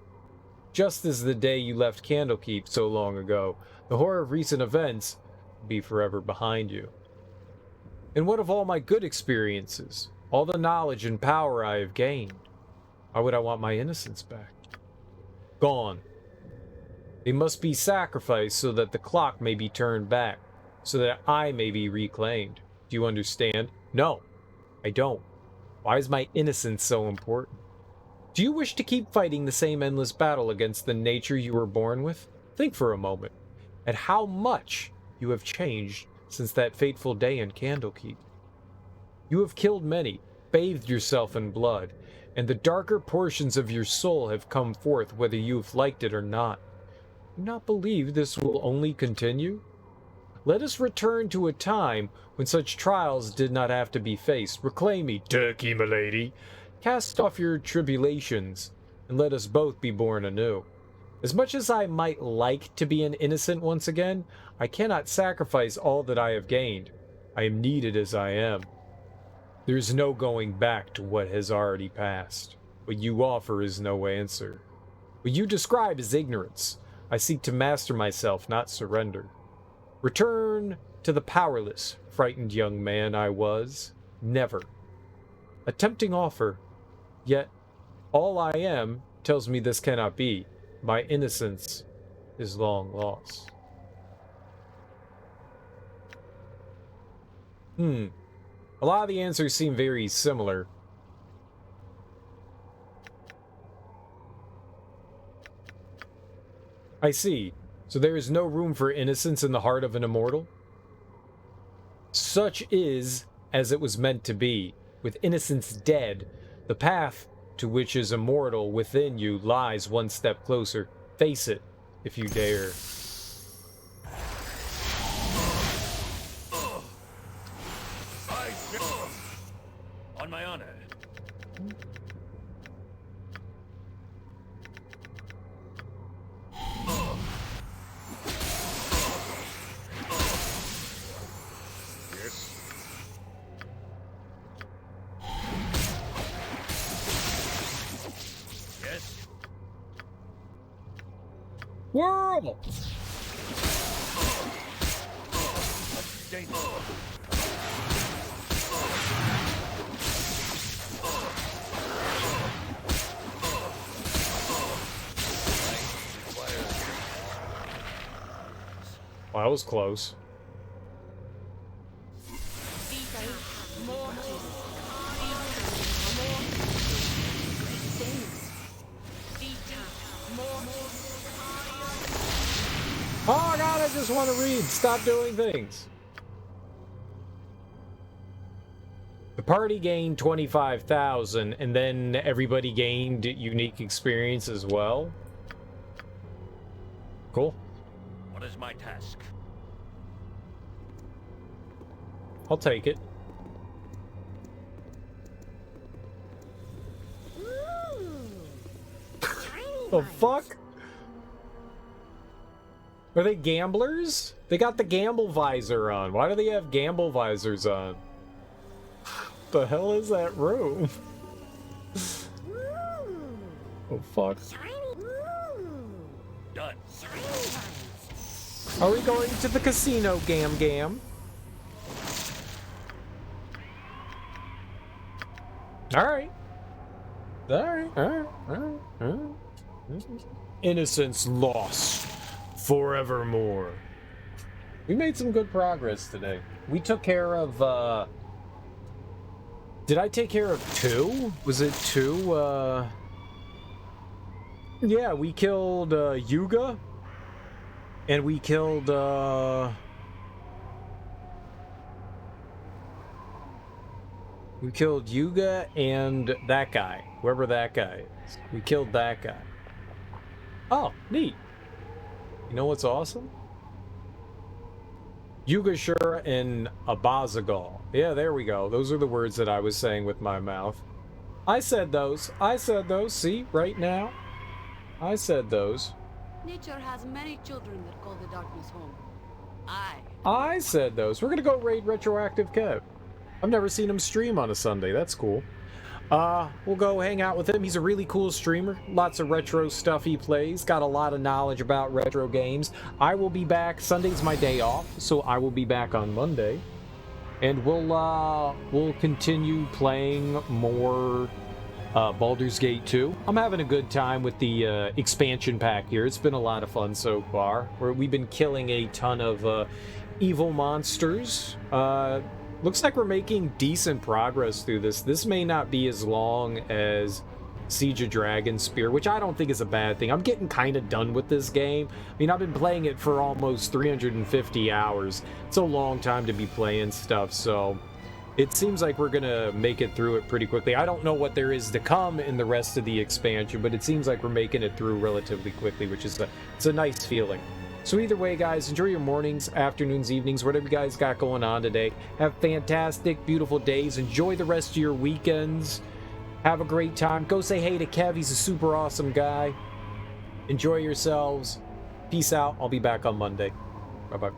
Just as the day you left Candlekeep so long ago, the horror of recent events would be forever behind you. And what of all my good experiences? All the knowledge and power I have gained? Why would I want my innocence back? Gone. They must be sacrificed so that the clock may be turned back, so that I may be reclaimed. Do you understand? No, I don't. Why is my innocence so important? Do you wish to keep fighting the same endless battle against the nature you were born with? Think for a moment at how much you have changed since that fateful day in Candlekeep. You have killed many, bathed yourself in blood, and the darker portions of your soul have come forth whether you have liked it or not. Do you not believe this will only continue? Let us return to a time when such trials did not have to be faced. Reclaim me, Ducky, milady. Cast off your tribulations, and let us both be born anew. As much as I might like to be an innocent once again, I cannot sacrifice all that I have gained. I am needed as I am. There is no going back to what has already passed. What you offer is no answer. What you describe is ignorance. I seek to master myself, not surrender. Return to the powerless, frightened young man I was. Never. A tempting offer, yet all I am tells me this cannot be. My innocence is long lost. A lot of the answers seem very similar. I see. So there is no room for innocence in the heart of an immortal? Such is as it was meant to be. With innocence dead, the path to which is immortal within you lies one step closer. Face it, if you dare. On my honor. Whirl! Well, that was close. Oh god, I just want to read. Stop doing things. The party gained 25,000, and then everybody gained unique experience as well. Cool. What is my task? I'll take it. The fuck? Are they gamblers? They got the gamble visor on. Why do they have gamble visors on? The hell is that room? Oh fuck. Done. Are we going to the casino, Gam? Alright. Innocence lost forevermore. We made some good progress today. We took care of, did I take care of 2? Was it 2? Yeah, we killed, Yuga. And we killed, we killed Yuga and that guy. Whoever that guy is. We killed that guy. Oh, neat. You know what's awesome? Yugashura and Abazagal. Yeah, there we go. Those are the words that I was saying with my mouth. I said those. See, right now. I said those. Nature has many children that call the darkness home. I said those. We're gonna go raid Retroactive Kev. I've never seen him stream on a Sunday. That's cool. We'll go hang out with him. He's a really cool streamer. Lots of retro stuff he plays. Got a lot of knowledge about retro games. I will be back. Sunday's my day off, so I will be back on Monday. And we'll continue playing more Baldur's Gate 2. I'm having a good time with the expansion pack here. It's been a lot of fun so far. We've been killing a ton of evil monsters. Looks like we're making decent progress through this. This may not be as long as Siege of Dragonspear, which I don't think is a bad thing. I'm getting kind of done with this game. I mean, I've been playing it for almost 350 hours. It's a long time to be playing stuff, so it seems like we're gonna make it through it pretty quickly. I don't know what there is to come in the rest of the expansion, but it seems like we're making it through relatively quickly, which is it's a nice feeling. So either way, guys, enjoy your mornings, afternoons, evenings, whatever you guys got going on today. Have fantastic, beautiful days. Enjoy the rest of your weekends. Have a great time. Go say hey to Kev. He's a super awesome guy. Enjoy yourselves. Peace out. I'll be back on Monday. Bye-bye.